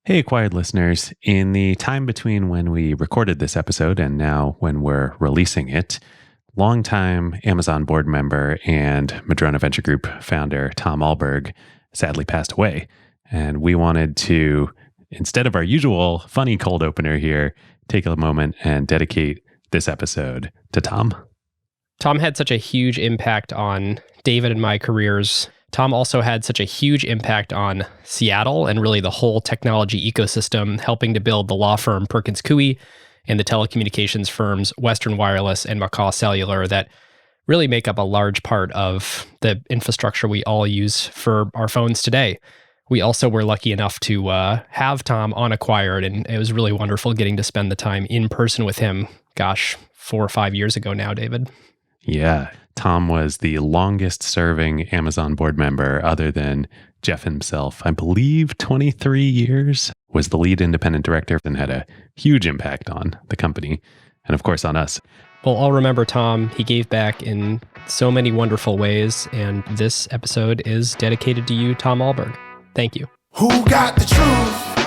Hey, Acquired listeners. In the time between when we recorded this episode and now when we're releasing it, longtime Amazon board member and Madrona Venture Group founder Tom Alberg sadly passed away. And we wanted to, instead of our usual funny cold opener here, take a moment and dedicate this episode to Tom. Tom had such a huge impact on David and my careers. Tom also had such a huge impact on Seattle and really the whole technology ecosystem, helping to build the law firm Perkins Coie and the telecommunications firms Western Wireless and McCaw Cellular that really make up a large part of the infrastructure we all use for our phones today. We also were lucky enough to have Tom on Acquired, and it was really wonderful getting to spend the time in person with him. Gosh, 4 or 5 years ago now, David. Yeah. Tom was the longest serving Amazon board member other than Jeff himself. I believe 23 years, was the lead independent director and had a huge impact on the company and of course on us. Well, I'll remember Tom. He gave back in so many wonderful ways, and this episode is dedicated to you, Tom Alberg. Thank you. Who got the truth?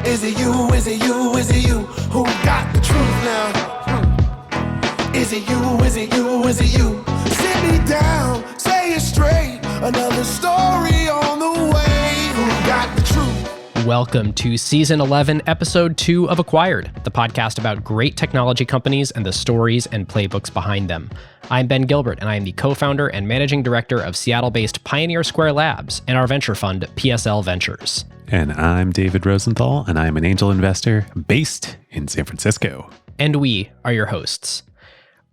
Is it you? Is it you? Is it you? Who got the truth now? Is it you? Is it you? Is it you? Sit me down, say it straight. Another story on the way. Who got the truth? Welcome to Season 11, Episode 2 of Acquired, the podcast about great technology companies and the stories and playbooks behind them. I'm Ben Gilbert, and I am the co-founder and managing director of Seattle-based Pioneer Square Labs and our venture fund, PSL Ventures. And I'm David Rosenthal, and I'm an angel investor based in San Francisco. And we are your hosts.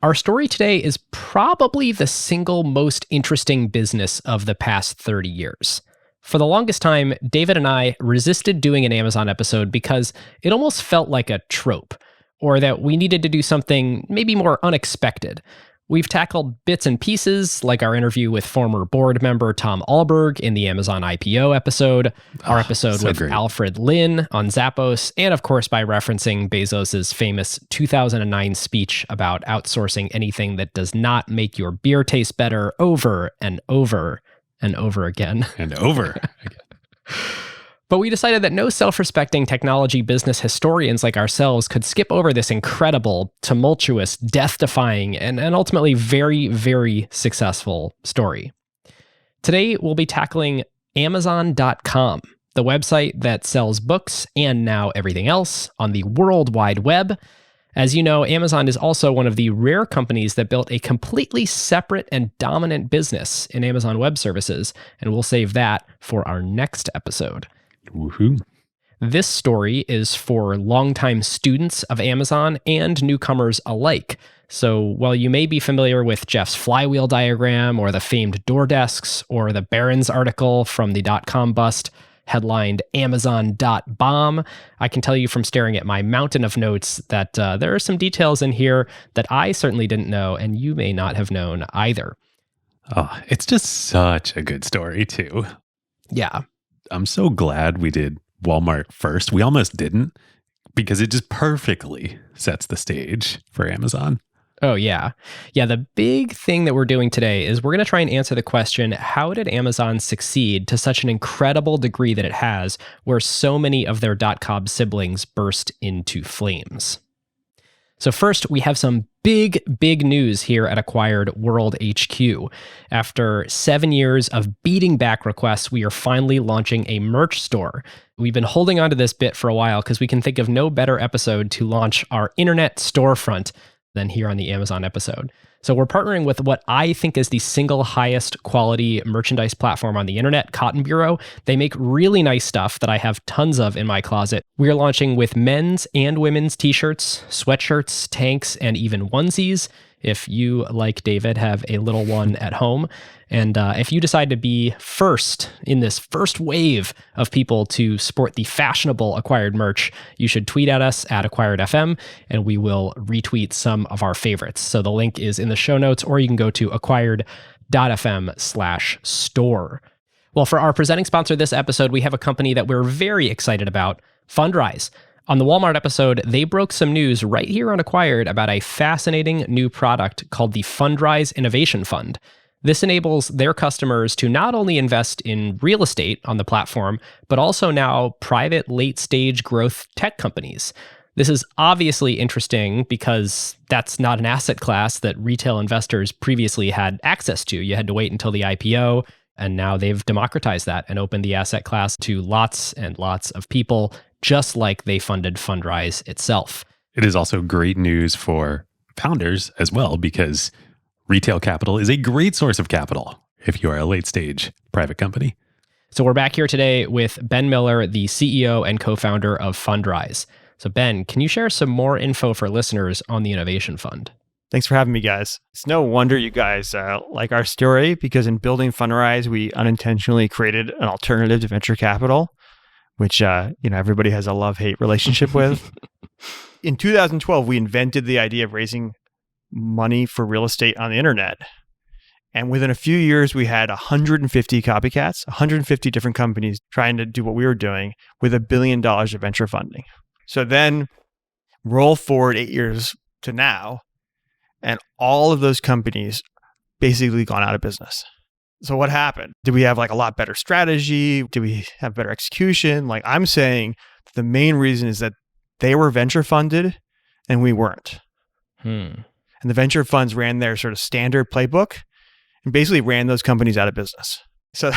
Our story today is probably the single most interesting business of the past 30 years. For the longest time, David and I resisted doing an Amazon episode because it almost felt like a trope, or that we needed to do something maybe more unexpected. We've tackled bits and pieces, like our interview with former board member Tom Alberg in the Amazon IPO episode, our episode with great. Alfred Lin on Zappos, and of course by referencing Bezos' famous 2009 speech about outsourcing anything that does not make your beer taste better over and over and over again. And over again. But we decided that no self-respecting technology business historians like ourselves could skip over this incredible, tumultuous, death-defying, and ultimately very, very successful story. Today, we'll be tackling Amazon.com, the website that sells books and now everything else on the World Wide Web. As you know, Amazon is also one of the rare companies that built a completely separate and dominant business in Amazon Web Services, and we'll save that for our next episode. Woohoo. This story is for longtime students of Amazon and newcomers alike. So while you may be familiar with Jeff's flywheel diagram or the famed door desks or the Barron's article from the dotcom bust headlined Amazon.bomb, I can tell you from staring at my mountain of notes that there are some details in here that I certainly didn't know and you may not have known either. Oh, it's just such a good story too. Yeah. I'm so glad we did Walmart first. We almost didn't because it just perfectly sets the stage for Amazon. Oh, yeah. Yeah, the big thing that we're doing today is we're going to try and answer the question, how did Amazon succeed to such an incredible degree that it has, where so many of their dot-com siblings burst into flames? So first, we have some big news here at Acquired World HQ. After 7 years of beating back requests, we are finally launching a merch store. We've been holding on to this bit for a while because we can think of no better episode to launch our internet storefront than here on the Amazon episode. So we're partnering with what I think is the single highest quality merchandise platform on the internet, Cotton Bureau. They make really nice stuff that I have tons of in my closet. We're launching with men's and women's t-shirts, sweatshirts, tanks, and even onesies. If you, like David, have a little one at home. And if you decide to be first in this first wave of people to sport the fashionable Acquired merch, you should tweet at us at AcquiredFM, and we will retweet some of our favorites. So the link is in the show notes, or you can go to acquired.fm/store. Well, for our presenting sponsor this episode, we have a company that we're very excited about, Fundrise. On the Walmart episode, they broke some news right here on Acquired about a fascinating new product called the Fundrise Innovation Fund. This enables their customers to not only invest in real estate on the platform, but also now private late-stage growth tech companies. This is obviously interesting because that's not an asset class that retail investors previously had access to. You had to wait until the IPO, and now they've democratized that and opened the asset class to lots and lots of people, just like they funded Fundrise itself. It is also great news for founders as well, because retail capital is a great source of capital if you are a late stage private company. So we're back here today with Ben Miller, the CEO and co-founder of Fundrise. So Ben, can you share some more info for listeners on the Innovation Fund? Thanks for having me, guys. It's no wonder you guys like our story, because in building Fundrise, we unintentionally created an alternative to venture capital, which everybody has a love-hate relationship with. In 2012, we invented the idea of raising money for real estate on the internet. And within a few years, we had 150 copycats, 150 different companies trying to do what we were doing with $1 billion of venture funding. So then roll forward 8 years to now, and all of those companies basically gone out of business. So what happened? Did we have a lot better strategy? Did we have better execution? I'm saying the main reason is that they were venture funded and we weren't. And the venture funds ran their sort of standard playbook and basically ran those companies out of business. So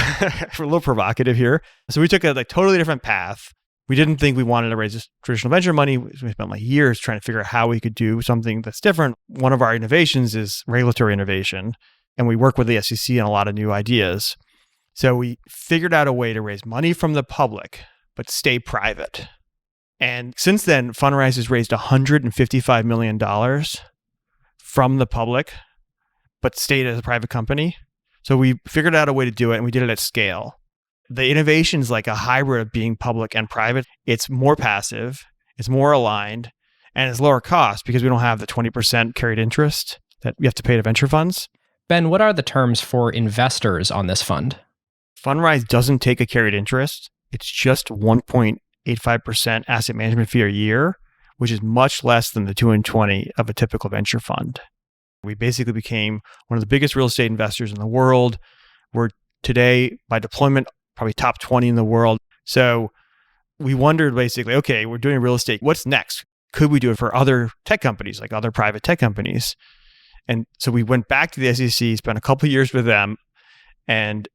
we're a little provocative here. So we took a totally different path. We didn't think we wanted to raise this traditional venture money. We spent years trying to figure out how we could do something that's different. One of our innovations is regulatory innovation, and we work with the SEC on a lot of new ideas. So we figured out a way to raise money from the public, but stay private. And since then, Fundrise has raised $155 million from the public, but stayed as a private company. So we figured out a way to do it, and we did it at scale. The innovation is like a hybrid of being public and private. It's more passive, it's more aligned, and it's lower cost because we don't have the 20% carried interest that we have to pay to venture funds. Ben, what are the terms for investors on this fund? Fundrise doesn't take a carried interest. It's just 1.85% asset management fee a year, which is much less than the 2.20 of a typical venture fund. We basically became one of the biggest real estate investors in the world. We're today, by deployment, probably top 20 in the world. So we wondered basically, okay, we're doing real estate. What's next? Could we do it for other tech companies, like other private tech companies? And so we went back to the SEC, spent a couple of years with them, and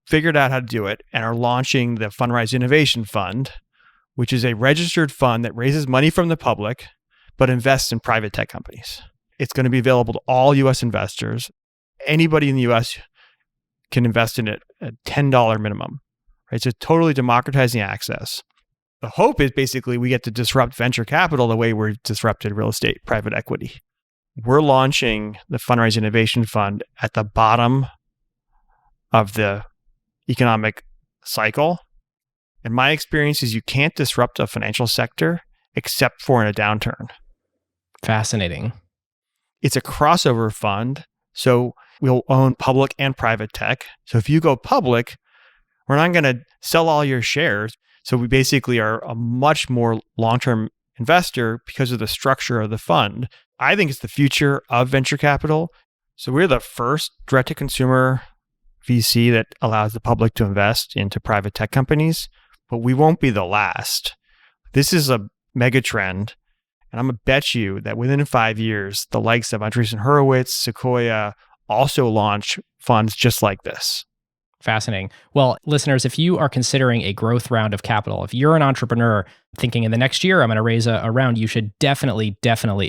figured out how to do it, and are launching the Fundrise Innovation Fund, which is a registered fund that raises money from the public, but invests in private tech companies. It's going to be available to all U.S. investors. Anybody in the U.S. can invest in it at $10 minimum. Right? So totally democratizing access. The hope is basically we get to disrupt venture capital the way we've disrupted real estate private equity. We're launching the Fundrise Innovation Fund at the bottom of the economic cycle. And my experience is you can't disrupt a financial sector except for in a downturn. Fascinating. It's a crossover fund. So we'll own public and private tech. So if you go public, we're not going to sell all your shares. So we basically are a much more long-term investor because of the structure of the fund. I think it's the future of venture capital. So we're the first direct-to-consumer VC that allows the public to invest into private tech companies, but we won't be the last. This is a mega trend. And I'm going to bet you that within 5 years, the likes of Andreessen Horowitz, Sequoia also launch funds just like this. Fascinating. Well, listeners, if you are considering a growth round of capital, if you're an entrepreneur thinking in the next year, I'm going to raise a round, you should definitely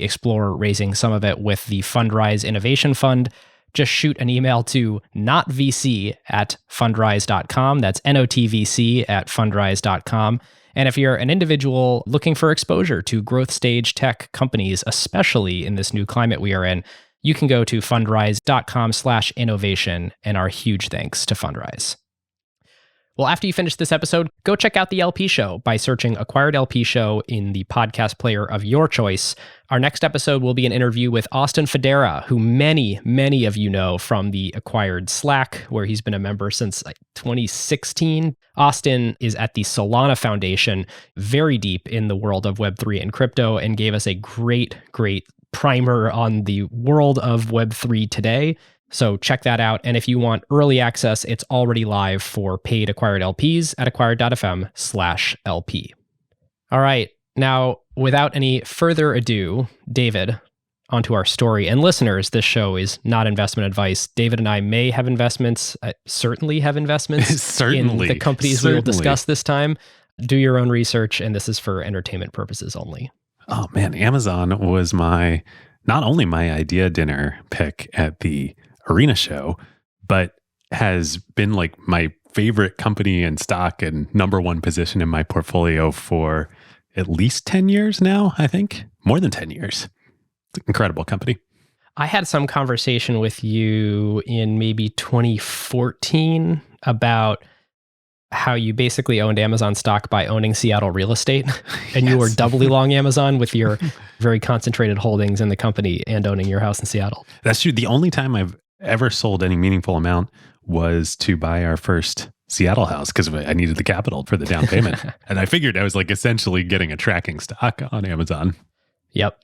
explore raising some of it with the Fundrise Innovation Fund. Just shoot an email to notvc@fundrise.com. That's notvc@fundrise.com. And if you're an individual looking for exposure to growth stage tech companies, especially in this new climate we are in, you can go to fundrise.com/innovation, and our huge thanks to Fundrise. Well, after you finish this episode, go check out the LP Show by searching Acquired LP Show in the podcast player of your choice. Our next episode will be an interview with Austin Federa, who many of you know from the Acquired Slack, where he's been a member since 2016. Austin is at the Solana Foundation, very deep in the world of Web3 and crypto, and gave us a great primer on the world of Web3 today. So check that out. And if you want early access, it's already live for paid acquired LPs at acquired.fm/LP. All right. Now, without any further ado, David, onto our story. And listeners, this show is not investment advice. David and I may have investments, certainly have investments in the companies we will discuss this time. Do your own research, and this is for entertainment purposes only. Oh man, Amazon was not only my idea dinner pick at the Arena show, but has been like my favorite company and stock and number one position in my portfolio for at least 10 years now, I think. More than 10 years. It's an incredible company. I had some conversation with you in maybe 2014 about how you basically owned Amazon stock by owning Seattle real estate. And you were doubly long Amazon with your very concentrated holdings in the company and owning your house in Seattle. That's true. The only time I've ever sold any meaningful amount was to buy our first Seattle house because I needed the capital for the down payment. And I figured I was like essentially getting a tracking stock on Amazon. Yep.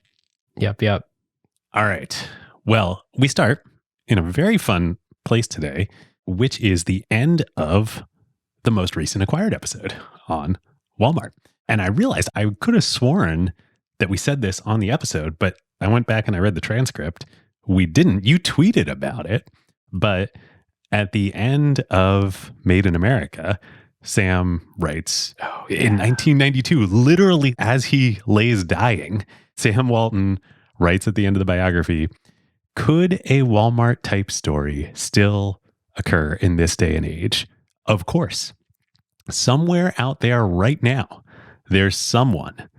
All right. Well, we start in a very fun place today, which is the end of the most recent acquired episode on Walmart. And I realized I could have sworn that we said this on the episode, but I went back and I read the transcript. We didn't. You tweeted about it, but at the end of Made in America, Sam writes, in 1992, literally as he lays dying, Sam Walton writes at the end of the biography, could a Walmart type story still occur in this day and age? Of course. Somewhere out there right now, there's someone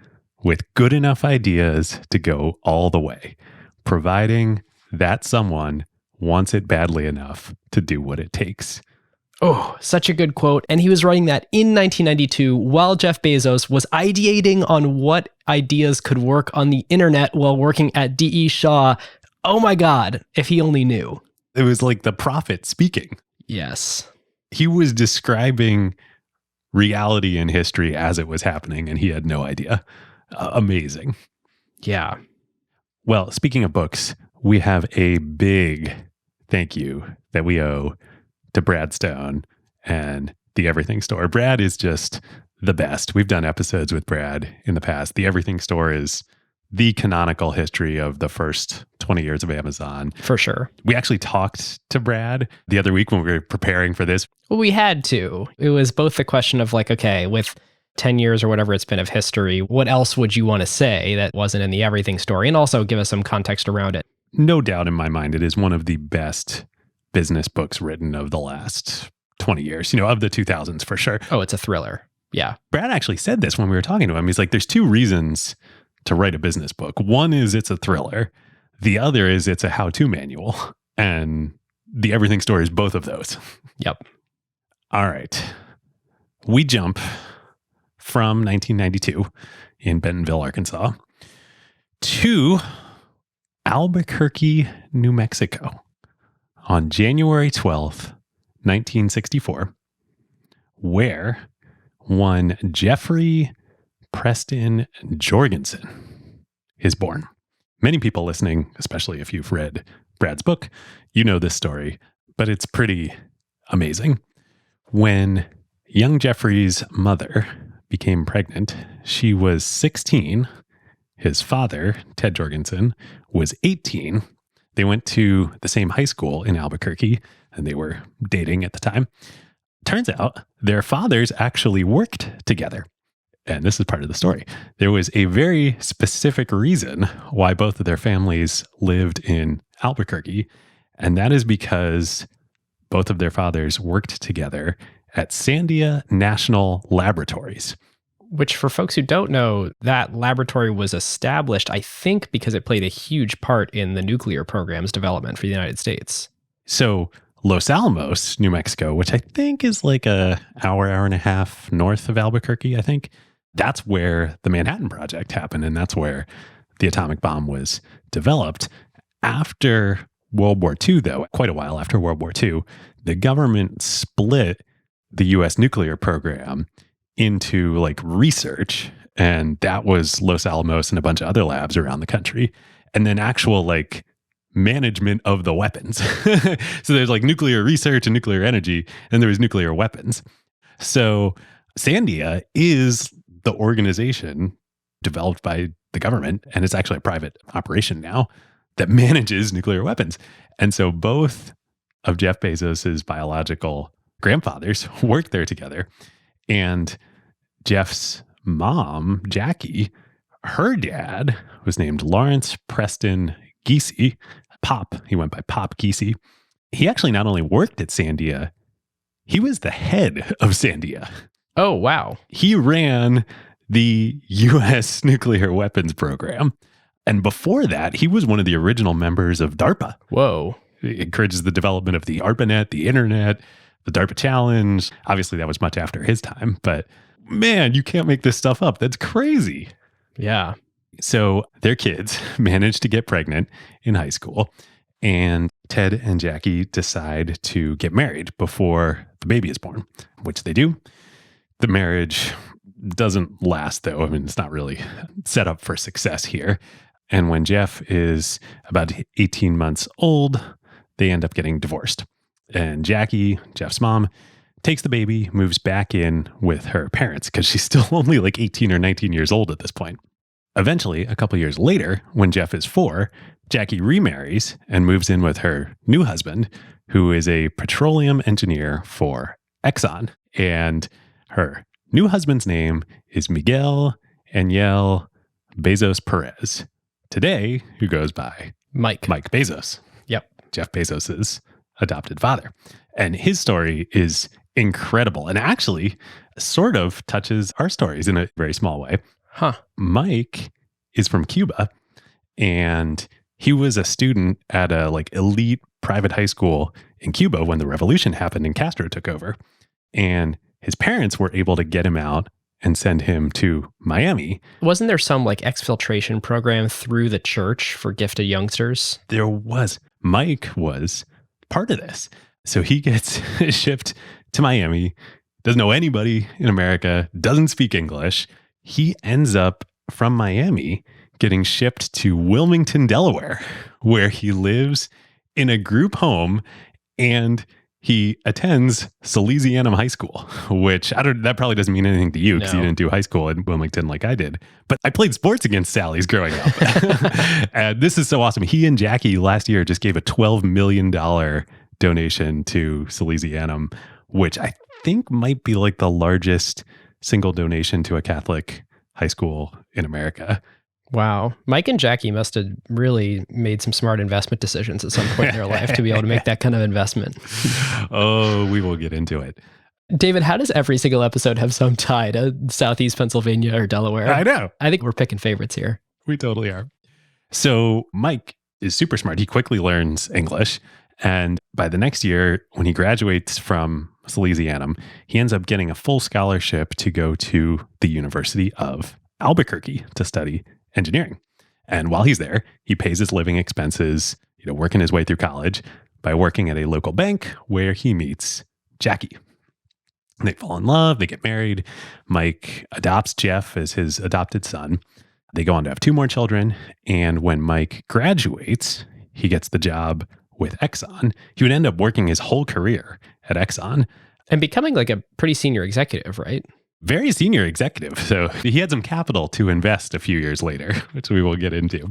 with good enough ideas to go all the way, providing that someone wants it badly enough to do what it takes. Oh, such a good quote. And he was writing that in 1992 while Jeff Bezos was ideating on what ideas could work on the internet while working at D.E. Shaw. Oh my God, if he only knew. It was like the prophet speaking. Yes. He was describing reality and history as it was happening, and he had no idea. Amazing. Yeah. Well, speaking of books, we have a big thank you that we owe to Brad Stone and the Everything Store. Brad is just the best. We've done episodes with Brad in the past. The Everything Store is the canonical history of the first 20 years of Amazon. For sure. We actually talked to Brad the other week when we were preparing for this. Well, we had to. It was both the question of like, okay, with 10 years or whatever it's been of history, what else would you want to say that wasn't in the Everything Story? And also give us some context around it. No doubt in my mind, it is one of the best business books written of the last 20 years, of the 2000s for sure. Oh, it's a thriller. Yeah. Brad actually said this when we were talking to him. He's like, there's two reasons to write a business book. One is it's a thriller. The other is it's a how-to manual. And the Everything Story is both of those. Yep. All right. We jump from 1992 in Bentonville, Arkansas to Albuquerque, New Mexico on January 12th, 1964, where one Jeffrey Preston Jorgensen is born. Many people listening, especially if you've read Brad's book, you know this story, but it's pretty amazing. When young Jeffrey's mother became pregnant, she was 16. His father, Ted Jorgensen, was 18. They went to the same high school in Albuquerque, and they were dating at the time. Turns out their fathers actually worked together. And this is part of the story. There was a very specific reason why both of their families lived in Albuquerque, and that is because both of their fathers worked together at Sandia National Laboratories. Which, for folks who don't know, that laboratory was established, I think, because it played a huge part in the nuclear program's development for the United States. So Los Alamos, New Mexico, which I think is like an hour and a half north of Albuquerque, I think, that's where the Manhattan Project happened. And that's where the atomic bomb was developed. After World War II, though, quite a while after World War II, the government split the U.S. nuclear program into like research, and that was Los Alamos and a bunch of other labs around the country, and then actual like management of the weapons. So there's like nuclear research and nuclear energy, and there was nuclear weapons. So Sandia is the organization developed by the government, and it's actually a private operation now that manages nuclear weapons. And so both of Jeff Bezos's biological grandfathers worked there together. And Jeff's mom, Jackie, her dad was named Lawrence Preston Giese. Pop, he went by Pop Giese. He actually not only worked at Sandia, he was the head of Sandia. Oh, wow. He ran the U.S. nuclear weapons program. And before that, he was one of the original members of DARPA. Whoa. It encourages the development of the ARPANET, the internet, the DARPA challenge. Obviously, that was much after his time, but man, you can't make this stuff up. That's crazy. Yeah. So their kids managed to get pregnant in high school, and Ted and Jackie decide to get married before the baby is born, which they do. The marriage doesn't last, though. I mean, it's not really set up for success here. And when Jeff is about 18 months old, they end up getting divorced. And Jackie, Jeff's mom, takes the baby, moves back in with her parents because she's still only like 18 or 19 years old at this point. Eventually, a couple years later, when Jeff is 4, Jackie remarries and moves in with her new husband, who is a petroleum engineer for Exxon. And her new husband's name is Miguel Ángel Bezos Perez. Today, who goes by Mike Bezos. Yep. Jeff Bezos's adopted father. And his story is incredible and actually sort of touches our stories in a very small way. Huh. Mike is from Cuba, and he was a student at a like elite private high school in Cuba when the revolution happened and Castro took over. And his parents were able to get him out and send him to Miami. Wasn't there some like exfiltration program through the church for gifted youngsters? There was. Mike was part of this. So he gets shipped to Miami, doesn't know anybody in America, doesn't speak English. He ends up from Miami getting shipped to Wilmington, Delaware, where he lives in a group home, and he attends Salesianum High School, which that probably doesn't mean anything to you because you didn't do high school in Wilmington like I did. But I played sports against Sally's growing up. And this is so awesome. He and Jackie last year just gave a $12 million donation to Salesianum, which I think might be like the largest single donation to a Catholic high school in America. Wow. Mike and Jackie must have really made some smart investment decisions at some point in their life to be able to make that kind of investment. Oh, we will get into it. David, how does every single episode have some tie to Southeast Pennsylvania or Delaware? I know. I think we're picking favorites here. We totally are. So Mike is super smart. He quickly learns English. And by the next year, when he graduates from Salesianum, he ends up getting a full scholarship to go to the University of Albuquerque to study engineering. And while he's there, he pays his living expenses, working his way through college by working at a local bank where he meets Jackie. They fall in love, they get married. Mike adopts Jeff as his adopted son. They go on to have 2 more children. And when Mike graduates, he gets the job with Exxon. He would end up working his whole career at Exxon. And becoming like a pretty senior executive, right? Very senior executive. So he had some capital to invest a few years later, which we will get into.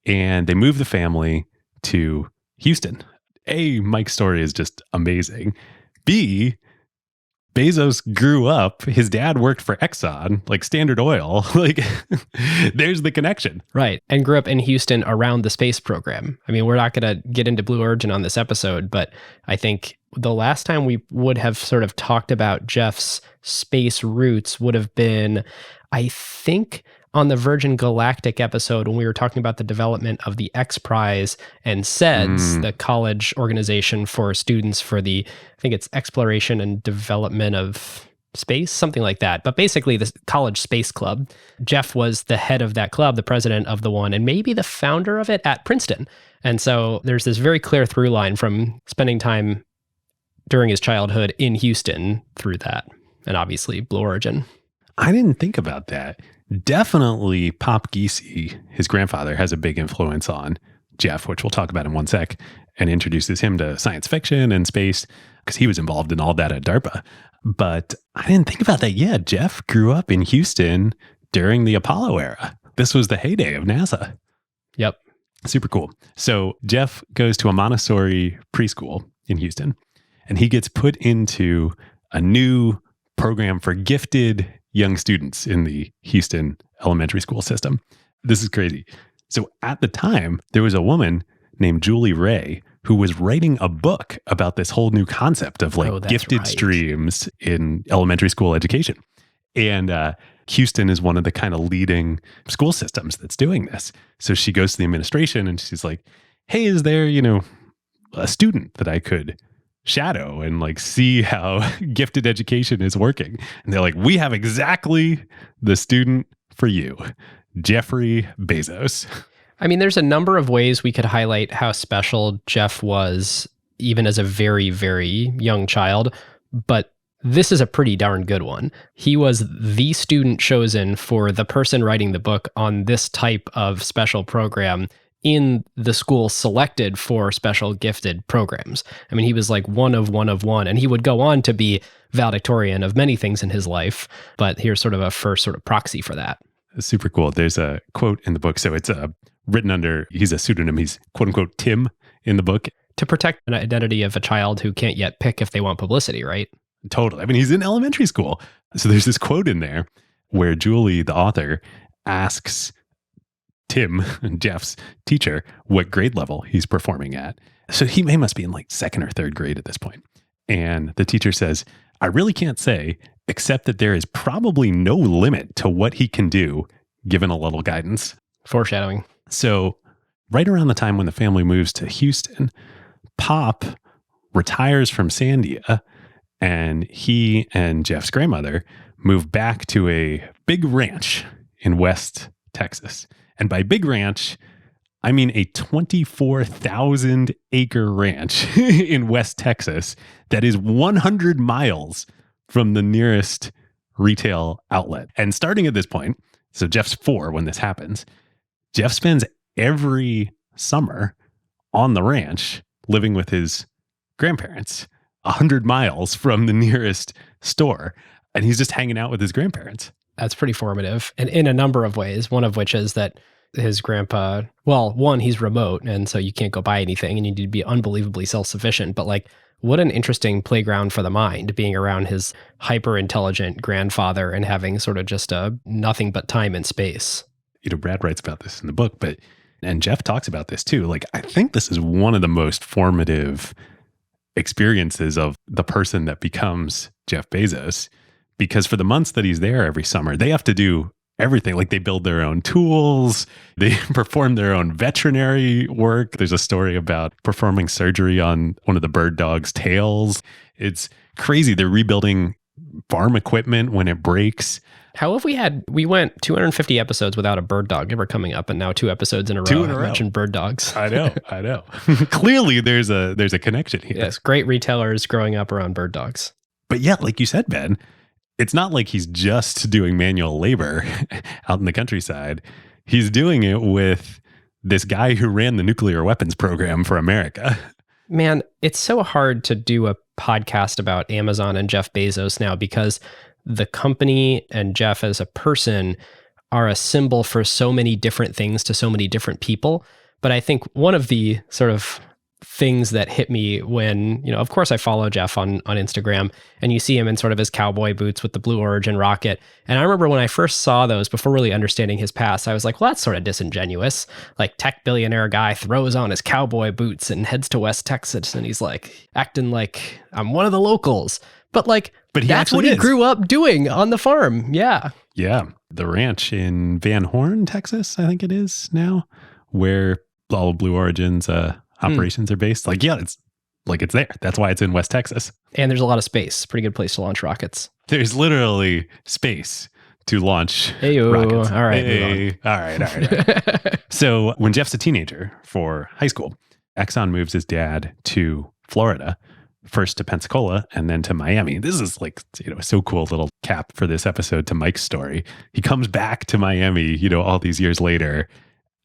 And they move the family to Houston. A, Mike's story is just amazing. B, Bezos grew up, his dad worked for Exxon, like Standard Oil. Like, there's the connection. Right. And grew up in Houston around the space program. I mean, we're not going to get into Blue Origin on this episode, but I think the last time we would have sort of talked about Jeff's space roots would have been, I think, on the Virgin Galactic episode when we were talking about the development of the X Prize and SEDS, the college organization for students for the, I think it's exploration and development of space, something like that. But basically the college space club. Jeff was the head of that club, the president of the one, and maybe the founder of it at Princeton. And so there's this very clear through line from spending time during his childhood in Houston through that. And obviously Blue Origin. I didn't think about that. Definitely Pop Giese, his grandfather, has a big influence on Jeff, which we'll talk about in one sec, and introduces him to science fiction and space because he was involved in all that at DARPA. But I didn't think about that yet. Jeff grew up in Houston during the Apollo era. This was the heyday of NASA. Yep. Super cool. So Jeff goes to a Montessori preschool in Houston, and he gets put into a new program for gifted young students in the Houston elementary school system. This is crazy. So at the time, there was a woman named Julie Ray who was writing a book about this whole new concept of gifted streams in elementary school education. And Houston is one of the kind of leading school systems that's doing this. So she goes to the administration and she's like, hey, is there, a student that I could shadow and see how gifted education is working? And they're like, we have exactly the student for you, Jeffrey Bezos. I mean, there's a number of ways we could highlight how special Jeff was, even as a very, very young child, but this is a pretty darn good one. He was the student chosen for the person writing the book on this type of special program in the school selected for special gifted programs. I mean, he was like one of one, and he would go on to be valedictorian of many things in his life, but here's sort of a first sort of proxy for that. Super cool. There's a quote in the book. So it's written under, he's a pseudonym. He's quote unquote Tim in the book. To protect an identity of a child who can't yet pick if they want publicity, right? Totally. I mean, he's in elementary school. So there's this quote in there where Julie, the author, asks Tim, Jeff's teacher, what grade level he's performing at. So he must be in second or third grade at this point. And the teacher says, I really can't say, except that there is probably no limit to what he can do given a little guidance. Foreshadowing. So right around the time when the family moves to Houston, Pop retires from Sandia, and he and Jeff's grandmother move back to a big ranch in West Texas. And by big ranch, I mean a 24,000 acre ranch in West Texas that is 100 miles from the nearest retail outlet. And starting at this point, so Jeff's 4 when this happens, Jeff spends every summer on the ranch living with his grandparents 100 miles from the nearest store. And he's just hanging out with his grandparents. That's pretty formative. And in a number of ways, one of which is that his grandpa, well, one, he's remote, and so you can't go buy anything and you need to be unbelievably self-sufficient. But what an interesting playground for the mind, being around his hyper-intelligent grandfather and having sort of just a nothing but time and space. Brad writes about this in the book, and Jeff talks about this too. I think this is one of the most formative experiences of the person that becomes Jeff Bezos, because for the months that he's there every summer, they have to do everything. They build their own tools, they perform their own veterinary work. There's a story about performing surgery on one of the bird dog's tails. It's crazy. They're rebuilding farm equipment when it breaks. How have we went 250 episodes without a bird dog ever coming up, and now 2 episodes in a row have mentioned bird dogs. I know. Clearly there's a connection here. Yes, great retailers growing up around bird dogs. But yeah, like you said, Ben, it's not like he's just doing manual labor out in the countryside. He's doing it with this guy who ran the nuclear weapons program for America. Man, it's so hard to do a podcast about Amazon and Jeff Bezos now because the company and Jeff as a person are a symbol for so many different things to so many different people. But I think one of the sort of things that hit me when, of course I follow Jeff on Instagram, and you see him in sort of his cowboy boots with the Blue Origin rocket. And I remember when I first saw those, before really understanding his past, I was like, well, that's sort of disingenuous. Tech billionaire guy throws on his cowboy boots and heads to West Texas, and he's acting like I'm one of the locals. But that's what he grew up doing on the farm. Yeah. Yeah. The ranch in Van Horn, Texas, I think it is now, where all of Blue Origin's operations are based. It's there. That's why it's in West Texas. And there's a lot of space. Pretty good place to launch rockets. There's literally space to launch rockets. All right. Hey. All right. So when Jeff's a teenager for high school, Exxon moves his dad to Florida, first to Pensacola and then to Miami. This is so cool little cap for this episode to Mike's story. He comes back to Miami, all these years later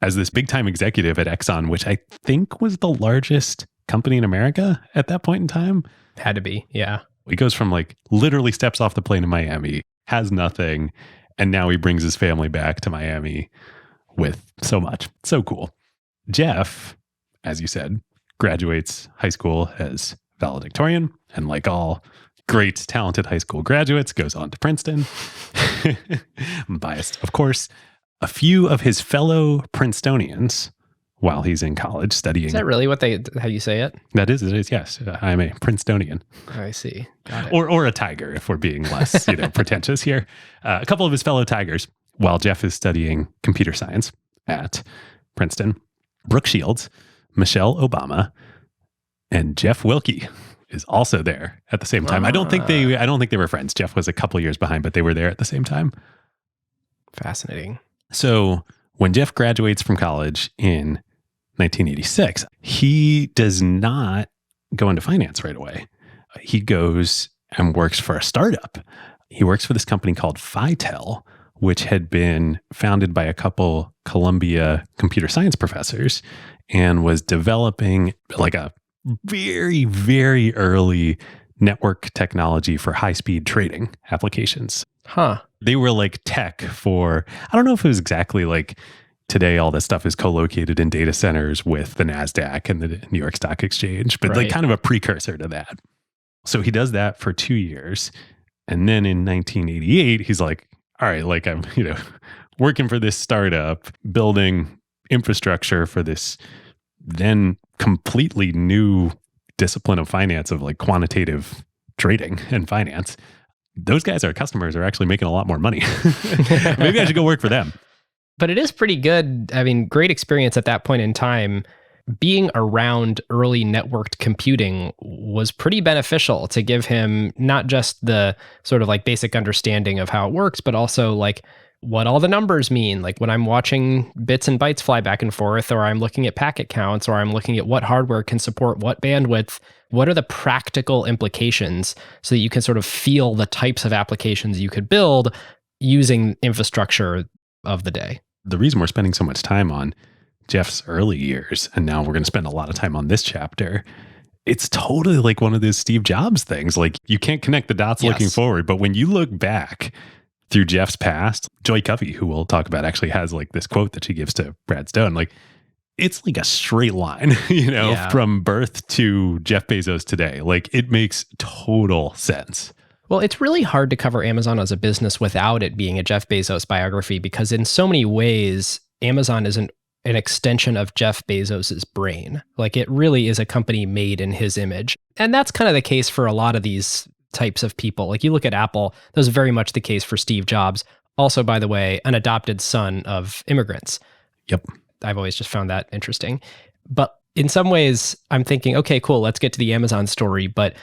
as this big time executive at Exxon, which I think was the largest company in America at that point in time. Had to be, yeah. He goes from like literally steps off the plane in Miami, has nothing, and now he brings his family back to Miami with so much. So cool. Jeff, as you said, graduates high school as valedictorian, and like all great, talented high school graduates, goes on to Princeton. I'm biased, of course. A few of his fellow Princetonians, while he's in college studying. Is that really how you say it? That is, it is, yes. I'm a Princetonian. I see. Got it. Or a tiger, if we're being less pretentious here. A couple of his fellow tigers, while Jeff is studying computer science at Princeton, Brooke Shields, Michelle Obama, and Jeff Wilkie is also there at the same time. I don't think they were friends. Jeff was a couple years behind, but they were there at the same time. Fascinating. So when Jeff graduates from college in 1986, he does not go into finance right away. He goes and works for a startup. He works for this company called Phytel, which had been founded by a couple Columbia computer science professors and was developing like a very, very early network technology for high-speed trading applications. Huh. They were like tech for, I don't know if it was exactly like today all this stuff is co-located in data centers with the NASDAQ and the New York Stock Exchange, but like kind of a precursor to that. So he does that for 2 years. And then in 1988, he's like, all right, like I'm, working for this startup, building infrastructure for this then completely new discipline of finance of like quantitative trading and finance. Those guys, our customers, are actually making a lot more money. Maybe I should go work for them. But it is pretty good. I mean, great experience at that point in time. Being around early networked computing was pretty beneficial to give him not just the sort of like basic understanding of how it works, but also like what all the numbers mean. Like when I'm watching bits and bytes fly back and forth, or I'm looking at packet counts, or I'm looking at what hardware can support what bandwidth, what are the practical implications so that you can sort of feel the types of applications you could build using infrastructure of the day. The reason we're spending so much time on Jeff's early years, and now we're going to spend a lot of time on this chapter, it's totally like one of those Steve Jobs things. Like you can't connect the dots looking forward, but when you look back through Jeff's past, Joy Covey, who we'll talk about, actually has like this quote that she gives to Brad Stone. Like it's like a straight line, from birth to Jeff Bezos today. Like it makes total sense. Well, it's really hard to cover Amazon as a business without it being a Jeff Bezos biography, because in so many ways, Amazon is an extension of Jeff Bezos's brain. Like it really is a company made in his image. And that's kind of the case for a lot of these types of people. Like you look at Apple, that was very much the case for Steve Jobs. Also, by the way, an adopted son of immigrants. Yep. I've always just found that interesting. But in some ways, I'm thinking, okay, cool, let's get to the Amazon story. But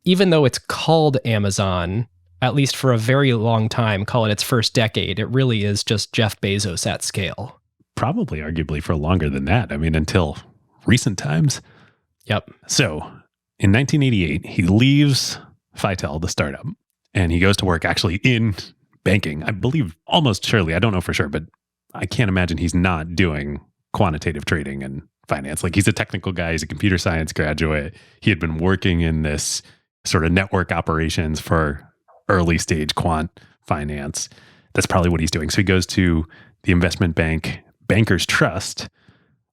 even though it's called Amazon, at least for a very long time, call it its first decade, it really is just Jeff Bezos at scale. Probably arguably for longer than that. I mean, until recent times. Yep. So in 1988, he leaves Phytel, the startup, and he goes to work actually in banking. I believe almost surely, I don't know for sure, but I can't imagine he's not doing quantitative trading and finance. Like he's a technical guy. He's a computer science graduate. He had been working in this sort of network operations for early stage quant finance. That's probably what he's doing. So he goes to the investment bank, Bankers Trust,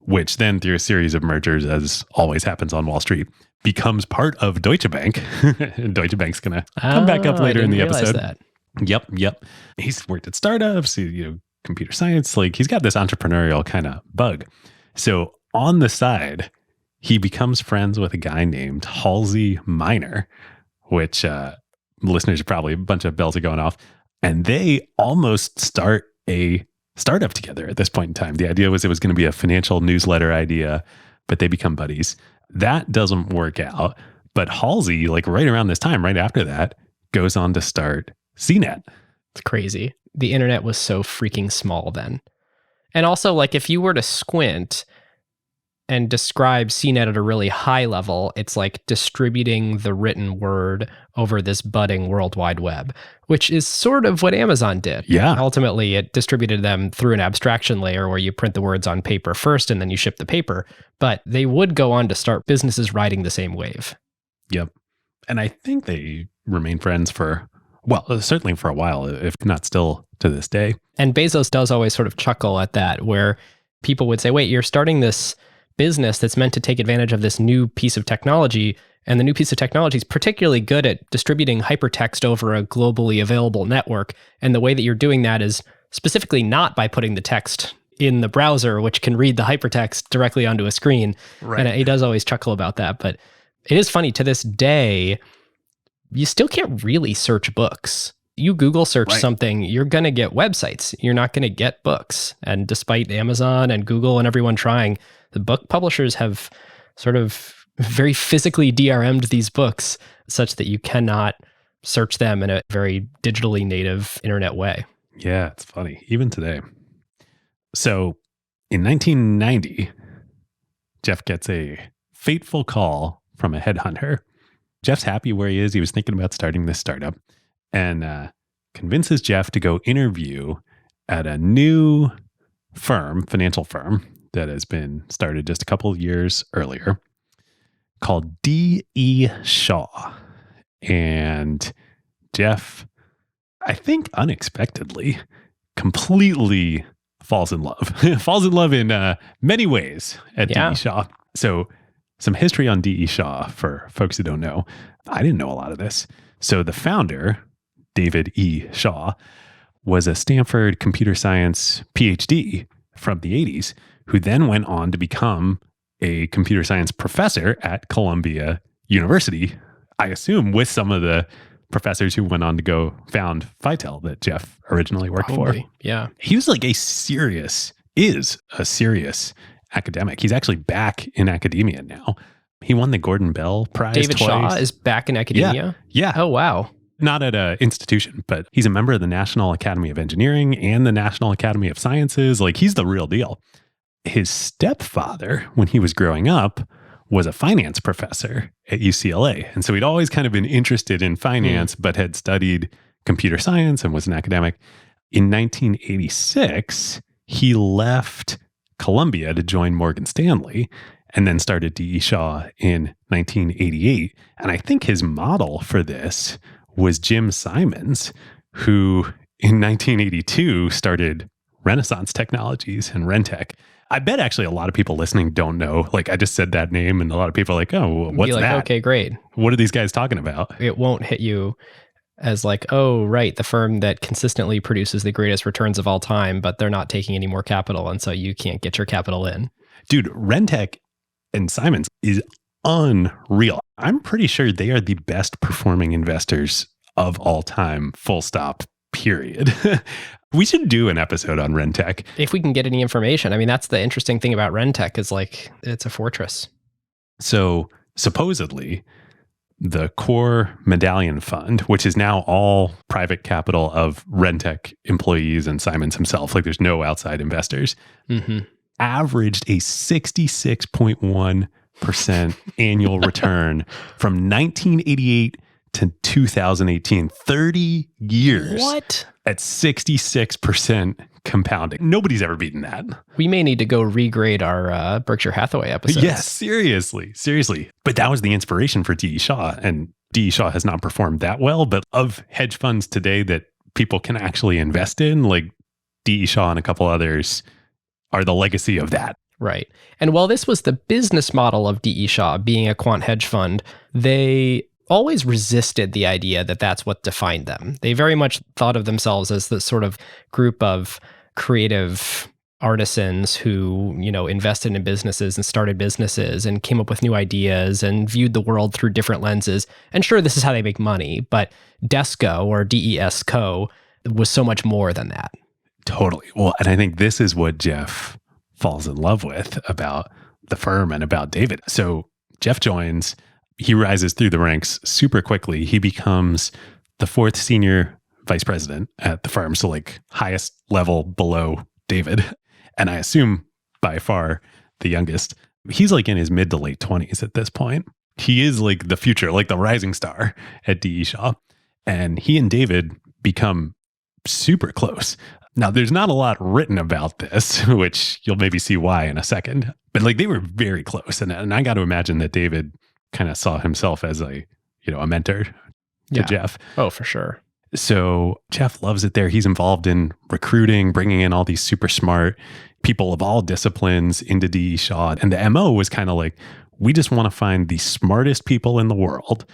which then through a series of mergers, as always happens on Wall Street, becomes part of Deutsche Bank. Deutsche Bank's going to come back up later in the episode. That. Yep. He's worked at startups, computer science. Like he's got this entrepreneurial kind of bug. So on the side, he becomes friends with a guy named Halsey Minor, which listeners are probably a bunch of bells are going off. And they almost start a startup together at this point in time. The idea was it was going to be a financial newsletter idea, but they become buddies. That doesn't work out. But Halsey, like right around this time, right after that, goes on to start CNET. It's crazy. The internet was so freaking small then. And also, like, if you were to squint, and describe CNET at a really high level. It's like distributing the written word over this budding World Wide Web, which is sort of what Amazon did. Yeah. Ultimately, it distributed them through an abstraction layer where you print the words on paper first and then you ship the paper. But they would go on to start businesses riding the same wave. Yep. And I think they remain friends for, well, certainly for a while, if not still to this day. And Bezos does always sort of chuckle at that, where people would say, wait, you're starting this business that's meant to take advantage of this new piece of technology. And the new piece of technology is particularly good at distributing hypertext over a globally available network. And the way that you're doing that is specifically not by putting the text in the browser, which can read the hypertext directly onto a screen. Right. And he does always chuckle about that. But it is funny, to this day, you still can't really search books. You Google search something, you're going to get websites. You're not going to get books. And despite Amazon and Google and everyone trying, the book publishers have sort of very physically DRM'd these books such that you cannot search them in a very digitally native internet way. Yeah, it's funny. Even today. So in 1990, Jeff gets a fateful call from a headhunter. Jeff's happy where he is. He was thinking about starting this startup and convinces Jeff to go interview at a new firm, financial firm, that has been started just a couple of years earlier called D.E. Shaw. And Jeff, I think unexpectedly, completely falls in love. Falls in love in many ways at D.E. Shaw. So some history on D.E. Shaw for folks who don't know. I didn't know a lot of this. So the founder, David E. Shaw, was a Stanford computer science PhD from the 80s, who then went on to become a computer science professor at Columbia University, I assume with some of the professors who went on to go found Fitel that Jeff originally worked for. Yeah. He was like a serious academic. He's actually back in academia now. He won the Gordon Bell Prize David twice. Shaw is back in academia? Yeah. Oh, wow. Not at an institution, but he's a member of the National Academy of Engineering and the National Academy of Sciences. Like, he's the real deal. His stepfather, when he was growing up, was a finance professor at UCLA. And so he'd always kind of been interested in finance, but had studied computer science and was an academic. In 1986, he left Columbia to join Morgan Stanley and then started D.E. Shaw in 1988. And I think his model for this was Jim Simons, who in 1982 started Renaissance Technologies and Rentech. I bet actually a lot of people listening don't know. Like, I just said that name and a lot of people are like, oh, what's that? Okay, great. What are these guys talking about? It won't hit you as like, oh, right, the firm that consistently produces the greatest returns of all time, but they're not taking any more capital. And so you can't get your capital in. Dude, Rentech and Simons is unreal. I'm pretty sure they are the best performing investors of all time, full stop, period. We should do an episode on Rentech. If we can get any information. I mean, that's the interesting thing about Rentech is like, it's a fortress. So supposedly the core medallion fund, which is now all private capital of Rentech employees and Simons himself, like there's no outside investors, averaged a 66.1% annual return from 1988 to 2018, 30 years. What? At 66% compounding. Nobody's ever beaten that. We may need to go regrade our Berkshire Hathaway episodes. Yes, seriously. But that was the inspiration for D.E. Shaw. And D.E. Shaw has not performed that well, but of hedge funds today that people can actually invest in, like D.E. Shaw and a couple others are the legacy of that. Right. And while this was the business model of D.E. Shaw being a quant hedge fund, they always resisted the idea that that's what defined them. They very much thought of themselves as this sort of group of creative artisans who, you know, invested in businesses and started businesses and came up with new ideas and viewed the world through different lenses. And sure, this is how they make money, but Desco or DESCO was so much more than that. Totally. Well, and I think this is what Jeff falls in love with about the firm and about David. So Jeff joins. He rises through the ranks super quickly. He becomes the fourth senior vice president at the firm. So like highest level below David. And I assume by far the youngest. He's like in his mid to late 20s at this point. He is like the future, like the rising star at D.E. Shaw. And he and David become super close. Now, there's not a lot written about this, which you'll maybe see why in a second. But like they were very close. And I got to imagine that David kind of saw himself as a mentor to Jeff. Oh, for sure. So Jeff loves it there. He's involved in recruiting, bringing in all these super smart people of all disciplines into D.E. Shaw. And the MO was kind of like, we just want to find the smartest people in the world.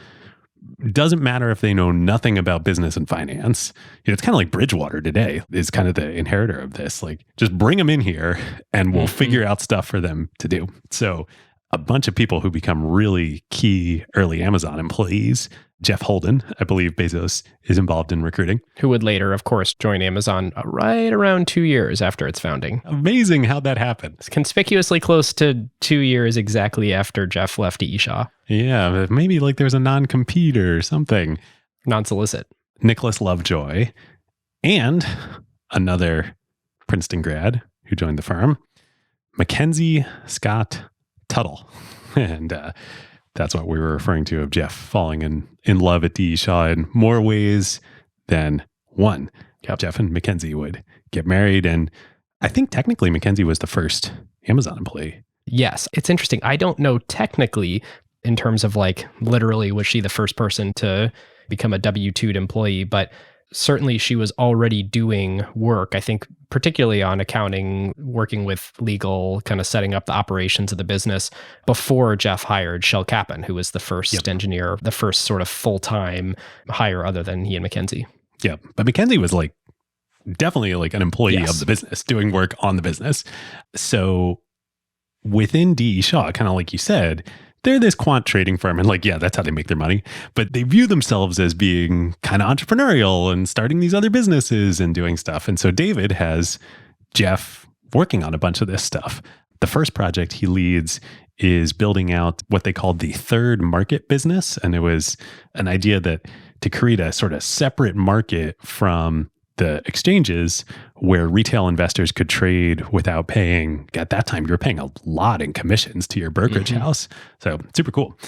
Doesn't matter if they know nothing about business and finance. It's kind of like Bridgewater today is kind of the inheritor of this. Like, just bring them in here and we'll figure out stuff for them to do. So a bunch of people who become really key early Amazon employees. Jeff Holden, I believe Bezos is involved in recruiting. Who would later, of course, join Amazon right around 2 years after its founding. Amazing how that happened. It's conspicuously close to 2 years exactly after Jeff left D.E. Shaw. Yeah, maybe like there's a non-compete or something. Non-solicit. Nicholas Lovejoy and another Princeton grad who joined the firm, Mackenzie Scott Tuttle. And that's what we were referring to of Jeff falling in love at D.E. Shaw in more ways than one. Yep. Jeff and Mackenzie would get married. And I think technically Mackenzie was the first Amazon employee. Yes. It's interesting. I don't know technically in terms of like literally was she the first person to become a W-2'd employee, but certainly she was already doing work, I think, particularly on accounting, working with legal, kind of setting up the operations of the business before Jeff hired Shel Kappan, who was the first engineer, the first sort of full-time hire other than he and Mackenzie. Yeah. But Mackenzie was like definitely like an employee of the business, doing work on the business. So within D.E. Shaw, kind of like you said, they're this quant trading firm and like, yeah, that's how they make their money. But they view themselves as being kind of entrepreneurial and starting these other businesses and doing stuff. And so David has Jeff working on a bunch of this stuff. The first project he leads is building out what they called the third market business. And it was an idea that to create a sort of separate market from the exchanges where retail investors could trade without paying. At that time, you were paying a lot in commissions to your brokerage house. So super cool.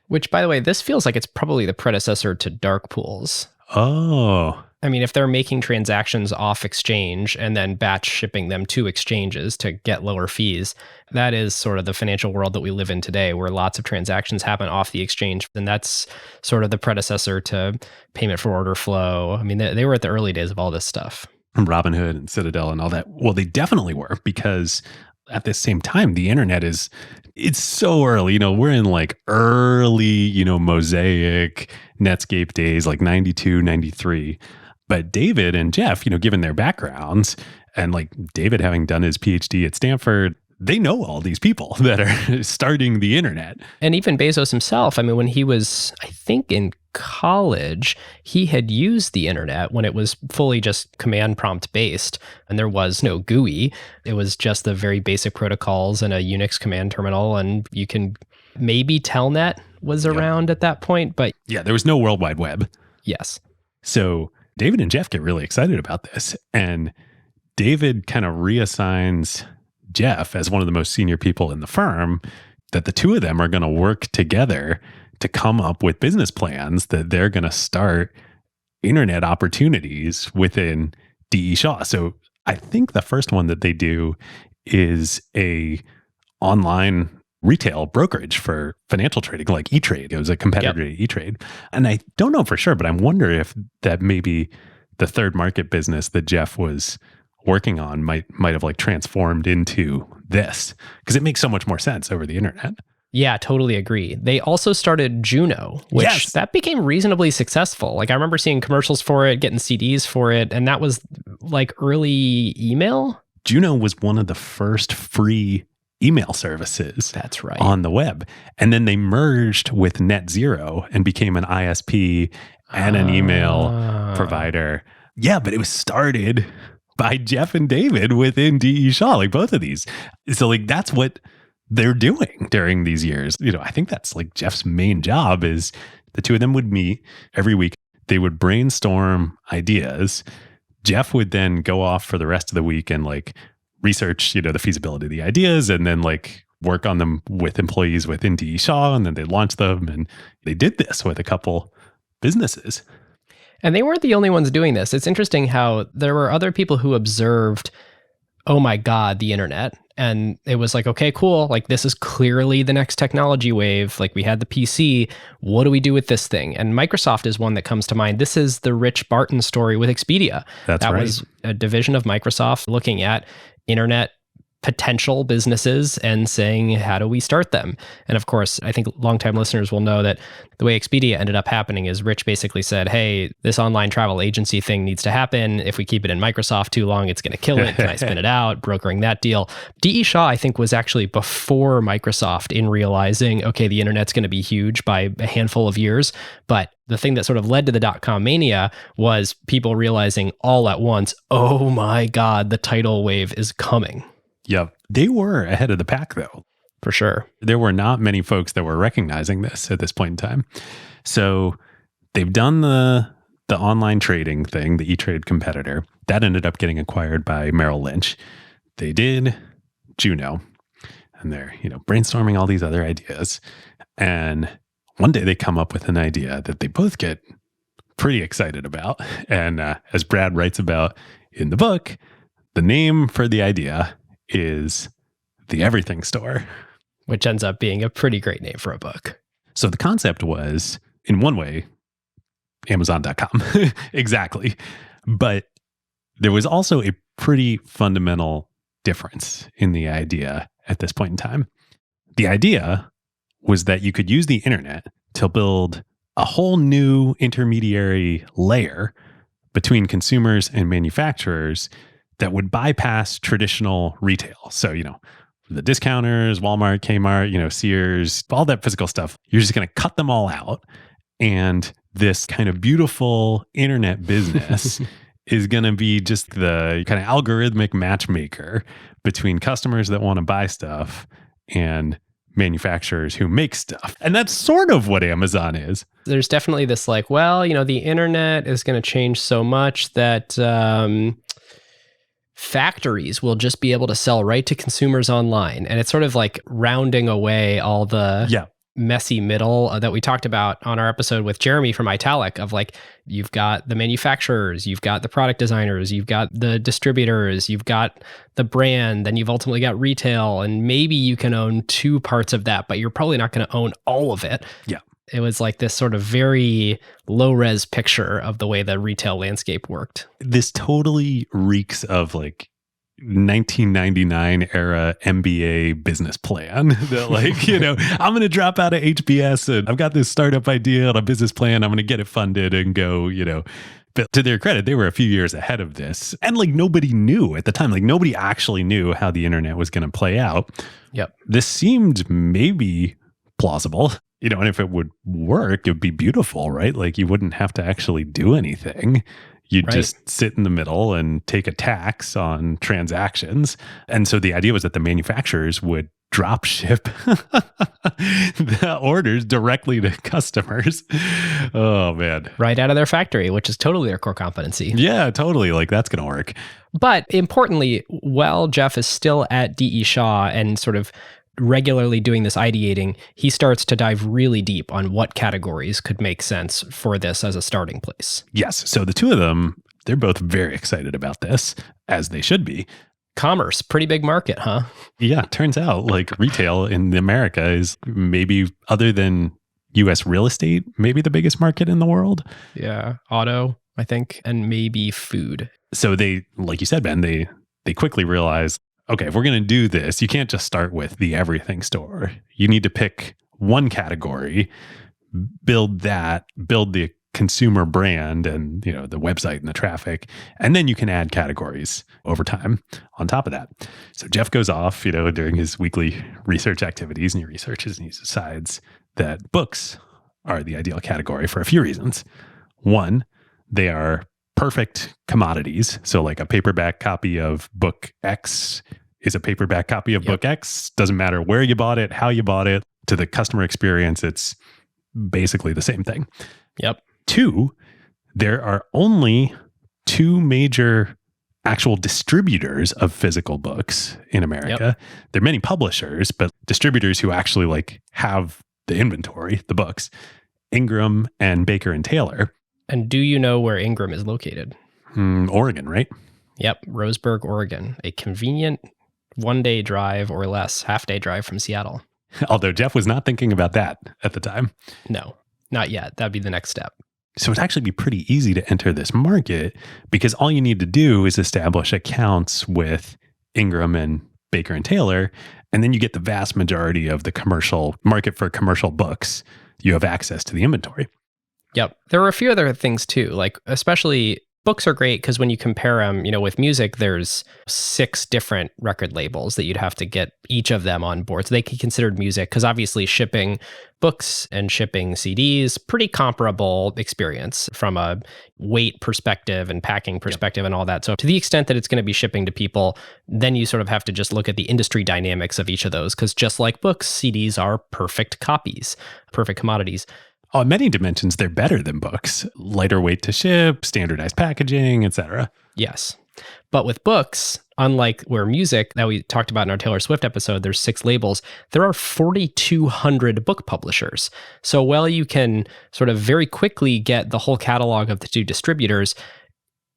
Which, by the way, this feels like it's probably the predecessor to dark pools. Oh. I mean, if they're making transactions off exchange and then batch shipping them to exchanges to get lower fees, that is sort of the financial world that we live in today, where lots of transactions happen off the exchange. And that's sort of the predecessor to payment for order flow. I mean, they were at the early days of all this stuff. Robinhood and Citadel and all that. Well, they definitely were, because at the same time, the internet it's so early. We're in like early, Mosaic, Netscape days, like 92, 93. But David and Jeff, given their backgrounds and like David having done his PhD at Stanford, they know all these people that are starting the internet. And even Bezos himself, I mean, when he was, I think in college, he had used the internet when it was fully just command prompt based and there was no GUI. It was just the very basic protocols and a Unix command terminal. And you can maybe Telnet was around at that point, but yeah, there was no World Wide Web. Yes. So David and Jeff get really excited about this. And David kind of reassigns Jeff as one of the most senior people in the firm, that the two of them are going to work together to come up with business plans that they're going to start internet opportunities within D.E. Shaw. So I think the first one that they do is a online retail brokerage for financial trading, like E-Trade. It was a competitor to E-Trade. And I don't know for sure, but I wonder if that maybe the third market business that Jeff was working on might have like transformed into this, because it makes so much more sense over the internet. Yeah, totally agree. They also started Juno, which that became reasonably successful. Like I remember seeing commercials for it, getting CDs for it, and that was like early email. Juno was one of the first free email services. That's right. On the web. And then they merged with NetZero and became an ISP and an email provider. Yeah, but it was started by Jeff and David within D.E. Shaw, like both of these. So like that's what they're doing during these years. I think that's like Jeff's main job is the two of them would meet every week. They would brainstorm ideas. Jeff would then go off for the rest of the week and like research, the feasibility of the ideas and then like work on them with employees within DE Shaw, and then they launched them. And they did this with a couple businesses. And they weren't the only ones doing this. It's interesting how there were other people who observed, oh my God, the internet. And it was like, okay, cool. Like, this is clearly the next technology wave. Like, we had the PC. What do we do with this thing? And Microsoft is one that comes to mind. This is the Rich Barton story with Expedia. That right. was a division of Microsoft looking at internet potential businesses and saying, how do we start them? And of course, I think longtime listeners will know that the way Expedia ended up happening is Rich basically said, hey, this online travel agency thing needs to happen. If we keep it in Microsoft too long, it's going to kill it. Can I spin it out? Brokering that deal. DE Shaw, I think, was actually before Microsoft in realizing, okay, the internet's going to be huge by a handful of years. But the thing that sort of led to the dot-com mania was people realizing all at once, oh my God, the tidal wave is coming. Yeah, they were ahead of the pack, though. For sure. There were not many folks that were recognizing this at this point in time. So they've done the online trading thing, the E-Trade competitor. That ended up getting acquired by Merrill Lynch. They did Juno, and they're brainstorming all these other ideas. And one day they come up with an idea that they both get pretty excited about. And as Brad writes about in the book, the name for the idea is the Everything Store, which ends up being a pretty great name for a book. So the concept was, in one way, Amazon.com. Exactly. But there was also a pretty fundamental difference in the idea at this point in time. The idea was that you could use the internet to build a whole new intermediary layer between consumers and manufacturers that would bypass traditional retail. So, the discounters, Walmart, Kmart, Sears, all that physical stuff, you're just going to cut them all out. And this kind of beautiful internet business is going to be just the kind of algorithmic matchmaker between customers that want to buy stuff and manufacturers who make stuff. And that's sort of what Amazon is. There's definitely this like, well, the internet is going to change so much that factories will just be able to sell right to consumers online. And it's sort of like rounding away all the messy middle that we talked about on our episode with Jeremy from Italic of like, you've got the manufacturers, you've got the product designers, you've got the distributors, you've got the brand, then you've ultimately got retail. And maybe you can own two parts of that, but you're probably not going to own all of it. Yeah. It was like this sort of very low-res picture of the way the retail landscape worked. This totally reeks of like 1999 era MBA business plan that like, I'm going to drop out of HBS and I've got this startup idea and a business plan. I'm going to get it funded and go, But to their credit, they were a few years ahead of this. And like nobody knew at the time, like nobody actually knew how the internet was going to play out. Yep. This seemed maybe plausible. And if it would work, it would be beautiful, right? Like you wouldn't have to actually do anything. You'd just sit in the middle and take a tax on transactions. And so the idea was that the manufacturers would drop ship the orders directly to customers. Oh, man. Right out of their factory, which is totally their core competency. Yeah, totally. Like that's going to work. But importantly, while Jeff is still at DE Shaw and sort of regularly doing this ideating, he starts to dive really deep on what categories could make sense for this as a starting place. Yes. So the two of them, they're both very excited about this, as they should be. Commerce, pretty big market, huh? Yeah. Turns out like retail in America is maybe, other than US real estate, maybe the biggest market in the world. Yeah. Auto, I think, and maybe food. So they, like you said, Ben, they quickly realized, okay, if we're going to do this, you can't just start with the Everything Store. You need to pick one category, build the consumer brand and, the website and the traffic, and then you can add categories over time on top of that. So Jeff goes off, during his weekly research activities, and he researches and he decides that books are the ideal category for a few reasons. One, they are perfect commodities. So like a paperback copy of book X is a paperback copy of book X. Doesn't matter where you bought it, how you bought it. To the customer experience, it's basically the same thing. Yep. 2, there are only 2 major actual distributors of physical books in America. There are many publishers, but distributors who actually like have the inventory, the books, Ingram and Baker and Taylor. And do you know where Ingram is located? Oregon, right? Yep, Roseburg, Oregon. A convenient one-day drive or less, half-day drive from Seattle. Although Jeff was not thinking about that at the time. No, not yet. That'd be the next step. So it'd actually be pretty easy to enter this market because all you need to do is establish accounts with Ingram and Baker and Taylor, and then you get the vast majority of the commercial market for commercial books. You have access to the inventory. Yep. There are a few other things too, like especially books are great because when you compare them, with music, there's 6 different record labels that you'd have to get each of them on board. So they can be considered music because obviously shipping books and shipping CDs, pretty comparable experience from a weight perspective and packing perspective and all that. So to the extent that it's going to be shipping to people, then you sort of have to just look at the industry dynamics of each of those because just like books, CDs are perfect copies, perfect commodities. On many dimensions, they're better than books. Lighter weight to ship, standardized packaging, etc. Yes. But with books, unlike where music that we talked about in our Taylor Swift episode, there's 6 labels, there are 4,200 book publishers. So while you can sort of very quickly get the whole catalog of the 2 distributors,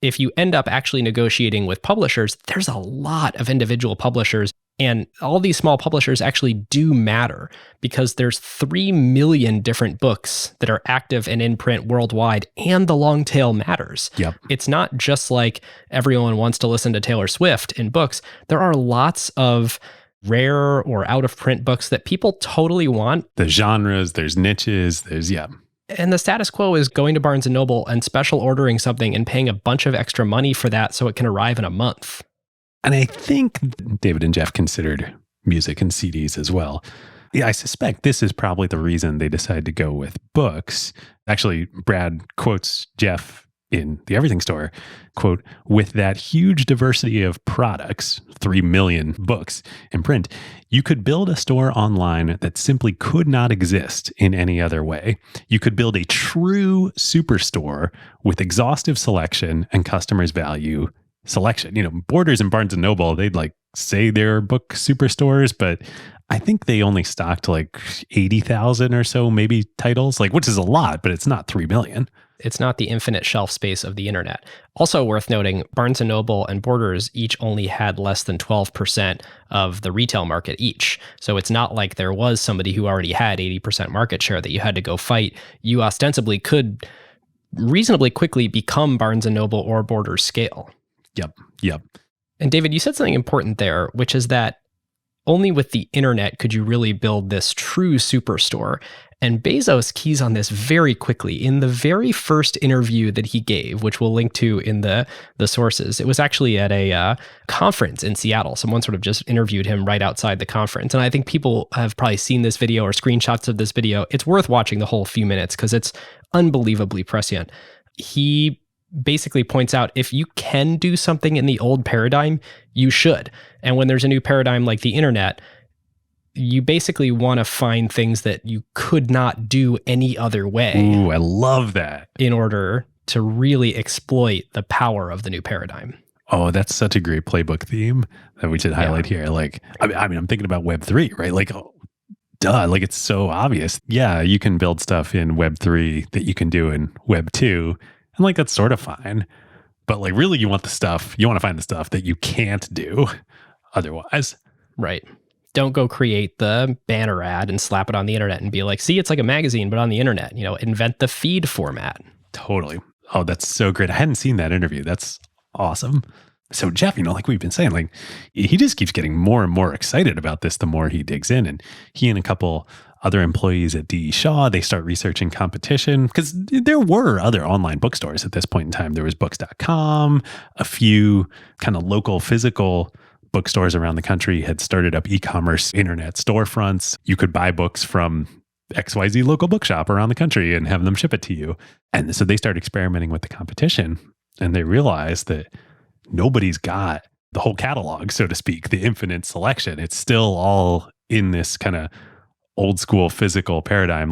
if you end up actually negotiating with publishers, there's a lot of individual publishers. And all these small publishers actually do matter because there's 3 million different books that are active and in print worldwide, and the long tail matters. Yep. It's not just like everyone wants to listen to Taylor Swift in books. There are lots of rare or out of print books that people totally want. The genres, there's niches, And the status quo is going to Barnes & Noble and special ordering something and paying a bunch of extra money for that so it can arrive in a month. And I think David and Jeff considered music and CDs as well. Yeah, I suspect this is probably the reason they decided to go with books. Actually, Brad quotes Jeff in the Everything Store, quote, "With that huge diversity of products, 3 million books in print, you could build a store online that simply could not exist in any other way. You could build a true superstore with exhaustive selection and customers value selection." Borders and Barnes & Noble, they'd like say they're book superstores, but I think they only stocked like 80,000 or so maybe titles, which is a lot, but it's not 3 million. It's not the infinite shelf space of the internet. Also worth noting, Barnes & Noble and Borders each only had less than 12% of the retail market each. So it's not like there was somebody who already had 80% market share that you had to go fight. You ostensibly could reasonably quickly become Barnes & Noble or Borders scale. Yep. And David, you said something important there, which is that only with the internet could you really build this true superstore. And Bezos keys on this very quickly in the very first interview that he gave, which we'll link to in the sources. It was actually at a conference in Seattle. Someone sort of just interviewed him right outside the conference. And I think people have probably seen this video or screenshots of this video. It's worth watching the whole few minutes because it's unbelievably prescient. He basically points out if you can do something in the old paradigm, you should. And when there's a new paradigm like the internet, you basically want to find things that you could not do any other way. Ooh, I love that. In order to really exploit the power of the new paradigm. Oh, that's such a great playbook theme that we should highlight here. I'm thinking about Web3, right? Duh, it's so obvious. Yeah, you can build stuff in Web3 that you can do in Web2. And that's sort of fine. But really you want to find the stuff that you can't do otherwise. Right. Don't go create the banner ad and slap it on the internet and be like, see, it's like a magazine, but on the internet, invent the feed format. Totally. Oh, that's so great. I hadn't seen that interview. That's awesome. So Jeff, like we've been saying, he just keeps getting more and more excited about this the more he digs in. And he and a couple other employees at D.E. Shaw, they start researching competition because there were other online bookstores at this point in time. There was books.com, a few kind of local physical bookstores around the country had started up e-commerce internet storefronts. You could buy books from XYZ local bookshop around the country and have them ship it to you. And so they started experimenting with the competition and they realized that nobody's got the whole catalog, so to speak, the infinite selection. It's still all in this kind of old school physical paradigm.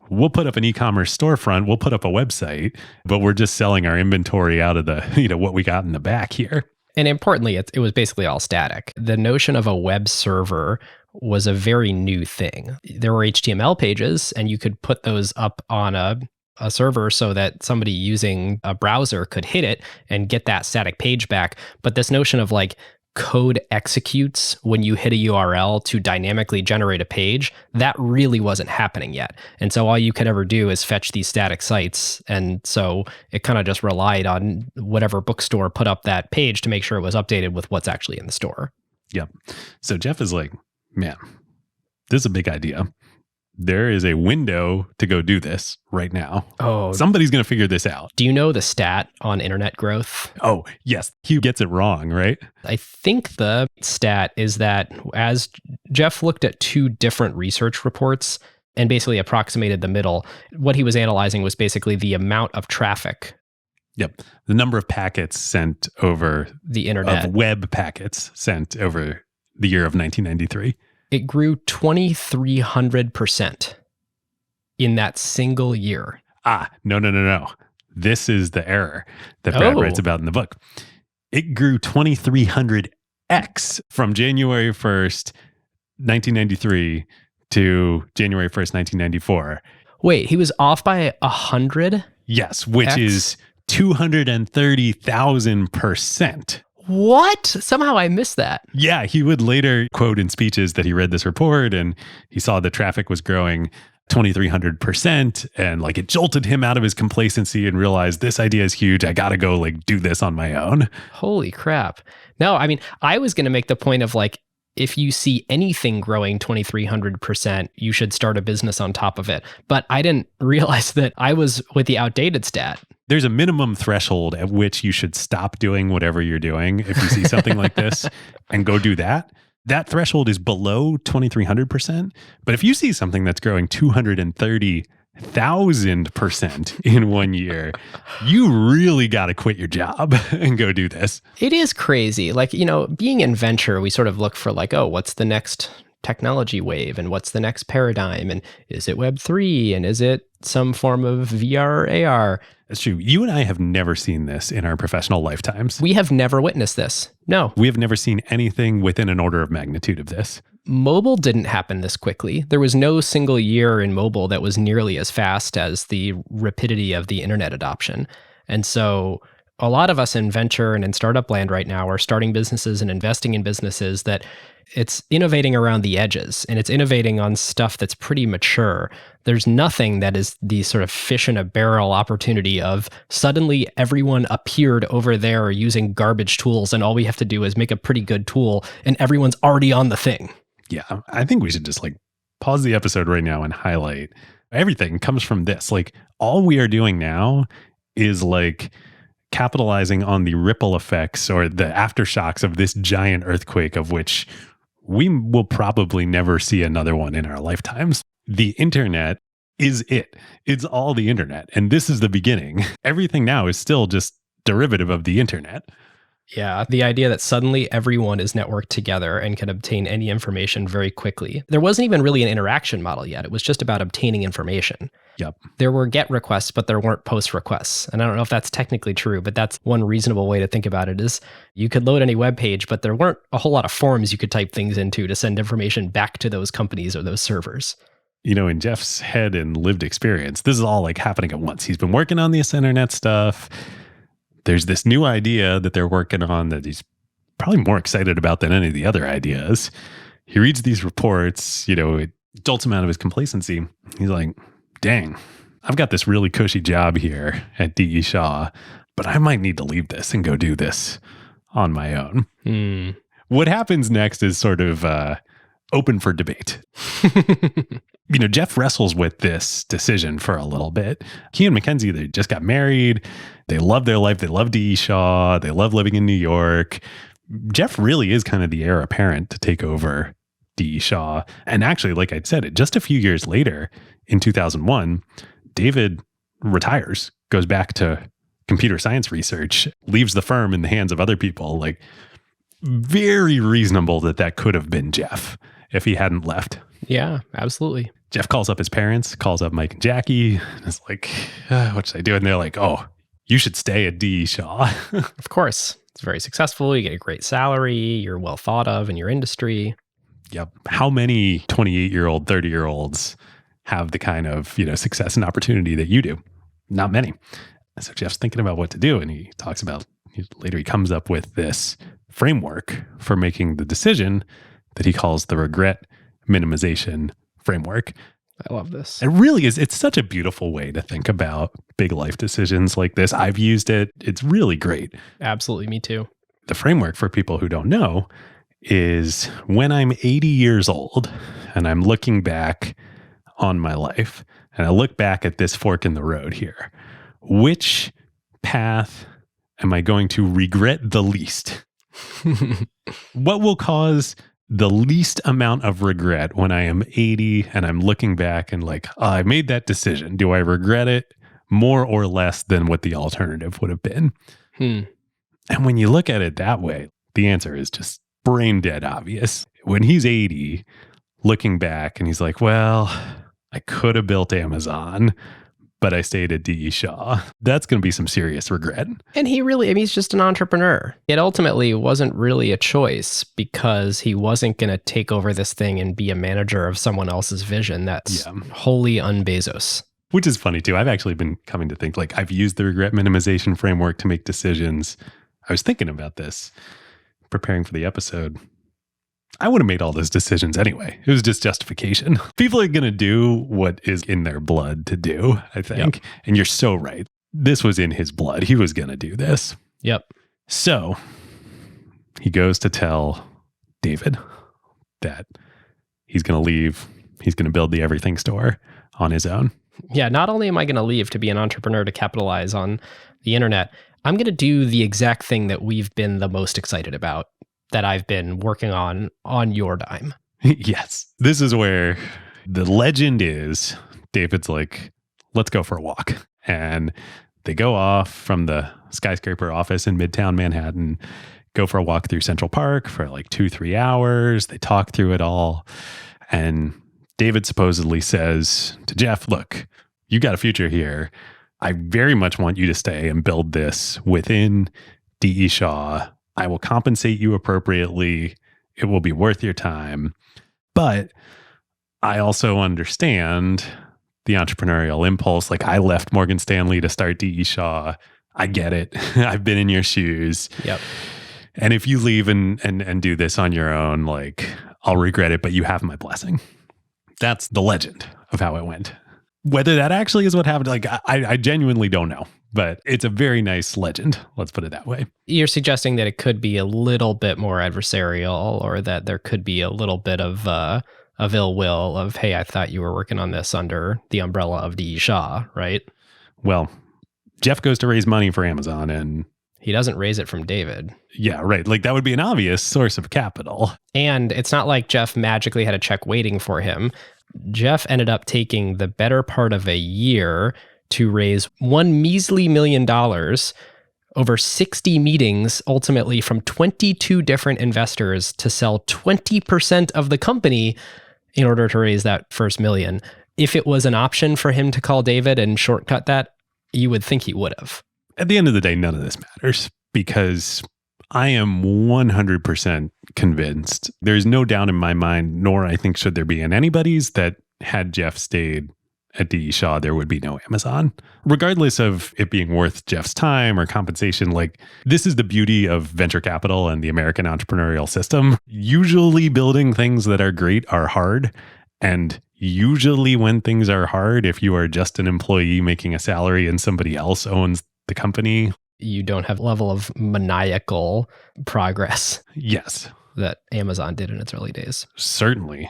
we'll put up an e-commerce storefront, we'll put up a website, but we're just selling our inventory out of the, what we got in the back here. And importantly, it was basically all static. The notion of a web server was a very new thing. There were HTML pages, and you could put those up on a server so that somebody using a browser could hit it and get that static page back. But this notion of like code executes when you hit a URL to dynamically generate a page, that really wasn't happening yet. And so all you could ever do is fetch these static sites. And so it kind of just relied on whatever bookstore put up that page to make sure it was updated with what's actually in the store. Yep. So Jeff is like, man, this is a big idea. There is a window to go do this right now. Oh, somebody's going to figure this out. Do you know the stat on internet growth? Oh, yes. He gets it wrong, right? I think the stat is that as Jeff looked at two different research reports and basically approximated the middle, what he was analyzing was basically the amount of traffic. Yep. The number of packets sent over the internet. Of web packets sent over the year of 1993. It grew 2,300% in that single year. No. This is the error that Brad writes about in the book. It grew 2,300x from January 1st, 1993 to January 1st, 1994. Wait, he was off by 100? Yes, which is 230,000%. What? Somehow I missed that. Yeah, he would later quote in speeches that he read this report and he saw the traffic was growing 2,300% and like it jolted him out of his complacency and realized this idea is huge. I got to go like do this on my own. Holy crap. No, I mean, I was going to make the point of like, if you see anything growing 2,300%, you should start a business on top of it. But I didn't realize that I was with the outdated stat. There's a minimum threshold at which you should stop doing whatever you're doing if you see something like this and go do that. That threshold is below 2,300%. But if you see something that's growing 230,000% in 1 year, you really got to quit your job and go do this. It is crazy. Like, being in venture, we sort of look for like, oh, what's the next technology wave and what's the next paradigm? And is it Web3? And is it some form of VR or AR? That's true. You and I have never seen this in our professional lifetimes. We have never witnessed this. No. We have never seen anything within an order of magnitude of this. Mobile didn't happen this quickly. There was no single year in mobile that was nearly as fast as the rapidity of the internet adoption. And so a lot of us in venture and in startup land right now are starting businesses and investing in businesses that it's innovating around the edges and it's innovating on stuff that's pretty mature. There's nothing that is the sort of fish in a barrel opportunity of suddenly everyone appeared over there using garbage tools and all we have to do is make a pretty good tool and everyone's already on the thing. Yeah, I think we should just like pause the episode right now and highlight everything comes from this. Like all we are doing now is like capitalizing on the ripple effects or the aftershocks of this giant earthquake of which we will probably never see another one in our lifetimes. The internet is it. It's all the internet. And this is the beginning. Everything now is still just derivative of the internet. Yeah, the idea that suddenly everyone is networked together and can obtain any information very quickly. There wasn't even really an interaction model yet. It was just about obtaining information. Yep. There were GET requests, but there weren't POST requests. And I don't know if that's technically true, but that's one reasonable way to think about it is you could load any web page, but there weren't a whole lot of forms you could type things into to send information back to those companies or those servers. In Jeff's head and lived experience, this is all like happening at once. He's been working on this internet stuff. There's this new idea that they're working on that he's probably more excited about than any of the other ideas. He reads these reports, it jolts him out of his complacency. He's like, dang, I've got this really cushy job here at D.E. Shaw, but I might need to leave this and go do this on my own. What happens next is sort of open for debate. Jeff wrestles with this decision for a little bit. He and Mackenzie, they just got married. They love their life. They love D.E. Shaw. They love living in New York. Jeff really is kind of the heir apparent to take over D.E. Shaw. And actually, like I said, just a few years later, in 2001, David retires, goes back to computer science research, leaves the firm in the hands of other people. Like, very reasonable that could have been Jeff if he hadn't left. Yeah, absolutely. Jeff calls up his parents, calls up Mike and Jackie, and is like, what should I do? And they're like, oh, you should stay at D.E. Shaw. Of course. It's very successful. You get a great salary. You're well thought of in your industry. Yep. How many 28-year-old, 30-year-olds have the kind of, success and opportunity that you do? Not many. So Jeff's thinking about what to do. And he talks about, later he comes up with this framework for making the decision that he calls the regret minimization framework. I love this. It really is. It's such a beautiful way to think about big life decisions like this. I've used it. It's really great. Absolutely. Me too. The framework, for people who don't know, is when I'm 80 years old and I'm looking back on my life and I look back at this fork in the road here, which path am I going to regret the least? What will cause the least amount of regret when I am 80 and I'm looking back and like, oh, I made that decision. Do I regret it more or less than what the alternative would have been? And when you look at it that way, the answer is just brain dead obvious. When he's 80, looking back and he's like, well, I could have built Amazon, but I stayed at D.E. Shaw. That's going to be some serious regret. And he's just an entrepreneur. It ultimately wasn't really a choice because he wasn't going to take over this thing and be a manager of someone else's vision. That's wholly un-Bezos. Which is funny too. I've actually been coming to think like I've used the regret minimization framework to make decisions. I was thinking about this, preparing for the episode. I would have made all those decisions anyway. It was just justification. People are going to do what is in their blood to do, I think. Yep. And you're so right. This was in his blood. He was going to do this. Yep. So he goes to tell David that he's going to leave. He's going to build the everything store on his own. Yeah. Not only am I going to leave to be an entrepreneur to capitalize on the internet, I'm going to do the exact thing that we've been the most excited about, that I've been working on your dime. Yes. This is where the legend is. David's like, let's go for a walk. And they go off from the skyscraper office in Midtown Manhattan, go for a walk through Central Park for like 2-3 hours. They talk through it all. And David supposedly says to Jeff, look, you got a future here. I very much want you to stay and build this within D.E. Shaw. I will compensate you appropriately. It will be worth your time. But I also understand the entrepreneurial impulse. Like I left Morgan Stanley to start D.E. Shaw. I get it. I've been in your shoes. Yep. And if you leave and do this on your own, like I'll regret it, but you have my blessing. That's the legend of how it went. Whether that actually is what happened, like I genuinely don't know. But it's a very nice legend. Let's put it that way. You're suggesting that it could be a little bit more adversarial, or that there could be a little bit of ill will of, hey, I thought you were working on this under the umbrella of D.E. Shaw, right? Well, Jeff goes to raise money for Amazon and he doesn't raise it from David. Yeah, right. Like that would be an obvious source of capital. And it's not like Jeff magically had a check waiting for him. Jeff ended up taking the better part of a year to raise $1 measly million over 60 meetings, ultimately from 22 different investors to sell 20% of the company in order to raise that first million. If it was an option for him to call David and shortcut that, you would think he would have. At the end of the day, none of this matters because I am 100% convinced. There's no doubt in my mind, nor I think should there be in anybody's, that had Jeff stayed at D.E. Shaw, there would be no Amazon. Regardless of it being worth Jeff's time or compensation, like this is the beauty of venture capital and the American entrepreneurial system. Usually building things that are great are hard. And usually when things are hard, if you are just an employee making a salary and somebody else owns the company, you don't have a level of maniacal progress. Yes. That Amazon did in its early days. Certainly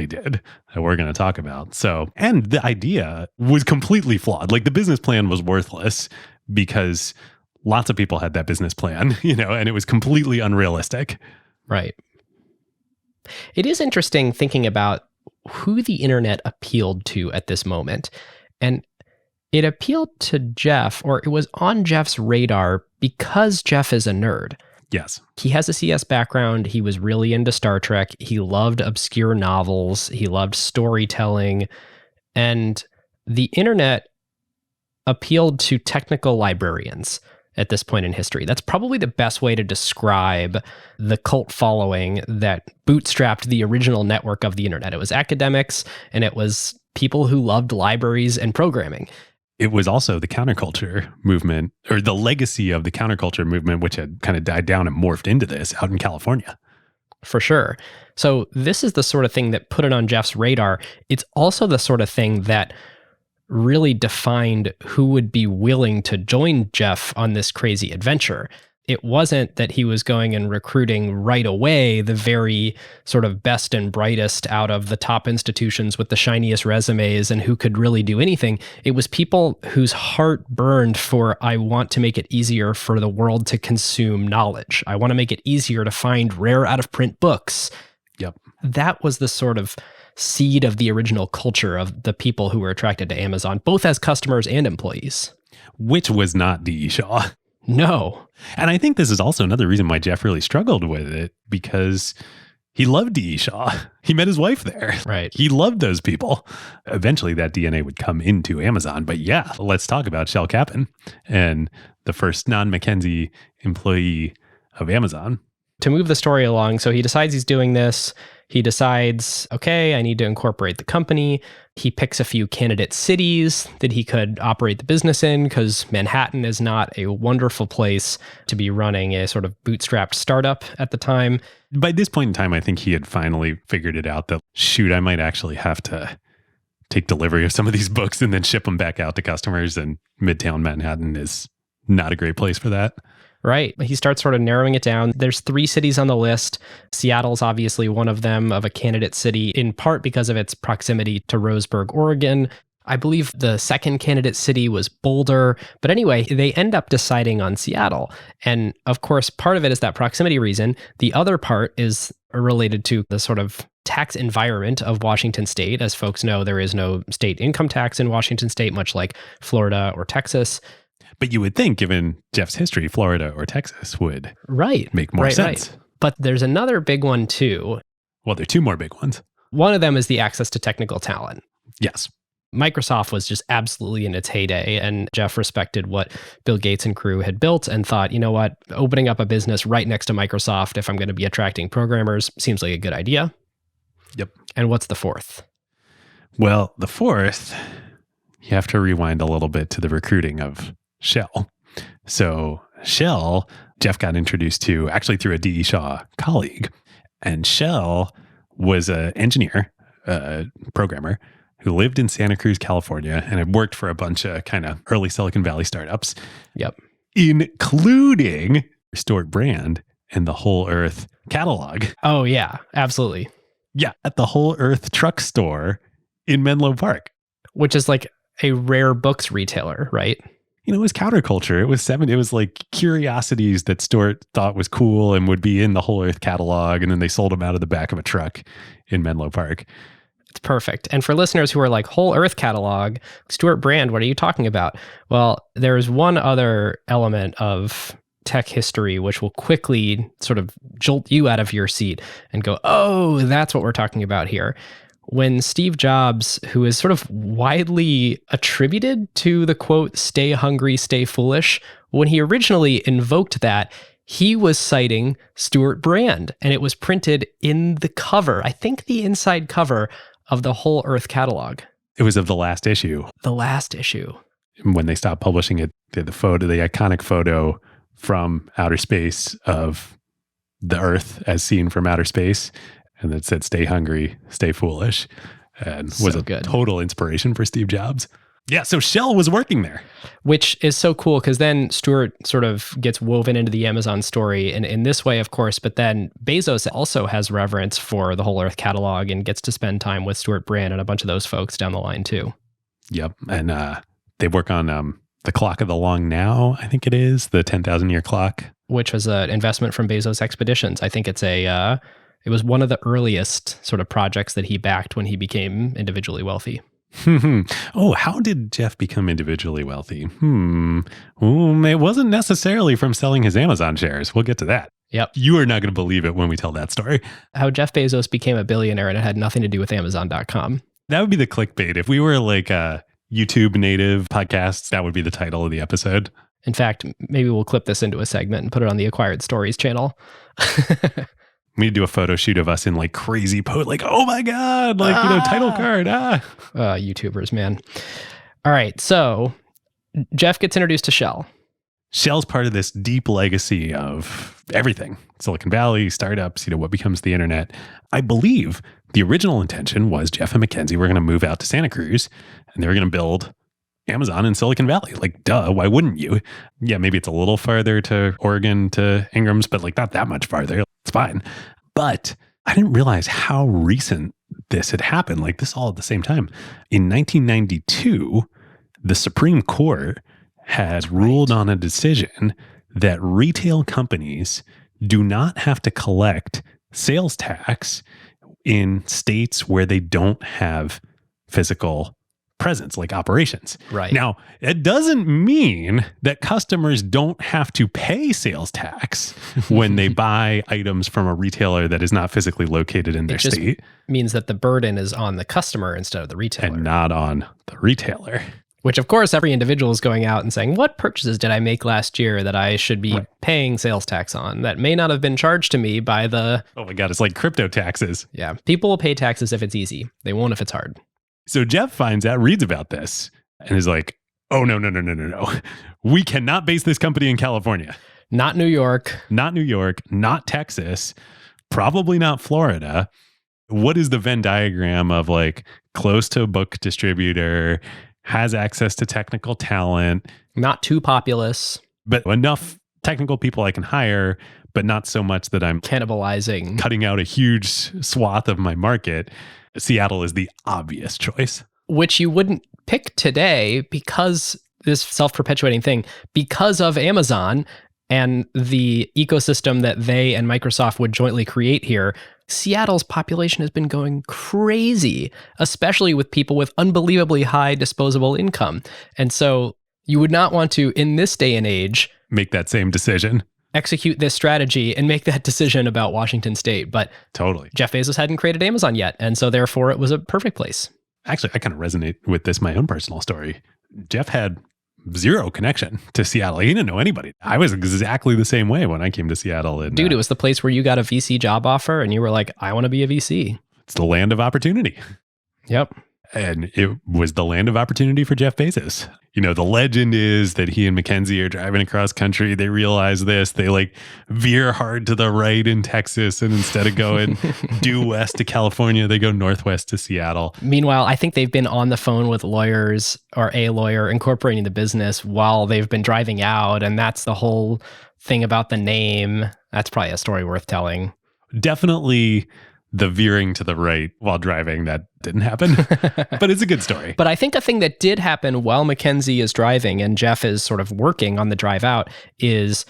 did, that we're going to talk about. So, and the idea was completely flawed. Like the business plan was worthless because lots of people had that business plan, and it was completely unrealistic. Right. It is interesting thinking about who the internet appealed to at this moment. And it appealed to Jeff, or it was on Jeff's radar because Jeff is a nerd. Yes. He has a CS background. He was really into Star Trek. He loved obscure novels. He loved storytelling. And the internet appealed to technical librarians at this point in history. That's probably the best way to describe the cult following that bootstrapped the original network of the internet. It was academics and it was people who loved libraries and programming. It was also the counterculture movement, or the legacy of the counterculture movement, which had kind of died down and morphed into this out in California. For sure. So this is the sort of thing that put it on Jeff's radar. It's also the sort of thing that really defined who would be willing to join Jeff on this crazy adventure. It wasn't that he was going and recruiting right away the very sort of best and brightest out of the top institutions with the shiniest resumes and who could really do anything. It was people whose heart burned for, I want to make it easier for the world to consume knowledge. I want to make it easier to find rare out of print books. Yep. That was the sort of seed of the original culture of the people who were attracted to Amazon, both as customers and employees. Which was not D.E. Shaw. No. And I think this is also another reason why Jeff really struggled with it, because he loved D.E. Shaw. He met his wife there. Right. He loved those people. Eventually that DNA would come into Amazon. But yeah, let's talk about Shel Kappan and the first non-McKinsey employee of Amazon. To move the story along, so he decides he's doing this. He decides, okay, I need to incorporate the company. He picks a few candidate cities that he could operate the business in, because Manhattan is not a wonderful place to be running a sort of bootstrapped startup at the time. By this point in time, I think he had finally figured it out that, shoot, I might actually have to take delivery of some of these books and then ship them back out to customers. And Midtown Manhattan is not a great place for that. Right. He starts sort of narrowing it down. There's 3 cities on the list. Seattle's obviously one of them, of a candidate city, in part because of its proximity to Roseburg, Oregon. I believe the second candidate city was Boulder. But anyway, they end up deciding on Seattle. And of course, part of it is that proximity reason. The other part is related to the sort of tax environment of Washington State. As folks know, there is no state income tax in Washington State, much like Florida or Texas. But you would think, given Jeff's history, Florida or Texas would make more sense. Right. But there's another big one too. Well, there are 2 more big ones. One of them is the access to technical talent. Yes. Microsoft was just absolutely in its heyday, and Jeff respected what Bill Gates and crew had built and thought, you know what, opening up a business right next to Microsoft, if I'm going to be attracting programmers, seems like a good idea. Yep. And what's the fourth? Well, the fourth, you have to rewind a little bit to the recruiting of Shel. So Shel, Jeff got introduced to actually through a D.E. Shaw colleague. And Shel was an engineer, programmer, who lived in Santa Cruz, California, and had worked for a bunch of kind of early Silicon Valley startups. Yep. Including Stuart Brand and the Whole Earth catalog. Oh, yeah, absolutely. Yeah, at the Whole Earth truck store in Menlo Park. Which is like a rare books retailer, right? You know, it was counterculture. It was like curiosities that Stuart thought was cool and would be in the Whole Earth catalog. And then they sold them out of the back of a truck in Menlo Park. It's perfect. And for listeners who are like, Whole Earth catalog, Stuart Brand, what are you talking about? Well, there's one other element of tech history which will quickly sort of jolt you out of your seat and go, oh, that's what we're talking about here. When Steve Jobs, who is sort of widely attributed to the quote, stay hungry, stay foolish, when he originally invoked that, he was citing Stuart Brand, and it was printed in the cover, I think the inside cover of the Whole Earth catalog. It was of the last issue. The last issue. When they stopped publishing it, they had the iconic photo from outer space of the Earth as seen from outer space. And that said, stay hungry, stay foolish, and was a total inspiration for Steve Jobs. Yeah, so Shel was working there. Which is so cool, because then Stuart sort of gets woven into the Amazon story in this way, of course, but then Bezos also has reverence for the Whole Earth catalog and gets to spend time with Stuart Brand and a bunch of those folks down the line too. Yep, and they work on the Clock of the Long Now, I think it is, the 10,000-year clock. Which was an investment from Bezos Expeditions. I think it's it was one of the earliest sort of projects that he backed when he became individually wealthy. Oh, how did Jeff become individually wealthy? It wasn't necessarily from selling his Amazon shares. We'll get to that. Yep. You are not going to believe it when we tell that story. How Jeff Bezos became a billionaire and it had nothing to do with Amazon.com. That would be the clickbait. If we were like a YouTube native podcast, that would be the title of the episode. In fact, maybe we'll clip this into a segment and put it on the Acquired Stories channel. We need to do a photo shoot of us in like crazy like, oh my God, like, title card. YouTubers, man. All right. So Jeff gets introduced to Shell. Shell's part of this deep legacy of everything. Silicon Valley, startups, what becomes the internet. I believe the original intention was Jeff and Mackenzie were going to move out to Santa Cruz and they were going to build Amazon in Silicon Valley. Like, duh, why wouldn't you? Yeah, maybe it's a little farther to Oregon, to Ingram's, but like not that much farther. It's fine. But I didn't realize how recent this had happened. Like this all at the same time. In 1992, the Supreme Court had ruled on a decision that retail companies do not have to collect sales tax in states where they don't have physical presence, like operations. Right. Now, it doesn't mean that customers don't have to pay sales tax when they buy items from a retailer that is not physically located in their state. Means that the burden is on the customer instead of the retailer. And not on the retailer. Which, of course, every individual is going out and saying, what purchases did I make last year that I should be paying sales tax on that may not have been charged to me by the... Oh my God, it's like crypto taxes. Yeah. People will pay taxes if it's easy. They won't if it's hard. So Jeff finds out, reads about this, and is like, oh, no. We cannot base this company in California. Not New York. Not New York. Not Texas. Probably not Florida. What is the Venn diagram of like close to a book distributor, has access to technical talent. Not too populous. But enough technical people I can hire, but not so much that I'm cannibalizing, cutting out a huge swath of my market. Seattle is the obvious choice. Which you wouldn't pick today because this self-perpetuating thing, because of Amazon and the ecosystem that they and Microsoft would jointly create here. Seattle's population has been going crazy, especially with people with unbelievably high disposable income. And so you would not want to, in this day and age, make that same decision, execute this strategy and make that decision about Washington State. But totally, Jeff Bezos hadn't created Amazon yet. And so therefore it was a perfect place. Actually, I kind of resonate with this, my own personal story. Jeff had zero connection to Seattle. He didn't know anybody. I was exactly the same way when I came to Seattle. And, dude, it was the place where you got a VC job offer and you were like, I want to be a VC. It's the land of opportunity. Yep. And it was the land of opportunity for Jeff Bezos. The legend is that he and Mackenzie are driving across country. They realize this. They like veer hard to the right in Texas. And instead of going due west to California, they go northwest to Seattle. Meanwhile, I think they've been on the phone with lawyers or a lawyer incorporating the business while they've been driving out. And that's the whole thing about the name. That's probably a story worth telling. Definitely the veering to the right while driving, that didn't happen, but it's a good story. But I think a thing that did happen while Mackenzie is driving and Jeff is sort of working on the drive out is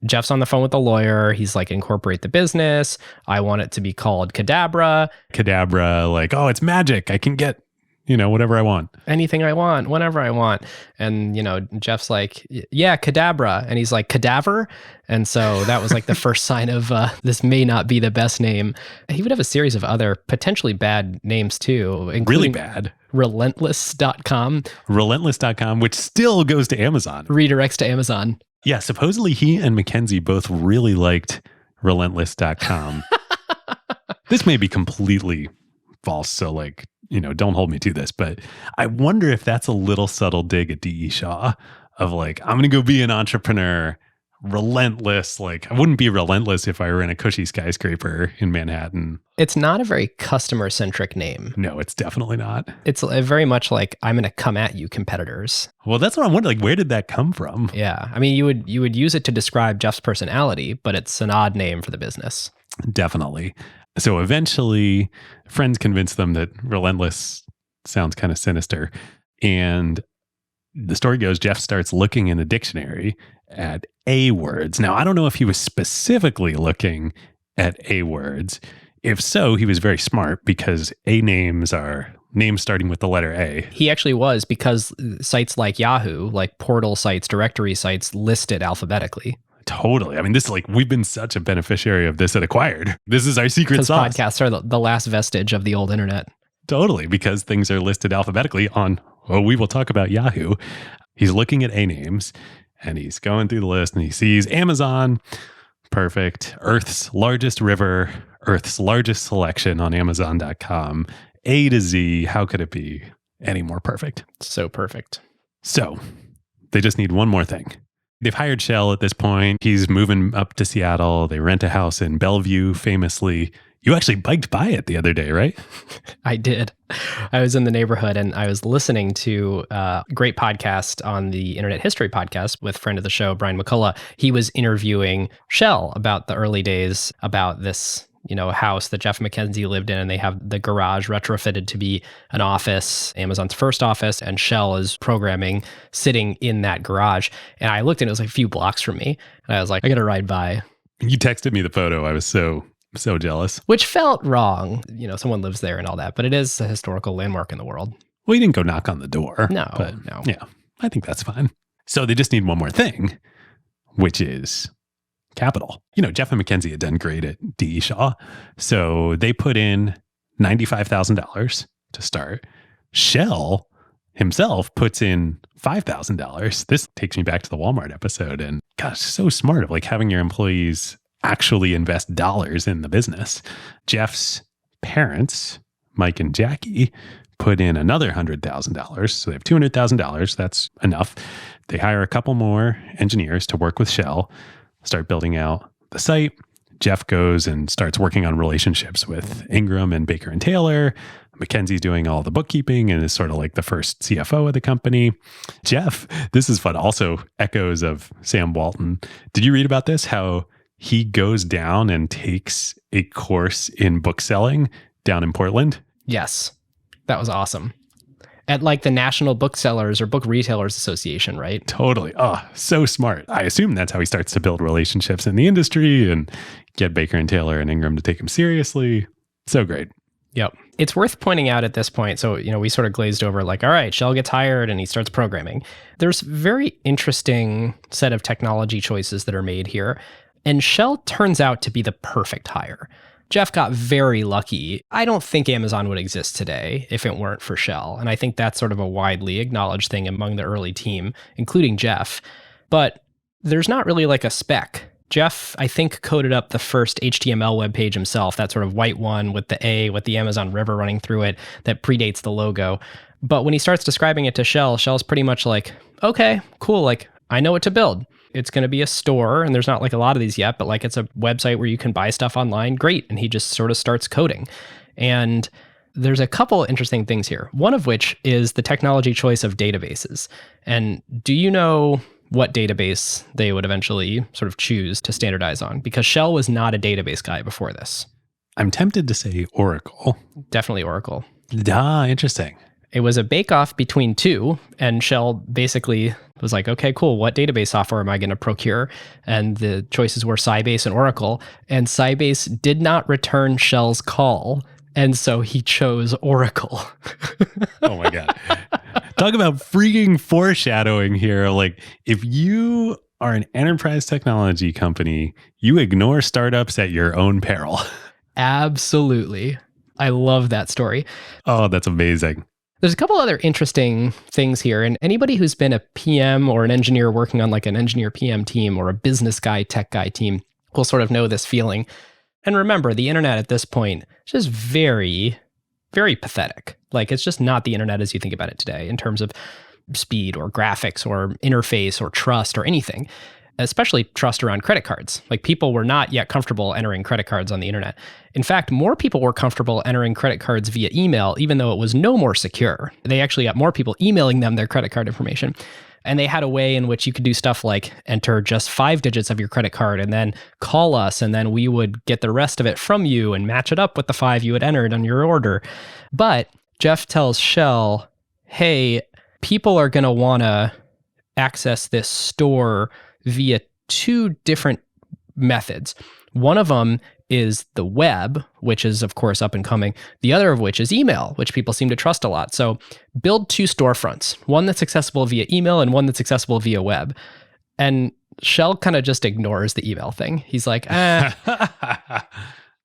Jeff's on the phone with the lawyer. He's like, incorporate the business. I want it to be called Cadabra. Cadabra, like, oh, it's magic. I can get, whatever I want. Anything I want, whenever I want. And, Jeff's like, yeah, Cadabra. And he's like, cadaver? And so that was like the first sign of this may not be the best name. He would have a series of other potentially bad names too. Really bad. Relentless.com. Relentless.com, which still goes to Amazon. Redirects to Amazon. Yeah, supposedly he and Mackenzie both really liked Relentless.com. This may be completely false, so like, don't hold me to this, but I wonder if that's a little subtle dig at D.E. Shaw of like, I'm going to go be an entrepreneur, relentless. Like, I wouldn't be relentless if I were in a cushy skyscraper in Manhattan. It's not a very customer-centric name. No, it's definitely not. It's very much like, I'm going to come at you, competitors. Well, that's what I'm wondering. Like, where did that come from? Yeah. I mean, you would use it to describe Jeff's personality, but it's an odd name for the business. Definitely. So eventually, friends convince them that relentless sounds kind of sinister. And the story goes, Jeff starts looking in a dictionary at A words. Now, I don't know if he was specifically looking at A words. If so, he was very smart because A names are names starting with the letter A. He actually was, because sites like Yahoo, like portal sites, directory sites, list it alphabetically. Totally. I mean, this is like, we've been such a beneficiary of this at Acquired. This is our secret Because sauce. podcasts are the last vestige of the old internet. Totally, because things are listed alphabetically on, we will talk about Yahoo. He's looking at A names and he's going through the list and he sees Amazon. Perfect. Earth's largest river, Earth's largest selection on Amazon.com. A to Z. How could it be any more perfect? So perfect. So they just need one more thing. They've hired Shell at this point. He's moving up to Seattle. They rent a house in Bellevue, famously. You actually biked by it the other day, right? I did. I was in the neighborhood and I was listening to a great podcast on the Internet History podcast with friend of the show, Brian McCullough. He was interviewing Shell about the early days, about this, house that Jeff McKenzie lived in, and they have the garage retrofitted to be an office, Amazon's first office, and Shell is programming sitting in that garage. And I looked and it was like a few blocks from me. And I was like, I got to ride by. You texted me the photo. I was so jealous. Which felt wrong. Someone lives there and all that, but it is a historical landmark in the world. Well, you didn't go knock on the door. No. Yeah, I think that's fine. So they just need one more thing, which is capital. Jeff and McKenzie had done great at D.E. Shaw. So they put in $95,000 to start. Shell himself puts in $5,000. This takes me back to the Walmart episode. And gosh, so smart of like having your employees actually invest dollars in the business. Jeff's parents, Mike and Jackie, put in another $100,000. So they have $200,000. That's enough. They hire a couple more engineers to work with Shell, start building out the site. Jeff goes and starts working on relationships with Ingram and Baker and Taylor. McKenzie's doing all the bookkeeping and is sort of like the first CFO of the company. Jeff, this is fun. Also echoes of Sam Walton. Did you read about this? How he goes down and takes a course in bookselling down in Portland? Yes. That was awesome. At like the National Booksellers or Book Retailers Association, right? Totally. Oh, so smart. I assume that's how he starts to build relationships in the industry and get Baker and Taylor and Ingram to take him seriously. So great. Yep. It's worth pointing out at this point. So, we sort of glazed over like, all right, Shell gets hired and he starts programming. There's very interesting set of technology choices that are made here. And Shell turns out to be the perfect hire. Jeff got very lucky. I don't think Amazon would exist today if it weren't for Shell. And I think that's sort of a widely acknowledged thing among the early team, including Jeff. But there's not really like a spec. Jeff, I think, coded up the first HTML web page himself, that sort of white one with the A, with the Amazon River running through it that predates the logo. But when he starts describing it to Shell, Shell's pretty much like, okay, cool, like I know what to build. It's going to be a store, and there's not like a lot of these yet, but like it's a website where you can buy stuff online. Great. And he just sort of starts coding. And there's a couple interesting things here. One of which is the technology choice of databases. And do you know what database they would eventually sort of choose to standardize on? Because Shell was not a database guy before this. I'm tempted to say Oracle. Definitely Oracle. Interesting. It was a bake-off between two, and Shell basically was like, okay, cool, what database software am I going to procure? And the choices were Sybase and Oracle, and Sybase did not return Shell's call, and so he chose Oracle. Oh my God. Talk about freaking foreshadowing here. Like, if you are an enterprise technology company, you ignore startups at your own peril. Absolutely. I love that story. Oh, that's amazing. There's a couple other interesting things here. And anybody who's been a PM or an engineer working on like an engineer PM team or a business guy, tech guy team will sort of know this feeling. And remember, the internet at this point is just very, very pathetic. Like, it's just not the internet as you think about it today in terms of speed or graphics or interface or trust or anything, especially trust around credit cards. Like, people were not yet comfortable entering credit cards on the internet. In fact, more people were comfortable entering credit cards via email, even though it was no more secure. They actually got more people emailing them their credit card information. And they had a way in which you could do stuff like enter just 5 digits of your credit card and then call us, and then we would get the rest of it from you and match it up with the 5 you had entered on your order. But Jeff tells Shell, hey, people are going to want to access this store via 2 different methods. One of them is the web, which is, of course, up and coming. The other of which is email, which people seem to trust a lot. So build 2 storefronts, one that's accessible via email and one that's accessible via web. And Shell kind of just ignores the email thing. He's like,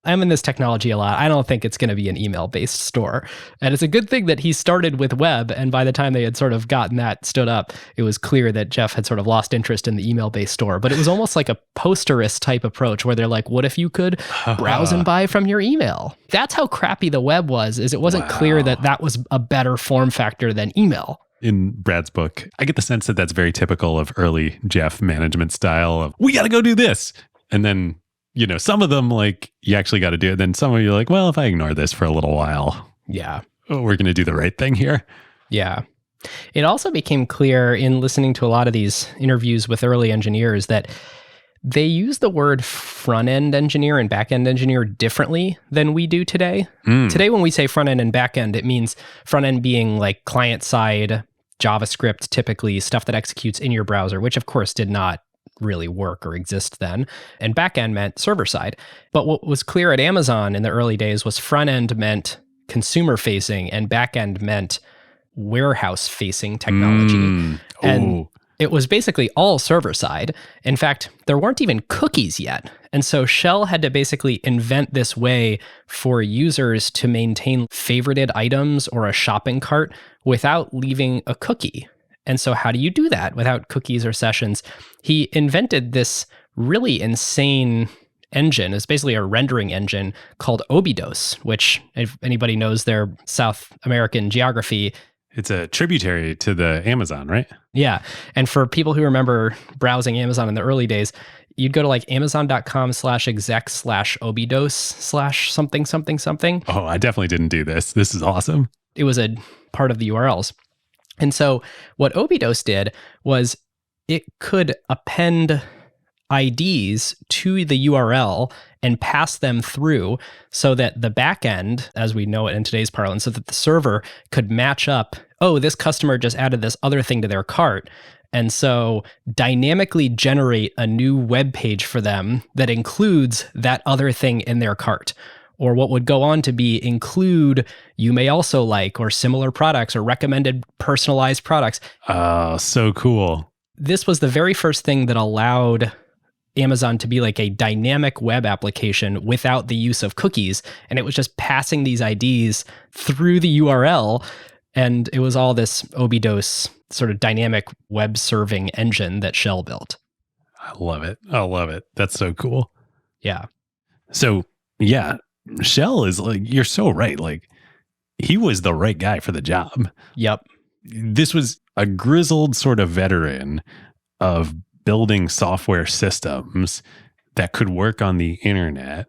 I'm in this technology a lot. I don't think it's going to be an email-based store. And it's a good thing that he started with web. And by the time they had sort of gotten that stood up, it was clear that Jeff had sort of lost interest in the email-based store. But it was almost like a posterist type approach where they're like, what if you could browse and buy from your email? That's how crappy the web was, is it wasn't clear that that was a better form factor than email. In Brad's book, I get the sense that that's very typical of early Jeff management style of, we got to go do this. And then, some of them, like, you actually got to do it. Then some of you are like, well, if I ignore this for a little while, we're going to do the right thing here. Yeah. It also became clear in listening to a lot of these interviews with early engineers that they use the word front-end engineer and back-end engineer differently than we do today. Today, when we say front-end and back-end, it means front-end being like client-side JavaScript, typically stuff that executes in your browser, which of course did not really work or exist then. And back-end meant server-side. But what was clear at Amazon in the early days was front-end meant consumer-facing and back-end meant warehouse-facing technology. And it was basically all server-side. In fact, there weren't even cookies yet. And so Shell had to basically invent this way for users to maintain favorited items or a shopping cart without leaving a cookie. And so how do you do that without cookies or sessions? He invented this really insane engine. It's basically a rendering engine called Obidos, which, if anybody knows their South American geography, it's a tributary to the Amazon, right? Yeah. And for people who remember browsing Amazon in the early days, you'd go to like amazon.com/exec/obidos/something. Oh, I definitely didn't do this. This is awesome. It was a part of the URLs. And so what Obidos did was it could append IDs to the URL and pass them through so that the backend, as we know it in today's parlance, so that the server could match up, oh, this customer just added this other thing to their cart. And so dynamically generate a new web page for them that includes that other thing in their cart. Or what would go on to be include you may also like, or similar products, or recommended personalized products. Oh, so cool. This was the very first thing that allowed Amazon to be like a dynamic web application without the use of cookies. And it was just passing these IDs through the URL. And it was all this Obidos sort of dynamic web serving engine that Shell built. I love it. That's so cool. Yeah. So, yeah. Shell is like, you're so right. Like, he was the right guy for the job. Yep. This was a grizzled sort of veteran of building software systems that could work on the internet.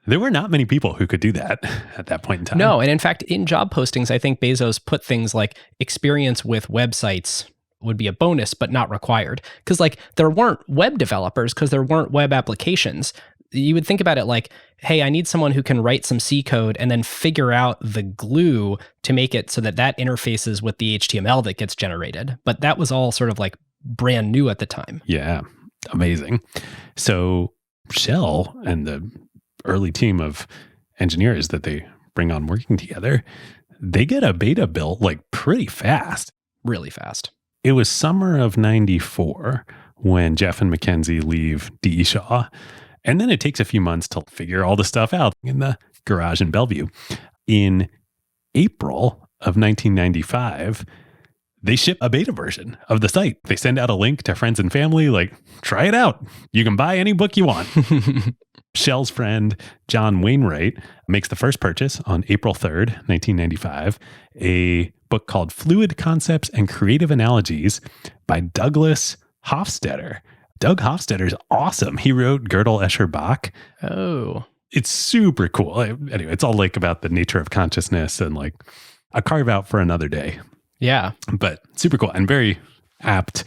There were not many people who could do that at that point in time. No. And in fact, in job postings, I think Bezos put things like experience with websites would be a bonus, but not required. Because like there weren't web developers because there weren't web applications. You would think about it like, hey, I need someone who can write some C code and then figure out the glue to make it so that that interfaces with the HTML that gets generated. But that was all sort of like brand new at the time. Yeah, amazing. So Shell and the early team of engineers that they bring on working together, they get a beta built like pretty fast. Really fast. It was summer of 94 when Jeff and Mackenzie leave D.E. Shaw. And then it takes a few months to figure all the stuff out in the garage in Bellevue. In April of 1995, they ship a beta version of the site. They send out a link to friends and family, like, try it out. You can buy any book you want. Shell's friend, John Wainwright, makes the first purchase on April 3rd, 1995, a book called Fluid Concepts and Creative Analogies by Douglas Hofstadter. Doug Hofstadter's awesome. He wrote Gödel, Escher, Bach. Oh. It's super cool. Anyway, it's all like about the nature of consciousness and like a carve out for another day. Yeah. But super cool and very apt,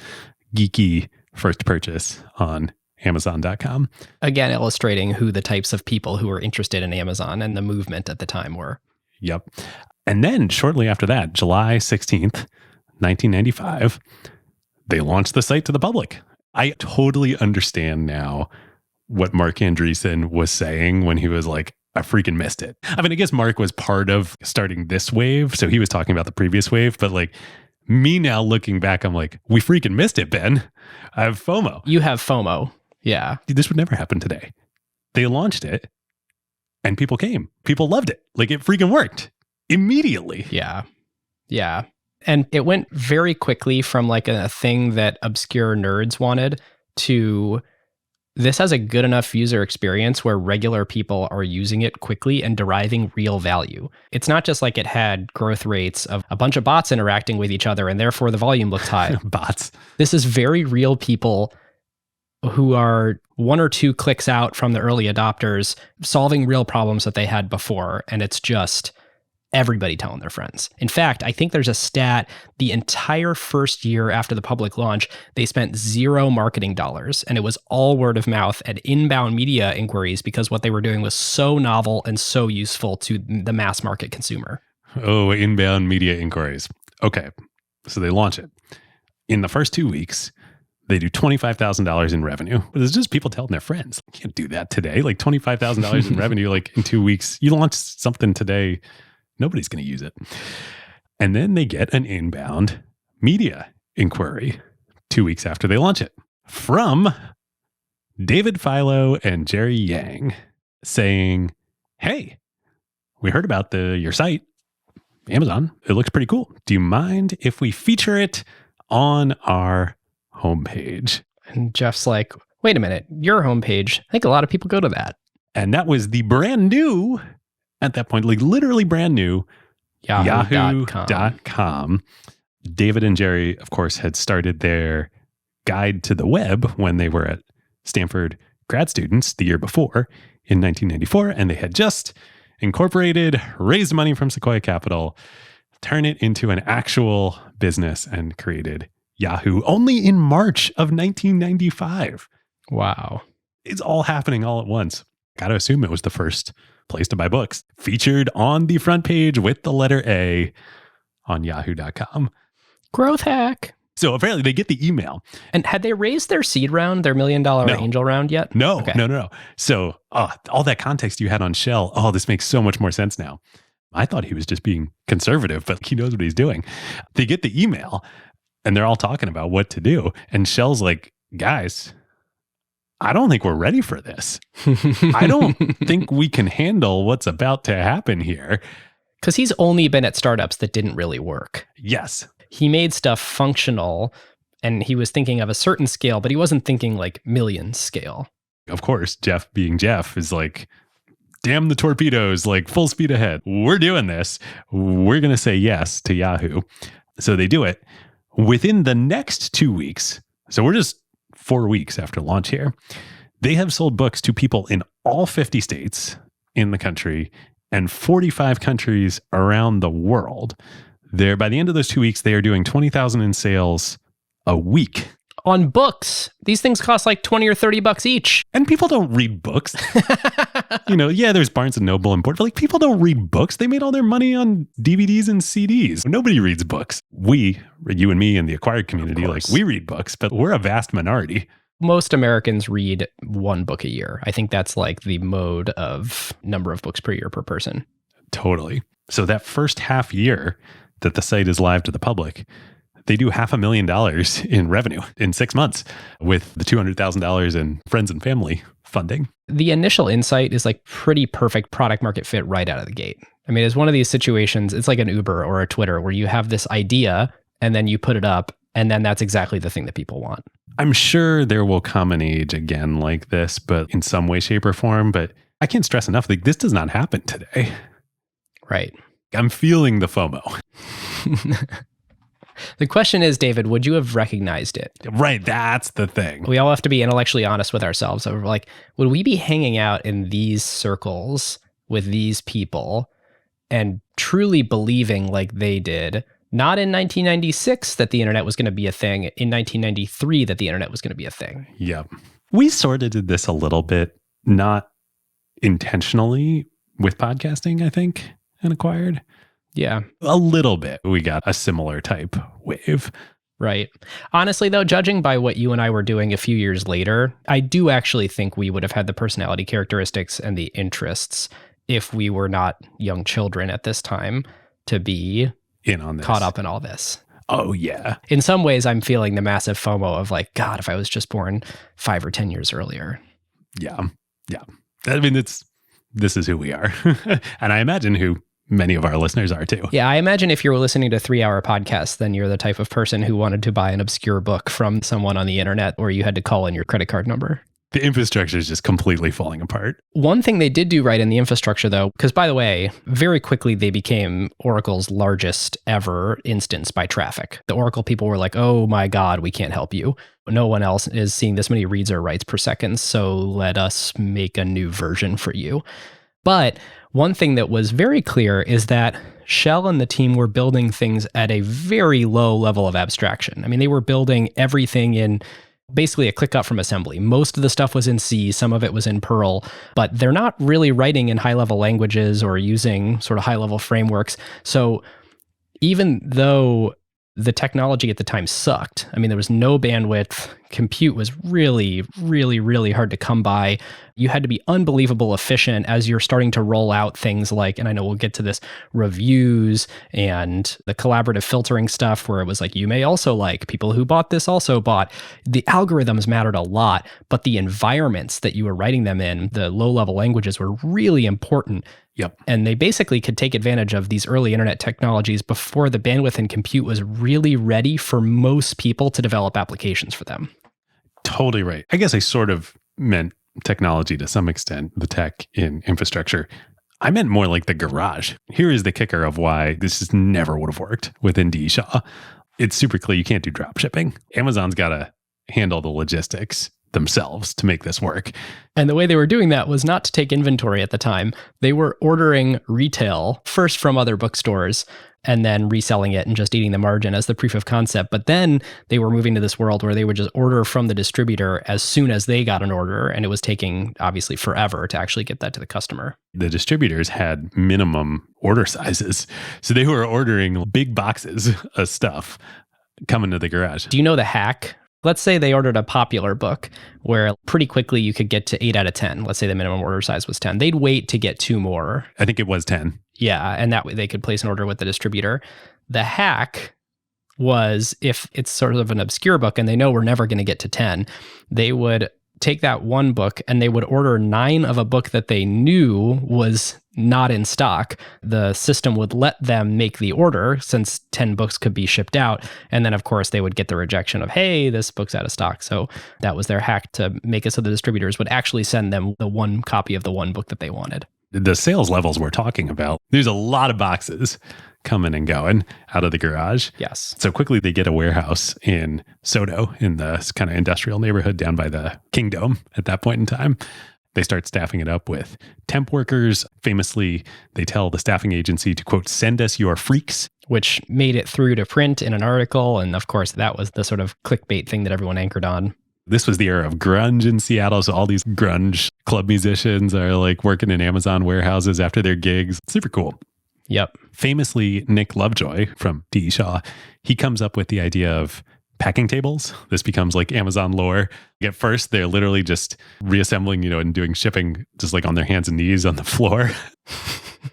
geeky first purchase on Amazon.com. Again, illustrating who the types of people who were interested in Amazon and the movement at the time were. Yep. And then shortly after that, July 16th, 1995, they launched the site to the public. I totally understand now what Mark Andreessen was saying when he was like, I freaking missed it. I mean, I guess Mark was part of starting this wave. So he was talking about the previous wave, but like Me now looking back, I'm like, we freaking missed it, Ben. I have FOMO. You have FOMO. Yeah. This would never happen today. They launched it and people came. People loved it. Like it freaking worked immediately. Yeah. Yeah. And it went very quickly from like a thing that obscure nerds wanted to this has a good enough user experience where regular people are using it quickly and deriving real value. It's not just like it had growth rates of a bunch of bots interacting with each other and therefore the volume looked high. Bots. This is very real people who are 1 or 2 clicks out from the early adopters solving real problems that they had before. And it's just everybody telling their friends. In fact, I think there's a stat, the entire first year after the public launch, they spent 0 marketing dollars, and it was all word of mouth and inbound media inquiries because what they were doing was so novel and so useful to the mass market consumer. Oh, inbound media inquiries. Okay. So they launch it. In the first 2 weeks, they do $25,000 in revenue. But it's just people telling their friends. You can't do that today. Like $25,000 in revenue, like in 2 weeks. You launch something today, nobody's going to use it. And then they get an inbound media inquiry 2 weeks after they launch it from David Philo and Jerry Yang saying, hey, we heard about your site, Amazon. It looks pretty cool. Do you mind if we feature it on our homepage? And Jeff's like, wait a minute, your homepage. I think a lot of people go to that. And that was the brand new, at that point, like literally brand new, Yahoo.com. David and Jerry, of course, had started their guide to the web when they were at Stanford grad students the year before in 1994. And they had just incorporated, raised money from Sequoia Capital, turned it into an actual business and created Yahoo only in March of 1995. Wow. It's all happening all at once. Got to assume it was the first place to buy books. Featured on the front page with the letter A on yahoo.com. Growth hack. So apparently they get the email. And had they raised their seed round, their $1 million angel round yet? No, Okay. no. So all that context you had on Shell, this makes so much more sense now. I thought he was just being conservative, but he knows what he's doing. They get the email and they're all talking about what to do. And Shell's like, guys, I don't think we're ready for this. I don't think we can handle what's about to happen here. Because he's only been at startups that didn't really work. Yes. He made stuff functional and he was thinking of a certain scale, but he wasn't thinking like millions scale. Of course, Jeff being Jeff is like, damn the torpedoes, like full speed ahead. We're doing this. We're going to say yes to Yahoo. So they do it. Within the next 2 weeks, so we're just 4 weeks after launch here, they have sold books to people in all 50 states in the country and 45 countries around the world. By the end of those 2 weeks, they are doing 20,000 in sales a week. On books. These things cost like $20 or $30 each. And people don't read books. There's Barnes & Noble and Board, but like people don't read books. They made all their money on DVDs and CDs. Nobody reads books. You and me and the acquired community, like we read books, but we're a vast minority. Most Americans read 1 book a year. I think that's like the mode of number of books per year per person. Totally. So that first half year that the site is live to the public, they do $500,000 in revenue in 6 months with the $200,000 in friends and family funding. The initial insight is like pretty perfect product market fit right out of the gate. I mean, it's one of these situations, it's like an Uber or a Twitter where you have this idea and then you put it up and then that's exactly the thing that people want. I'm sure there will come an age again like this, but in some way, shape, or form. But I can't stress enough, like this does not happen today. Right. I'm feeling the FOMO. The question is, David, would you have recognized it? Right. That's the thing. We all have to be intellectually honest with ourselves. So we're like, would we be hanging out in these circles with these people and truly believing like they did, not in 1996 that the internet was going to be a thing, in 1993 that the internet was going to be a thing? Yeah. We sort of did this a little bit, not intentionally with podcasting, I think, and Acquired. Yeah. A little bit. We got a similar type wave. Right. Honestly, though, judging by what you and I were doing a few years later, I do actually think we would have had the personality characteristics and the interests if we were not young children at this time to be in on this. Caught up in all this. Oh, yeah. In some ways, I'm feeling the massive FOMO of like, God, if I was just born 5 or 10 years earlier. Yeah. Yeah. I mean, this is who we are. And I imagine who many of our listeners are too. Yeah, I imagine if you were listening to 3-hour podcasts, then you're the type of person who wanted to buy an obscure book from someone on the internet where you had to call in your credit card number. The infrastructure is just completely falling apart. One thing they did do right in the infrastructure, though, because by the way, very quickly they became Oracle's largest ever instance by traffic. The Oracle people were like, oh my God, we can't help you. No one else is seeing this many reads or writes per second, so let us make a new version for you. But one thing that was very clear is that Shell and the team were building things at a very low level of abstraction. I mean, they were building everything in basically a ClickUp from assembly. Most of the stuff was in C, some of it was in Perl, but they're not really writing in high-level languages or using sort of high-level frameworks. So even though the technology at the time sucked, I mean, there was no bandwidth, compute was really, really, really hard to come by. You had to be unbelievable efficient as you're starting to roll out things like, and I know we'll get to this, reviews and the collaborative filtering stuff where it was like, you may also like, people who bought this also bought. The algorithms mattered a lot, but the environments that you were writing them in, the low-level languages were really important. Yep. And they basically could take advantage of these early internet technologies before the bandwidth and compute was really ready for most people to develop applications for them. Totally right. I guess I sort of meant technology to some extent, the tech in infrastructure. I meant more like the garage. Here is the kicker of why this is never would have worked within D. Shaw. It's super clear you can't do drop shipping. Amazon's got to handle the logistics themselves to make this work. And the way they were doing that was not to take inventory at the time. They were ordering retail first from other bookstores and then reselling it and just eating the margin as the proof of concept. But then they were moving to this world where they would just order from the distributor as soon as they got an order. And it was taking obviously forever to actually get that to the customer. The distributors had minimum order sizes. So they were ordering big boxes of stuff coming to the garage. Do you know the hack? Let's say they ordered a popular book where pretty quickly you could get to 8 out of 10. Let's say the minimum order size was 10. They'd wait to get 2 more. I think it was 10. Yeah, and that way they could place an order with the distributor. The hack was, if it's sort of an obscure book and they know we're never going to get to 10, they would take that one book and they would order 9 of a book that they knew was not in stock. The system would let them make the order since 10 books could be shipped out. And then, of course, they would get the rejection of, hey, this book's out of stock. So that was their hack to make it so the distributors would actually send them the one copy of the one book that they wanted. The sales levels we're talking about, there's a lot of boxes coming and going out of the garage. Yes. So quickly they get a warehouse in Soto, in the kind of industrial neighborhood down by the Kingdom at that point in time. They start staffing it up with temp workers. Famously, they tell the staffing agency to, quote, send us your freaks. Which made it through to print in an article. And of course, that was the sort of clickbait thing that everyone anchored on. This was the era of grunge in Seattle. So all these grunge club musicians are like working in Amazon warehouses after their gigs. Super cool. Yep. Famously, Nick Lovejoy from D. Shaw, he comes up with the idea of packing tables. This becomes like Amazon lore. At first, they're literally just reassembling, and doing shipping just like on their hands and knees on the floor.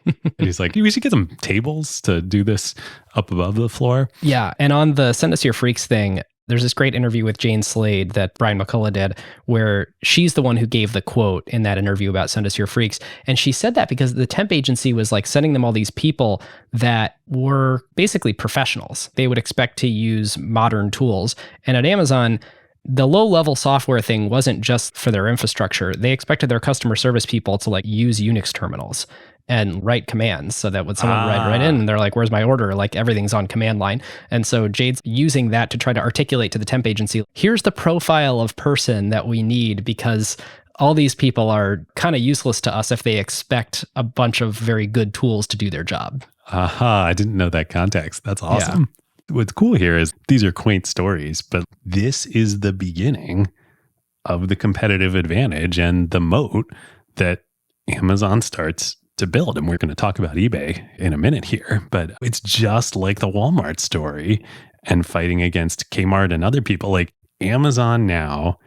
And he's like, we should get some tables to do this up above the floor. Yeah. And on the send us your freaks thing, there's this great interview with Jane Slade that Brian McCullough did, where she's the one who gave the quote in that interview about send us your freaks. And she said that because the temp agency was like sending them all these people that were basically professionals. They would expect to use modern tools. And at Amazon, the low-level software thing wasn't just for their infrastructure. They expected their customer service people to like use Unix terminals and write commands so that when someone write in and they're like, where's my order? Like everything's on command line. And so Jade's using that to try to articulate to the temp agency, here's the profile of person that we need, because all these people are kind of useless to us if they expect a bunch of very good tools to do their job. Aha, I didn't know that context. That's awesome. Yeah. What's cool here is these are quaint stories, but this is the beginning of the competitive advantage and the moat that Amazon starts to build. And we're going to talk about eBay in a minute here, but it's just like the Walmart story and fighting against Kmart and other people. Like Amazon now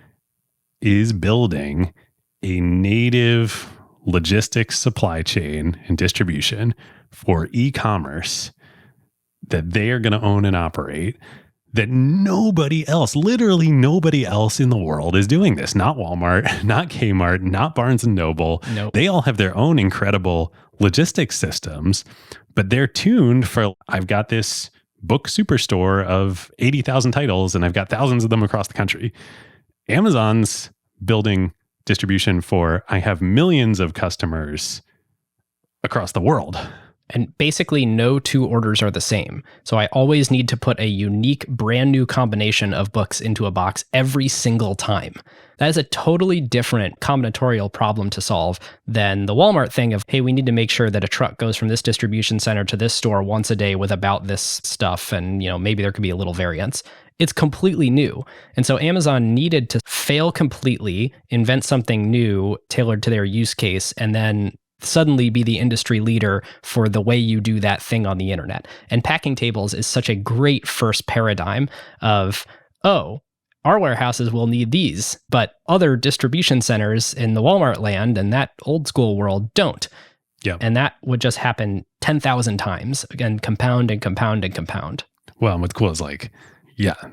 is building a native logistics supply chain and distribution for e-commerce that they are going to own and operate, that nobody else, literally nobody else in the world is doing this. Not Walmart, not Kmart, not Barnes and Noble. Nope. They all have their own incredible logistics systems, but they're tuned for, I've got this book superstore of 80,000 titles and I've got thousands of them across the country. Amazon's building distribution for, I have millions of customers across the world. And basically, no two orders are the same. So I always need to put a unique, brand new combination of books into a box every single time. That is a totally different combinatorial problem to solve than the Walmart thing of, hey, we need to make sure that a truck goes from this distribution center to this store once a day with about this stuff. And, maybe there could be a little variance. It's completely new. And so Amazon needed to fail completely, invent something new tailored to their use case, and then suddenly be the industry leader for the way you do that thing on the internet. And packing tables is such a great first paradigm of, oh, our warehouses will need these, but other distribution centers in the Walmart land and that old school world don't. Yeah. And that would just happen 10,000 times, again, compound and compound and compound. Well, and what's cool is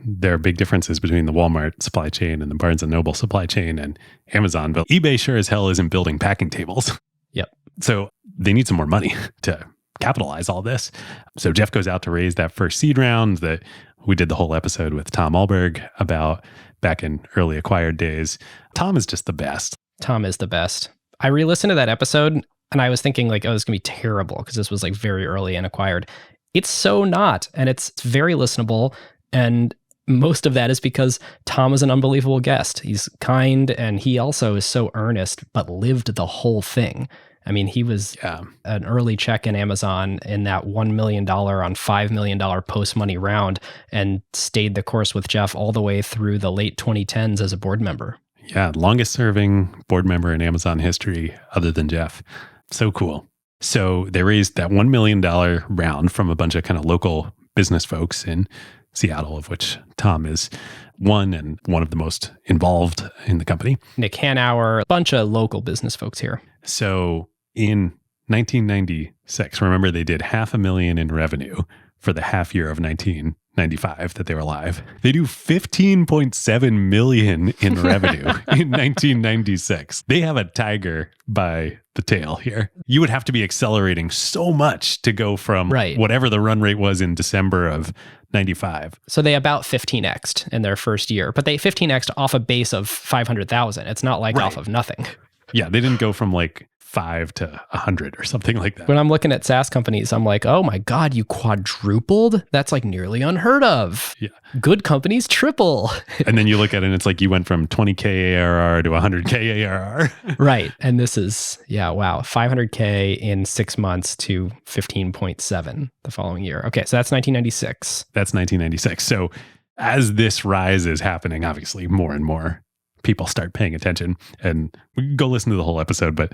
there are big differences between the Walmart supply chain and the Barnes and Noble supply chain and Amazon, but eBay sure as hell isn't building packing tables. Yep. So they need some more money to capitalize all this. So Jeff goes out to raise that first seed round that we did the whole episode with Tom Alberg about back in early acquired days. Tom is just the best. Tom is the best. I re-listened to that episode and I was thinking it's going to be terrible because this was very early and acquired. It's so not. And it's very listenable. And most of that is because Tom is an unbelievable guest. He's kind and he also is so earnest, but lived the whole thing. I mean, he was an early check in Amazon in that $1 million on $5 million post-money round and stayed the course with Jeff all the way through the late 2010s as a board member. Yeah, longest serving board member in Amazon history other than Jeff. So cool. So they raised that $1 million round from a bunch of kind of local business folks in Seattle, of which Tom is one and one of the most involved in the company. Nick Hanauer, a bunch of local business folks here. So in 1996, remember they did $500,000 in revenue for the half year of 1995 that they were live. They do $15.7 million in revenue in 1996. They have a tiger by the tail here. You would have to be accelerating so much to go from whatever the run rate was in December of 95. So they about 15x'd in their first year, but they 15x'd off a base of 500,000. It's not off of nothing. Yeah, they didn't go from 5 to 100 or something like that. When I'm looking at SaaS companies, I'm like, oh my God, you quadrupled? That's nearly unheard of. Yeah. Good companies triple. And then you look at it and it's you went from 20K ARR to 100K ARR. Right. And this is, wow, 500K in 6 months to 15.7 the following year. Okay, so that's 1996. That's 1996. So as this rise is happening, obviously more and more people start paying attention, and we can go listen to the whole episode, but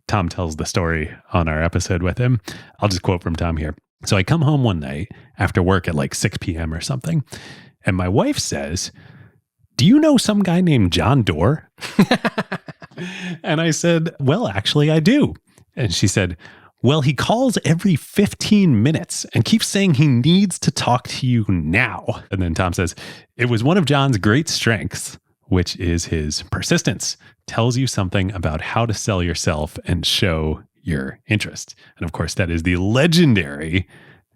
Tom tells the story on our episode with him. I'll just quote from Tom here. So I come home one night after work at 6 p.m. or something, and my wife says, "Do you know some guy named John Doerr?" And I said, "Well, actually I do." And she said, "Well, he calls every 15 minutes and keeps saying he needs to talk to you now." And then Tom says, "It was one of John's great strengths, which is his persistence. Tells you something about how to sell yourself and show your interest." And of course, that is the legendary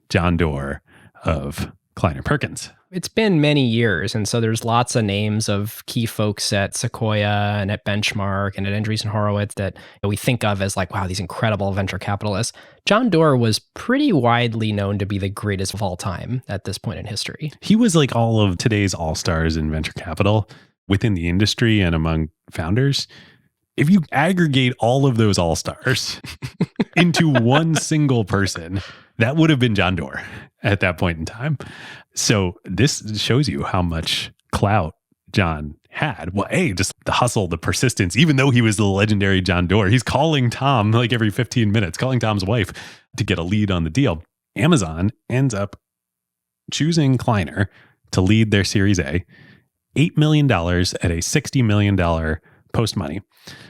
John Doerr of Kleiner Perkins. It's been many years, and so there's lots of names of key folks at Sequoia and at Benchmark and at Andreessen Horowitz that we think of as wow, these incredible venture capitalists. John Doerr was pretty widely known to be the greatest of all time at this point in history. He was all of today's all-stars in venture capital within the industry and among founders. If you aggregate all of those all-stars into one single person, that would have been John Doerr at that point in time. So this shows you how much clout John had. Well, just the hustle, the persistence, even though he was the legendary John Doerr, he's calling Tom every 15 minutes, calling Tom's wife to get a lead on the deal. Amazon ends up choosing Kleiner to lead their Series A, $8 million at a $60 million post-money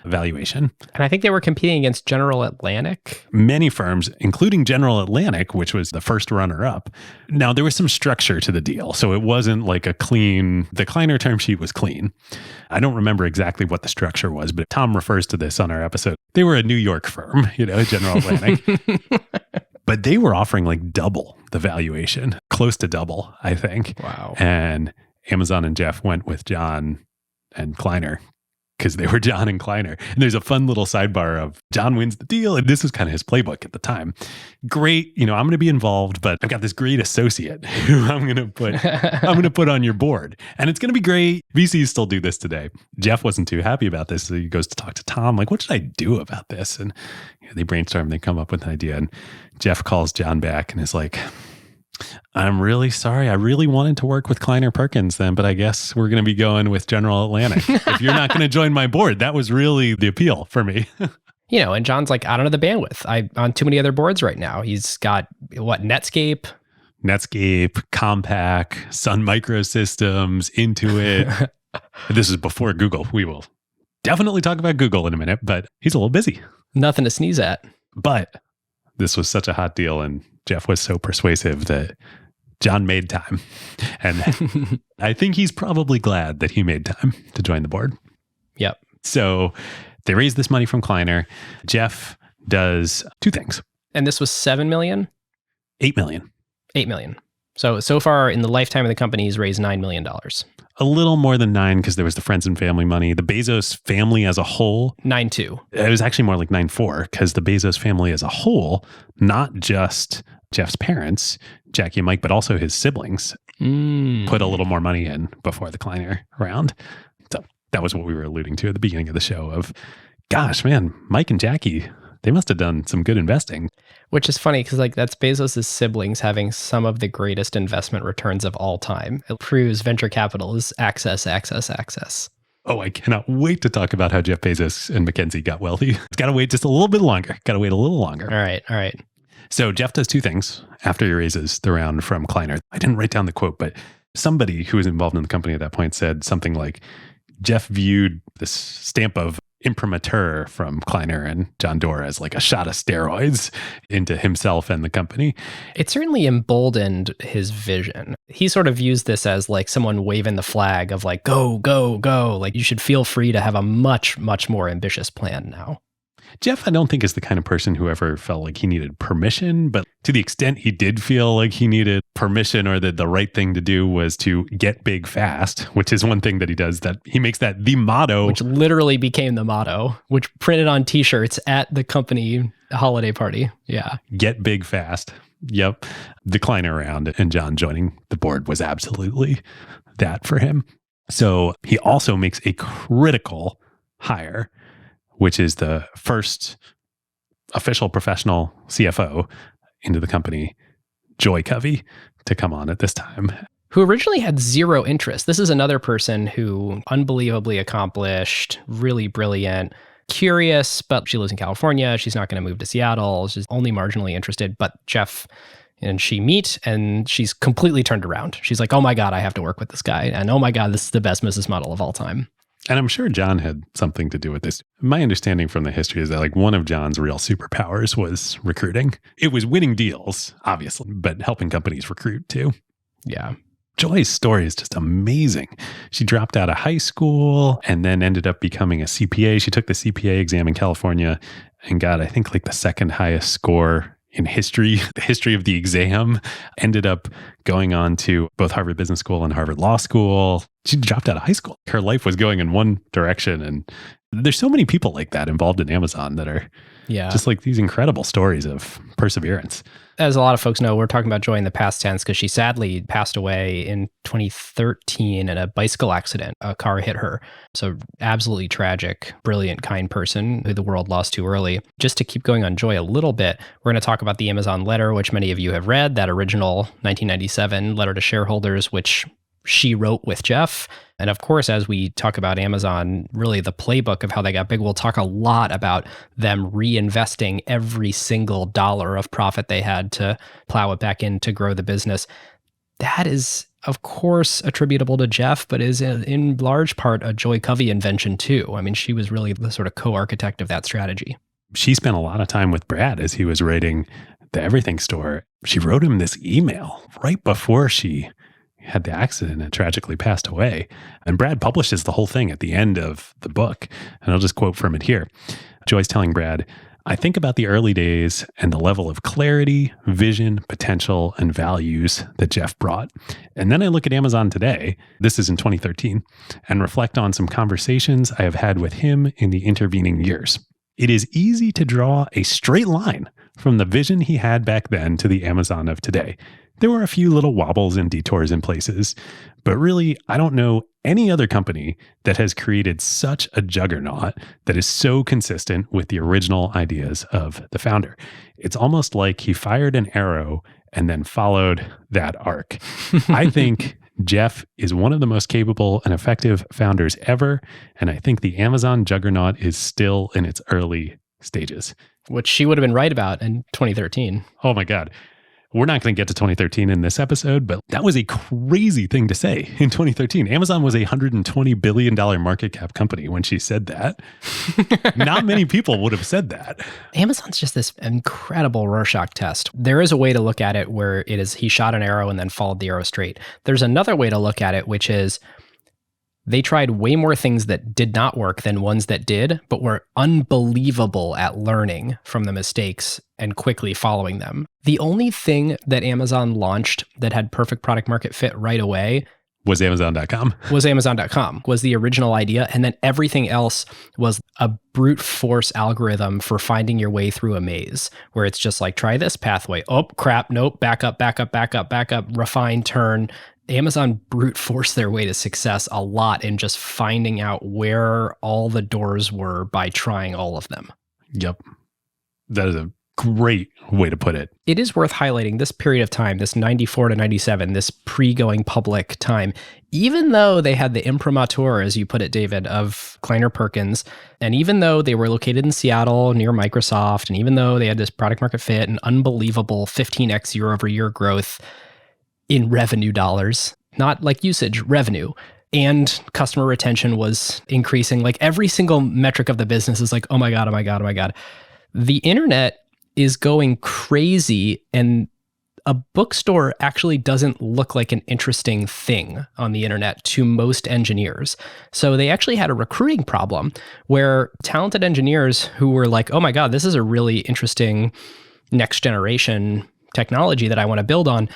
valuation. And I think they were competing against General Atlantic. Many firms, including General Atlantic, which was the first runner-up. Now, there was some structure to the deal. So it wasn't like the Kleiner term sheet was clean. I don't remember exactly what the structure was, but Tom refers to this on our episode. They were a New York firm, General Atlantic. But they were offering like double the valuation, close to double, I think. Wow. And Amazon and Jeff went with John and Kleiner because they were John and Kleiner. And there's a fun little sidebar of John wins the deal. And this was kind of his playbook at the time. Great. I'm going to be involved, but I've got this great associate who I'm going to put on your board. And it's going to be great. VCs still do this today. Jeff wasn't too happy about this. So he goes to talk to Tom, like, what should I do about this? And they brainstorm, they come up with an idea. And Jeff calls John back and is like, I'm really sorry. I really wanted to work with Kleiner Perkins then, but I guess we're going to be going with General Atlantic. If you're not going to join my board, that was really the appeal for me. And John's like, I don't have the bandwidth. I'm on too many other boards right now. He's got Netscape, Compaq, Sun Microsystems, Intuit. This is before Google. We will definitely talk about Google in a minute, but he's a little busy. Nothing to sneeze at. But this was such a hot deal, and Jeff was so persuasive that John made time. And I think he's probably glad that he made time to join the board. Yep. So they raised this money from Kleiner. Jeff does two things. And this was 7 million? 8 million. 8 million. So far in the lifetime of the company, he's raised $9 million. A little more than 9 because there was the friends and family money. The Bezos family as a whole. 9.2. It was actually more like 9.4 because the Bezos family as a whole, not just Jeff's parents, Jackie and Mike, but also his siblings, put a little more money in before the Kleiner round. So that was what we were alluding to at the beginning of the show of, gosh, man, Mike and Jackie, they must have done some good investing. Which is funny because that's Bezos' siblings having some of the greatest investment returns of all time. It proves venture capital is access. Oh, I cannot wait to talk about how Jeff Bezos and Mackenzie got wealthy. It's got to wait just a little bit longer. Got to wait a little longer. All right. So Jeff does two things after he raises the round from Kleiner. I didn't write down the quote, but somebody who was involved in the company at that point said something like, Jeff viewed this stamp of imprimatur from Kleiner and John Doerr as like a shot of steroids into himself and the company. It certainly emboldened his vision. He sort of views this as like someone waving the flag of like, go, go, go. Like you should feel free to have a much, much more ambitious plan now. Jeff, I don't think is the kind of person who ever felt like he needed permission, but to the extent he did feel like he needed permission or that the right thing to do was to get big fast, which is one thing that he does, that he makes that the motto. Which literally became the motto, which printed on t-shirts at the company holiday party. Yeah. Get big fast. Yep. The Kleiner round and John joining the board was absolutely that for him. So he also makes a critical hire, which is the first official professional CFO into the company, Joy Covey, to come on at this time. Who originally had zero interest. This is another person who unbelievably accomplished, really brilliant, curious, but she lives in California. She's not going to move to Seattle. She's only marginally interested. But Jeff and she meet and she's completely turned around. She's like, oh my God, I have to work with this guy. And oh my God, this is the best business model of all time. And I'm sure John had something to do with this. My understanding from the history is that like one of John's real superpowers was recruiting. It was winning deals, obviously, but helping companies recruit too. Yeah. Joy's story is just amazing. She dropped out of high school and then ended up becoming a CPA. She took the CPA exam in California and got, I think, like the second highest score in history, the history of the exam. Ended up going on to both Harvard Business School and Harvard Law School. She dropped out of high school. Her life was going in one direction. And there's so many people like that involved in Amazon that are just like these incredible stories of perseverance. As a lot of folks know, we're talking about Joy in the past tense because she sadly passed away in 2013 in a bicycle accident. A car hit her. So absolutely tragic, brilliant, kind person who the world lost too early. Just to keep going on Joy a little bit, we're going to talk about the Amazon letter, which many of you have read, that original 1997 letter to shareholders, which she wrote with Jeff. And of course, as we talk about Amazon, really the playbook of how they got big, we'll talk a lot about them reinvesting every single dollar of profit they had to plow it back in to grow the business. That is of course, attributable to Jeff, but is in large part a Joy Covey invention too. I mean, she was really the sort of co-architect of that strategy. She spent a lot of time with Brad as he was writing the Everything Store. She wrote him this email right before she had the accident and tragically passed away. And Brad publishes the whole thing at the end of the book. And I'll just quote from it here. Joy's telling Brad, I think about the early days and the level of clarity, vision, potential, and values that Jeff brought. And then I look at Amazon today, this is in 2013, and reflect on some conversations I have had with him in the intervening years. It is easy to draw a straight line from the vision he had back then to the Amazon of today. There were a few little wobbles and detours in places, but really, I don't know any other company that has created such a juggernaut that is so consistent with the original ideas of the founder. It's almost like he fired an arrow and then followed that arc. I think Jeff is one of the most capable and effective founders ever, and I think the Amazon juggernaut is still in its early stages. Which she would have been right about in 2013. Oh my God. We're not going to get to 2013 in this episode, but that was a crazy thing to say in 2013. Amazon was a $120 billion market cap company when she said that. Not many people would have said that. Amazon's just this incredible Rorschach test. There is a way to look at it where it is he shot an arrow and then followed the arrow straight. There's another way to look at it, which is they tried way more things that did not work than ones that did, but were unbelievable at learning from the mistakes and quickly following them. The only thing that Amazon launched that had perfect product market fit right away was Amazon.com. Was the original idea. And then everything else was a brute force algorithm for finding your way through a maze, where it's just like, try this pathway. Oh, crap. Nope. Back up, refine, turn. Amazon brute forced their way to success a lot in just finding out where all the doors were by trying all of them. Yep. That is a great way to put it. It is worth highlighting this period of time, this 94 to 97, this pre-going public time, even though they had the imprimatur, as you put it, David, of Kleiner Perkins, and even though they were located in Seattle near Microsoft, and even though they had this product market fit and unbelievable 15x year over year growth in revenue dollars, not like usage, revenue. And customer retention was increasing. Like every single metric of the business is like, oh my God. The internet is going crazy, and a bookstore actually doesn't look like an interesting thing on the internet to most engineers. So they actually had a recruiting problem where talented engineers who were like, oh my God, this is a really interesting next generation technology that I want to build on,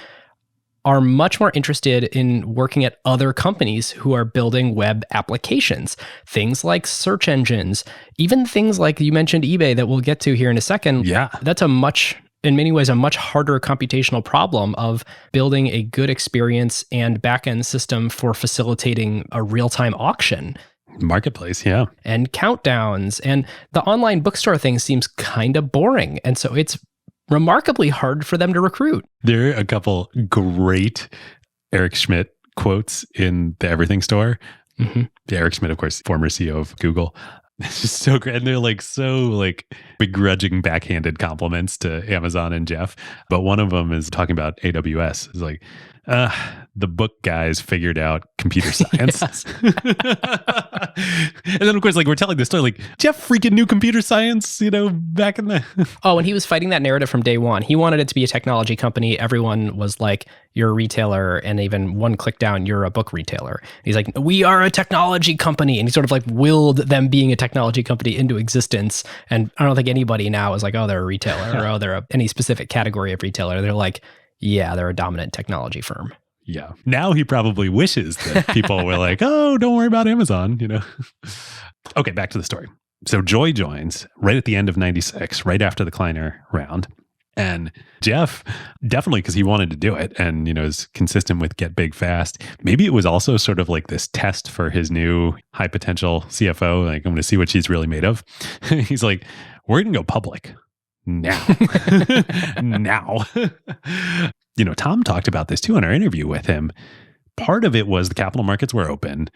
are much more interested in working at other companies who are building web applications, things like search engines, even things like you mentioned eBay that we'll get to here in a second. Yeah. That's in many ways, a much harder computational problem of building a good experience and backend system for facilitating a real-time auction. Marketplace, yeah. And countdowns. And the online bookstore thing seems kind of boring. And so it's remarkably hard for them to recruit. There are a couple great Eric Schmidt quotes in the Everything Store. Mm-hmm. Eric Schmidt, of course, former CEO of Google. It's just so great. And they're so begrudging backhanded compliments to Amazon and Jeff. But one of them is talking about AWS. It's like, the book guys figured out computer science. And then, of course, we're telling this story, Jeff freaking knew computer science, back in the... Oh, and he was fighting that narrative from day one. He wanted it to be a technology company. Everyone was like, you're a retailer. And even one click down, you're a book retailer. He's like, we are a technology company. And he sort of willed them being a technology company into existence. And I don't think anybody now is like, oh, they're a retailer or, oh, they're any specific category of retailer. They're like, yeah, they're a dominant technology firm. Yeah. Now he probably wishes that people were like, oh, don't worry about Amazon, Okay, back to the story. So Joy joins right at the end of 96, right after the Kleiner round. And Jeff, definitely because he wanted to do it and, is consistent with get big fast. Maybe it was also sort of like this test for his new high potential CFO. I'm going to see what she's really made of. He's like, we're going to go public now. Now. Tom talked about this too in our interview with him. Part of it was the capital markets were open.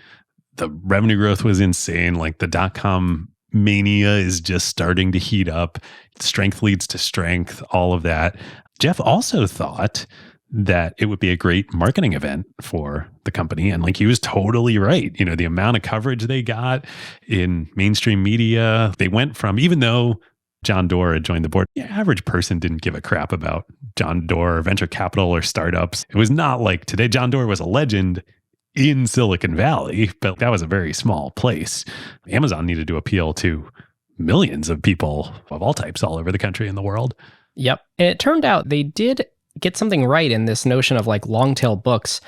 The revenue growth was insane. The dotcom mania is just starting to heat up. Strength leads to strength, all of that. Jeff also thought that it would be a great marketing event for the company. And like, he was totally right. You know, the amount of coverage they got in mainstream media, they went from, even though John Doerr had joined the board, the average person didn't give a crap about John Doerr or venture capital or startups. It was not like today. John Doerr was a legend in Silicon Valley, but that was a very small place. Amazon needed to appeal to millions of people of all types all over the country and the world. Yep. And it turned out they did get something right in this notion of like long tail books.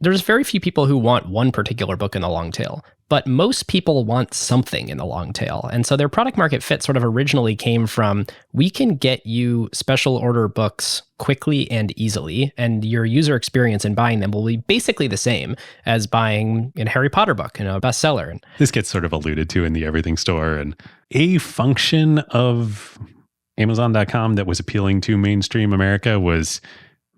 There's very few people who want one particular book in the long tail, but most people want something in the long tail. And so their product market fit sort of originally came from, we can get you special order books quickly and easily, and your user experience in buying them will be basically the same as buying a Harry Potter book, a bestseller. This gets sort of alluded to in the Everything Store. And a function of Amazon.com that was appealing to mainstream America was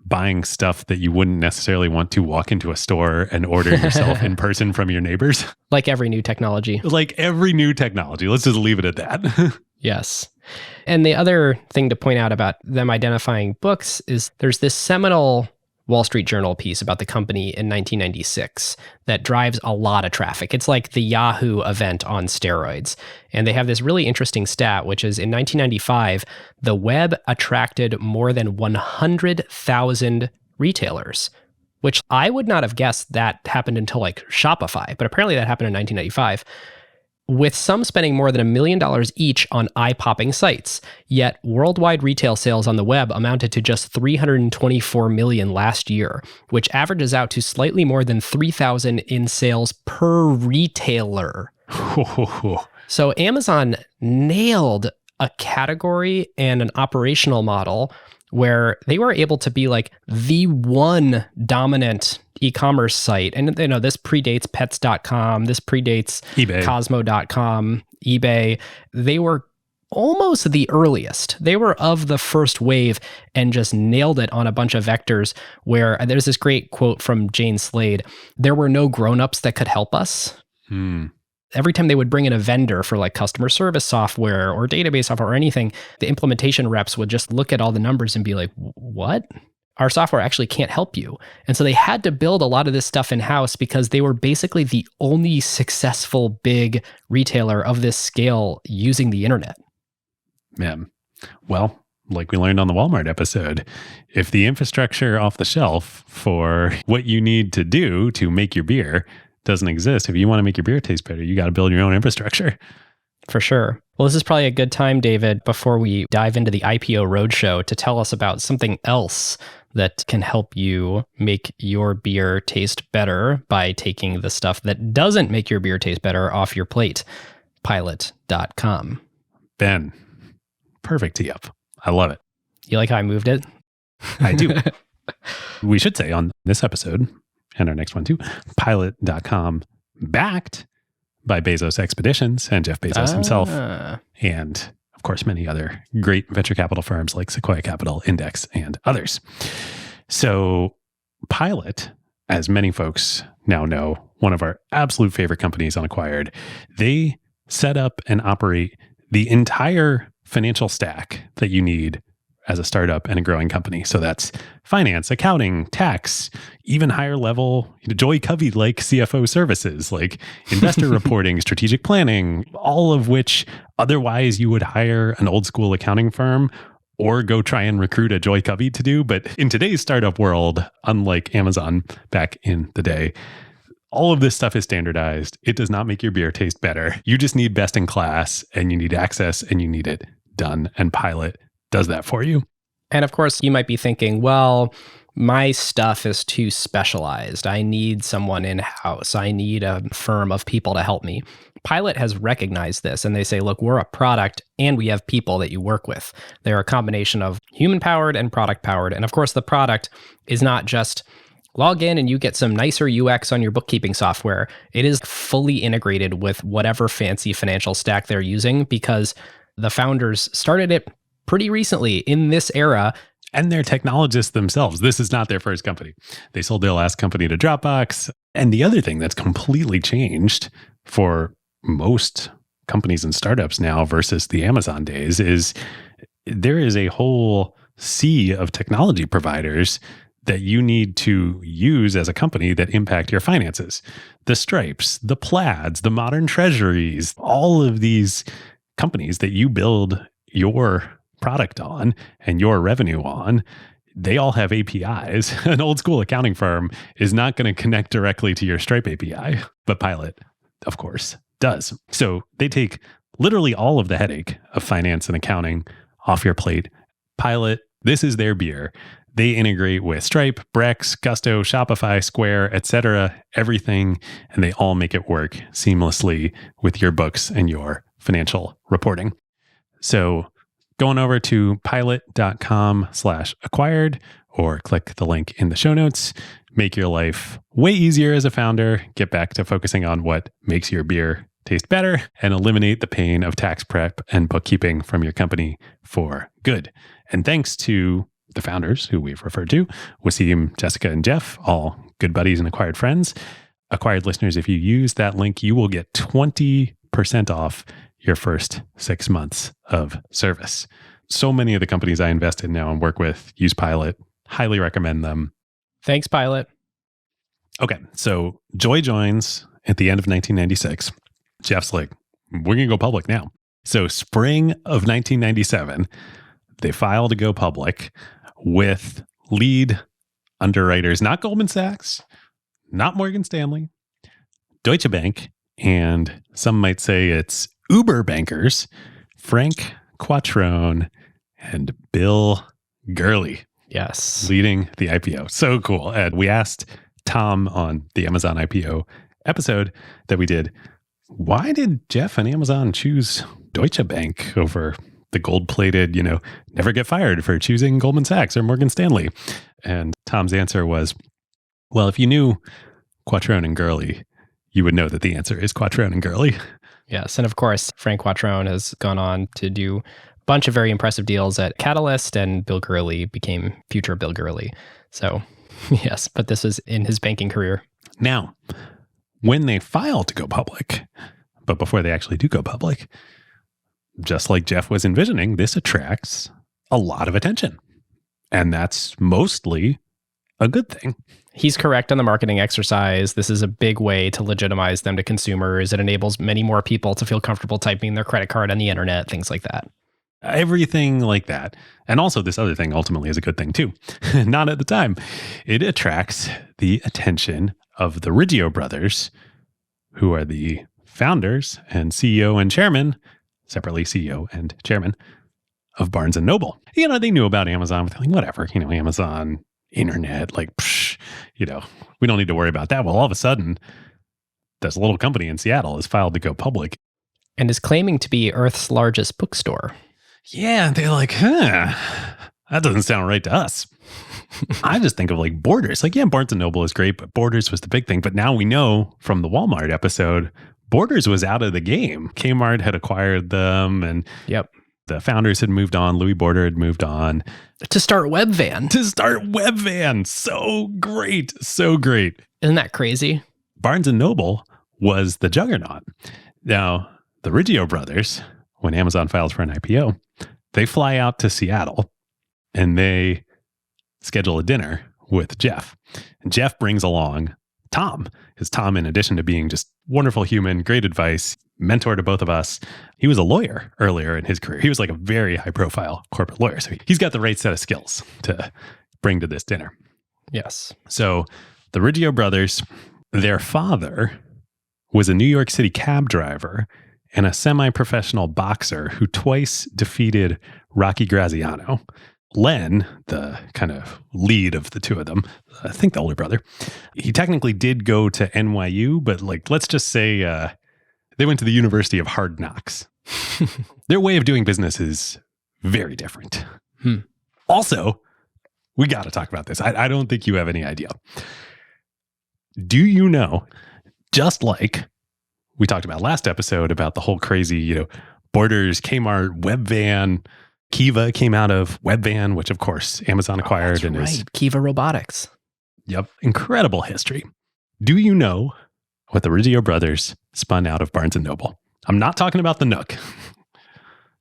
buying stuff that you wouldn't necessarily want to walk into a store and order yourself in person from your neighbors. Like every new technology. Like every new technology. Let's just leave it at that. Yes. And the other thing to point out about them identifying books is there's this seminal Wall Street Journal piece about the company in 1996 that drives a lot of traffic. It's like the Yahoo event on steroids. And they have this really interesting stat, which is in 1995, the web attracted more than 100,000 retailers, which I would not have guessed that happened until like Shopify, but apparently that happened in 1995. With some spending more than $1 million each on eye-popping sites. Yet worldwide retail sales on the web amounted to just 324 million last year, which averages out to slightly more than 3,000 in sales per retailer. So Amazon nailed a category and an operational model where they were able to be like the one dominant e-commerce site. And this predates pets.com, this predates eBay, Cosmo.com, eBay. They were almost the earliest. They were of the first wave and just nailed it on a bunch of vectors where there's this great quote from Jane Slade. There were no grown-ups that could help us. Every time they would bring in a vendor for like customer service software or database software or anything, the implementation reps would just look at all the numbers and be like, what? Our software actually can't help you. And so they had to build a lot of this stuff in-house because they were basically the only successful big retailer of this scale using the internet. Man, well, like we learned on the Walmart episode, if the infrastructure off the shelf for what you need to do to make your beer doesn't exist, if you want to make your beer taste better, you got to build your own infrastructure. For sure. Well, this is probably a good time, David, before we dive into the IPO Roadshow to tell us about something else that can help you make your beer taste better by taking the stuff that doesn't make your beer taste better off your plate. Pilot.com. Ben, perfect tee up. I love it. You like how I moved it? I do. We should say on this episode, and our next one too, Pilot.com backed by Bezos Expeditions and Jeff Bezos himself. And of course, many other great venture capital firms like Sequoia Capital, Index, and others. So Pilot, as many folks now know, one of our absolute favorite companies on Acquired, they set up and operate the entire financial stack that you need as a startup and a growing company. So that's finance, accounting, tax, even higher level, Joy Covey-like CFO services, like investor reporting, strategic planning, all of which otherwise you would hire an old school accounting firm or go try and recruit a Joy Covey to do. But in today's startup world, unlike Amazon back in the day, all of this stuff is standardized. It does not make your beer taste better. You just need best in class and you need access and you need it done. And Pilot does that for you. And of course, you might be thinking, well, my stuff is too specialized. I need someone in-house. I need a firm of people to help me. Pilot has recognized this and they say, look, we're a product and we have people that you work with. They're a combination of human-powered and product-powered. And of course, the product is not just log in and you get some nicer UX on your bookkeeping software. It is fully integrated with whatever fancy financial stack they're using because the founders started it pretty recently in this era. And they're technologists themselves. This is not their first company. They sold their last company to Dropbox. And the other thing that's completely changed for most companies and startups now versus the Amazon days is there is a whole sea of technology providers that you need to use as a company that impact your finances. The Stripes, the Plaids, the Modern Treasuries, all of these companies that you build your product on and your revenue on, they all have APIs. An old school accounting firm is not going to connect directly to your Stripe API, but Pilot, of course, does. So they take literally all of the headache of finance and accounting off your plate. Pilot, this is their beer. They integrate with Stripe, Brex, Gusto, Shopify, Square, etc., everything, and they all make it work seamlessly with your books and your financial reporting. So going over to pilot.com/acquired or click the link in the show notes, make your life way easier as a founder, get back to focusing on what makes your beer taste better, and eliminate the pain of tax prep and bookkeeping from your company for good. And thanks to the founders who we've referred to, Wasim, Jessica, and Jeff, all good buddies and Acquired friends. Acquired listeners, if you use that link, you will get 20% off your first 6 months of service. So many of the companies I invest in now and work with use Pilot. Highly recommend them. Thanks, Pilot. Okay, so Joy joins at the end of 1996. Jeff's like, we're going to go public now. So spring of 1997, they filed to go public with lead underwriters, not Goldman Sachs, not Morgan Stanley, Deutsche Bank, and some might say it's Uber bankers, Frank Quattrone and Bill Gurley. Yes. Leading the IPO. So cool. And we asked Tom on the Amazon IPO episode that we did, why did Jeff and Amazon choose Deutsche Bank over the gold-plated, never get fired for choosing Goldman Sachs or Morgan Stanley? And Tom's answer was, well, if you knew Quattrone and Gurley, you would know that the answer is Quattrone and Gurley. Yes. And of course, Frank Quattrone has gone on to do a bunch of very impressive deals at Catalyst, and Bill Gurley became future Bill Gurley. So yes, but this is in his banking career. Now, when they file to go public, but before they actually do go public, just like Jeff was envisioning, this attracts a lot of attention. And that's mostly a good thing. He's correct on the marketing exercise. This is a big way to legitimize them to consumers. It enables many more people to feel comfortable typing their credit card on the internet, things like that. Everything like that. And also this other thing ultimately is a good thing too. Not at the time. It attracts the attention of the Riggio brothers, who are the founders and CEO and chairman, separately CEO and chairman, of Barnes & Noble. They knew about Amazon, but they're like, whatever, Amazon, internet, like, we don't need to worry about that. Well, all of a sudden, this little company in Seattle is filed to go public. And is claiming to be Earth's largest bookstore. Yeah, they're like, that doesn't sound right to us. I just think of like Borders. Like, yeah, Barnes & Noble is great, but Borders was the big thing. But now we know from the Walmart episode, Borders was out of the game. Kmart had acquired them, and yep, the founders had moved on. Louis Border had moved on. To start Webvan. So great. So great. Isn't that crazy? Barnes & Noble was the juggernaut. Now, the Riggio brothers, when Amazon files for an IPO, they fly out to Seattle and they schedule a dinner with Jeff. And Jeff brings along Tom. Because Tom, in addition to being just wonderful human, great advice, mentor to both of us, he was a lawyer earlier in his career. He was like a very high profile corporate lawyer. So he's got the right set of skills to bring to this dinner. Yes. So the Riggio brothers, their father was a New York City cab driver and a semi-professional boxer who twice defeated Rocky Graziano. Len, the kind of lead of the two of them, I think the older brother, he technically did go to NYU, but like, let's just say they went to the University of Hard Knocks. Their way of doing business is very different. Also, we got to talk about this. I don't think you have any idea. Do you know, just like we talked about last episode about the whole crazy, Borders, Kmart, Webvan, Kiva came out of Webvan, which of course Amazon acquired. And right. Kiva Robotics. Yep. Incredible history. Do you know what the Riggio brothers spun out of Barnes & Noble? I'm not talking about the Nook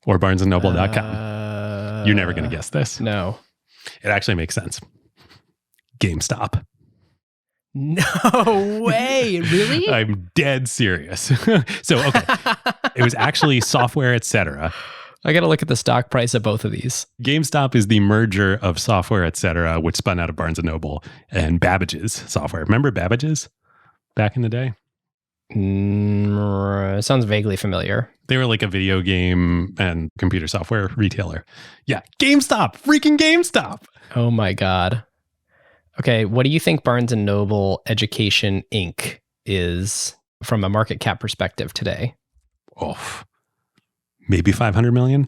or barnesandnoble.com. You're never going to guess this. No. It actually makes sense. GameStop. No way. Really? I'm dead serious. So, okay. It was actually Software Etc. I got to look at the stock price of both of these. GameStop is the merger of Software Etc., which spun out of Barnes & Noble, and Babbage's software. Remember Babbage's back in the day? Sounds vaguely familiar. They were like a video game and computer software retailer. Yeah, GameStop, freaking GameStop. Oh my God. Okay, what do you think Barnes & Noble Education Inc. is from a market cap perspective today? Oh, maybe 500 million?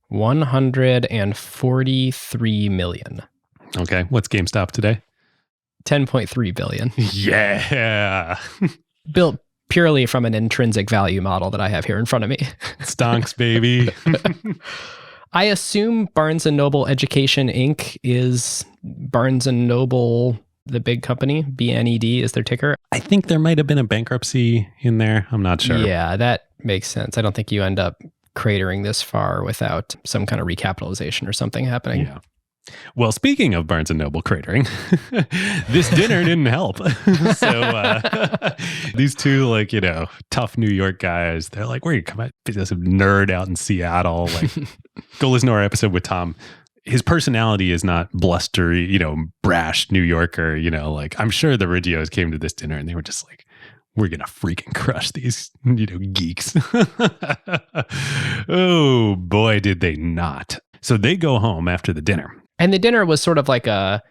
143 million. Okay, what's GameStop today? 10.3 billion. Yeah. Built purely from an intrinsic value model that I have here in front of me. Stonks, baby. I assume Barnes & Noble Education Inc. is Barnes & Noble, the big company. BNED is their ticker. I think there might have been a bankruptcy in there. I'm not sure. Yeah, that makes sense. I don't think you end up cratering this far without some kind of recapitalization or something happening. Yeah. Well, speaking of Barnes & Noble cratering, this dinner didn't help. So these two, like, tough New York guys, they're like, where you come at? This nerd out in Seattle. Like, go listen to our episode with Tom. His personality is not blustery, brash New Yorker, like, I'm sure the Riggios came to this dinner and they were just like, we're going to freaking crush these, geeks. Oh, boy, did they not. So they go home after the dinner. And the dinner was sort of like a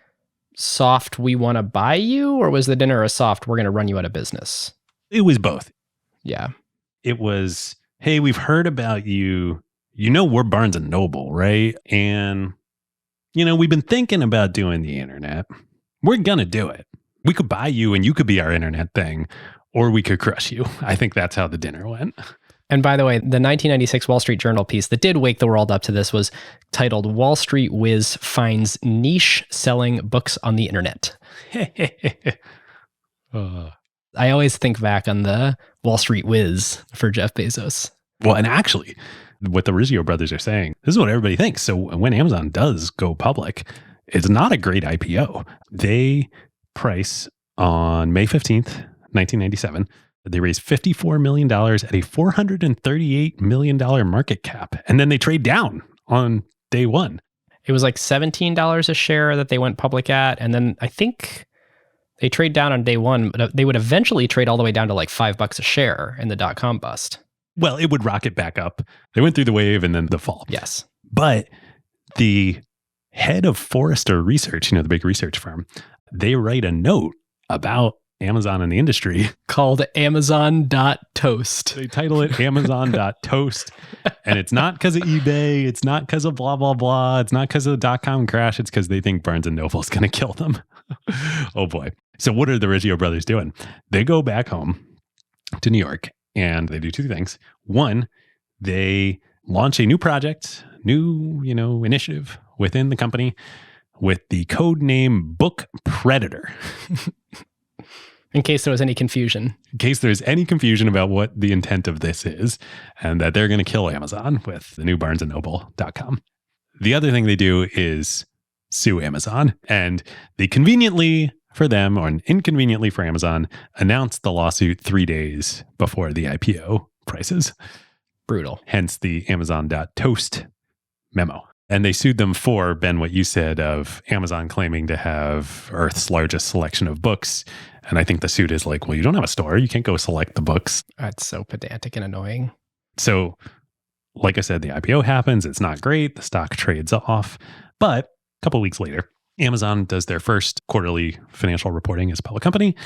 soft, we want to buy you, or was the dinner a soft, we're going to run you out of business? It was both. Yeah. It was, hey, we've heard about you. We're Barnes & Noble, right? And, we've been thinking about doing the internet. We're going to do it. We could buy you and you could be our internet thing, or we could crush you. I think that's how the dinner went. And by the way, the 1996 Wall Street Journal piece that did wake the world up to this was titled Wall Street Whiz Finds Niche Selling Books on the Internet. I always think back on the Wall Street Whiz for Jeff Bezos. Well, and actually, what the Rizzio brothers are saying, this is what everybody thinks. So when Amazon does go public, it's not a great IPO. They price on May 15th, 1997. They raised $54 million at a $438 million market cap. And then they trade down on day one. It was like $17 a share that they went public at. And then I think they trade down on day one, but they would eventually trade all the way down to like $5 a share in the dotcom bust. Well, it would rocket back up. They went through the wave and then the fall. Yes. But the head of Forrester Research, the big research firm, they write a note about Amazon in the industry called Amazon.toast. They title it Amazon.toast. And it's not because of eBay. It's not because of blah, blah, blah. It's not because of the dot-com crash. It's because they think Barnes & Noble is going to kill them. Oh, boy. So what are the Rizzio brothers doing? They go back home to New York and they do two things. One, they launch a new project, new, initiative within the company with the code name Book Predator. In case there was any confusion. In case there's any confusion about what the intent of this is, and that they're going to kill Amazon with the new BarnesandNoble.com. The other thing they do is sue Amazon, and they conveniently for them, or inconveniently for Amazon, announced the lawsuit 3 days before the IPO prices. Brutal. Hence the Amazon.toast memo. And they sued them for, Ben, what you said of Amazon claiming to have Earth's largest selection of books. And I think the suit is like, well, you don't have a store. You can't go select the books. That's so pedantic and annoying. So, like I said, the IPO happens. It's not great. The stock trades off. But a couple weeks later, Amazon does their first quarterly financial reporting as a public company.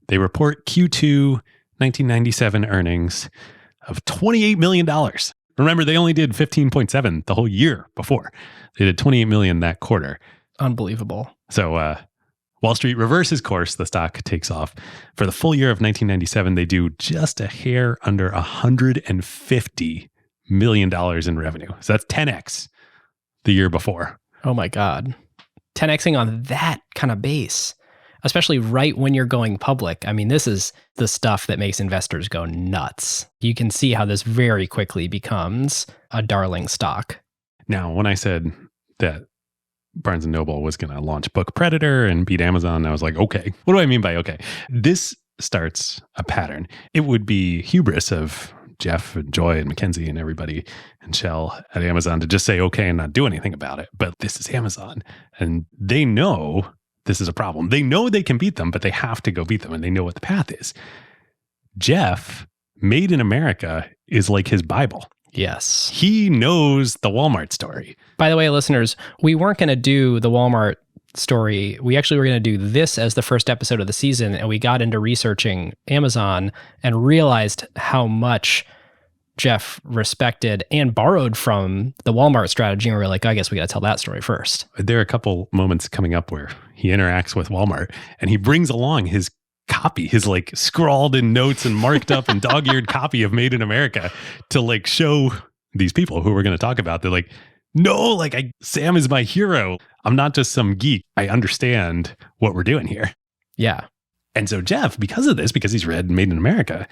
They report Q2 1997 earnings of $28 million. Remember, they only did 15.7 the whole year before. They did 28 million that quarter. Unbelievable. So Wall Street reverses course. The stock takes off. For the full year of 1997, they do just a hair under $150 million in revenue. So that's 10x the year before. Oh my God. 10xing on that kind of base, especially right when you're going public. I mean, this is the stuff that makes investors go nuts. You can see how this very quickly becomes a darling stock. Now, when I said that Barnes & Noble was going to launch Book Predator and beat Amazon. And I was like, okay, what do I mean by okay? This starts a pattern. It would be hubris of Jeff and Joy and Mackenzie and everybody and Shell at Amazon to just say okay and not do anything about it. But this is Amazon and they know this is a problem. They know they can beat them, but they have to go beat them and they know what the path is. Jeff, Made in America is like his Bible. Yes. He knows the Walmart story. By the way, listeners, we weren't going to do the Walmart story. We actually were going to do this as the first episode of the season, and we got into researching Amazon and realized how much Jeff respected and borrowed from the Walmart strategy. And we were like, I guess we got to tell that story first. There are a couple moments coming up where he interacts with Walmart and he brings along his copy, his like scrawled in notes and marked up and dog-eared copy of Made in America to like show these people who we're going to talk about. They're like, no, like Sam is my hero. I'm not just some geek. I understand what we're doing here. Yeah. And so Jeff, because of this, because he's read Made in America,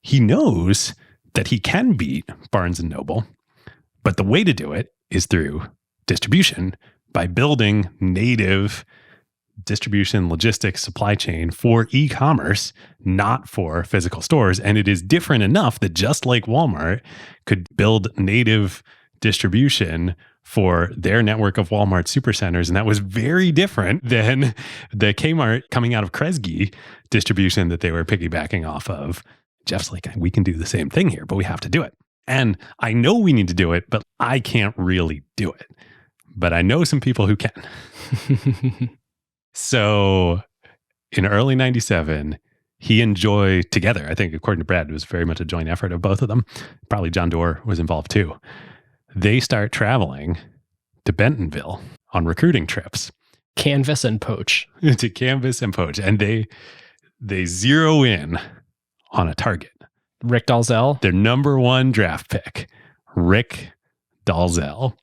he knows that he can beat Barnes & Noble, but the way to do it is through distribution by building native distribution, logistics, supply chain for e-commerce, not for physical stores. And it is different enough that just like Walmart could build native distribution for their network of Walmart supercenters. And that was very different than the Kmart coming out of Kresge distribution that they were piggybacking off of. Jeff's like, we can do the same thing here, but we have to do it. And I know we need to do it, but I can't really do it. But I know some people who can. So in early 97, he and Joy together, I think according to Brad, it was very much a joint effort of both of them. Probably John Doerr was involved too. They start traveling to Bentonville on recruiting trips. Canvas and poach. To canvas and poach. And they zero in on a target. Rick Dalzell. Their number one draft pick, Rick Dalzell.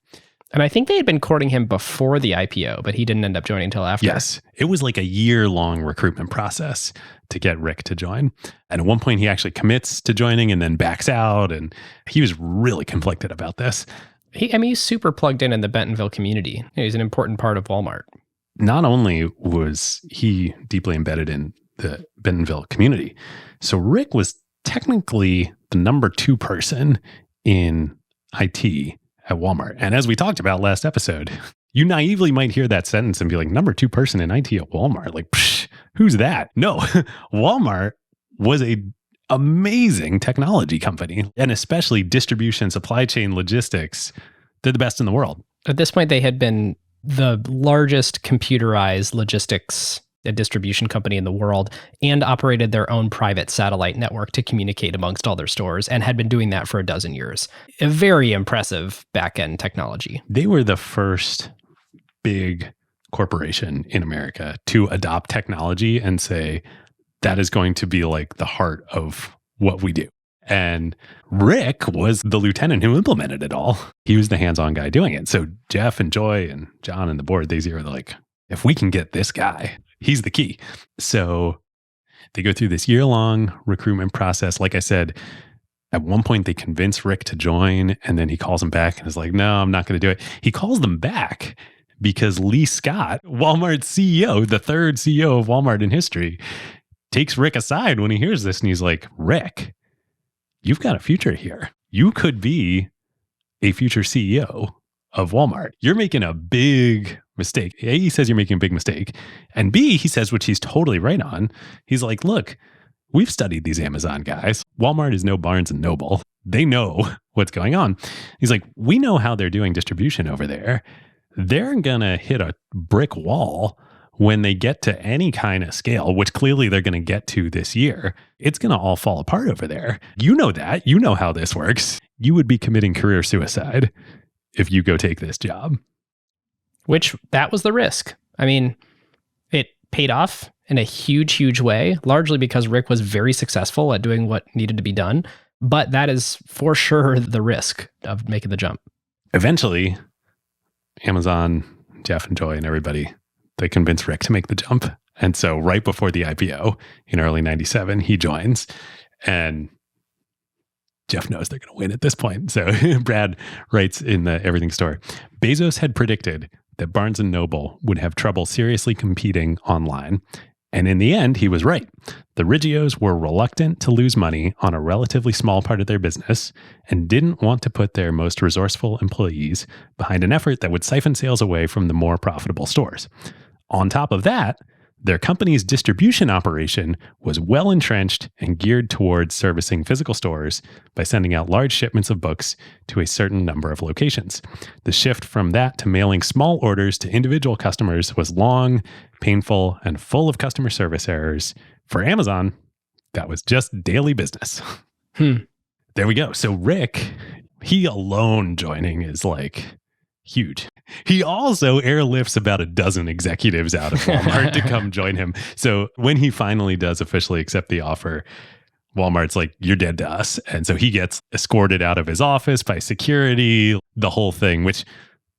And I think they had been courting him before the IPO, but he didn't end up joining until after. Yes. It was like a year-long recruitment process to get Rick to join. And at one point, he actually commits to joining and then backs out. And he was really conflicted about this. He's super plugged in the Bentonville community. He's an important part of Walmart. Not only was he deeply embedded in the Bentonville community, so Rick was technically the number 2 person in IT at Walmart. And as we talked about last episode, you naively might hear that sentence and be like, number 2 person in IT at Walmart. Like, psh, who's that? No, Walmart was a amazing technology company, and especially distribution, supply chain, logistics. They're the best in the world. At this point, they had been the largest computerized logistics and distribution company in the world and operated their own private satellite network to communicate amongst all their stores and had been doing that for a dozen years. A very impressive back-end technology. They were the first big corporation in America to adopt technology and say, that is going to be like the heart of what we do. And Rick was the lieutenant who implemented it all. He was the hands-on guy doing it. So Jeff and Joy and John and the board, they were like, if we can get this guy, he's the key. So they go through this year-long recruitment process. Like I said, at one point they convince Rick to join, and then he calls him back and is like, no, I'm not going to do it. He calls them back because Lee Scott, Walmart's CEO, the third CEO of Walmart in history, takes Rick aside when he hears this, and he's like, Rick, you've got a future here. You could be a future CEO of Walmart. You're making a big mistake. A, he says you're making a big mistake. And B, he says, which he's totally right on. He's like, look, we've studied these Amazon guys. Walmart is no Barnes & Noble. They know what's going on. He's like, we know how they're doing distribution over there. They're going to hit a brick wall when they get to any kind of scale, which clearly they're going to get to this year. It's going to all fall apart over there. You know that. You know how this works. You would be committing career suicide if you go take this job. Which, that was the risk. I mean, it paid off in a huge, huge way, largely because Rick was very successful at doing what needed to be done. But that is for sure the risk of making the jump. Eventually, Amazon, Jeff and Joy and everybody, they convince Rick to make the jump. And so right before the IPO in early 97, he joins, and Jeff knows they're going to win at this point. So Brad writes in the Everything Store, Bezos had predicted that Barnes & Noble would have trouble seriously competing online. And in the end, he was right. The Rigios were reluctant to lose money on a relatively small part of their business and didn't want to put their most resourceful employees behind an effort that would siphon sales away from the more profitable stores. On top of that, their company's distribution operation was well entrenched and geared towards servicing physical stores by sending out large shipments of books to a certain number of locations. The shift from that to mailing small orders to individual customers was long, painful, and full of customer service errors. For Amazon, that was just daily business. There we go. So Rick, he alone joining is like huge. He also airlifts about a dozen executives out of Walmart to come join him. So when he finally does officially accept the offer, Walmart's like, you're dead to us. And so he gets escorted out of his office by security, the whole thing, which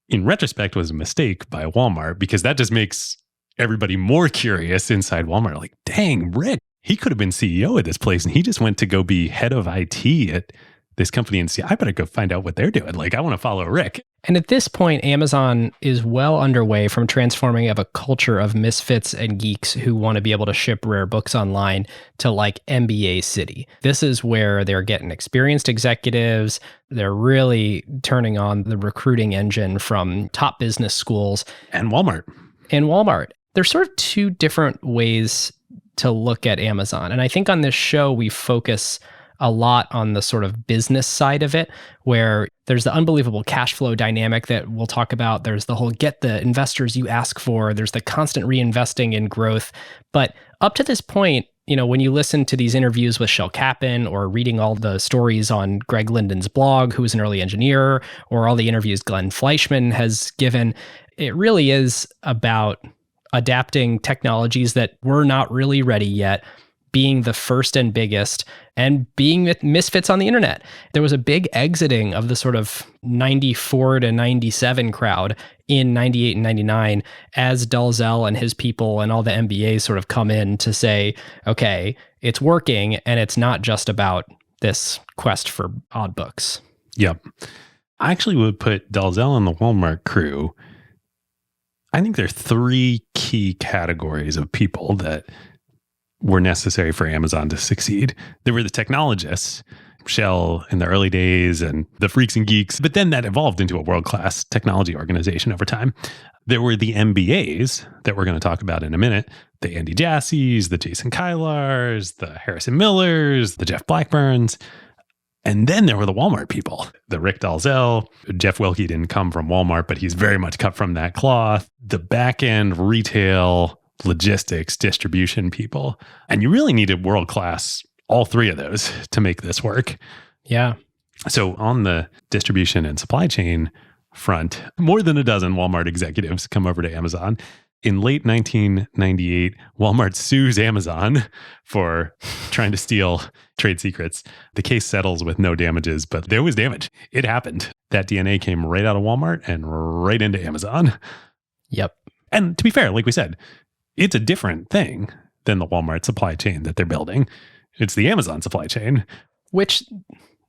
in retrospect was a mistake by Walmart because that just makes everybody more curious inside Walmart. Like, dang, Rick, he could have been CEO of this place and he just went to go be head of IT at this company and see, I better go find out what they're doing. Like, I want to follow Rick. And at this point, Amazon is well underway from transforming of a culture of misfits and geeks who want to be able to ship rare books online to like MBA City. This is where they're getting experienced executives. They're really turning on the recruiting engine from top business schools. And Walmart. There's sort of two different ways to look at Amazon. And I think on this show, we focus a lot on the sort of business side of it, where there's the unbelievable cash flow dynamic that we'll talk about. There's the whole get the investors you ask for. There's the constant reinvesting in growth. But up to this point, you know, when you listen to these interviews with Shel Kappan or reading all the stories on Greg Linden's blog, who was an early engineer, or all the interviews Glenn Fleischman has given, it really is about adapting technologies that were not really ready yet, being the first and biggest, and being misfits on the internet. There was a big exiting of the sort of 94 to 97 crowd in 98 and 99 as Dalzell and his people and all the MBAs sort of come in to say, okay, it's working and it's not just about this quest for odd books. Yep. I actually would put Dalzell and the Walmart crew, I think there are three key categories of people that were necessary for Amazon to succeed. There were the technologists, Shell in the early days, and the freaks and geeks, but then that evolved into a world-class technology organization over time. There were the MBAs that we're going to talk about in a minute, the Andy Jasseys, the Jason Kylars, the Harrison Millers, the Jeff Blackburns. And then there were the Walmart people, the Rick Dalzell. Jeff Wilkie didn't come from Walmart, but he's very much cut from that cloth. The back-end retail, logistics, distribution people. And you really needed world-class, all three of those to make this work. Yeah. So on the distribution and supply chain front, more than a dozen Walmart executives come over to Amazon. In late 1998, Walmart sues Amazon for trying to steal trade secrets. The case settles with no damages, but there was damage. It happened. That DNA came right out of Walmart and right into Amazon. Yep. And to be fair, like we said, it's a different thing than the Walmart supply chain that they're building. It's the Amazon supply chain. Which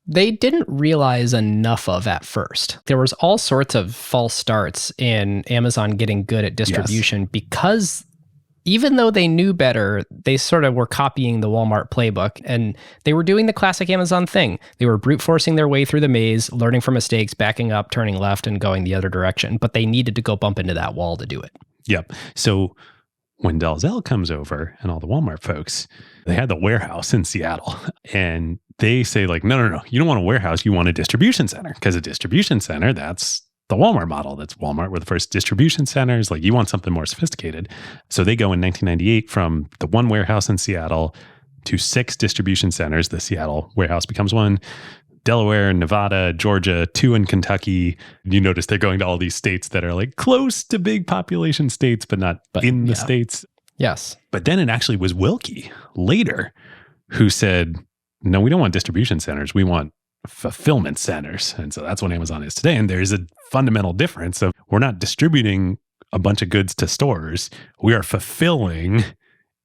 they didn't realize enough of at first. There was all sorts of false starts in Amazon getting good at distribution because even though they knew better, they sort of were copying the Walmart playbook and they were doing the classic Amazon thing. They were brute forcing their way through the maze, learning from mistakes, backing up, turning left and going the other direction. But they needed to go bump into that wall to do it. Yep. So when Dalzell comes over and all the Walmart folks, they had the warehouse in Seattle and they say like, no, you don't want a warehouse. You want a distribution center because a distribution center, that's the Walmart model. That's Walmart were the first distribution centers. Like you want something more sophisticated. So they go in 1998 from the one warehouse in Seattle to 6 distribution centers. The Seattle warehouse becomes one. Delaware, Nevada, Georgia, 2 in Kentucky. You notice they're going to all these states that are like close to big population states, but not in the states. Yes. But then it actually was Wilkie later who said, no, we don't want distribution centers. We want fulfillment centers. And so that's what Amazon is today. And there's a fundamental difference of we're not distributing a bunch of goods to stores. We are fulfilling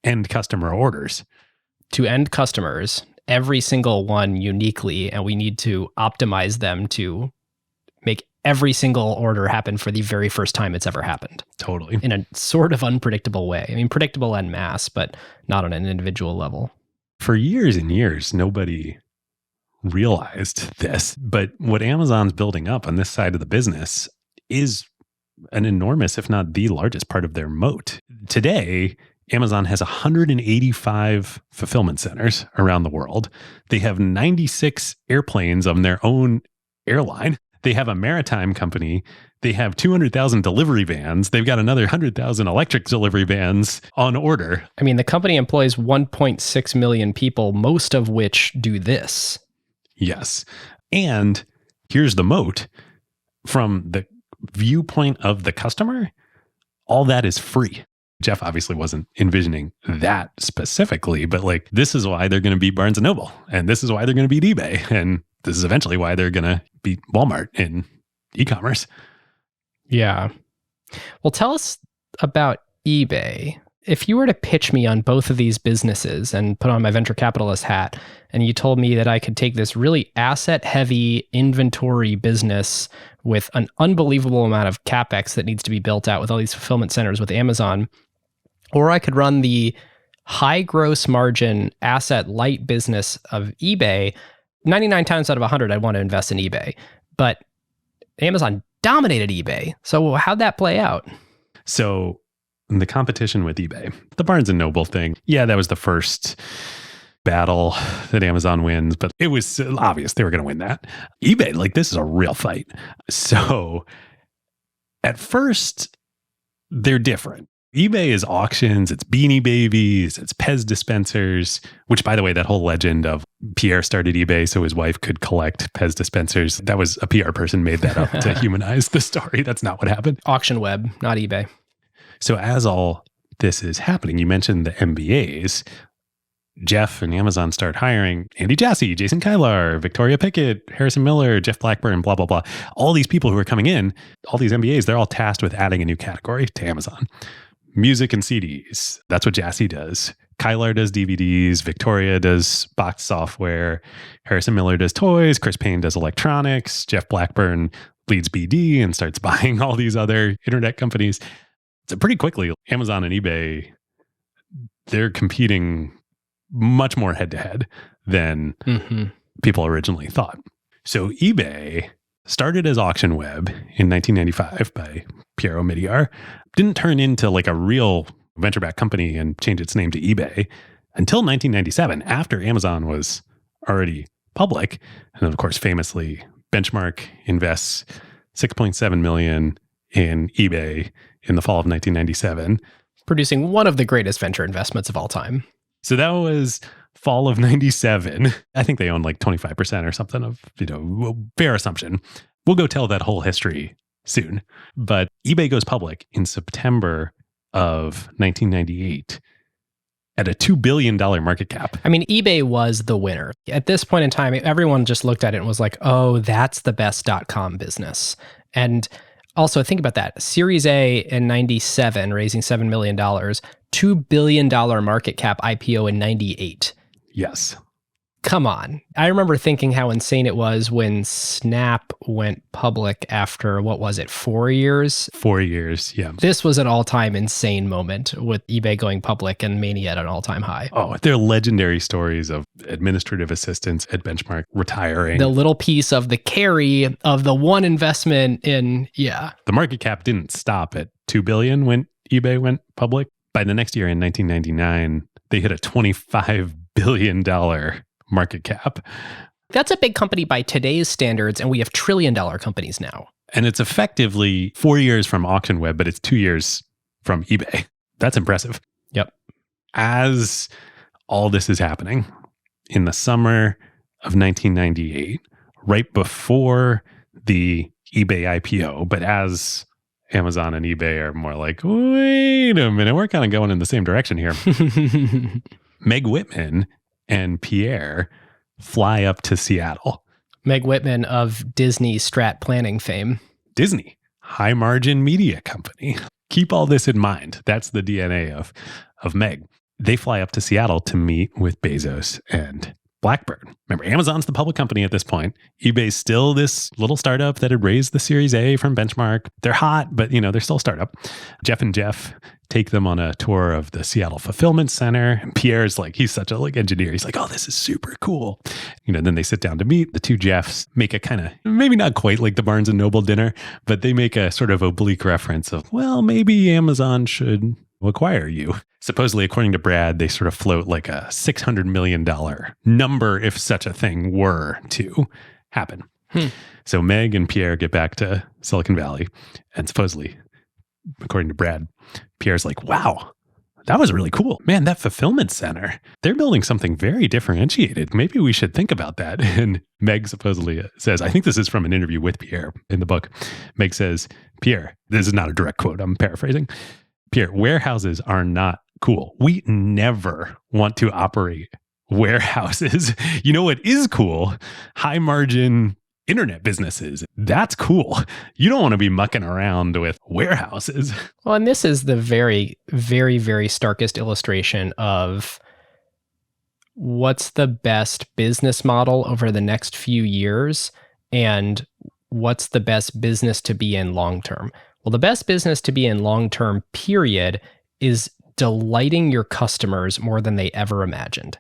end customer orders. To end customers, every single one uniquely, and we need to optimize them to make every single order happened for the very first time it's ever happened Totally. in a sort of unpredictable way. I mean, predictable en masse, but not on an individual level. For years and years, nobody realized this. But what Amazon's building up on this side of the business is an enormous, if not the largest part of their moat. Today, Amazon has 185 fulfillment centers around the world. They have 96 airplanes on their own airline. They have a maritime company. They have 200,000 delivery vans. They've got another 100,000 electric delivery vans on order. I mean, the company employs 1.6 million people, most of which do this. Yes. And here's the moat. From the viewpoint of the customer, all that is free. Jeff obviously wasn't envisioning that specifically, but like, this is why they're going to beat Barnes & Noble. And this is why they're going to beat eBay. And this is eventually why they're going to beat Walmart in e-commerce. Yeah. Well, tell us about eBay. If you were to pitch me on both of these businesses and put on my venture capitalist hat, and you told me that I could take this really asset-heavy inventory business with an unbelievable amount of CapEx that needs to be built out with all these fulfillment centers with Amazon, or I could run the high gross margin asset light business of eBay, 99 times out of 100, I'd want to invest in eBay. But Amazon dominated eBay. So how'd that play out? So the competition with eBay, the Barnes & Noble thing, yeah, that was the first battle that Amazon wins, but it was obvious they were going to win that. eBay, like, this is a real fight. So at first, they're different. eBay is auctions, it's Beanie Babies, it's Pez dispensers, which, by the way, that whole legend of Pierre started eBay so his wife could collect Pez dispensers, that was a PR person made that up to humanize the story. That's not what happened. Auction web, not eBay. So as all this is happening, you mentioned the MBAs. Jeff and Amazon start hiring Andy Jassy, Jason Kylar, Victoria Pickett, Harrison Miller, Jeff Blackburn, blah, blah, blah. All these people who are coming in, all these MBAs, they're all tasked with adding a new category to Amazon. Music and CDs. That's what Jassy does. Kylar does DVDs. Victoria does box software. Harrison Miller does toys. Chris Payne does electronics. Jeff Blackburn leads BD and starts buying all these other internet companies. So pretty quickly, Amazon and eBay, they're competing much more head-to-head than people originally thought. So eBay started as Auction Web in 1995 by Piero Midyar, didn't turn into like a real venture-backed company and change its name to eBay until 1997, after Amazon was already public. And of course, famously, Benchmark invests $6.7 million in eBay in the fall of 1997. Producing one of the greatest venture investments of all time. So that was fall of 97. I think they own like 25% or something of, fair assumption. We'll go tell that whole history soon. But eBay goes public in September of 1998 at a $2 billion market cap. I mean, eBay was the winner. At this point in time, everyone just looked at it and was like, oh, that's the best .com business. And also, think about that. Series A in 97, raising $7 million, $2 billion market cap IPO in 98. Yes. Come on. I remember thinking how insane it was when Snap went public after, 4 years? 4 years, yeah. This was an all-time insane moment with eBay going public and Mania at an all-time high. Oh, there are legendary stories of administrative assistants at Benchmark retiring. The little piece of the carry of the one investment in, yeah. The market cap didn't stop at $2 billion when eBay went public. By the next year in 1999, they hit a $25 billion market cap. That's a big company by today's standards, and we have trillion-dollar companies now. And it's effectively 4 years from Auction Web, but it's 2 years from eBay. That's impressive. Yep. As all this is happening, in the summer of 1998, right before the eBay IPO, but as Amazon and eBay are more like, wait a minute, we're kind of going in the same direction here. Meg Whitman and Pierre fly up to Seattle. Meg Whitman of Disney strat planning fame. Disney, high margin media company. Keep all this in mind. That's the DNA of Meg. They fly up to Seattle to meet with Bezos and Blackbird. Remember, Amazon's the public company at this point. eBay's still this little startup that had raised the Series A from Benchmark. They're hot, but they're still a startup. Jeff and Jeff take them on a tour of the Seattle Fulfillment Center. And Pierre's like, he's such a engineer. He's like, oh, this is super cool. Then they sit down to meet. The two Jeffs make a kind of, maybe not quite like the Barnes & Noble dinner, but they make a sort of oblique reference of, well, maybe Amazon should acquire you. Supposedly, according to Brad, they sort of float like a $600 million number if such a thing were to happen. So Meg and Pierre get back to Silicon Valley, and supposedly, according to Brad, Pierre's like, wow, that was really cool. Man, that fulfillment center, they're building something very differentiated. Maybe we should think about that. And Meg supposedly says, I think this is from an interview with Pierre in the book. Meg says, Pierre, this is not a direct quote, I'm paraphrasing. Pierre, warehouses are not cool. We never want to operate warehouses. You know what is cool? High margin internet businesses. That's cool. You don't want to be mucking around with warehouses. Well, and this is the very, very, very starkest illustration of what's the best business model over the next few years and what's the best business to be in long term. Well, the best business to be in long term, period, is delighting your customers more than they ever imagined.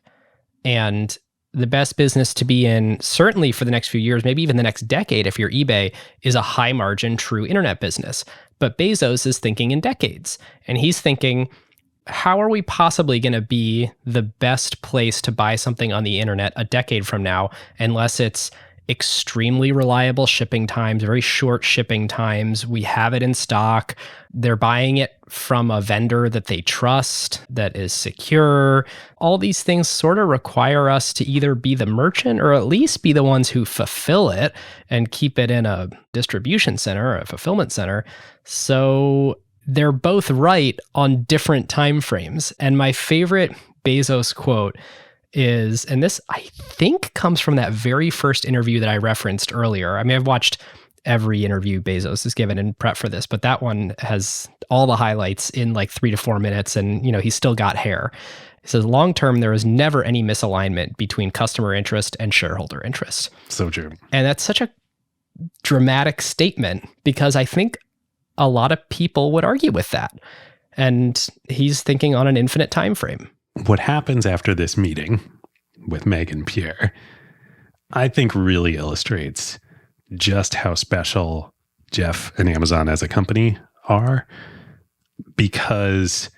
And the best business to be in, certainly for the next few years, maybe even the next decade, if you're eBay, is a high margin, true internet business. But Bezos is thinking in decades. And he's thinking, how are we possibly going to be the best place to buy something on the internet a decade from now, unless it's extremely reliable shipping times, very short shipping times. We have it in stock. They're buying it from a vendor that they trust, that is secure. All these things sort of require us to either be the merchant or at least be the ones who fulfill it and keep it in a distribution center or a fulfillment center. So they're both right on different time frames. And my favorite Bezos quote is, and this I think comes from that very first interview that I referenced earlier. I mean, I've watched every interview Bezos has given in prep for this, but that one has all the highlights in like 3 to 4 minutes, and he's still got hair. He says, long term, there is never any misalignment between customer interest and shareholder interest. So true. And that's such a dramatic statement because I think a lot of people would argue with that. And he's thinking on an infinite time frame. What happens after this meeting with Meg and Pierre, I think really illustrates just how special Jeff and Amazon as a company are, because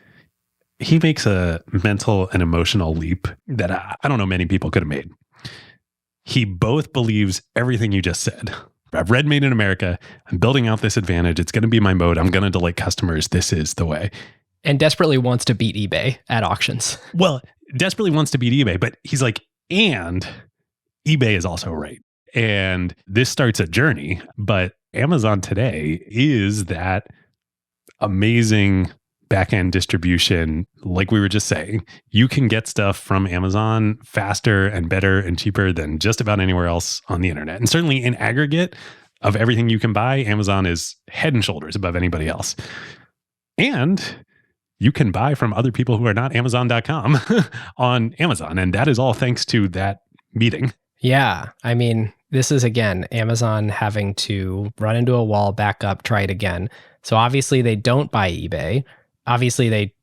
he makes a mental and emotional leap that I don't know many people could have made. He both believes everything you just said. I've read Made in America. I'm building out this advantage. It's going to be my mode. I'm going to delight customers. This is the way. And desperately wants to beat eBay at auctions. Well, desperately wants to beat eBay, but he's like, and eBay is also right. And this starts a journey, but Amazon today is that amazing back-end distribution. Like we were just saying, you can get stuff from Amazon faster and better and cheaper than just about anywhere else on the internet. And certainly in aggregate of everything you can buy, Amazon is head and shoulders above anybody else. And you can buy from other people who are not Amazon.com on Amazon. And that is all thanks to that meeting. Yeah. I mean, this is, again, Amazon having to run into a wall, back up, try it again. So obviously they don't buy eBay. Obviously they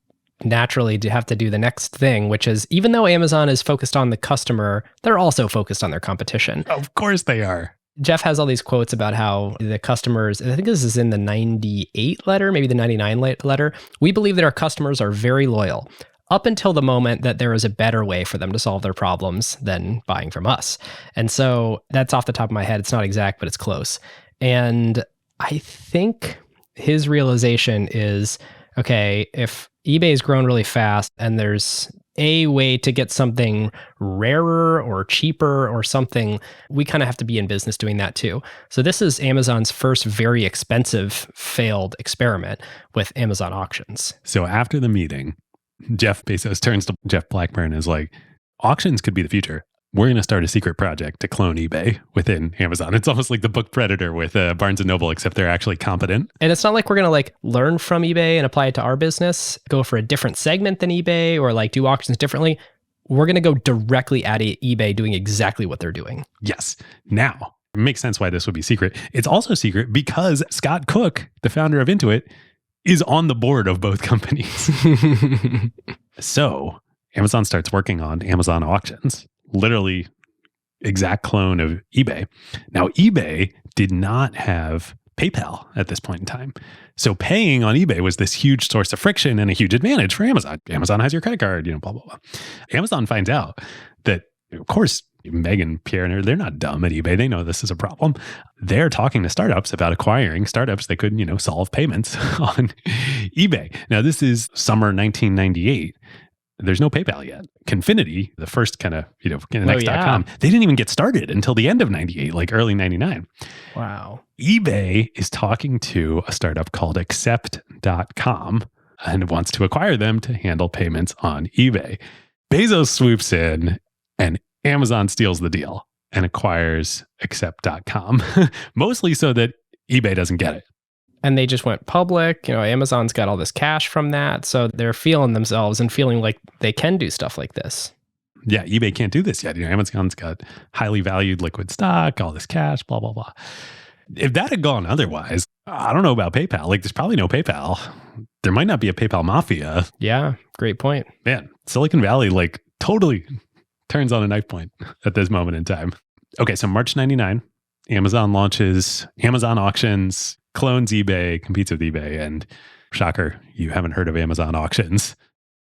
naturally have to do the next thing, which is, even though Amazon is focused on the customer, they're also focused on their competition. Of course they are. Jeff has all these quotes about how the customers, I think this is in the 98 letter, maybe the 99 letter. We believe that our customers are very loyal up until the moment that there is a better way for them to solve their problems than buying from us. And so that's off the top of my head. It's not exact, but it's close. And I think his realization is, okay, if eBay's grown really fast and there's a way to get something rarer or cheaper or something, we kind of have to be in business doing that too. So this is Amazon's first very expensive failed experiment with Amazon auctions. So after the meeting, Jeff Bezos turns to Jeff Blackburn and is like, auctions could be the future. We're going to start a secret project to clone eBay within Amazon. It's almost like the book Predator with Barnes & Noble, except they're actually competent. And it's not like we're going to learn from eBay and apply it to our business, go for a different segment than eBay or do auctions differently. we're going to go directly at eBay doing exactly what they're doing. Yes. Now, it makes sense why this would be secret. It's also secret because Scott Cook, the founder of Intuit, is on the board of both companies. So Amazon starts working on Amazon auctions, literally exact clone of eBay. Now, eBay did not have PayPal at this point in time. So paying on eBay was this huge source of friction and a huge advantage for Amazon. Amazon has your credit card, blah, blah, blah. Amazon finds out that, of course, Megan, Pierre, and they're not dumb at eBay. They know this is a problem. They're talking to startups about acquiring startups that could, solve payments on eBay. Now, this is summer 1998. There's no PayPal yet. Confinity, the first kind of, next.com, they didn't even get started until the end of 98, like early 99. Wow. eBay is talking to a startup called accept.com and wants to acquire them to handle payments on eBay. Bezos swoops in and Amazon steals the deal and acquires accept.com, mostly so that eBay doesn't get it. And they just went public. Amazon's got all this cash from that. So they're feeling themselves and feeling like they can do stuff like this. Yeah, eBay can't do this yet. Amazon's got highly valued liquid stock, all this cash, blah, blah, blah. If that had gone otherwise, I don't know about PayPal. There's probably no PayPal. There might not be a PayPal mafia. Yeah, great point. Man, Silicon Valley, totally turns on a knife point at this moment in time. Okay, so March 99, Amazon launches Amazon auctions, clones eBay, competes with eBay, and shocker, you haven't heard of Amazon auctions.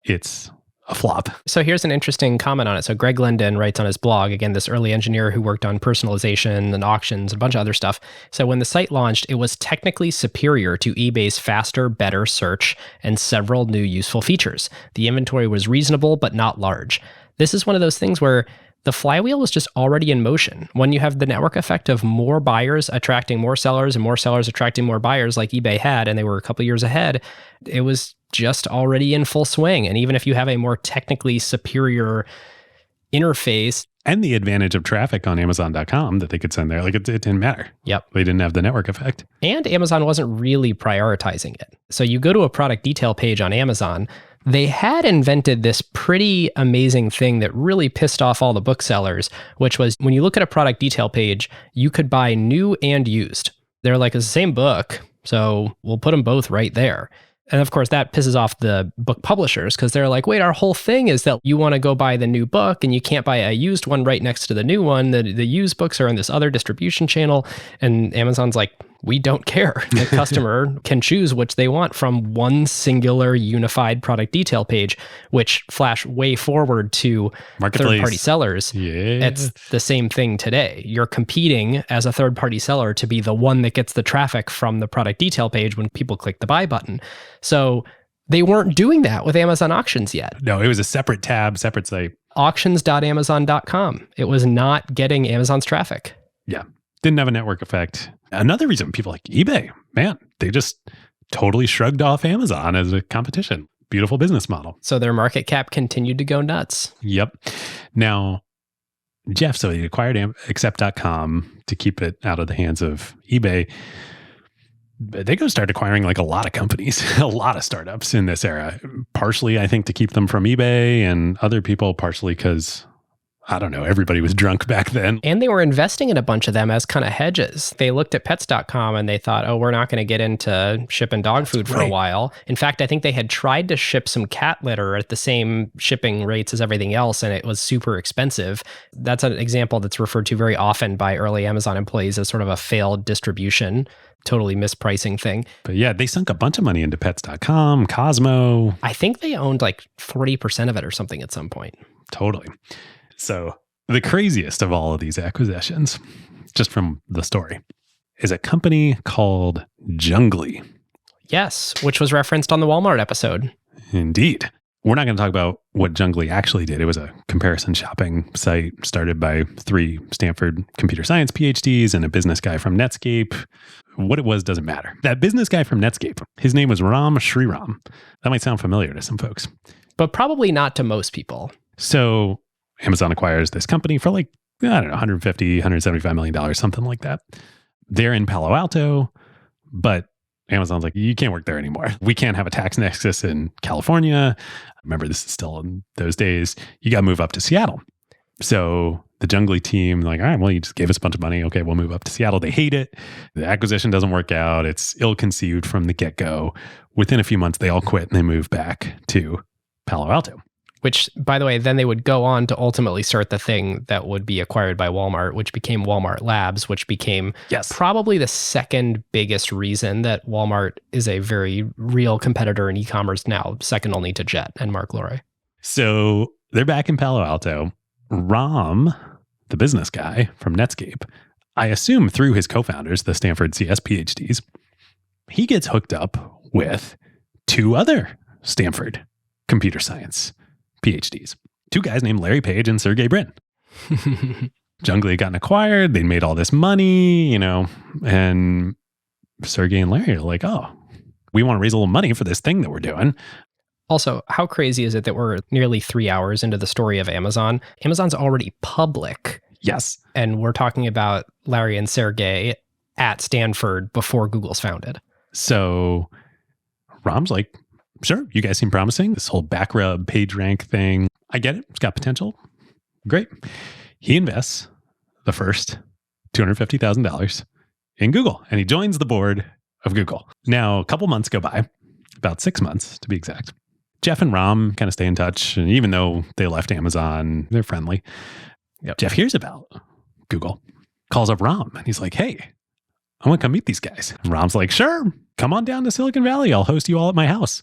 It's a flop. So here's an interesting comment on it. So Greg Linden writes on his blog, again, this early engineer who worked on personalization and auctions and a bunch of other stuff. So when the site launched, it was technically superior to eBay's faster, better search and several new useful features. The inventory was reasonable, but not large. This is one of those things where the flywheel was just already in motion. When you have the network effect of more buyers attracting more sellers and more sellers attracting more buyers like eBay had, and they were a couple years ahead, it was just already in full swing. And even if you have a more technically superior interface. And the advantage of traffic on Amazon.com that they could send there, it didn't matter. Yep. They didn't have the network effect. And Amazon wasn't really prioritizing it. So you go to a product detail page on Amazon, they had invented this pretty amazing thing that really pissed off all the booksellers, which was when you look at a product detail page, you could buy new and used. They're like, it's the same book, so we'll put them both right there. And of course, that pisses off the book publishers because they're like, wait, our whole thing is that you want to go buy the new book and you can't buy a used one right next to the new one. The used books are in this other distribution channel. And Amazon's like, we don't care. The customer can choose which they want from one singular unified product detail page, which flash way forward to third-party sellers. Yeah. It's the same thing today. You're competing as a third-party seller to be the one that gets the traffic from the product detail page when people click the buy button. So they weren't doing that with Amazon Auctions yet. No, it was a separate tab, separate site. Auctions.amazon.com. It was not getting Amazon's traffic. Yeah. Didn't have a network effect. Another reason people like eBay, man, they just totally shrugged off Amazon as a competition. Beautiful business model. So their market cap continued to go nuts. Yep. Now, Jeff, so he acquired accept.com to keep it out of the hands of eBay. They go start acquiring a lot of companies, a lot of startups in this era. Partially, I think, to keep them from eBay, and other people partially because, I don't know, everybody was drunk back then. And they were investing in a bunch of them as kind of hedges. They looked at pets.com and they thought, oh, we're not going to get into shipping dog food for a while. In fact, I think they had tried to ship some cat litter at the same shipping rates as everything else, and it was super expensive. That's an example that's referred to very often by early Amazon employees as sort of a failed distribution, totally mispricing thing. But yeah, they sunk a bunch of money into pets.com, Cosmo. I think they owned 40% of it or something at some point. Totally. So the craziest of all of these acquisitions, just from the story, is a company called Jungly. Yes, which was referenced on the Walmart episode. Indeed. We're not going to talk about what Jungly actually did. It was a comparison shopping site started by 3 Stanford computer science PhDs and a business guy from Netscape. What it was doesn't matter. That business guy from Netscape, his name was Ram Shriram. That might sound familiar to some folks. But probably not to most people. So Amazon acquires this company for $150, $175 million, something like that. They're in Palo Alto, but Amazon's like, you can't work there anymore. We can't have a tax nexus in California. Remember, this is still in those days. You got to move up to Seattle. So the Jungly team, like, all right, well, you just gave us a bunch of money. Okay, we'll move up to Seattle. They hate it. The acquisition doesn't work out. It's ill-conceived from the get-go. Within a few months, they all quit and they move back to Palo Alto. Which, by the way, then they would go on to ultimately start the thing that would be acquired by Walmart, which became Walmart Labs, which became probably the second biggest reason that Walmart is a very real competitor in e-commerce now, second only to Jet and Mark Lorre. So they're back in Palo Alto. Ram, the business guy from Netscape, I assume through his co-founders, the Stanford CS PhDs, he gets hooked up with two other Stanford computer science PhDs. Two guys named Larry Page and Sergey Brin. Jungly had gotten acquired. They made all this money, and Sergey and Larry are like, oh, we want to raise a little money for this thing that we're doing. Also, how crazy is it that we're nearly 3 hours into the story of Amazon? Amazon's already public. Yes. And we're talking about Larry and Sergey at Stanford before Google's founded. So Ram's like, sure, you guys seem promising. This whole back rub, page rank thing. I get it. It's got potential. Great. He invests the first $250,000 in Google, and he joins the board of Google. Now, a couple months go by, about 6 months to be exact. Jeff and Ram kind of stay in touch. And even though they left Amazon, they're friendly. Yep. Jeff hears about Google, calls up Ram, and he's like, hey, I want to come meet these guys. And Ram's like, sure, come on down to Silicon Valley. I'll host you all at my house.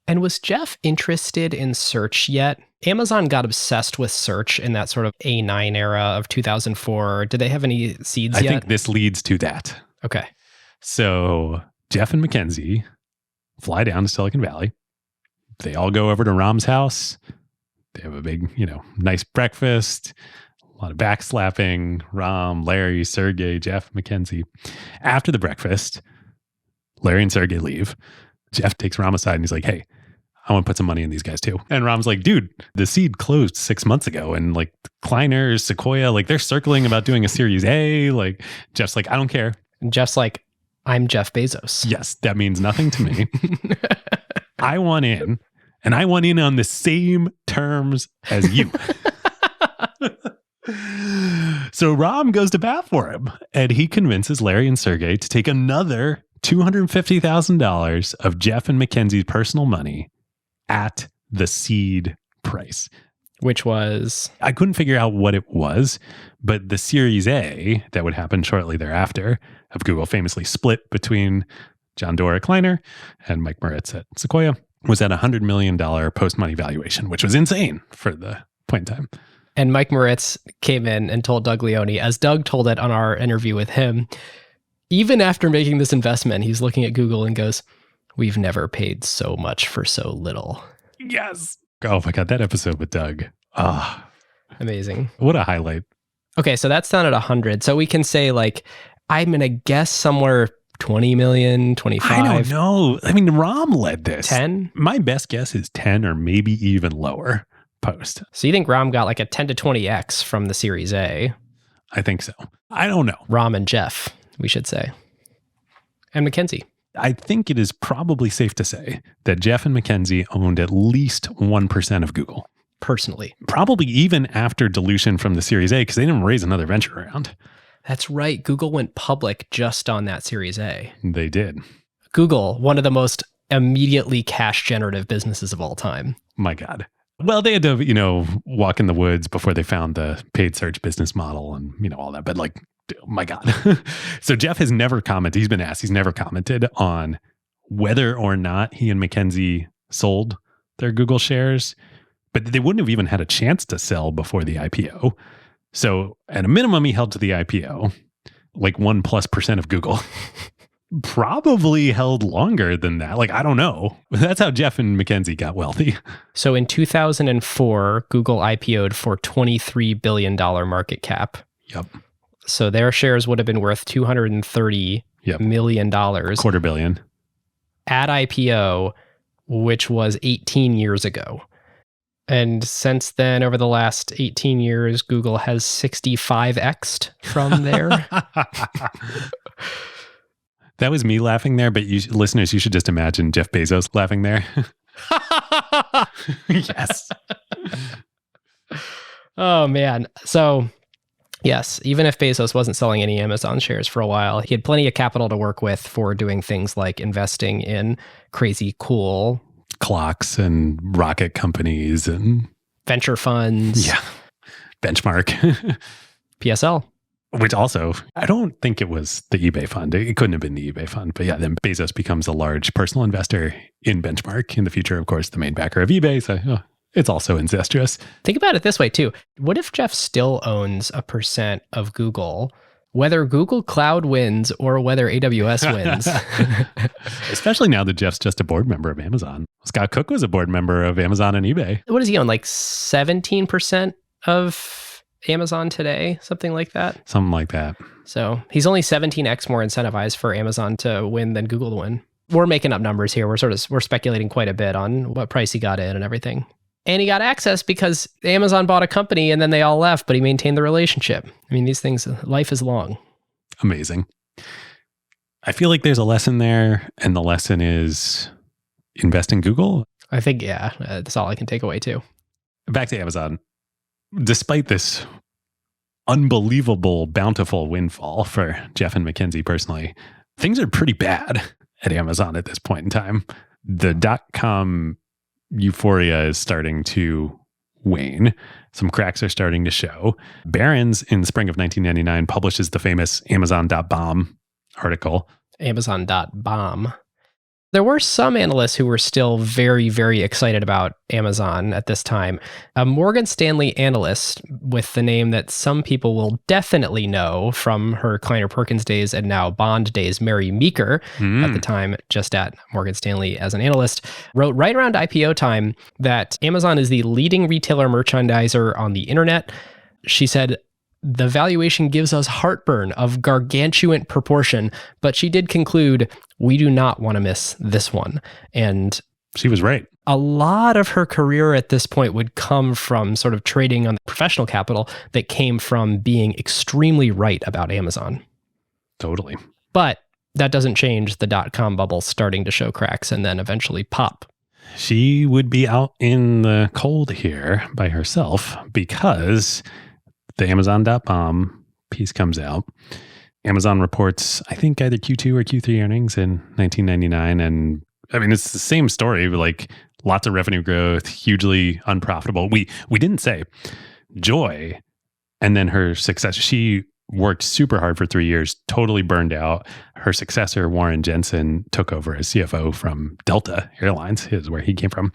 And was Jeff interested in search yet? Amazon got obsessed with search in that sort of A9 era of 2004. Did they have any seeds yet? I think this leads to that. Okay. So Jeff and Mackenzie fly down to Silicon Valley. They all go over to Ram's house. They have a big, nice breakfast, a lot of backslapping. Ram, Larry, Sergey, Jeff, Mackenzie. After the breakfast, Larry and Sergey leave. Jeff takes Ram aside and he's like, hey, I want to put some money in these guys too. And Ram's like, dude, the seed closed 6 months ago. And like Kleiner, Sequoia, like they're circling about doing a Series A. Like Jeff's like, I don't care. And Jeff's like, I'm Jeff Bezos. Yes, that means nothing to me. I want in, and I want in on the same terms as you. So Ram goes to bat for him, and he convinces Larry and Sergey to take another $250,000 of Jeff and Mackenzie's personal money at the seed price. Which was? I couldn't figure out what it was, but the Series A that would happen shortly thereafter of Google famously split between John Doerr at Kleiner and Mike Moritz at Sequoia was at $100 million post-money valuation, which was insane for the point in time. And Mike Moritz came in and told Doug Leone, as Doug told it on our interview with him, even after making this investment, he's looking at Google and goes, we've never paid so much for so little. Yes. Oh my God, that episode with Doug. Ah, amazing. What a highlight. Okay, so that's done at 100. So we can say like, I'm going to guess somewhere 20 million, 25. I don't know. I mean, Ram led this. 10? My best guess is 10 or maybe even lower post. So you think Ram got like a 10 to 20x from the Series A? I think so. I don't know. Ram and Jeff, we should say. And Mackenzie. I think it is probably safe to say that Jeff and Mackenzie owned at least 1% of Google. Personally. Probably even after dilution from the Series A, because they didn't raise another venture round. That's right. Google went public just on that Series A. They did. Google, one of the most immediately cash generative businesses of all time. My God. Well, they had to, walk in the woods before they found the paid search business model and, all that. But like, oh my God. So Jeff has never commented. He's been asked. He's never commented on whether or not he and Mackenzie sold their Google shares. But they wouldn't have even had a chance to sell before the IPO. So at a minimum, he held to the IPO, like 1+% of Google. Probably held longer than that. Like, I don't know. That's how Jeff and Mackenzie got wealthy. So in 2004, Google IPO'd for $23 billion market cap. Yep. So their shares would have been worth $230 million. $250 million. At IPO, which was 18 years ago. And since then, over the last 18 years, Google has 65x'd from there. That was me laughing there, but listeners, you should just imagine Jeff Bezos laughing there. Yes. Oh, man. So, yes, even if Bezos wasn't selling any Amazon shares for a while, he had plenty of capital to work with for doing things like investing in crazy cool Clocks and rocket companies and venture funds. yeah, Benchmark. PSL. Which also, I don't think it was the eBay fund. It couldn't have been the eBay fund. But yeah, then Bezos becomes a large personal investor in Benchmark. In the future, of course, the main backer of eBay. So it's also incestuous. Think about it this way, too. What if Jeff still owns a percent of Google, whether Google Cloud wins or whether AWS wins? Especially now that Jeff's just a board member of Amazon. Scott Cook was a board member of Amazon and eBay. What does he own? Like 17% of Amazon today? Something like that? Something like that. So he's only 17x more incentivized for Amazon to win than Google to win. We're making up numbers here. We're speculating quite a bit on what price he got in and everything. And he got access because Amazon bought a company and then they all left, but he maintained the relationship. I mean, these things, life is long. Amazing. I feel like there's a lesson there, and the lesson is invest in Google. I think, yeah, that's all I can take away too. Back to Amazon. Despite this unbelievable, bountiful windfall for Jeff and Mackenzie personally, things are pretty bad at Amazon at this point in time. The dotcom euphoria is starting to wane. Some cracks are starting to show. Barron's in the spring of 1999 publishes the famous Amazon.bomb article. Amazon.bomb. There were some analysts who were still very, very excited about Amazon at this time. A Morgan Stanley analyst with the name that some people will definitely know from her Kleiner Perkins days and now Bond days, Mary Meeker, at the time just at Morgan Stanley as an analyst, wrote right around IPO time that Amazon is the leading retailer merchandiser on the internet. She said, the valuation gives us heartburn of gargantuan proportion, but she did conclude, we do not want to miss this one. And she was right. A lot of her career at this point would come from sort of trading on the professional capital that came from being extremely right about Amazon. Totally. But that doesn't change the dot-com bubble starting to show cracks and then eventually pop. She would be out in the cold here by herself because the Amazon.bomb piece comes out. Amazon reports, I think, either Q2 or Q3 earnings in 1999. And I mean, it's the same story, like lots of revenue growth, hugely unprofitable. We didn't say Joy and then her successor. She worked super hard for 3 years, totally burned out. Her successor, Warren Jensen, took over as CFO from Delta Airlines, is where he came from.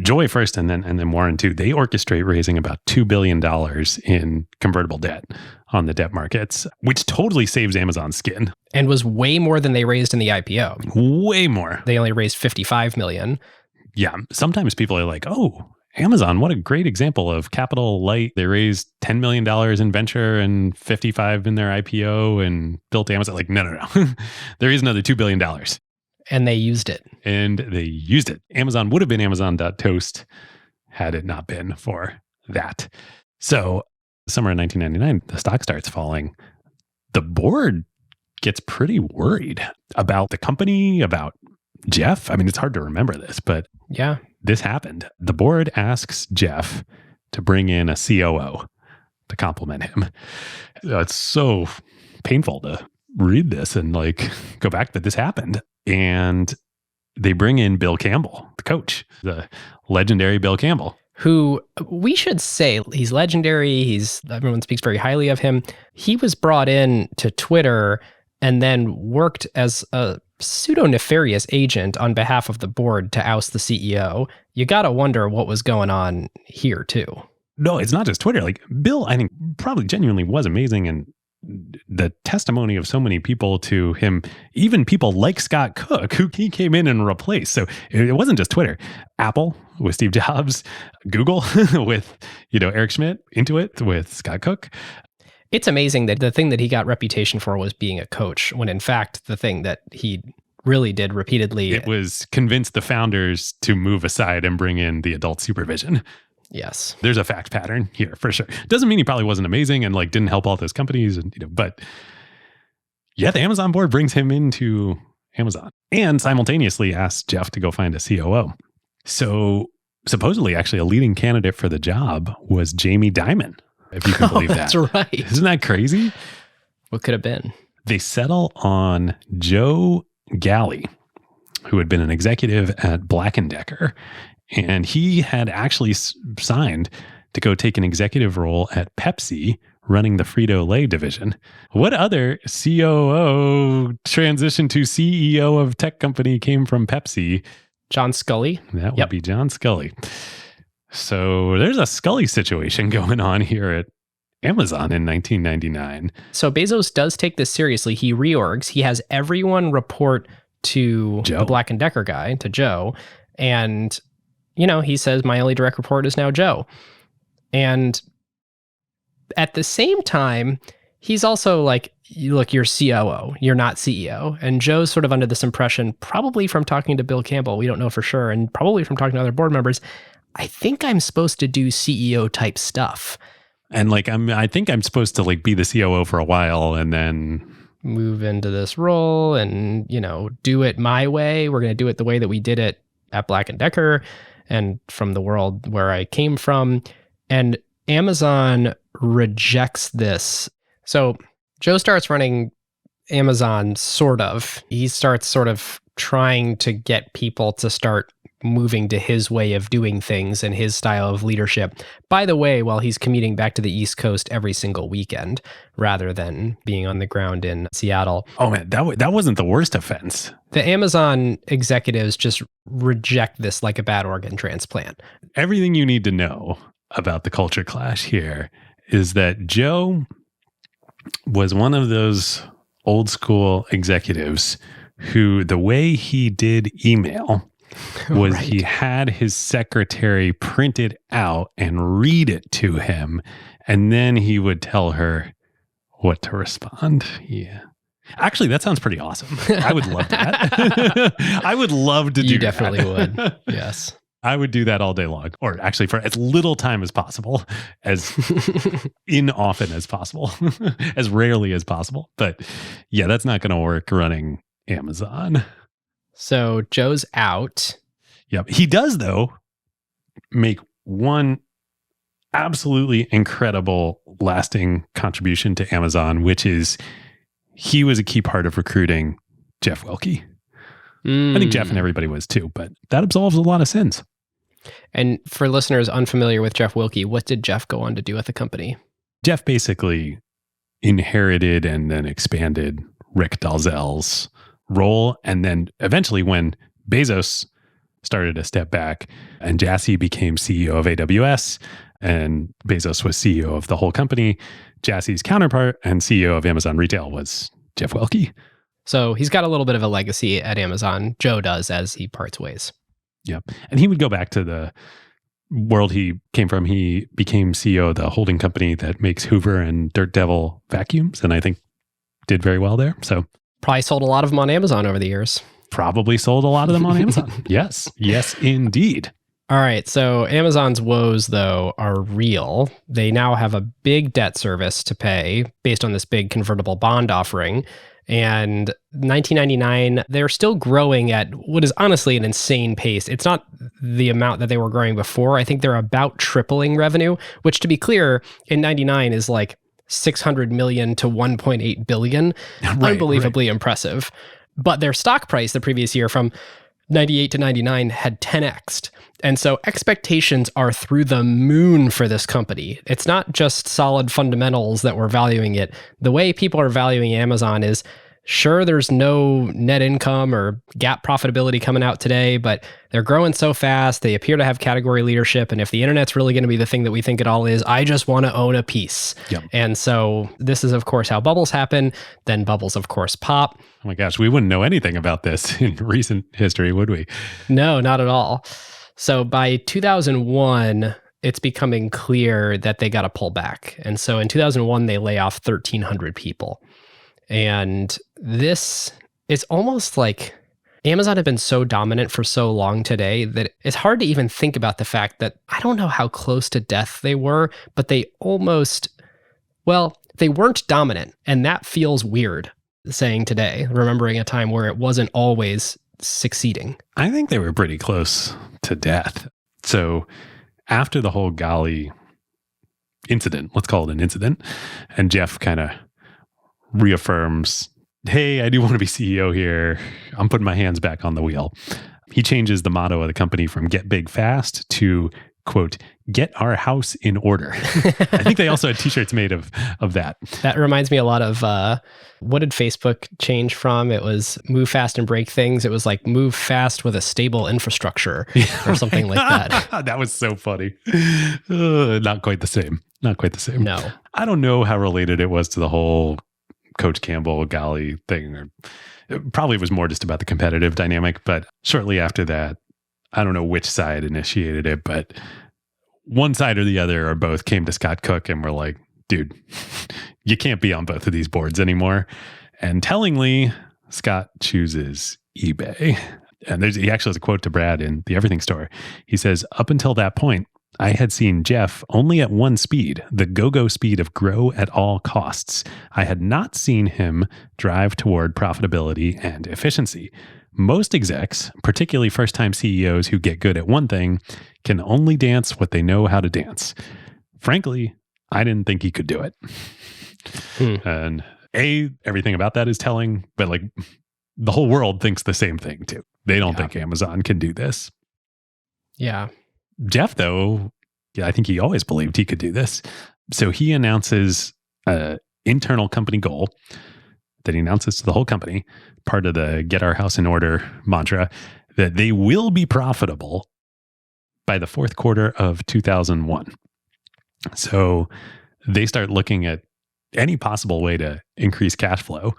Joy first and then Warren too. They orchestrate raising about $2 billion in convertible debt on the debt markets, which totally saves Amazon's skin. And was way more than they raised in the IPO. Way more. They only raised $55 million. Yeah. Sometimes people are like, oh, Amazon, what a great example of capital light. They raised $10 million in venture and 55 in their IPO and built Amazon. Like, no. There is another $2 billion. And they used it. Amazon would have been Amazon.toast had it not been for that. So summer of 1999, the stock starts falling. The board gets pretty worried about the company, about Jeff. I mean, it's hard to remember this, but yeah, this happened. The board asks Jeff to bring in a COO to complement him. It's so painful to read this and like go back that this happened. And they bring in Bill Campbell, the coach, the legendary Bill Campbell. Who we should say he's legendary. Everyone speaks very highly of him. He was brought in to Twitter and then worked as a pseudo-nefarious agent on behalf of the board to oust the CEO. You got to wonder what was going on here too. No, it's not just Twitter. Like Bill, I think probably genuinely was amazing, and the testimony of so many people to him, even people like Scott Cook, who he came in and replaced. So it wasn't just Twitter. Apple with Steve Jobs, Google with, Eric Schmidt, Intuit with Scott Cook. It's amazing that the thing that he got reputation for was being a coach, when in fact, the thing that he really did repeatedly... It was convince the founders to move aside and bring in the adult supervision. Yes. There's a fact pattern here for sure. Doesn't mean he probably wasn't amazing and like didn't help all those companies, and but yeah, the Amazon board brings him into Amazon and simultaneously asks Jeff to go find a COO. So supposedly actually a leading candidate for the job was Jamie Dimon, if you can believe that. That's right. Isn't that crazy? What could have been? They settle on Joe Galley, who had been an executive at Black & Decker, and he had actually signed to go take an executive role at Pepsi, running the Frito-Lay division. What other COO transition to CEO of tech company came from Pepsi? John Scully. That would be John Scully. So there's a Scully situation going on here at Amazon in 1999. So Bezos does take this seriously. He reorgs. He has everyone report to Joe. the Black & Decker guy, to Joe. And, he says, my only direct report is now Joe. And at the same time, he's also like, look, you're COO, you're not CEO. And Joe's sort of under this impression, probably from talking to Bill Campbell, we don't know for sure, and probably from talking to other board members, I think I'm supposed to do CEO type stuff. And I think I'm supposed to be the COO for a while and then move into this role and, do it my way. We're going to do it the way that we did it at Black & Decker and from the world where I came from. And Amazon rejects this. So Joe starts running Amazon, sort of. He starts sort of trying to get people to start moving to his way of doing things and his style of leadership. By the way, while he's commuting back to the East Coast every single weekend, rather than being on the ground in Seattle. Oh man, that wasn't the worst offense. The Amazon executives just reject this like a bad organ transplant. Everything you need to know about the culture clash here is that Joe was one of those old school executives who the way he did email was Right. He had his secretary print it out and read it to him, and then he would tell her what to respond. Yeah. Actually, that sounds pretty awesome. I would love that. I would love to do that. You definitely would. Yes. I would do that all day long, or actually for as little time as possible, as often as possible, as rarely as possible. But yeah, that's not going to work running Amazon. So Joe's out. Yep. He does, though, make one absolutely incredible lasting contribution to Amazon, which is he was a key part of recruiting Jeff Wilke. I think Jeff and everybody was too, but that absolves a lot of sins. And for listeners unfamiliar with Jeff Wilke, what did Jeff go on to do at the company? Jeff basically inherited and then expanded Rick Dalzell's role. And then eventually when Bezos started to step back and Jassy became CEO of AWS and Bezos was CEO of the whole company, Jassy's counterpart and CEO of Amazon Retail was Jeff Wilke. So he's got a little bit of a legacy at Amazon. Joe does as he parts ways. Yep. And he would go back to the world he came from. He became CEO of the holding company that makes Hoover and Dirt Devil vacuums, and I think did very well there. So Probably sold a lot of them on Amazon over the years. probably sold a lot of them on Amazon. Yes. Yes, indeed. All right. So Amazon's woes, though, are real. They now have a big debt service to pay based on this big convertible bond offering. And 1999, they're still growing at what is honestly an insane pace. It's not the amount that they were growing before. I think they're about tripling revenue, which, to be clear, in 99 is like 600 million to 1.8 billion. Unbelievably impressive. But their stock price the previous year from 98 to 99 had 10x'd. And so expectations are through the moon for this company. It's not just solid fundamentals that we're valuing it. The way people are valuing Amazon is, sure, there's no net income or GAAP profitability coming out today, but they're growing so fast. They appear to have category leadership. And if the internet's really going to be the thing that we think it all is, I just want to own a piece. Yep. And so this is, of course, how bubbles happen. Then bubbles, of course, pop. Oh my gosh, we wouldn't know anything about this in recent history, would we? No, not at all. So by 2001, it's becoming clear that they got to pull back. And so in 2001, they lay off 1,300 people. And this is almost like Amazon had been so dominant for so long today that it's hard to even think about the fact that I don't know how close to death they were, but they almost, well, they weren't dominant. And that feels weird saying today, remembering a time where it wasn't always succeeding. I think they were pretty close to death. So after the whole Gali incident, let's call it an incident, and Jeff kind of reaffirms, hey, I do want to be CEO here. I'm putting my hands back on the wheel. He changes the motto of the company from get big fast to, quote, get our house in order. I think they also had t-shirts made of that. That reminds me a lot of, what did Facebook change from? It was move fast and break things. It was like move fast with a stable infrastructure or something like that. That was so funny. Not quite the same. Not quite the same. No. I don't know how related it was to the whole Coach Campbell Gali thing, or it probably was more just about the competitive dynamic. But shortly after that, I don't know which side initiated it, but one side or the other or both came to Scott Cook and were like, dude, you can't be on both of these boards anymore. And tellingly, Scott chooses eBay. And he actually has a quote to Brad in the Everything Store. He says, up until that point, I had seen Jeff only at one speed, the go-go speed of grow at all costs. I had not seen him drive toward profitability and efficiency. Most execs, particularly first-time CEOs who get good at one thing, can only dance what they know how to dance. Frankly, I didn't think he could do it. And everything about that is telling, but like the whole world thinks the same thing too. They don't think Amazon can do this. Yeah. Jeff, though, I think he always believed he could do this. So he announces an internal company goal that he announces to the whole company, part of the get our house in order mantra, that they will be profitable by the fourth quarter of 2001. So they start looking at any possible way to increase cash flow,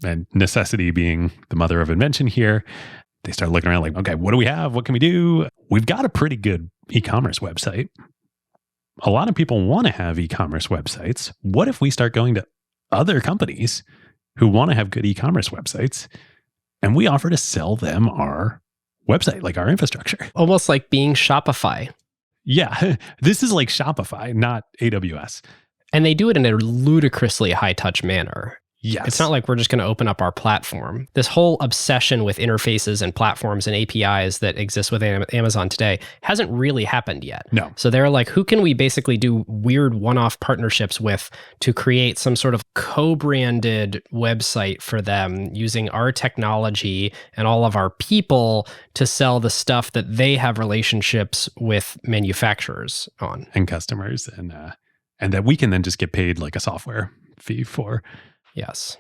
and necessity being the mother of invention here. They start looking around like, okay, what do we have? What can we do? We've got a pretty good e-commerce website. A lot of people want to have e-commerce websites. What if we start going to other companies who want to have good e-commerce websites and we offer to sell them our website, like our infrastructure? Almost like being Shopify. Yeah, this is like Shopify, not AWS. And they do it in a ludicrously high-touch manner. Yes. It's not like we're just going to open up our platform. This whole obsession with interfaces and platforms and APIs that exist with Amazon today hasn't really happened yet. No. So they're like, who can we basically do weird one-off partnerships with to create some sort of co-branded website for them using our technology and all of our people to sell the stuff that they have relationships with manufacturers on. And customers, and that we can then just get paid like a software fee for. Yes.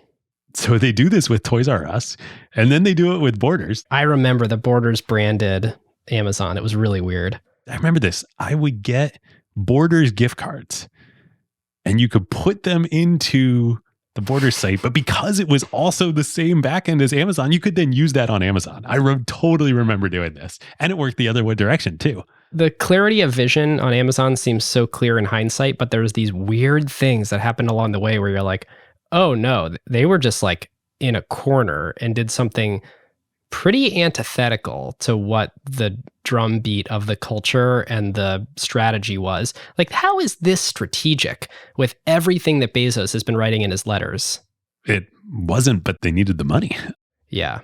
So they do this with Toys R Us, and then they do it with Borders. I remember the Borders branded Amazon. It was really weird. I remember this. I would get Borders gift cards, and you could put them into the Borders site, but because it was also the same backend as Amazon, you could then use that on Amazon. I totally remember doing this, and it worked the other way direction too. The clarity of vision on Amazon seems so clear in hindsight, but there's these weird things that happened along the way where you're like, oh no, they were just like in a corner and did something pretty antithetical to what the drumbeat of the culture and the strategy was. Like, how is this strategic with everything that Bezos has been writing in his letters? It wasn't, but they needed the money. Yeah.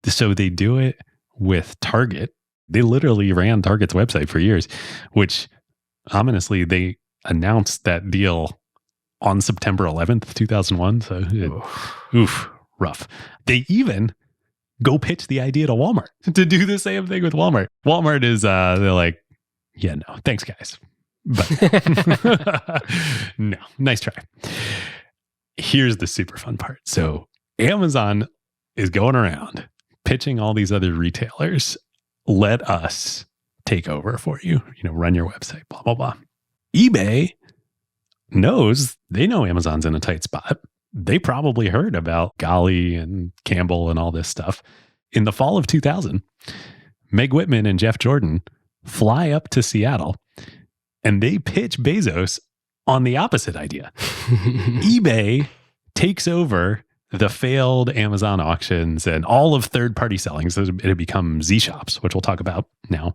So they do it with Target. They literally ran Target's website for years, which ominously, they announced that deal on September 11th, 2001. So, rough. They even go pitch the idea to Walmart to do the same thing with Walmart. Walmart is, they're like, yeah, no, thanks guys. But no, nice try. Here's the super fun part. So Amazon is going around pitching all these other retailers. Let us take over for you, run your website, blah, blah, blah. eBay they know Amazon's in a tight spot. They probably heard about Gali and Campbell and all this stuff. In the fall of 2000, Meg Whitman and Jeff Jordan fly up to Seattle and they pitch Bezos on the opposite idea. eBay takes over the failed Amazon auctions and all of third-party selling. So it had become Z-Shops, which we'll talk about now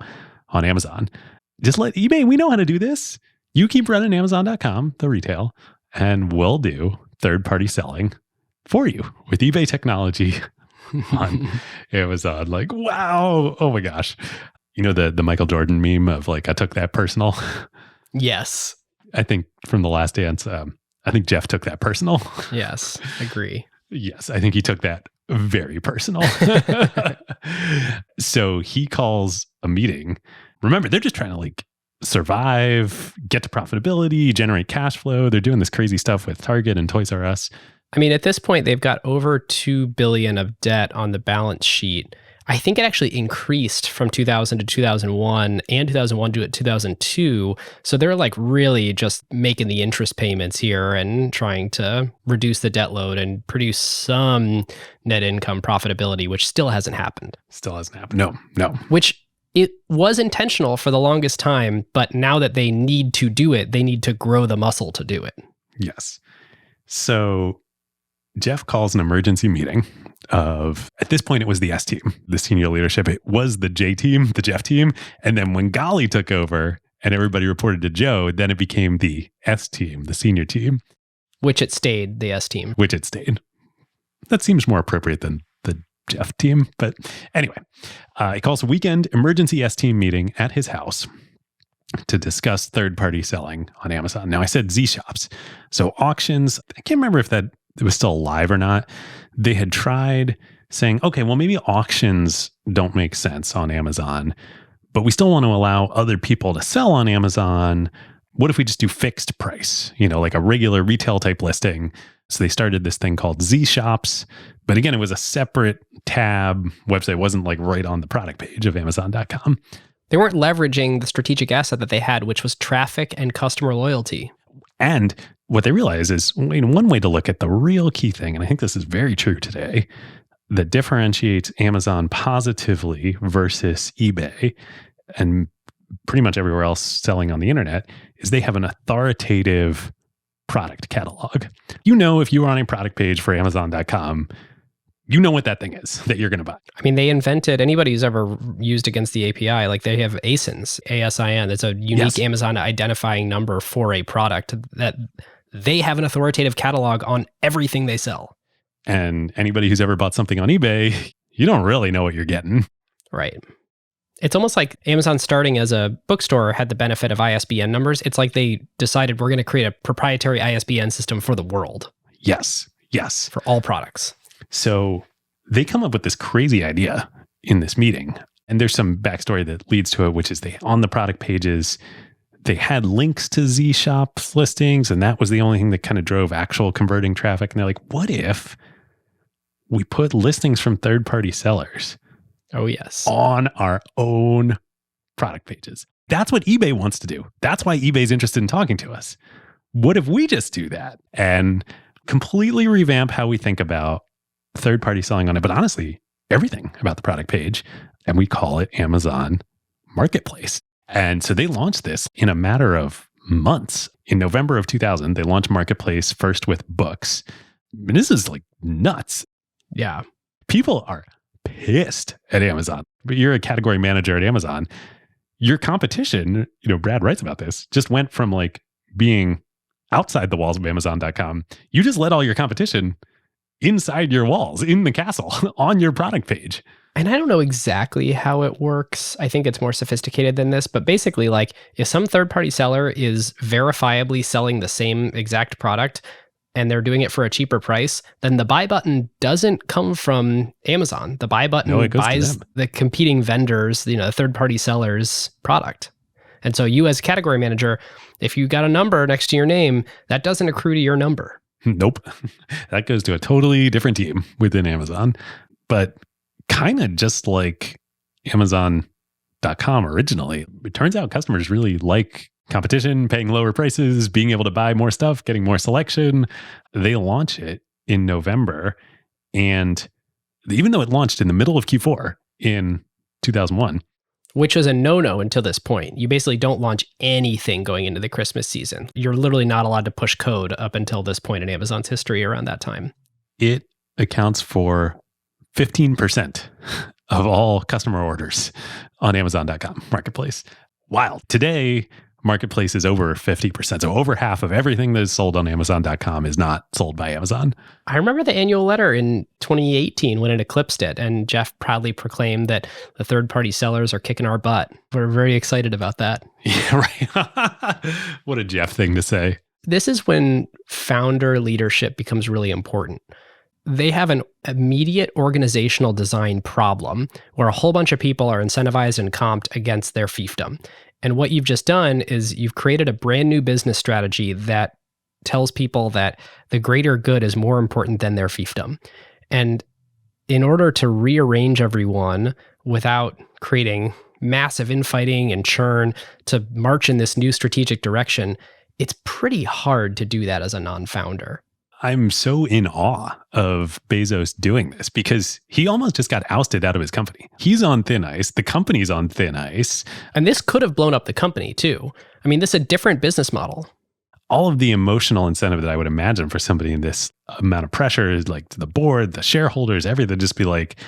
on Amazon. Just let eBay, we know how to do this. You keep running Amazon.com, the retail, and we'll do third-party selling for you with eBay technology on Amazon. Like, wow. Oh my gosh. You know, the Michael Jordan meme of like, I took that personal. Yes. I think from The Last Dance, I think Jeff took that personal. Yes. Agree. Yes, I think he took that very personal. So he calls a meeting. Remember, they're just trying to like survive, get to profitability, generate cash flow. They're doing this crazy stuff with Target and Toys R Us. I mean, at this point, they've got over $2 billion of debt on the balance sheet. I think it actually increased from 2000 to 2001 and 2001 to 2002. So they're like really just making the interest payments here and trying to reduce the debt load and produce some net income profitability, which still hasn't happened. Still hasn't happened. No. Which it was intentional for the longest time, but now that they need to do it, they need to grow the muscle to do it. Yes. So Jeff calls an emergency meeting of, at this point, it was the S team, the senior leadership. It was the J team, the Jeff team. And then when Gali took over and everybody reported to Joe, then it became the S team, the senior team. Which it stayed, the S team. Which it stayed. That seems more appropriate than the Jeff team. But anyway, he calls a weekend emergency S team meeting at his house to discuss third-party selling on Amazon. Now, I said Z shops. So auctions, I can't remember if that it was still alive or not. They had tried saying, okay, well, maybe auctions don't make sense on Amazon, but we still want to allow other people to sell on Amazon. What if we just do fixed price, like a regular retail type listing? So they started this thing called Z shops. But again, it was a separate tab website. It wasn't like right on the product page of Amazon.com. They weren't leveraging the strategic asset that they had, which was traffic and customer loyalty. And what they realize is one way to look at the real key thing, and I think this is very true today, that differentiates Amazon positively versus eBay and pretty much everywhere else selling on the internet, is they have an authoritative product catalog. If you are on a product page for Amazon.com, you know what that thing is that you're going to buy. I mean, they invented, anybody who's ever used against the API, like they have ASINs, ASIN. It's a unique Amazon identifying number for a product that they have an authoritative catalog on everything they sell. And anybody who's ever bought something on eBay, you don't really know what you're getting. Right. It's almost like Amazon starting as a bookstore had the benefit of ISBN numbers. It's like they decided we're going to create a proprietary ISBN system for the world. Yes. For all products. So they come up with this crazy idea in this meeting. And there's some backstory that leads to it, which is on the product pages, they had links to Z shops listings. And that was the only thing that kind of drove actual converting traffic. And they're like, what if we put listings from third-party sellers on our own product pages? That's what eBay wants to do. That's why eBay's interested in talking to us. What if we just do that and completely revamp how we think about third-party selling on it, but honestly, everything about the product page, and we call it Amazon Marketplace. And so they launched this in a matter of months. In November of 2000, they launched Marketplace first with books. And this is like nuts. Yeah. People are pissed at Amazon. But you're a category manager at Amazon. Your competition, Brad writes about this, just went from like being outside the walls of Amazon.com. You just let all your competition inside your walls, in the castle, on your product page. And I don't know exactly how it works. I think it's more sophisticated than this, but basically, like, if some third-party seller is verifiably selling the same exact product and they're doing it for a cheaper price, then the buy button doesn't come from Amazon. The buy button buys the competing vendors, the third-party seller's product. And so you as a category manager, if you got a number next to your name, that doesn't accrue to your number. Nope. That goes to a totally different team within Amazon. But kind of just like Amazon.com originally, it turns out customers really like competition, paying lower prices, being able to buy more stuff, getting more selection. They launch it in November. And even though it launched in the middle of Q4 in 2001, which was a no-no until this point. You basically don't launch anything going into the Christmas season. You're literally not allowed to push code up until this point in Amazon's history around that time. It accounts for 15% of all customer orders on Amazon.com Marketplace. Wild. Today, Marketplace is over 50%. So over half of everything that is sold on Amazon.com is not sold by Amazon. I remember the annual letter in 2018 when it eclipsed it, and Jeff proudly proclaimed that the third-party sellers are kicking our butt. We're very excited about that. Yeah, right. What a Jeff thing to say. This is when founder leadership becomes really important. They have an immediate organizational design problem where a whole bunch of people are incentivized and comped against their fiefdom. And what you've just done is you've created a brand new business strategy that tells people that the greater good is more important than their fiefdom. And in order to rearrange everyone without creating massive infighting and churn to march in this new strategic direction, it's pretty hard to do that as a non-founder. I'm so in awe of Bezos doing this because he almost just got ousted out of his company. He's on thin ice. The company's on thin ice. And this could have blown up the company too. I mean, this is a different business model. All of the emotional incentive that I would imagine for somebody in this amount of pressure is like the board, the shareholders, everything, just be like,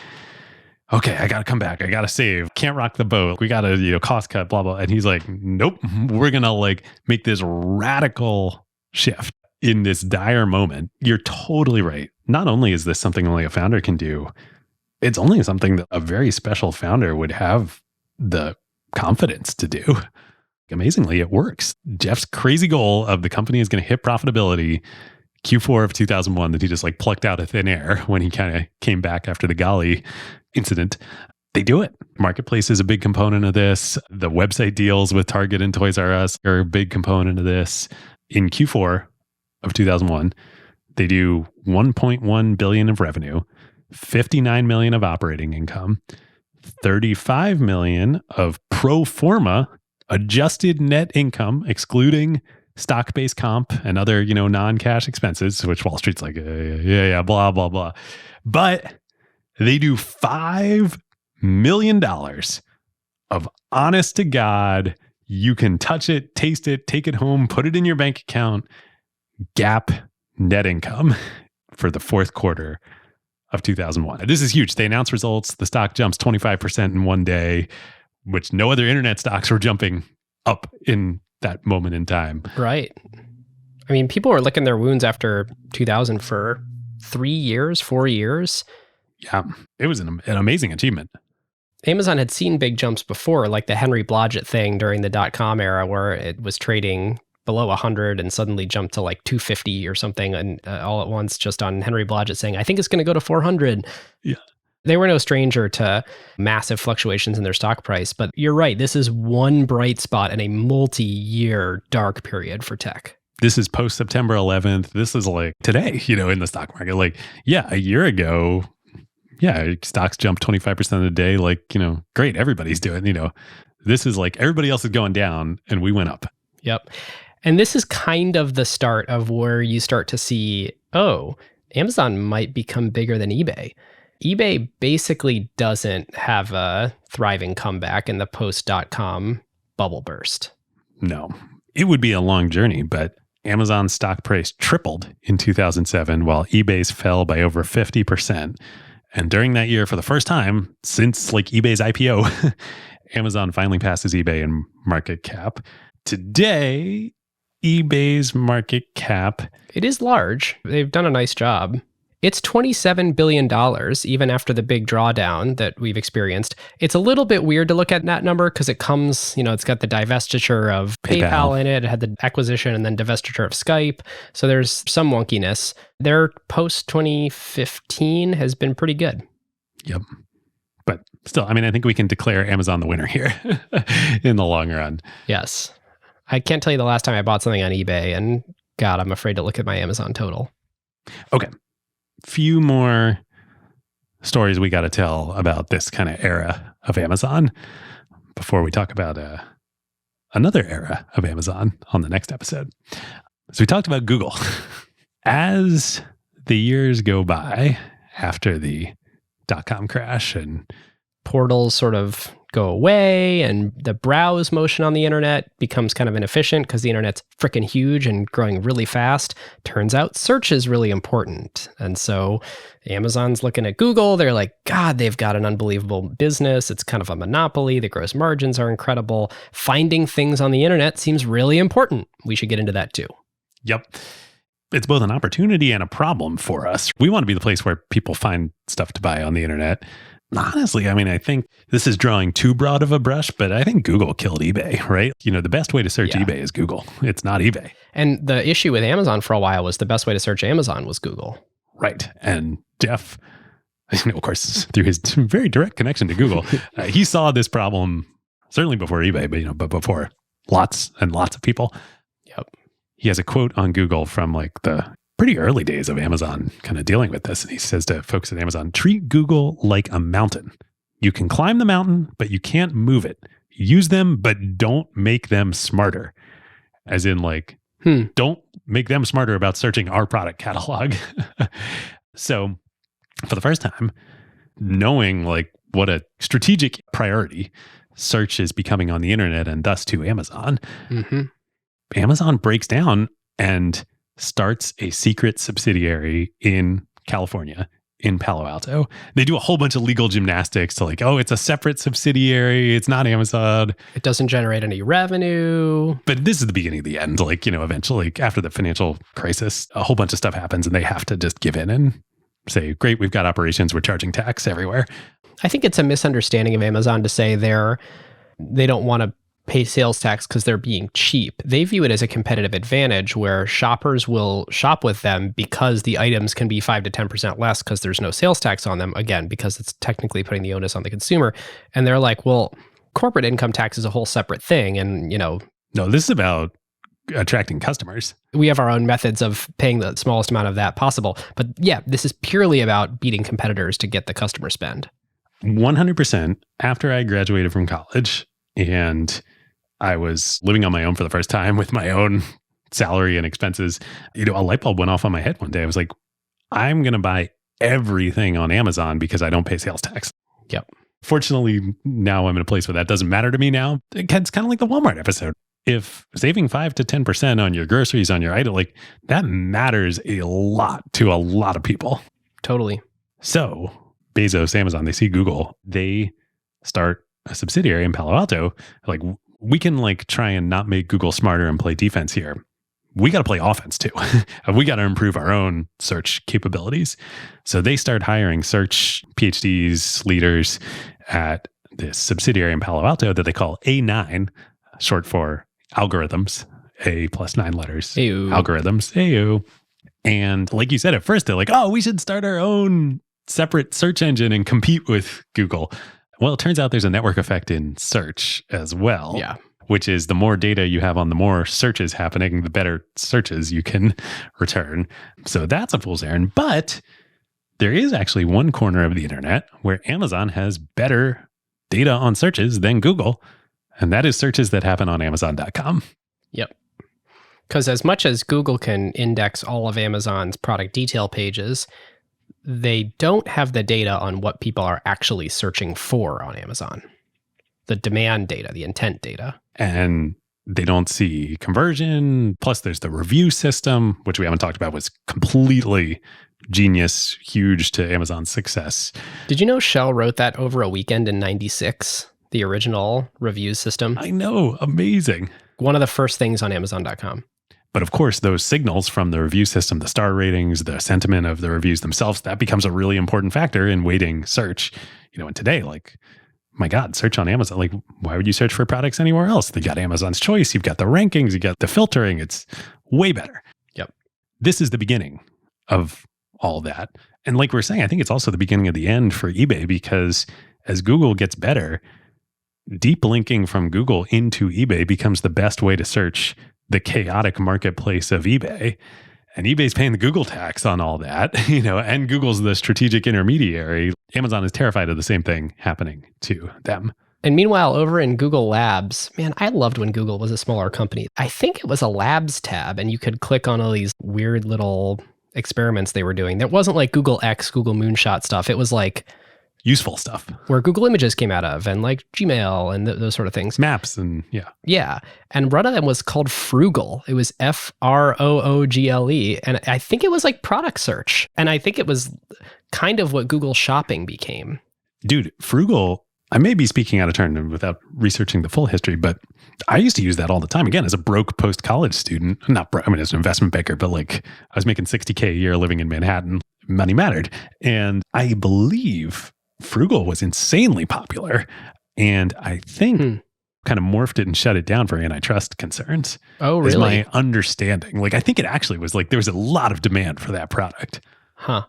okay, I got to come back. I got to save. Can't rock the boat. We got to, cost cut, blah, blah. And he's like, nope, we're going to make this radical shift. In this dire moment, you're totally right. Not only is this something only a founder can do, it's only something that a very special founder would have the confidence to do. Amazingly, it works. Jeff's crazy goal of the company is going to hit profitability Q4 of 2001 that he just plucked out of thin air when he kind of came back after the Gali incident. They do it. Marketplace is a big component of this. The website deals with Target and Toys R Us are a big component of this. In Q4 of 2001, they do 1.1 billion of revenue, 59 million of operating income, 35 million of pro forma adjusted net income, excluding stock-based comp and other, non-cash expenses, which Wall Street's like, yeah, blah, blah, blah. But they do $5 million of honest to God, you can touch it, taste it, take it home, put it in your bank account, GAAP net income for the fourth quarter of 2001. This is huge. They announce results. The stock jumps 25% in one day, which no other internet stocks were jumping up in that moment in time. Right. I mean, people were licking their wounds after 2000 for 3 years, 4 years. Yeah, it was an amazing achievement. Amazon had seen big jumps before, like the Henry Blodgett thing during the dot-com era where it was trading below 100 and suddenly jumped to 250 or something, and all at once just on Henry Blodgett saying, I think it's going to go to 400. Yeah. They were no stranger to massive fluctuations in their stock price, but you're right. This is one bright spot in a multi-year dark period for tech. This is post September 11th. This is today, in the stock market. A year ago, stocks jumped 25% of the day. Great, everybody's doing, this is everybody else is going down and we went up. Yep. And this is kind of the start of where you start to see, Amazon might become bigger than eBay. eBay basically doesn't have a thriving comeback in the post-dot-com bubble burst. No, it would be a long journey, but Amazon's stock price tripled in 2007 while eBay's fell by over 50%. And during that year, for the first time since eBay's IPO, Amazon finally passes eBay in market cap. Today, eBay's market cap, it is large. They've done a nice job. It's $27 billion, even after the big drawdown that we've experienced. It's a little bit weird to look at that number because it comes, it's got the divestiture of PayPal in it. It had the acquisition and then divestiture of Skype. So there's some wonkiness. Their post-2015 has been pretty good. Yep. But still, I think we can declare Amazon the winner here in the long run. Yes. I can't tell you the last time I bought something on eBay, and God, I'm afraid to look at my Amazon total. Okay. Few more stories we got to tell about this kind of era of Amazon before we talk about another era of Amazon on the next episode. So we talked about Google. As the years go by after the dot-com crash and portals sort of go away, and the browse motion on the internet becomes kind of inefficient because the internet's freaking huge and growing really fast. Turns out search is really important. And so Amazon's looking at Google. They're like, God, they've got an unbelievable business. It's kind of a monopoly. The gross margins are incredible. Finding things on the internet seems really important. We should get into that too. Yep. It's both an opportunity and a problem for us. We want to be the place where people find stuff to buy on the internet. Honestly, I mean, I think this is drawing too broad of a brush, but I think Google killed eBay, right? You know, the best way to search eBay is Google. It's not eBay. And the issue with Amazon for a while was the best way to search Amazon was Google. Right. And Jeff, of course, through his very direct connection to Google, he saw this problem certainly before eBay, but before lots and lots of people. Yep. He has a quote on Google from like the pretty early days of Amazon kind of dealing with this. And he says to folks at Amazon, treat Google like a mountain. You can climb the mountain, but you can't move it. Use them, but don't make them smarter. As in like, don't make them smarter about searching our product catalog. So for the first time, knowing like what a strategic priority search is becoming on the internet and thus to Amazon, Amazon breaks down and starts a secret subsidiary in California, in Palo Alto. They do a whole bunch of legal gymnastics to like, oh, it's a separate subsidiary. It's not Amazon. It doesn't generate any revenue. But this is the beginning of the end. Like, eventually after the financial crisis, a whole bunch of stuff happens and they have to just give in and say, great, we've got operations. We're charging tax everywhere. I think it's a misunderstanding of Amazon to say they don't want to pay sales tax because they're being cheap. They view it as a competitive advantage where shoppers will shop with them because the items can be 5 to 10% less because there's no sales tax on them, again, because it's technically putting the onus on the consumer. And they're like, well, corporate income tax is a whole separate thing. And, No, this is about attracting customers. We have our own methods of paying the smallest amount of that possible. But yeah, this is purely about beating competitors to get the customer spend. 100% after I graduated from college and I was living on my own for the first time with my own salary and expenses, a light bulb went off on my head one day. I was like, I'm going to buy everything on Amazon because I don't pay sales tax. Yep. Fortunately, now I'm in a place where that doesn't matter to me now. It's kind of like the Walmart episode. If saving 5 to 10% on your groceries, on your item, like that matters a lot to a lot of people. Totally. So Bezos, Amazon, they see Google, they start a subsidiary in Palo Alto. Like, we can like try and not make Google smarter and play defense here. We got to play offense too. We got to improve our own search capabilities. So they start hiring search PhDs, leaders at this subsidiary in Palo Alto that they call A9, short for algorithms, A plus 9 letters, Ew. Algorithms, AU. And like you said, at first they're like, oh, we should start our own separate search engine and compete with Google. Well, it turns out there's a network effect in search as well. Yeah. Which is the more data you have on the more searches happening, the better searches you can return. So that's a fool's errand. But there is actually one corner of the internet where Amazon has better data on searches than Google. And that is searches that happen on Amazon.com. Yep. Because as much as Google can index all of Amazon's product detail pages, they don't have the data on what people are actually searching for on Amazon. The demand data, the intent data. And they don't see conversion. Plus, there's the review system, which we haven't talked about, was completely genius, huge to Amazon's success. Did you know Shell wrote that over a weekend in 96, the original review system? I know, amazing. One of the first things on Amazon.com. But of course, those signals from the review system, the star ratings, the sentiment of the reviews themselves, that becomes a really important factor in weighting search. And today, like, my God, search on Amazon. Like, why would you search for products anywhere else? You got Amazon's Choice, you've got the rankings, you got the filtering. It's way better. Yep. This is the beginning of all that. And like we're saying, I think it's also the beginning of the end for eBay, because as Google gets better, deep linking from Google into eBay becomes the best way to search the chaotic marketplace of eBay. And eBay's paying the Google tax on all that, and Google's the strategic intermediary. Amazon is terrified of the same thing happening to them. And meanwhile, over in Google Labs, man, I loved when Google was a smaller company. I think it was a Labs tab, and you could click on all these weird little experiments they were doing. That wasn't like Google X, Google Moonshot stuff. It was like useful stuff. Where Google Images came out of, and like Gmail and those sort of things. Maps and yeah. Yeah. And one of them was called Frugal. It was Froogle. And I think it was like product search. And I think it was kind of what Google Shopping became. Dude, Frugal, I may be speaking out of turn without researching the full history, but I used to use that all the time. Again, as a broke post-college student, as an investment banker, but like I was making $60K a year living in Manhattan. Money mattered. And I believe Frugal was insanely popular. And I think kind of morphed it and shut it down for antitrust concerns. Oh, really? Is my understanding. Like, I think it actually was like, there was a lot of demand for that product. Huh.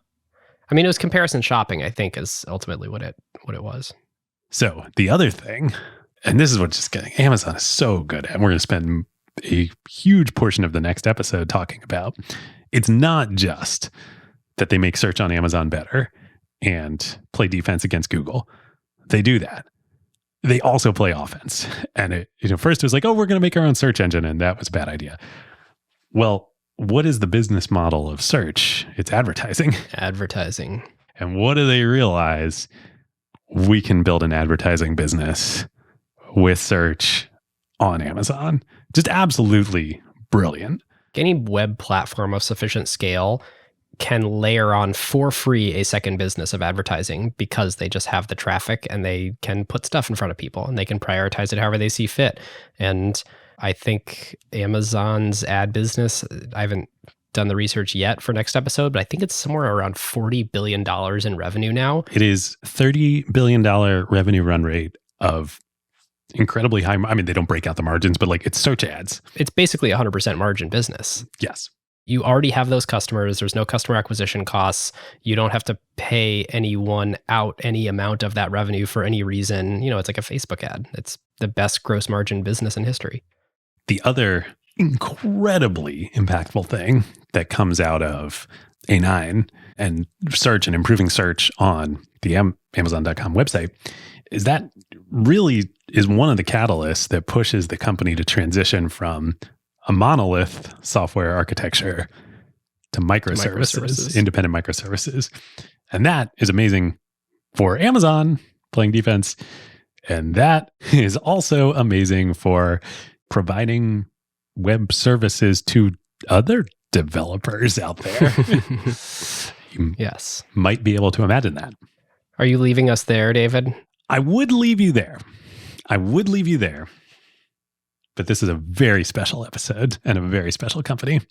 I mean, it was comparison shopping, I think, is ultimately what it was. So the other thing, and this is what's just getting, Amazon is so good at, and we're going to spend a huge portion of the next episode talking about, it's not just that they make search on Amazon better and play defense against Google. They do that. They also play offense. And first it was like, oh, we're going to make our own search engine. And that was a bad idea. Well, what is the business model of search? It's advertising. Advertising. And what do they realize? We can build an advertising business with search on Amazon. Just absolutely brilliant. Any web platform of sufficient scale can layer on for free a second business of advertising because they just have the traffic and they can put stuff in front of people and they can prioritize it however they see fit. And I think Amazon's ad business, I haven't done the research yet for next episode, but I think it's somewhere around $40 billion in revenue now. It is $30 billion revenue run rate of incredibly high. I mean, they don't break out the margins, but like it's search ads. It's basically 100% margin business. Yes. You already have those customers. There's no customer acquisition costs. You don't have to pay anyone out any amount of that revenue for any reason. It's like a Facebook ad. It's the best gross margin business in history. The other incredibly impactful thing that comes out of A9 and search and improving search on the Amazon.com website is that really is one of the catalysts that pushes the company to transition from a monolith software architecture to microservices, independent microservices. And that is amazing for Amazon playing defense. And that is also amazing for providing web services to other developers out there. You yes. might be able to imagine that. Are you leaving us there, David? I would leave you there. But this is a very special episode and a very special company.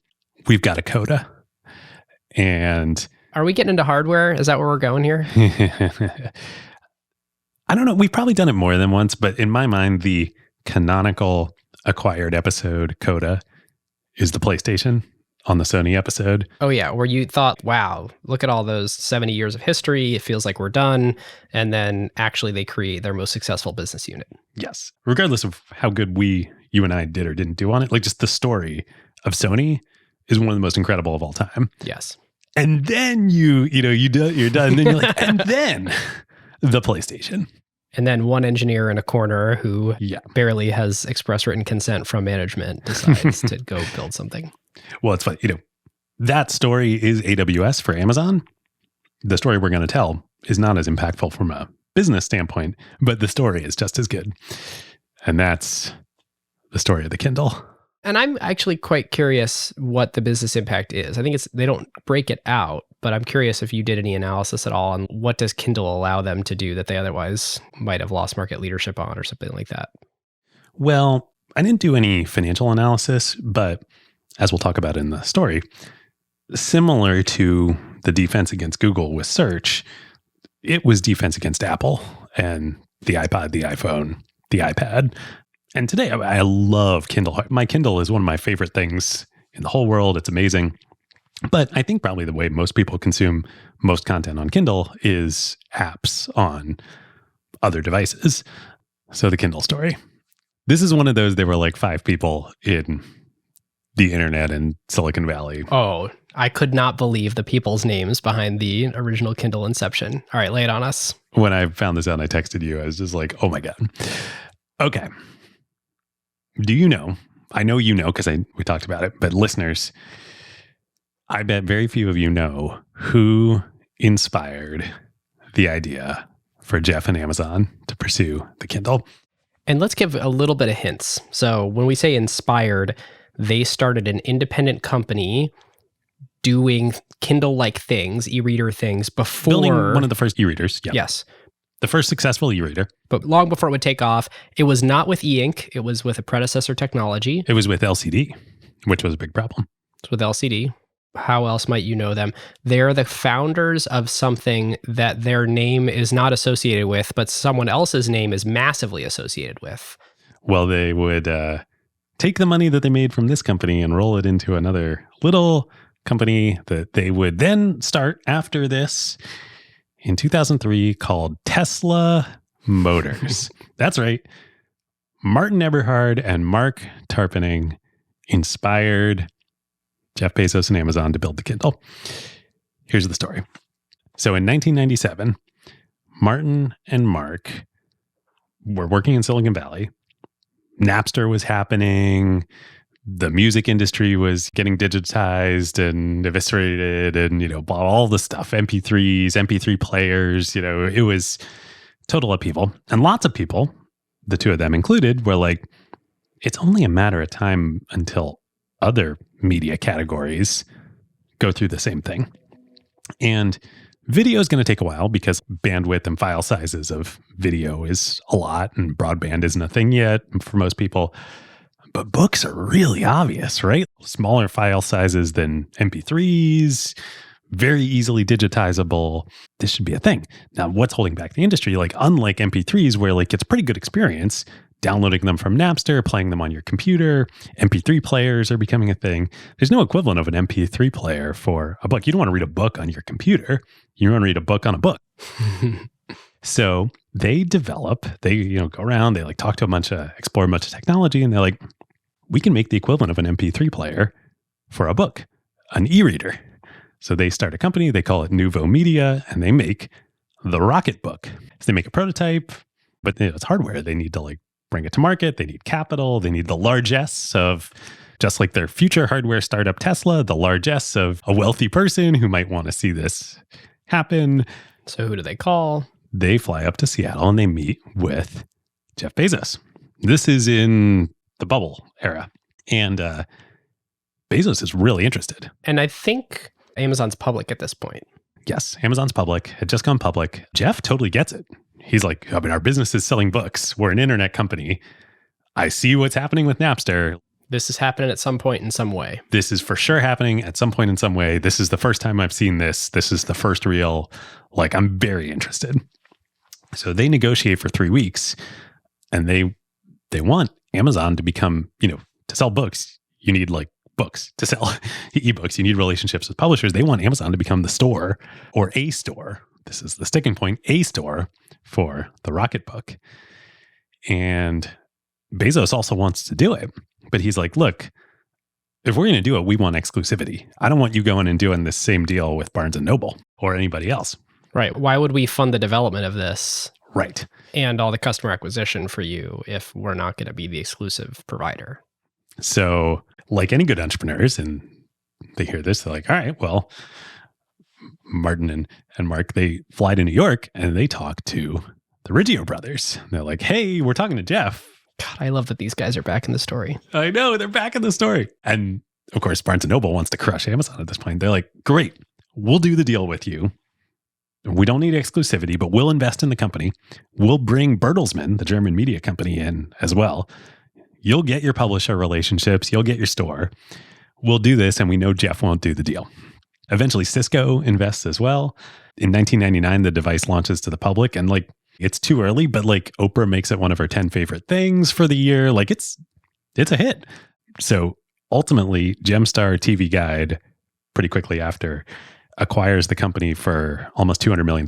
We've got a coda. And are we getting into hardware? Is that where we're going here? I don't know. We've probably done it more than once, but in my mind, the canonical acquired episode coda is the PlayStation on the Sony episode. Oh yeah, where you thought, wow, look at all those 70 years of history. It feels like we're done. And then actually they create their most successful business unit. Yes. Regardless of how good you and I did or didn't do on it, like just the story of Sony is one of the most incredible of all time. Yes. And then you're done. And then you're like, and then the PlayStation. And then one engineer in a corner who barely has express written consent from management decides to go build something. Well, it's funny. That story is AWS for Amazon. The story we're going to tell is not as impactful from a business standpoint, but the story is just as good. And that's the story of the Kindle. And I'm actually quite curious what the business impact is. I think they don't break it out, but I'm curious if you did any analysis at all on what does Kindle allow them to do that they otherwise might have lost market leadership on or something like that. Well, I didn't do any financial analysis, but as we'll talk about in the story, similar to the defense against Google with search, it was defense against Apple and the iPod, the iPhone, the iPad. And today I love Kindle. My Kindle is one of my favorite things in the whole world. It's amazing. But I think probably the way most people consume most content on Kindle is apps on other devices. So the Kindle story. This is one of those, there were like 5 people in the internet in Silicon Valley. Oh, I could not believe the people's names behind the original Kindle inception. All right, lay it on us. When I found this out and I texted you, I was just like, oh my God. Okay. Do you know, I know you know because we talked about it, but listeners, I bet very few of you know who inspired the idea for Jeff and Amazon to pursue the Kindle. And let's give a little bit of hints. So when we say inspired, they started an independent company doing Kindle-like things, e-reader things before... Building one of the first e-readers. Yep. Yes. The first successful e-reader. But long before it would take off, it was not with e-ink. It was with a predecessor technology. It was with LCD, which was a big problem. It's with LCD. How else might you know them? They're the founders of something that their name is not associated with, but someone else's name is massively associated with. Well, they would take the money that they made from this company and roll it into another little company that they would then start after this in 2003 called Tesla Motors. That's right. Martin Eberhard and Mark Tarpenning inspired Jeff Bezos and Amazon to build the Kindle. Here's the story. So in 1997, Martin and Mark were working in Silicon Valley. Napster was happening. The music industry was getting digitized and eviscerated and, all the stuff, MP3s, MP3 players, it was total upheaval. And lots of people, the two of them included, were like, it's only a matter of time until other media categories go through the same thing. And video is going to take a while because bandwidth and file sizes of video is a lot and broadband isn't a thing yet for most people. But books are really obvious, right? Smaller file sizes than MP3s, very easily digitizable. This should be a thing. Now, what's holding back the industry? Unlike MP3s, where it's a pretty good experience, downloading them from Napster, playing them on your computer, MP3 players are becoming a thing. There's no equivalent of an MP3 player for a book. You don't want to read a book on your computer. You want to read a book on a book. So they go around, they talk to explore a bunch of technology, and they're like, we can make the equivalent of an MP3 player for a book, an e-reader. So they start a company, they call it Nouveau Media, and they make the Rocket Book. So they make a prototype, but it's hardware. They need to bring it to market. They need capital. They need the largesse of, just like their future hardware startup Tesla, the largesse of a wealthy person who might want to see this happen. So who do they call? They fly up to Seattle and they meet with Jeff Bezos. This is in the bubble era. And Bezos is really interested. And I think Amazon's public at this point. Yes, Amazon's public, had just gone public. Jeff totally gets it. He's like, our business is selling books. We're an internet company. I see what's happening with Napster. This is happening at some point in some way. This is for sure happening at some point in some way. This is the first time I've seen this. This is the first real, I'm very interested. So they negotiate for 3 weeks and they want Amazon to become, to sell books, you need books. To sell ebooks, you need relationships with publishers. They want Amazon to become the store or a store. This is the sticking point, a store for the Rocket Book. And Bezos also wants to do it. But he's like, look, if we're going to do it, we want exclusivity. I don't want you going and doing the same deal with Barnes & Noble or anybody else. Right. Why would we fund the development of this? Right. And all the customer acquisition for you if we're not going to be the exclusive provider? So like any good entrepreneurs, and they hear this, they're like, all right, well, Martin and Mark, they fly to New York and they talk to the Riggio brothers. They're like, hey, we're talking to Jeff. God, I love that these guys are back in the story. I know, they're back in the story. And of course, Barnes & Noble wants to crush Amazon at this point. They're like, great, we'll do the deal with you. We don't need exclusivity, but we'll invest in the company. We'll bring Bertelsmann, the German media company, in as well. You'll get your publisher relationships. You'll get your store. We'll do this, and we know Jeff won't do the deal. Eventually, Cisco invests as well. In 1999, the device launches to the public, and it's too early, but Oprah makes it one of her 10 favorite things for the year. It's a hit. So ultimately, Gemstar TV Guide, pretty quickly after, acquires the company for almost $200 million.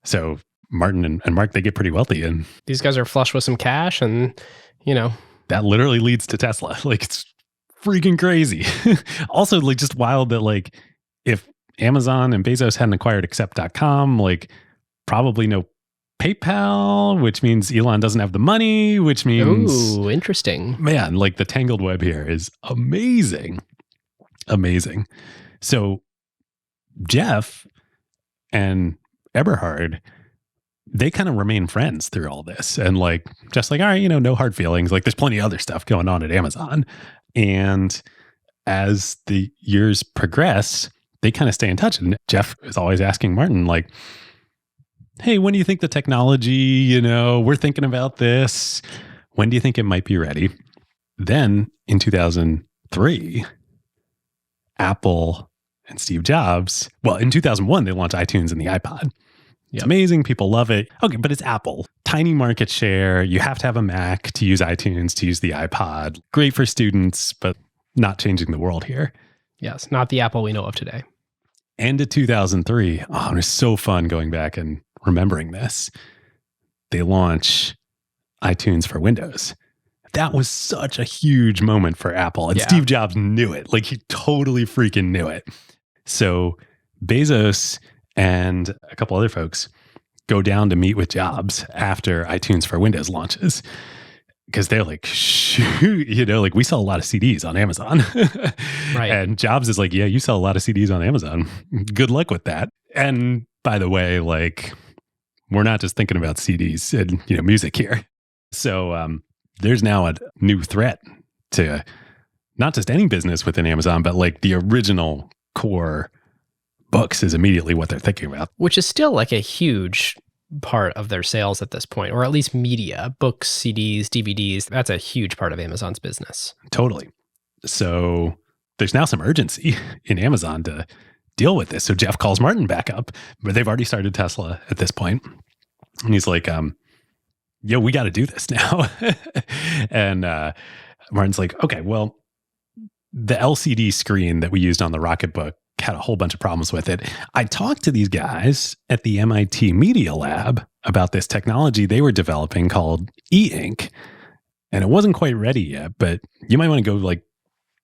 So Martin and Mark, they get pretty wealthy. And these guys are flush with some cash and, that literally leads to Tesla. It's freaking crazy. Also, just wild that if Amazon and Bezos hadn't acquired accept.com, probably no PayPal, which means Elon doesn't have the money, which means... Ooh, interesting. Man, the tangled web here is amazing. Amazing. So Jeff and Eberhard they kind of remain friends through all this. And like, just like, all right, no hard feelings. Like there's plenty of other stuff going on at Amazon. And as the years progress, they kind of stay in touch. And Jeff is always asking Martin, like, hey, when do you think the technology, we're thinking about this. When do you think it might be ready? Then in 2003, Apple and Steve Jobs, well, in 2001, they launched iTunes and the iPod. It's amazing. People love it. Okay, but it's Apple. Tiny market share. You have to have a Mac to use iTunes, to use the iPod. Great for students, but not changing the world here. Yes, not the Apple we know of today. End of 2003. Oh, it was so fun going back and remembering this. They launch iTunes for Windows. That was such a huge moment for Apple. And Steve Jobs knew it. Like he totally freaking knew it. So Bezos and a couple other folks go down to meet with Jobs after iTunes for Windows launches. Because they're like, shoot, like we sell a lot of CDs on Amazon. Right. And Jobs is like, yeah, you sell a lot of CDs on Amazon. Good luck with that. And by the way, like, we're not just thinking about CDs and, music here. So there's now a new threat to not just any business within Amazon, but like the original core books is immediately what they're thinking about. Which is still like a huge part of their sales at this point, or at least media, books, CDs, DVDs. That's a huge part of Amazon's business. Totally. So there's now some urgency in Amazon to deal with this. So Jeff calls Martin back up, but they've already started Tesla at this point. And he's like, yo, we got to do this now. And Martin's like, okay, well, the LCD screen that we used on the Rocketbook had a whole bunch of problems with it. I talked to these guys at the MIT Media Lab about this technology they were developing called e-ink, and it wasn't quite ready yet, but you might want to go like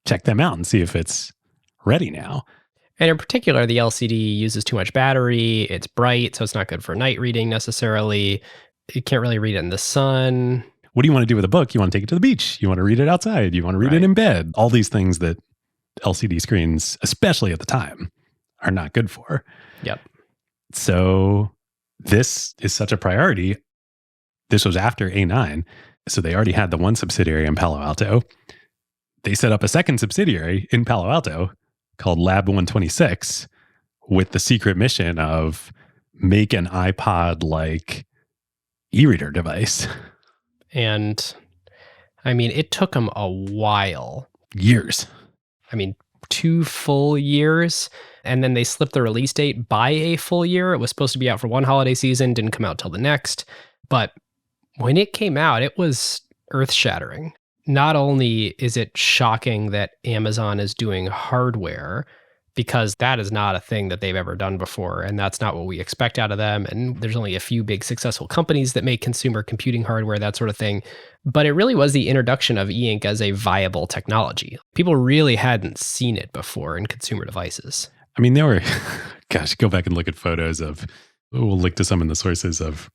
check them out and see if it's ready now. And in particular, the LCD uses too much battery. It's bright, so it's not good for night reading necessarily. You can't really read it in the sun. What do you want to do with a book? You want to take it to the beach. You want to read it outside. You want to read it in bed. All these things that LCD screens, especially at the time, are not good for. Yep. So this is such a priority. This was after A9. So they already had the one subsidiary in Palo Alto. They set up a second subsidiary in Palo Alto called Lab 126 with the secret mission of make an iPod-like e-reader device. And I mean, it took them a while. Years. 2 full years. And then they slipped the release date by a full year. It was supposed to be out for one holiday season, didn't come out till the next. But when it came out, it was earth-shattering. Not only is it shocking that Amazon is doing hardware, because that is not a thing that they've ever done before, and that's not what we expect out of them. And there's only a few big successful companies that make consumer computing hardware, that sort of thing. But it really was the introduction of e-ink as a viable technology. People really hadn't seen it before in consumer devices. There were, go back and look at photos of, we'll link to some in the sources of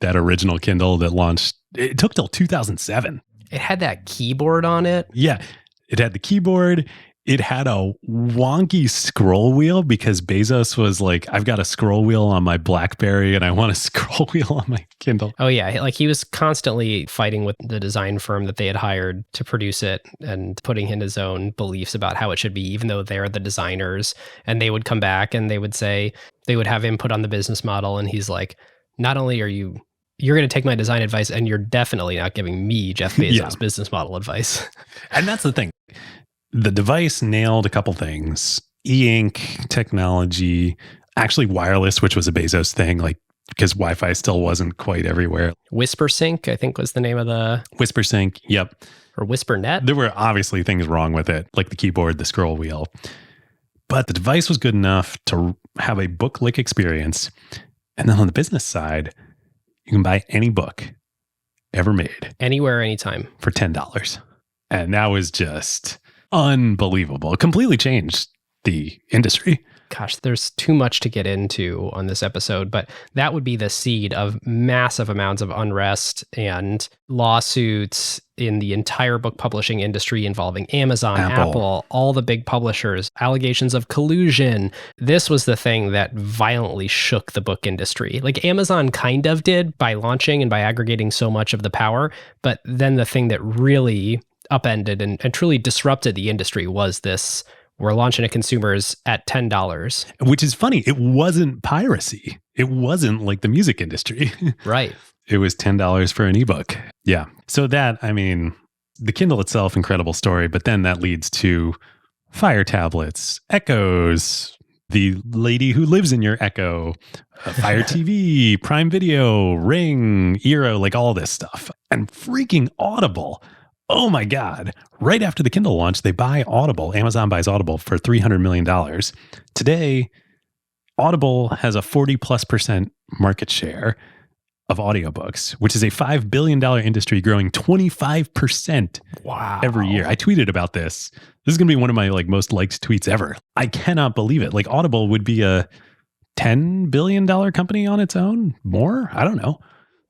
that original Kindle that launched. It took till 2007. It had that keyboard on it. Yeah, it had the keyboard. It had a wonky scroll wheel because Bezos was like, I've got a scroll wheel on my BlackBerry and I want a scroll wheel on my Kindle. Oh yeah, like he was constantly fighting with the design firm that they had hired to produce it and putting in his own beliefs about how it should be, even though they're the designers. And they would come back and they would say, they would have input on the business model. And he's like, not only are you're going to take my design advice, and you're definitely not giving me, Jeff Bezos, business model advice. And that's the thing. The device nailed a couple things. E-ink technology, actually wireless, which was a Bezos thing, like because Wi-Fi still wasn't quite everywhere. WhisperSync, I think was the name of the... WhisperSync, yep. Or WhisperNet. There were obviously things wrong with it, like the keyboard, the scroll wheel. But the device was good enough to have a book-like experience. And then on the business side, you can buy any book ever made. Anywhere, anytime. For $10. And that was just unbelievable. It completely changed the industry. Gosh, there's too much to get into on this episode, but that would be the seed of massive amounts of unrest and lawsuits in the entire book publishing industry involving Amazon, Apple, all the big publishers, allegations of collusion. This was the thing that violently shook the book industry. Like Amazon kind of did by launching and by aggregating so much of the power, but then the thing that really upended and truly disrupted the industry was this: we're launching to consumers at $10. Which is funny. It wasn't piracy. It wasn't like the music industry. Right. It was $10 for an ebook. Yeah. So that, I mean, the Kindle itself, incredible story, but then that leads to Fire tablets, Echoes, the lady who lives in your Echo, Fire TV, Prime Video, Ring, Eero, like all this stuff. And freaking Audible. Oh my God. Right after the Kindle launch, they buy Audible. Amazon buys Audible for $300 million. Today, Audible has a 40+% market share of audiobooks, which is a $5 billion industry growing 25% every year. I tweeted about this. This is going to be one of my most liked tweets ever. I cannot believe it. Like Audible would be a $10 billion company on its own. More? I don't know.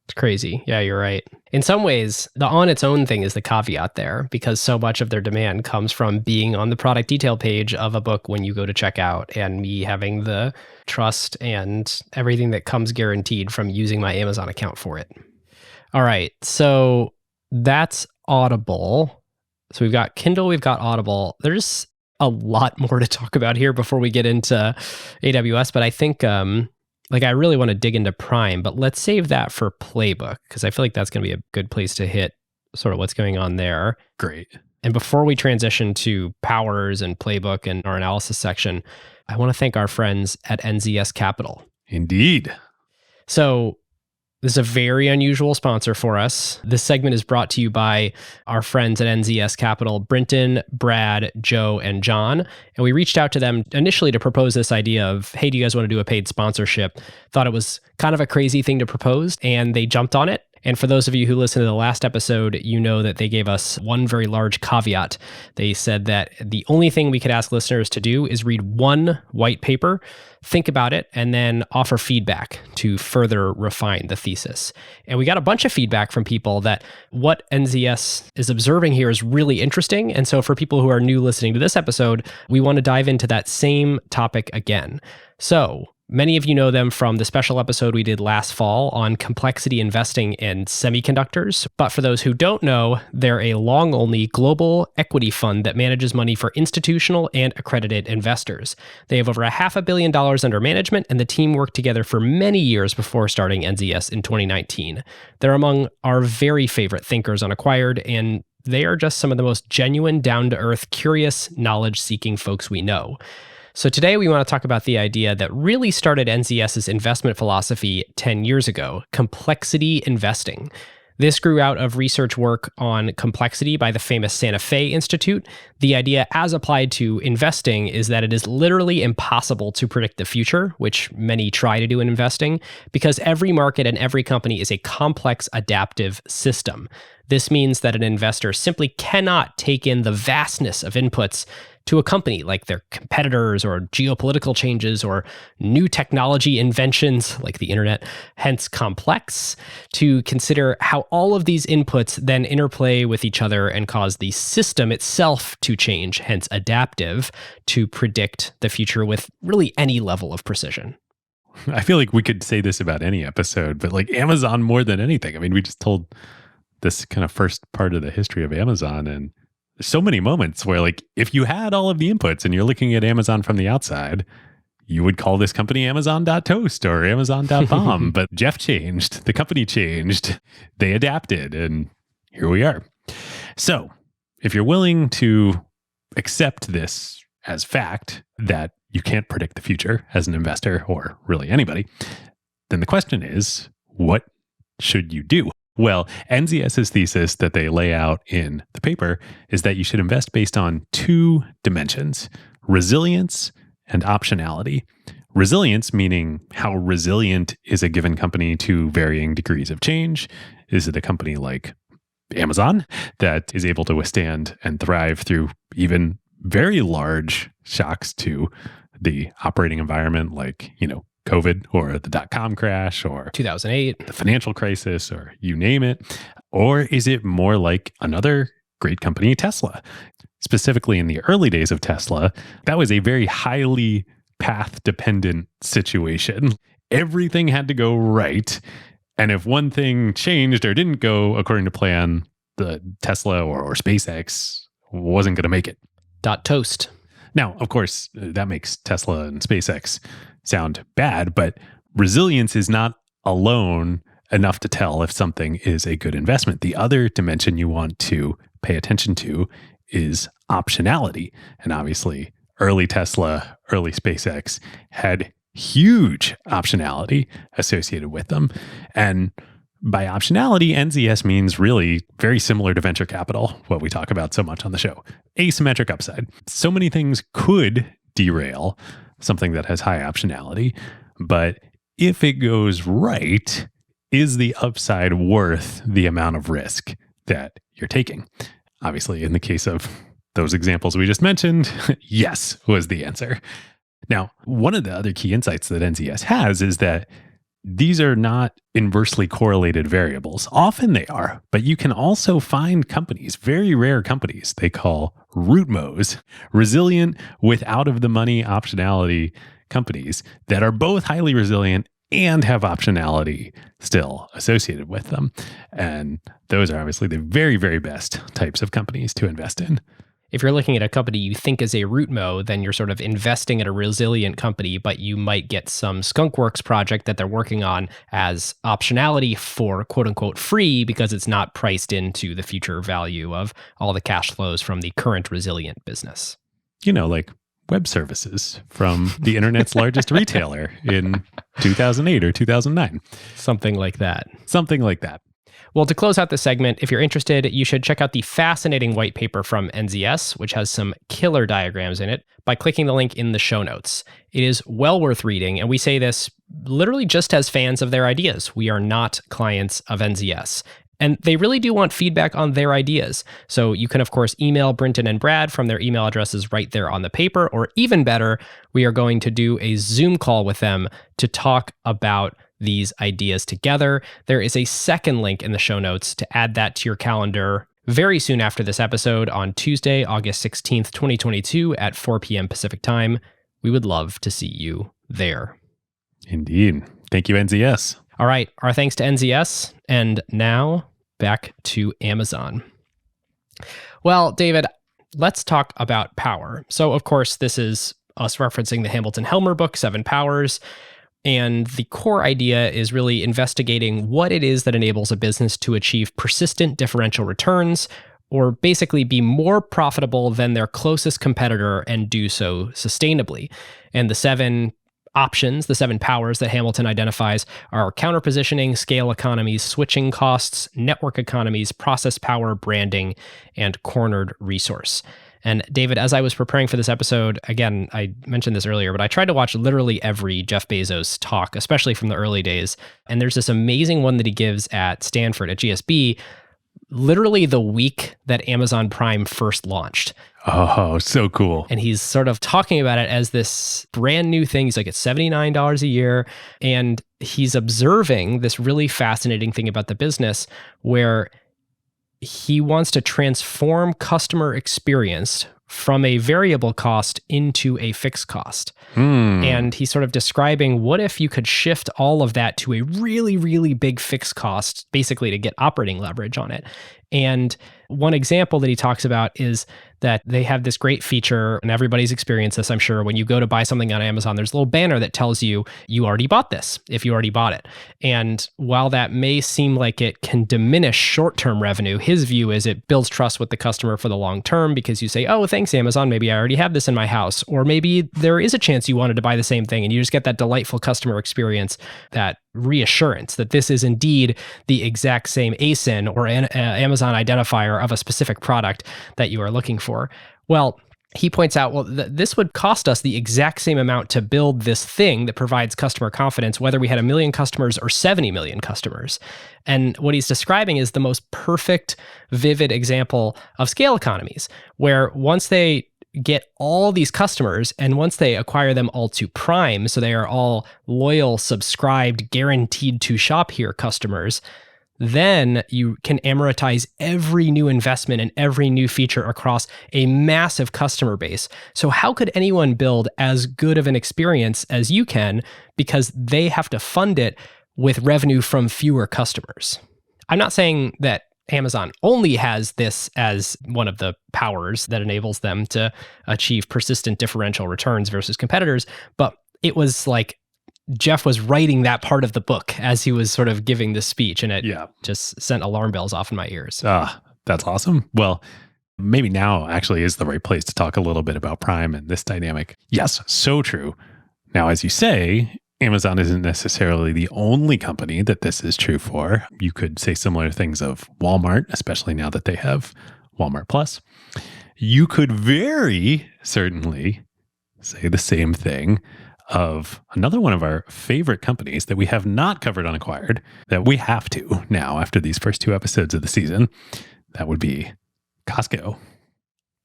It's crazy. Yeah, you're right. In some ways, the on its own thing is the caveat there, because so much of their demand comes from being on the product detail page of a book when you go to check out, and me having the trust and everything that comes guaranteed from using my Amazon account for it. All right. So that's Audible. So we've got Kindle, we've got Audible. There's a lot more to talk about here before we get into AWS, but I think I really want to dig into Prime, but let's save that for Playbook, because I feel like that's going to be a good place to hit sort of what's going on there. Great. And before we transition to Powers and Playbook and our analysis section, I want to thank our friends at NZS Capital. Indeed. So this is a very unusual sponsor for us. This segment is brought to you by our friends at NZS Capital, Brinton, Brad, Joe, and John. And we reached out to them initially to propose this idea of, hey, do you guys want to do a paid sponsorship? Thought it was kind of a crazy thing to propose, and they jumped on it. And for those of you who listened to the last episode, you know that they gave us one very large caveat. They said that the only thing we could ask listeners to do is read one white paper, think about it, and then offer feedback to further refine the thesis. And we got a bunch of feedback from people that what NZS is observing here is really interesting. And so for people who are new listening to this episode, we want to dive into that same topic again. So many of you know them from the special episode we did last fall on complexity investing in semiconductors. But for those who don't know, they're a long-only global equity fund that manages money for institutional and accredited investors. They have over $500 million under management, and the team worked together for many years before starting NZS in 2019. They're among our very favorite thinkers on Acquired, and they are just some of the most genuine, down-to-earth, curious, knowledge-seeking folks we know. So today we want to talk about the idea that really started NZS's investment philosophy 10 years ago, complexity investing. This grew out of research work on complexity by the famous Santa Fe Institute. The idea as applied to investing is that it is literally impossible to predict the future, which many try to do in investing, because every market and every company is a complex adaptive system. This means that an investor simply cannot take in the vastness of inputs to a company, like their competitors or geopolitical changes or new technology inventions like the internet, hence complex, to consider how all of these inputs then interplay with each other and cause the system itself to change, hence adaptive, to predict the future with really any level of precision. I feel like we could say this about any episode, but like Amazon more than anything. I mean, we just told this kind of first part of the history of Amazon, and there's so many moments where like if you had all of the inputs and you're looking at Amazon from the outside, you would call this company Amazon.toast or Amazon.bomb. But Jeff changed, the company changed, they adapted, and here we are. So if you're willing to accept this as fact, that you can't predict the future as an investor or really anybody, then the question is, what should you do? Well, NZS's thesis that they lay out in the paper is that you should invest based on two dimensions: resilience and optionality. Resilience meaning how resilient is a given company to varying degrees of change. Is it a company like Amazon that is able to withstand and thrive through even very large shocks to the operating environment like, COVID or the dot-com crash or 2008. the financial crisis or you name it? Or is it more like another great company, Tesla? Specifically in the early days of Tesla, that was a very highly path-dependent situation. Everything had to go right. And if one thing changed or didn't go according to plan, the Tesla or SpaceX wasn't going to make it. Toast. Now, of course, that makes Tesla and SpaceX sound bad, but resilience is not alone enough to tell if something is a good investment. The other dimension you want to pay attention to is optionality. And obviously, early Tesla, early SpaceX had huge optionality associated with them. And by optionality, NZS means really very similar to venture capital, what we talk about so much on the show. Asymmetric upside. So many things could derail something that has high optionality, but if it goes right, is the upside worth the amount of risk that you're taking? Obviously, in the case of those examples we just mentioned, yes was the answer. Now, one of the other key insights that NZS has is that these are not inversely correlated variables. Often they are, but you can also find companies, very rare companies, they call rootmos, resilient with out-of-the-money optionality companies that are both highly resilient and have optionality still associated with them. And those are obviously the very, very best types of companies to invest in. If you're looking at a company you think is a rootmo, then you're sort of investing in a resilient company, but you might get some skunkworks project that they're working on as optionality for quote unquote free because it's not priced into the future value of all the cash flows from the current resilient business. Like web services from the internet's largest retailer in 2008 or 2009. Something like that. Something like that. Well, to close out this segment, if you're interested, you should check out the fascinating white paper from NZS, which has some killer diagrams in it, by clicking the link in the show notes. It is well worth reading, and we say this literally just as fans of their ideas. We are not clients of NZS. And they really do want feedback on their ideas. So you can, of course, email Brinton and Brad from their email addresses right there on the paper, or even better, we are going to do a Zoom call with them to talk about these ideas together. There is a second link in the show notes to add that to your calendar very soon after this episode on Tuesday, August 16th, 2022 at 4 p.m. Pacific time. We would love to see you there. Indeed. Thank you, NZS. All right. Our thanks to NZS. And now back to Amazon. Well, David, let's talk about power. So, of course, this is us referencing the Hamilton Helmer book, 7 Powers. And the core idea is really investigating what it is that enables a business to achieve persistent differential returns, or basically be more profitable than their closest competitor and do so sustainably. And the 7 options, the 7 powers that Hamilton identifies are counterpositioning, scale economies, switching costs, network economies, process power, branding, and cornered resource. And David, as I was preparing for this episode, again, I mentioned this earlier, but I tried to watch literally every Jeff Bezos talk, especially from the early days. And there's this amazing one that he gives at Stanford at GSB, literally the week that Amazon Prime first launched. Oh, so cool. And he's sort of talking about it as this brand new thing. He's like, it's $79 a year. And he's observing this really fascinating thing about the business where he wants to transform customer experience from a variable cost into a fixed cost. And he's sort of describing, what if you could shift all of that to a really, really big fixed cost, basically to get operating leverage on it. And one example that he talks about is that they have this great feature, and everybody's experienced this, I'm sure. When you go to buy something on Amazon, there's a little banner that tells you, you already bought this, if you already bought it. And while that may seem like it can diminish short-term revenue, his view is it builds trust with the customer for the long term, because you say, oh, thanks, Amazon, maybe I already have this in my house. Or maybe there is a chance you wanted to buy the same thing, and you just get that delightful customer experience, that reassurance that this is indeed the exact same ASIN or an Amazon identifier of a specific product that you are looking for. Well, he points out, well, this would cost us the exact same amount to build this thing that provides customer confidence, whether we had 1 million customers or 70 million customers. And what he's describing is the most perfect, vivid example of scale economies, where once they get all these customers, and once they acquire them all to Prime, so they are all loyal, subscribed, guaranteed to shop here customers, then you can amortize every new investment and every new feature across a massive customer base. So how could anyone build as good of an experience as you can, because they have to fund it with revenue from fewer customers? I'm not saying that Amazon only has this as one of the powers that enables them to achieve persistent differential returns versus competitors, but it was like Jeff was writing that part of the book as he was sort of giving this speech, and it just sent alarm bells off in my ears. That's awesome. Well, maybe now actually is the right place to talk a little bit about Prime and this dynamic. Yes, so true. Now, as you say, Amazon isn't necessarily the only company that this is true for. You could say similar things of Walmart, especially now that they have Walmart Plus. You could very certainly say the same thing of another one of our favorite companies that we have not covered on Acquired, that we have to now after these first 2 episodes of the season. That would be Costco.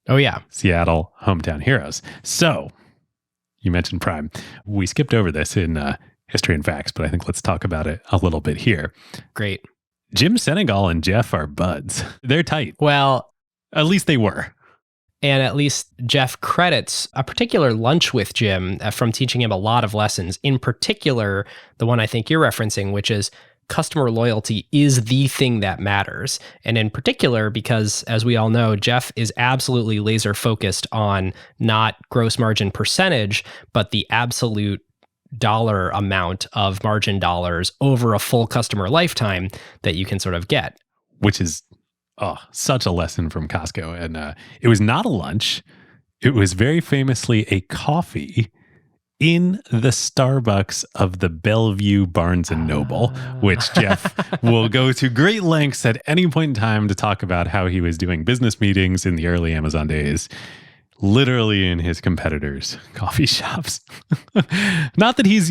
Oh, yeah. Seattle hometown heroes. So you mentioned Prime. We skipped over this in History and Facts, but I think let's talk about it a little bit here. Great. Jim Senegal and Jeff are buds. They're tight. Well, at least they were. And at least Jeff credits a particular lunch with Jim from teaching him a lot of lessons. In particular, the one I think you're referencing, which is customer loyalty is the thing that matters. And in particular, because as we all know, Jeff is absolutely laser focused on not gross margin percentage, but the absolute dollar amount of margin dollars over a full customer lifetime that you can sort of get. Which is such a lesson from Costco. And it was not a lunch. It was very famously a coffee in the Starbucks of the Bellevue Barnes & Noble, which Jeff will go to great lengths at any point in time to talk about how he was doing business meetings in the early Amazon days, literally in his competitors' coffee shops. Not that he's,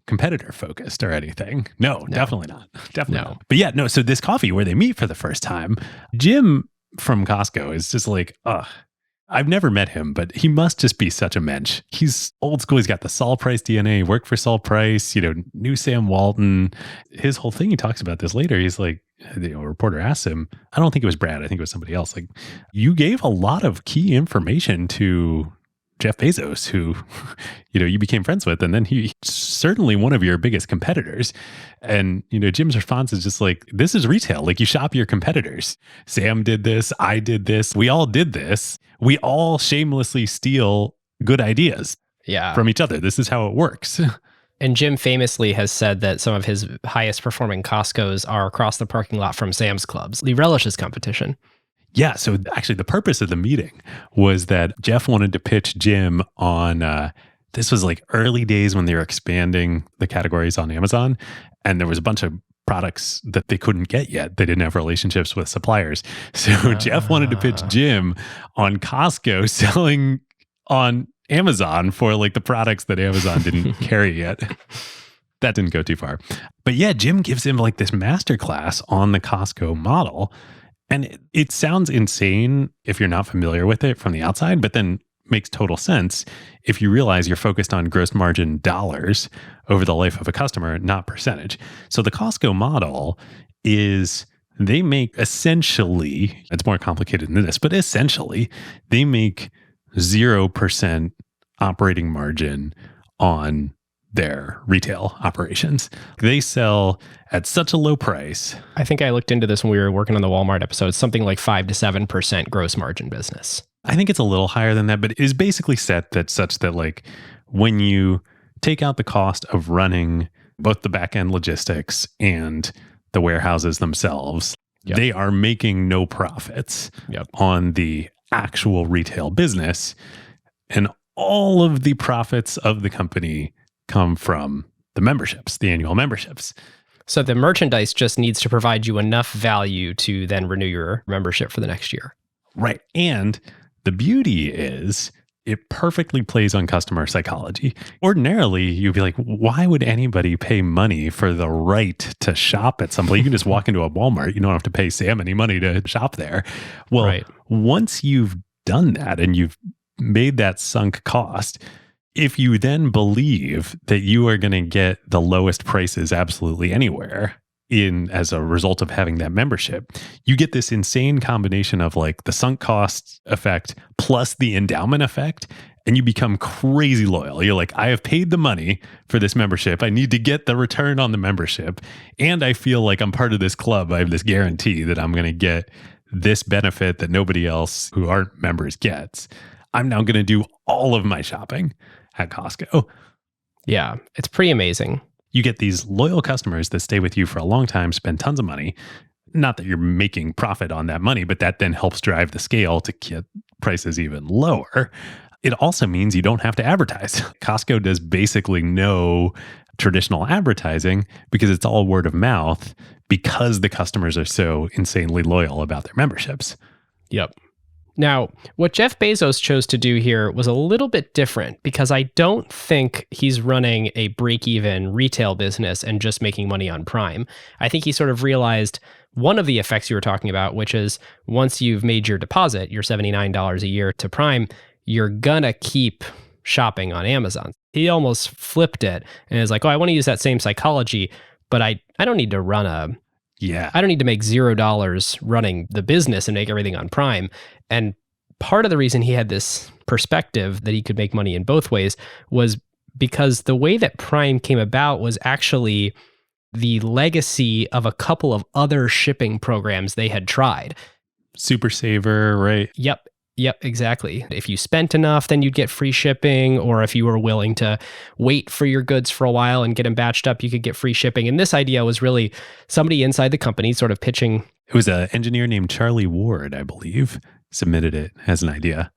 competitor focused or anything. No, definitely not. Definitely not. But yeah, no. So this coffee where they meet for the first time, Jim from Costco is just like, I've never met him, but he must just be such a mensch. He's old school. He's got the Saul Price DNA, worked for Saul Price, knew Sam Walton. His whole thing, he talks about this later. He's like, a reporter asked him, I don't think it was Brad. I think it was somebody else. Like, you gave a lot of key information to Jeff Bezos, who, you became friends with, and then he's certainly one of your biggest competitors. And, Jim's response is just like, this is retail. Like, you shop your competitors. Sam did this. I did this. We all did this. We all shamelessly steal good ideas from each other. This is how it works. And Jim famously has said that some of his highest performing Costcos are across the parking lot from Sam's Clubs. He relishes competition. Yeah. So actually the purpose of the meeting was that Jeff wanted to pitch Jim on, this was like early days when they were expanding the categories on Amazon. And there was a bunch of products that they couldn't get yet. They didn't have relationships with suppliers. So Jeff wanted to pitch Jim on Costco selling on Amazon for like the products that Amazon didn't carry yet. That didn't go too far. But yeah, Jim gives him like this masterclass on the Costco model. And it sounds insane if you're not familiar with it from the outside, but then makes total sense if you realize you're focused on gross margin dollars over the life of a customer, not percentage. So the Costco model is they make essentially, it's more complicated than this, but essentially they make 0% operating margin on their retail operations. They sell at such a low price. I think I looked into this when we were working on the Walmart episode, something like 5 to 7% gross margin business. I think it's a little higher than that, but it is basically set that such that like when you take out the cost of running both the back-end logistics and the warehouses themselves, they are making no profits on the actual retail business. And all of the profits of the company come from the memberships, the annual memberships. So the merchandise just needs to provide you enough value to then renew your membership for the next year. Right. And the beauty is it perfectly plays on customer psychology. Ordinarily, you'd be like, why would anybody pay money for the right to shop at some place? You can just walk into a Walmart. You don't have to pay Sam any money to shop there. Well, once you've done that and you've made that sunk cost, if you then believe that you are going to get the lowest prices absolutely anywhere in as a result of having that membership, you get this insane combination of like the sunk cost effect plus the endowment effect, and you become crazy loyal. You're like, I have paid the money for this membership. I need to get the return on the membership. And I feel like I'm part of this club. I have this guarantee that I'm going to get this benefit that nobody else who aren't members gets. I'm now going to do all of my shopping at Costco. Yeah, it's pretty amazing. You get these loyal customers that stay with you for a long time, spend tons of money. Not that you're making profit on that money, but that then helps drive the scale to get prices even lower. It also means you don't have to advertise. Costco does basically no traditional advertising because it's all word of mouth because the customers are so insanely loyal about their memberships. Yep. Now, what Jeff Bezos chose to do here was a little bit different because I don't think he's running a break-even retail business and just making money on Prime. I think he sort of realized one of the effects you were talking about, which is once you've made your deposit, your $79 a year to Prime, you're gonna keep shopping on Amazon. He almost flipped it and is like, oh, I want to use that same psychology, but I don't need to run I don't need to make $0 running the business and make everything on Prime. And part of the reason he had this perspective that he could make money in both ways was because the way that Prime came about was actually the legacy of a couple of other shipping programs they had tried. Super Saver, right? Yep, exactly. If you spent enough, then you'd get free shipping, or if you were willing to wait for your goods for a while and get them batched up, you could get free shipping. And this idea was really somebody inside the company sort of pitching. It was an engineer named Charlie Ward, I believe, submitted it as an idea.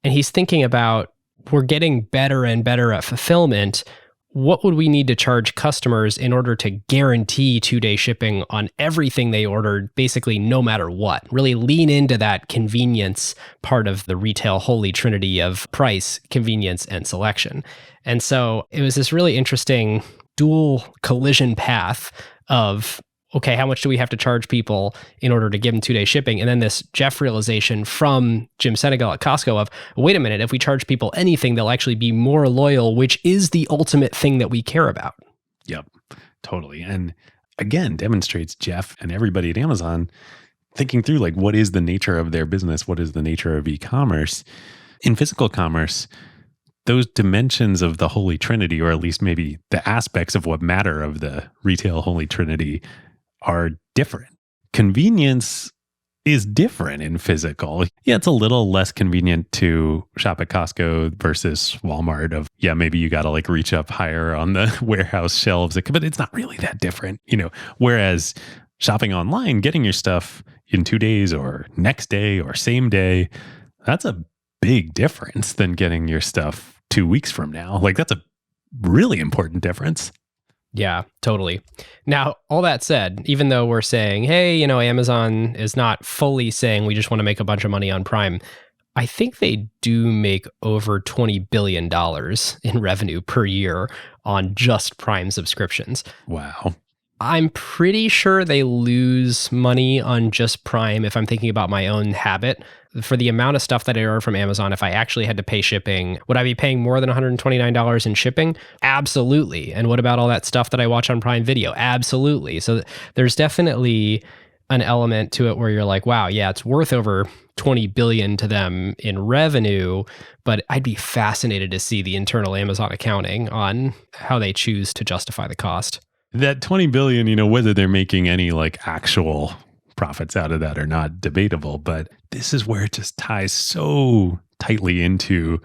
And he's thinking about, we're getting better and better at fulfillment. What would we need to charge customers in order to guarantee 2-day shipping on everything they ordered, basically no matter what? Really lean into that convenience part of the retail holy trinity of price, convenience, and selection. And so it was this really interesting dual collision path of, okay, how much do we have to charge people in order to give them 2-day shipping? And then this Jeff realization from Jim Senegal at Costco of, wait a minute, if we charge people anything, they'll actually be more loyal, which is the ultimate thing that we care about. Yep, totally. And again, demonstrates Jeff and everybody at Amazon thinking through like, what is the nature of their business? What is the nature of e-commerce? In physical commerce, those dimensions of the Holy Trinity, or at least maybe the aspects of what matter of the retail Holy Trinity, are different. Convenience is different in physical. Yeah, it's a little less convenient to shop at Costco versus Walmart of, yeah, maybe you got to like reach up higher on the warehouse shelves, but it's not really that different, whereas shopping online, getting your stuff in 2 days or next day or same day, that's a big difference than getting your stuff 2 weeks from now. Like that's a really important difference. Yeah, totally. Now, all that said, even though we're saying, hey, Amazon is not fully saying we just want to make a bunch of money on Prime, I think they do make over $20 billion in revenue per year on just Prime subscriptions. Wow. I'm pretty sure they lose money on just Prime if I'm thinking about my own habit. For the amount of stuff that I order from Amazon, if I actually had to pay shipping, would I be paying more than $129 in shipping? Absolutely. And what about all that stuff that I watch on Prime Video? Absolutely. So there's definitely an element to it where you're like, wow, yeah, it's worth over 20 billion to them in revenue, but I'd be fascinated to see the internal Amazon accounting on how they choose to justify the cost. That 20 billion, whether they're making any like actual profits out of that or not, debatable, but this is where it just ties so tightly into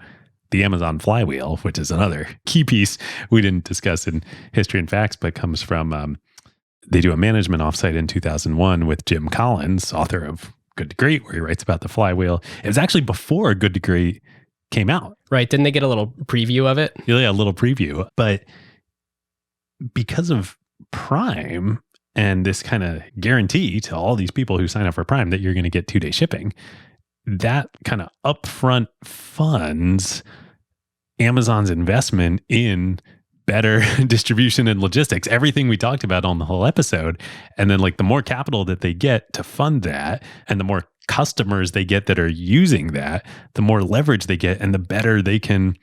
the Amazon flywheel, which is another key piece we didn't discuss in History and Facts, but comes from, they do a management offsite in 2001 with Jim Collins, author of Good to Great, where he writes about the flywheel. It was actually before Good to Great came out. Right. Didn't they get a little preview of it? Yeah, a little preview. But because of Prime and this kind of guarantee to all these people who sign up for Prime that you're going to get 2-day shipping, that kind of upfront funds Amazon's investment in better distribution and logistics, everything we talked about on the whole episode. And then like the more capital that they get to fund that and the more customers they get that are using that, the more leverage they get and the better they can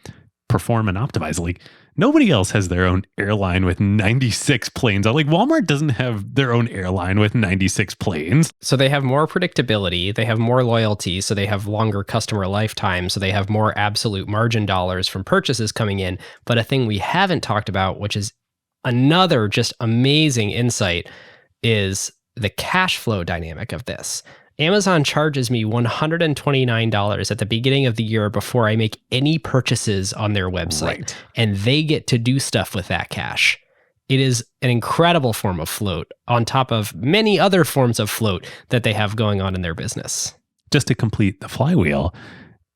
perform and optimize. Like nobody else has their own airline with 96 planes. Like Walmart doesn't have their own airline with 96 planes. So they have more predictability, they have more loyalty, so they have longer customer lifetime, so they have more absolute margin dollars from purchases coming in. But a thing we haven't talked about, which is another just amazing insight, is the cash flow dynamic of this. Amazon charges me $129 at the beginning of the year before I make any purchases on their website. Right. And they get to do stuff with that cash. It is an incredible form of float on top of many other forms of float that they have going on in their business. Just to complete the flywheel,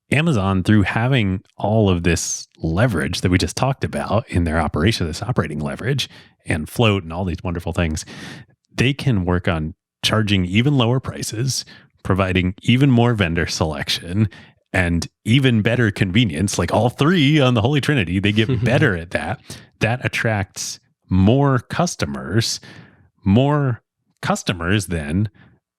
Amazon, through having all of this leverage that we just talked about in their operation, this operating leverage and float and all these wonderful things, they can work on charging even lower prices, providing even more vendor selection, and even better convenience, like all three on the Holy Trinity. They get better at that. That attracts more customers. More customers then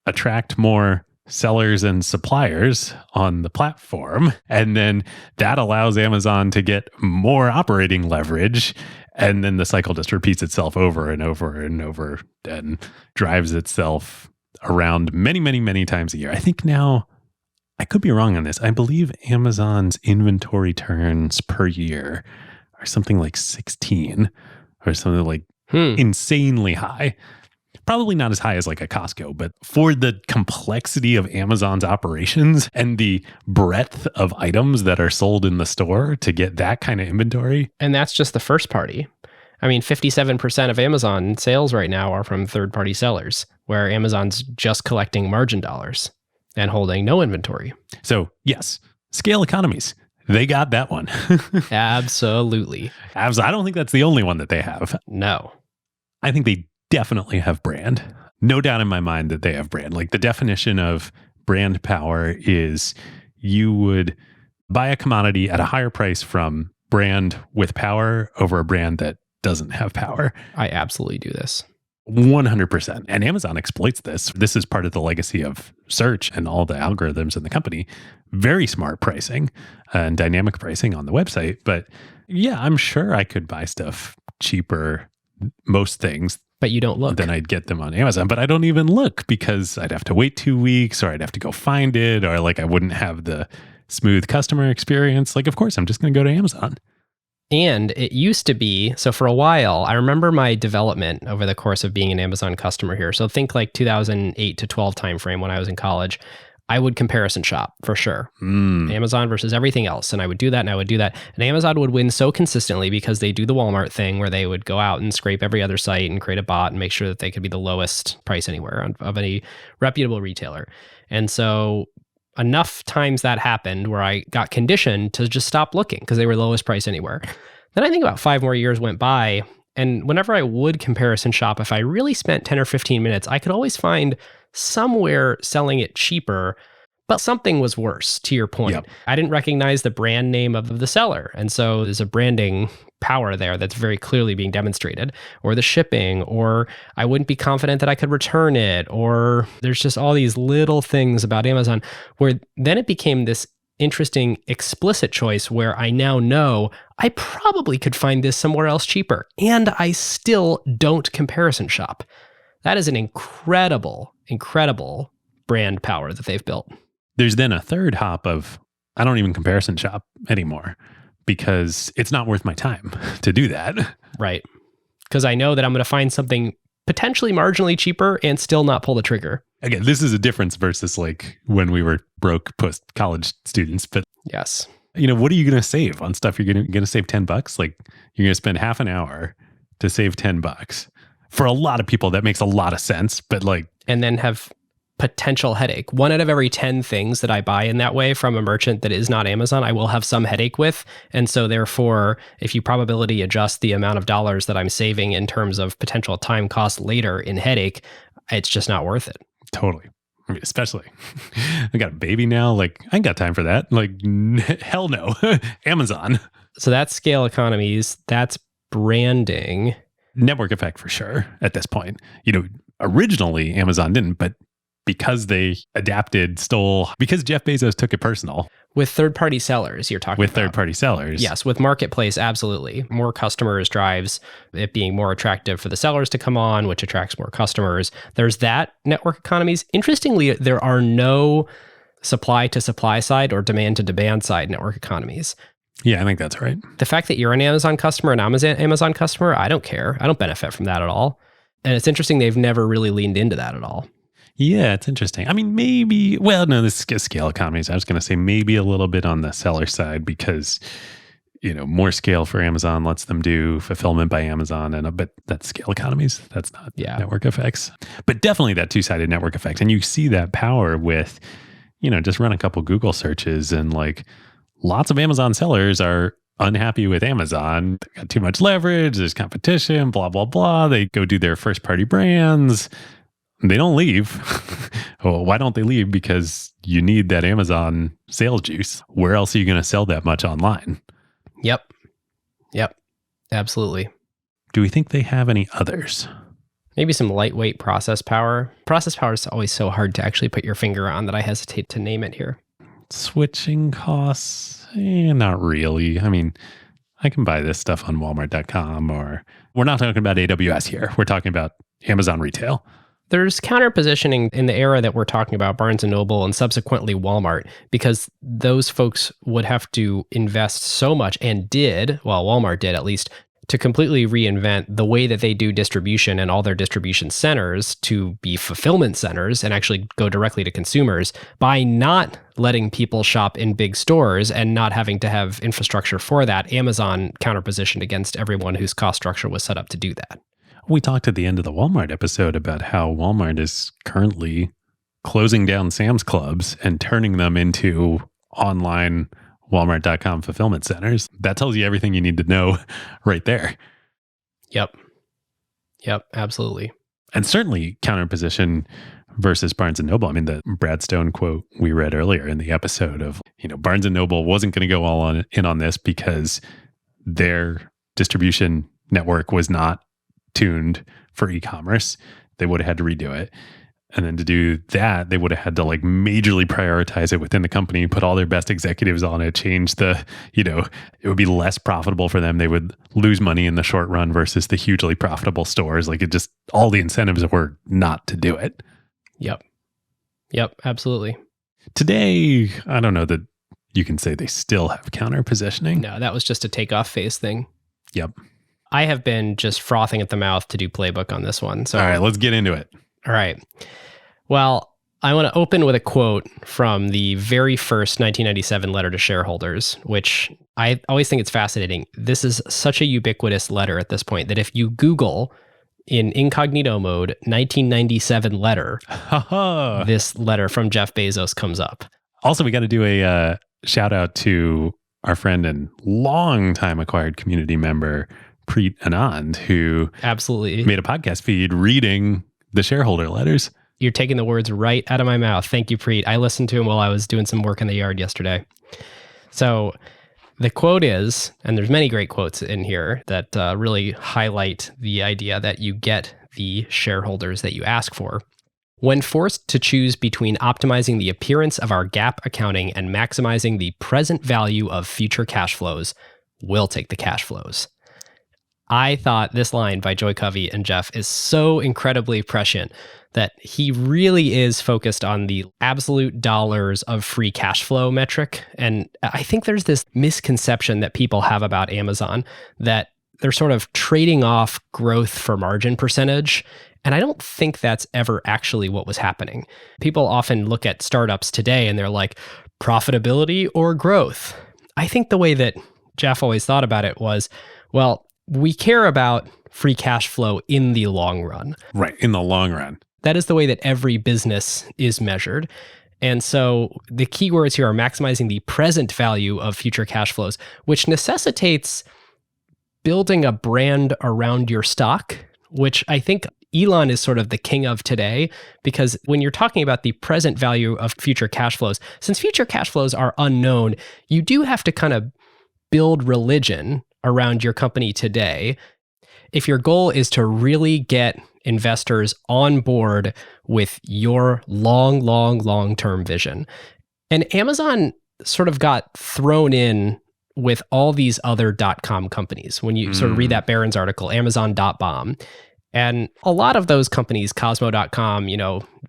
attract more sellers and suppliers on the platform. And then that allows Amazon to get more operating leverage. And then the cycle just repeats itself over and over and over and drives itself around many, many, many times a year. I think now, I could be wrong on this. I believe Amazon's inventory turns per year are something like 16 or something like insanely high. Probably not as high as like a Costco, but for the complexity of Amazon's operations and the breadth of items that are sold in the store to get that kind of inventory. And that's just the first party. I mean, 57% of Amazon sales right now are from third-party sellers, where Amazon's just collecting margin dollars and holding no inventory. So yes, scale economies. They got that one. Absolutely. I don't think that's the only one that they have. No. I think they definitely have brand. No doubt in my mind that they have brand. Like the definition of brand power is you would buy a commodity at a higher price from brand with power over a brand that doesn't have power. I absolutely do this. 100%. And Amazon exploits this. This is part of the legacy of search and all the algorithms in the company. Very smart pricing and dynamic pricing on the website. But yeah, I'm sure I could buy stuff cheaper, most things. But you don't look. Then I'd get them on Amazon. But I don't even look because I'd have to wait 2 weeks or I'd have to go find it or like I wouldn't have the smooth customer experience. Like, of course, I'm just going to go to Amazon. And it used to be, so for a while, I remember my development over the course of being an Amazon customer here. So think like 2008 to 12 timeframe when I was in college. I would comparison shop for sure. Amazon versus everything else. And I would do that and I would do that. And Amazon would win so consistently because they do the Walmart thing where they would go out and scrape every other site and create a bot and make sure that they could be the lowest price anywhere of any reputable retailer. And so enough times that happened where I got conditioned to just stop looking because they were lowest price anywhere. Then I think about 5 more years went by. And whenever I would comparison shop, if I really spent 10 or 15 minutes, I could always find somewhere selling it cheaper, but something was worse, to your point. Yep. I didn't recognize the brand name of the seller. And so there's a branding power there that's very clearly being demonstrated, or the shipping, or I wouldn't be confident that I could return it, or there's just all these little things about Amazon where then it became this interesting explicit choice where I now know I probably could find this somewhere else cheaper, and I still don't comparison shop. That is an incredible brand power that they've built. There's then a third hop of, I don't even comparison shop anymore because it's not worth my time to do that. Right. Because I know that I'm going to find something potentially marginally cheaper and still not pull the trigger. Again, this is a difference versus like when we were broke post-college students. But yes, you know, what are you going to save on stuff? You're going to save $10? Like you're going to spend half an hour to save $10. For a lot of people, that makes a lot of sense. But like, and then have potential headache. 1 out of every 10 things that I buy in that way from a merchant that is not Amazon, I will have some headache with. And so therefore, if you probability adjust the amount of dollars that I'm saving in terms of potential time cost later in headache, it's just not worth it. Totally. I mean, especially, I got a baby now. Like, I ain't got time for that. Like, hell no. Amazon. So that's scale economies. That's branding. Network effect for sure at this point. Originally Amazon didn't, but because they adapted, stole, because Jeff Bezos took it personal. With third-party sellers, you're talking With about. third-party sellers. Yes, with marketplace, absolutely. More customers drives it being more attractive for the sellers to come on, which attracts more customers. There's that network economies. Interestingly, there are no supply to supply side or demand to demand side network economies. Yeah, I think that's right. The fact that you're an Amazon customer and I'm an Amazon customer, I don't care. I don't benefit from that at all. And it's interesting they've never really leaned into that at all. Yeah, it's interesting. I mean, maybe, well, no, this is scale economies. I was going to say maybe a little bit on the seller side because, more scale for Amazon lets them do fulfillment by Amazon, but that's scale economies. That's not network effects. But definitely that two-sided network effect. And you see that power with, just run a couple Google searches and lots of Amazon sellers are unhappy with Amazon. They got too much leverage. There's competition, blah, blah, blah. They go do their first-party brands. They don't leave. Well, why don't they leave? Because you need that Amazon sales juice. Where else are you going to sell that much online? Yep. Absolutely. Do we think they have any others? Maybe some lightweight process power. Process power is always so hard to actually put your finger on that I hesitate to name it here. Switching costs? Not really. I mean, I can buy this stuff on Walmart.com, or we're not talking about AWS here. We're talking about Amazon retail. There's counter-positioning in the era that we're talking about, Barnes & Noble and subsequently Walmart, because those folks would have to invest so much and did, well, Walmart did at least, to completely reinvent the way that they do distribution and all their distribution centers to be fulfillment centers and actually go directly to consumers by not letting people shop in big stores and not having to have infrastructure for that. Amazon counter-positioned against everyone whose cost structure was set up to do that. We talked at the end of the Walmart episode about how Walmart is currently closing down Sam's Clubs and turning them into online Walmart.com fulfillment centers. That tells you everything you need to know right there. Yep, absolutely. And certainly counterposition versus Barnes & Noble. I mean, the Brad Stone quote we read earlier in the episode of, Barnes & Noble wasn't going to go all in on this because their distribution network was not tuned for e-commerce. They would have had to redo it. And then to do that, they would have had to majorly prioritize it within the company, put all their best executives on it, change the, it would be less profitable for them. They would lose money in the short run versus the hugely profitable stores. All the incentives were not to do it. Yep, absolutely. Today, I don't know that you can say they still have counter positioning. No, that was just a takeoff phase thing. Yep. I have been just frothing at the mouth to do playbook on this one. So, all right, let's get into it. All right. Well, I want to open with a quote from the very first 1997 letter to shareholders, which I always think it's fascinating. This is such a ubiquitous letter at this point that if you Google in incognito mode 1997 letter, this letter from Jeff Bezos comes up. Also, we got to do a shout out to our friend and longtime acquired community member, Preet Anand, who absolutely made a podcast feed reading the shareholder letters. You're taking the words right out of my mouth. Thank you, Preet. I listened to him while I was doing some work in the yard yesterday. So the quote is, and there's many great quotes in here that really highlight the idea that you get the shareholders that you ask for. When forced to choose between optimizing the appearance of our GAAP accounting and maximizing the present value of future cash flows, we'll take the cash flows. I thought this line by Joy Covey and Jeff is so incredibly prescient that he really is focused on the absolute dollars of free cash flow metric. And I think there's this misconception that people have about Amazon that they're sort of trading off growth for margin percentage. And I don't think that's ever actually what was happening. People often look at startups today and they're like, profitability or growth? I think the way that Jeff always thought about it was, well, we care about free cash flow in the long run. Right, in the long run. That is the way that every business is measured. And so the key words here are maximizing the present value of future cash flows, which necessitates building a brand around your stock, which I think Elon is sort of the king of today, because when you're talking about the present value of future cash flows, since future cash flows are unknown, you do have to kind of build religion around your company today, if your goal is to really get investors on board with your long-term vision. And Amazon sort of got thrown in with all these other dot-com companies. When you sort of read that Barron's article, Amazon.bomb, and a lot of those companies, Cosmo.com,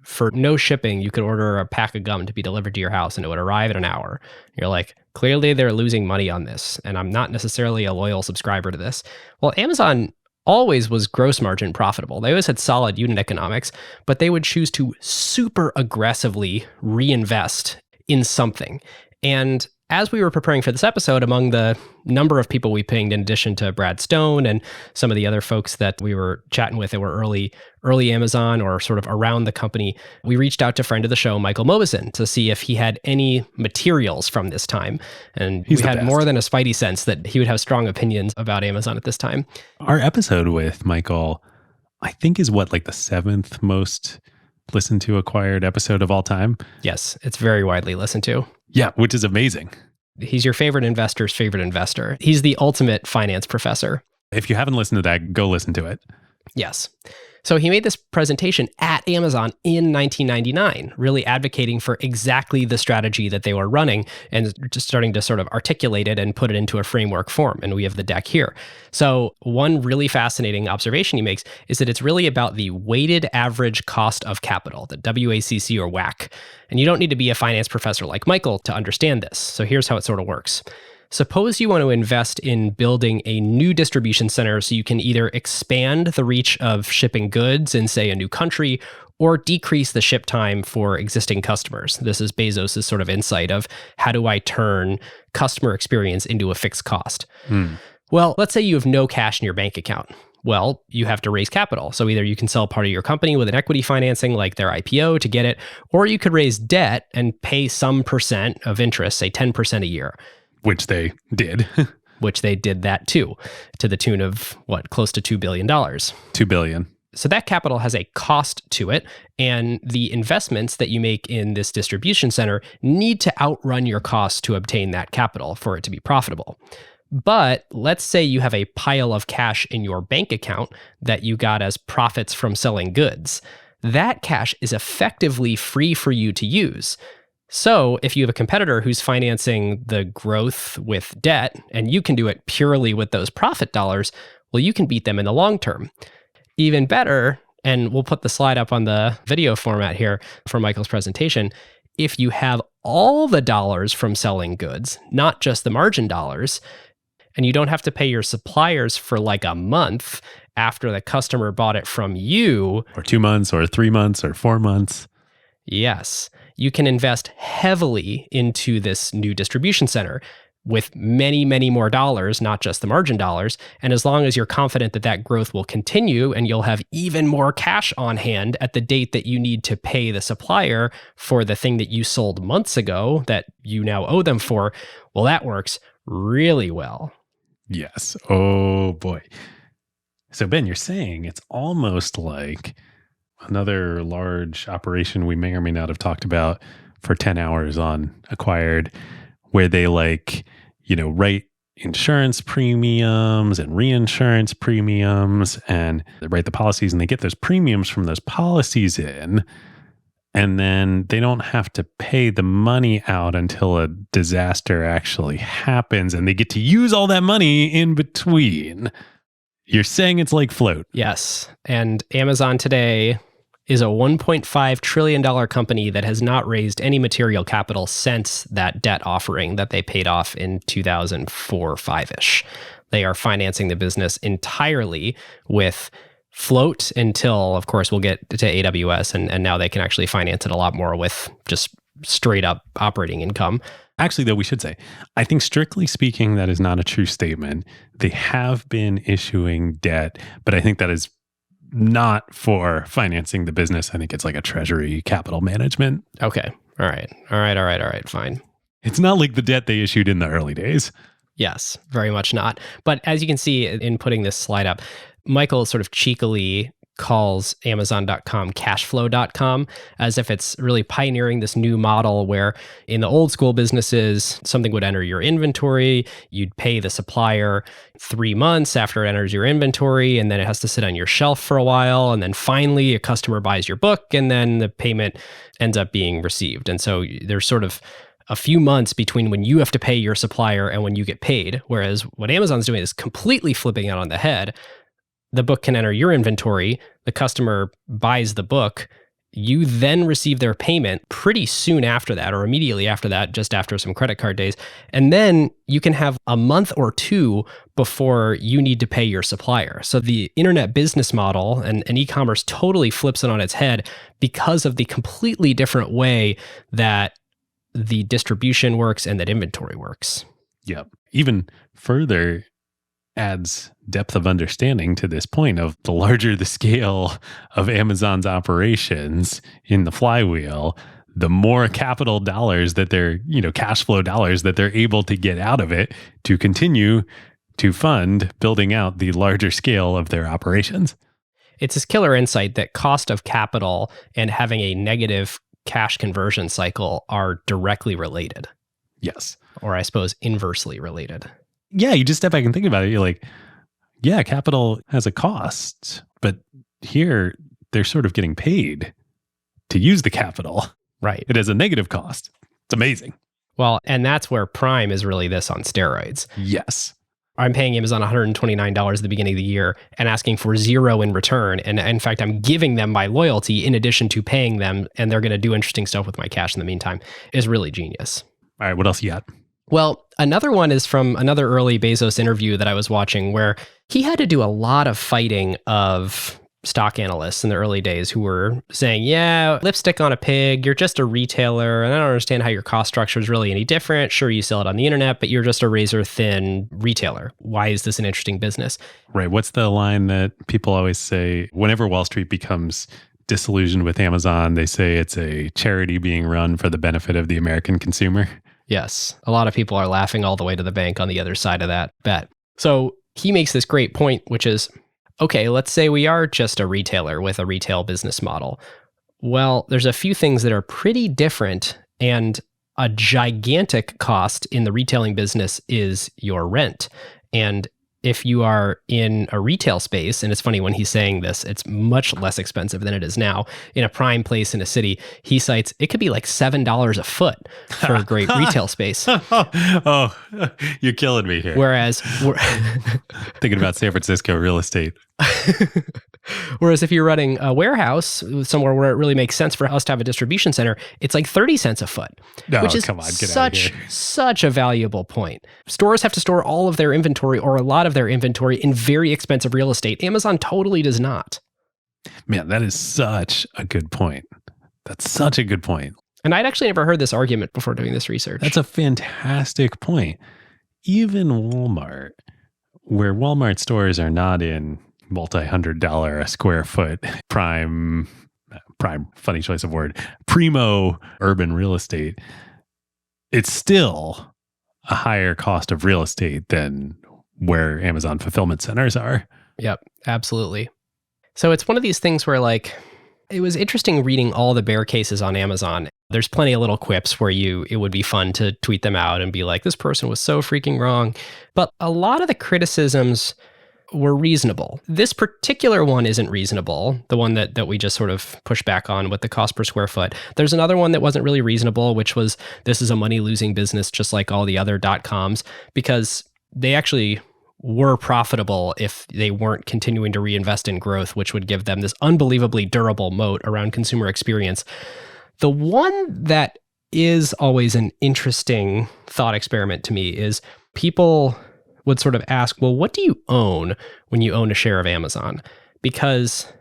for no shipping, you could order a pack of gum to be delivered to your house and it would arrive in an hour. You're like, clearly they're losing money on this, and I'm not necessarily a loyal subscriber to this. Well, Amazon always was gross margin profitable. They always had solid unit economics, but they would choose to super aggressively reinvest in something. And as we were preparing for this episode, among the number of people we pinged, in addition to Brad Stone and some of the other folks that we were chatting with that were early Amazon or sort of around the company, we reached out to friend of the show, Michael Mobison, to see if he had any materials from this time. And we had more than a spidey sense that he would have strong opinions about Amazon at this time. Our episode with Michael, I think, is like the 7th most listened to acquired episode of all time. Yes, it's very widely listened to. Yeah, which is amazing. He's your favorite investor's favorite investor. He's the ultimate finance professor. If you haven't listened to that, go listen to it. Yes. So he made this presentation at Amazon in 1999, really advocating for exactly the strategy that they were running and just starting to sort of articulate it and put it into a framework form. And we have the deck here. So one really fascinating observation he makes is that it's really about the weighted average cost of capital, the WACC or WACC. And you don't need to be a finance professor like Michael to understand this. So here's how it sort of works. Suppose you want to invest in building a new distribution center so you can either expand the reach of shipping goods in, say, a new country, or decrease the ship time for existing customers. This is Bezos' sort of insight of how do I turn customer experience into a fixed cost? Well, let's say you have no cash in your bank account. Well, you have to raise capital. So either you can sell part of your company with an equity financing like their IPO to get it, or you could raise debt and pay some percent of interest, say 10% a year. Which they did. Which they did that too, to the tune of close to $2 billion. $2 billion. So that capital has a cost to it, and the investments that you make in this distribution center need to outrun your costs to obtain that capital for it to be profitable. But let's say you have a pile of cash in your bank account that you got as profits from selling goods. That cash is effectively free for you to use. So if you have a competitor who's financing the growth with debt and you can do it purely with those profit dollars, well, you can beat them in the long term. Even better, and we'll put the slide up on the video format here for Michael's presentation, if you have all the dollars from selling goods, not just the margin dollars, and you don't have to pay your suppliers for like a month after the customer bought it from you. Or 2 months or 3 months or 4 months. Yes, you can invest heavily into this new distribution center with many, many more dollars, not just the margin dollars. And as long as you're confident that that growth will continue and you'll have even more cash on hand at the date that you need to pay the supplier for the thing that you sold months ago that you now owe them for, well, that works really well. Yes. Oh, boy. So, Ben, you're saying it's almost like another large operation we may or may not have talked about for 10 hours on Acquired, where they write insurance premiums and reinsurance premiums, and they write the policies and they get those premiums from those policies in, and then they don't have to pay the money out until a disaster actually happens, and they get to use all that money in between. You're saying it's like float. Yes. And Amazon today is a $1.5 trillion company that has not raised any material capital since that debt offering that they paid off in 2004, 5-ish. They are financing the business entirely with float until, of course, we'll get to AWS, and now they can actually finance it a lot more with just straight up operating income. Actually, though, we should say, I think strictly speaking, that is not a true statement. They have been issuing debt, but I think that is not for financing the business. I think it's like a treasury capital management. Okay. All right. Fine. It's not like the debt they issued in the early days. Yes, very much not. But as you can see in putting this slide up, Michael sort of cheekily calls Amazon.com cashflow.com, as if it's really pioneering this new model where in the old school businesses, something would enter your inventory, you'd pay the supplier 3 months after it enters your inventory, and then it has to sit on your shelf for a while, and then finally a customer buys your book, and then the payment ends up being received. And so there's sort of a few months between when you have to pay your supplier and when you get paid, whereas what Amazon's doing is completely flipping it on the head. The book can enter your inventory, the customer buys the book, you then receive their payment pretty soon after that, or immediately after that, just after some credit card days. And then you can have a month or two before you need to pay your supplier. So the internet business model and e-commerce totally flips it on its head because of the completely different way that the distribution works and that inventory works. Yep. Even further adds depth of understanding to this point of the larger the scale of Amazon's operations in the flywheel, the more capital dollars that they're, cash flow dollars that they're able to get out of it to continue to fund building out the larger scale of their operations. It's this killer insight that cost of capital and having a negative cash conversion cycle are directly related. Yes. Or I suppose inversely related. Yeah, you just step back and think about it. You're like, yeah, capital has a cost, but here they're sort of getting paid to use the capital. Right. It has a negative cost. It's amazing. Well, and that's where Prime is really this on steroids. Yes. I'm paying Amazon $129 at the beginning of the year and asking for $0 in return. And in fact, I'm giving them my loyalty in addition to paying them, and they're going to do interesting stuff with my cash in the meantime. Is really genius. All right, what else you got? Well, another one is from another early Bezos interview that I was watching where he had to do a lot of fighting of stock analysts in the early days who were saying, yeah, lipstick on a pig, you're just a retailer, and I don't understand how your cost structure is really any different. Sure, you sell it on the internet, but you're just a razor-thin retailer. Why is this an interesting business? Right. What's the line that people always say whenever Wall Street becomes disillusioned with Amazon, they say it's a charity being run for the benefit of the American consumer? Yes. A lot of people are laughing all the way to the bank on the other side of that bet. So he makes this great point, which is, okay, let's say we are just a retailer with a retail business model. Well, there's a few things that are pretty different, and a gigantic cost in the retailing business is your rent. And if you are in a retail space, and it's funny when he's saying this, it's much less expensive than it is now. In a prime place in a city, he cites it could be like $7 a foot for a great retail space. Oh, you're killing me here. Whereas we're thinking about San Francisco real estate. Whereas if you're running a warehouse somewhere where it really makes sense for us to have a distribution center, it's like 30 cents a foot, which is such a valuable point. Stores have to store all of their inventory or a lot of their inventory in very expensive real estate. Amazon totally does not. Man, that is such a good point. That's such a good point. And I'd actually never heard this argument before doing this research. That's a fantastic point. Even Walmart, where Walmart stores are not in multi-$100 a square foot prime, funny choice of word, primo urban real estate, it's still a higher cost of real estate than where Amazon fulfillment centers are. Yep, absolutely. So it's one of these things where it was interesting reading all the bear cases on Amazon. There's plenty of little quips where it would be fun to tweet them out and be like, this person was so freaking wrong. But a lot of the criticisms were reasonable. This particular one isn't reasonable, the one that we just sort of push back on with the cost per square foot. There's another one that wasn't really reasonable, which was this is a money-losing business just like all the other dotcoms, because they actually were profitable if they weren't continuing to reinvest in growth, which would give them this unbelievably durable moat around consumer experience. The one that is always an interesting thought experiment to me is people would sort of ask, well, what do you own when you own a share of Amazon? Because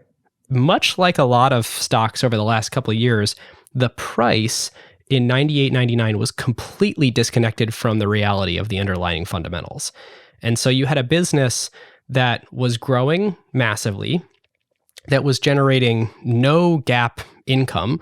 much like a lot of stocks over the last couple of years, the price in 98.99 was completely disconnected from the reality of the underlying fundamentals. And so you had a business that was growing massively, that was generating no GAAP income,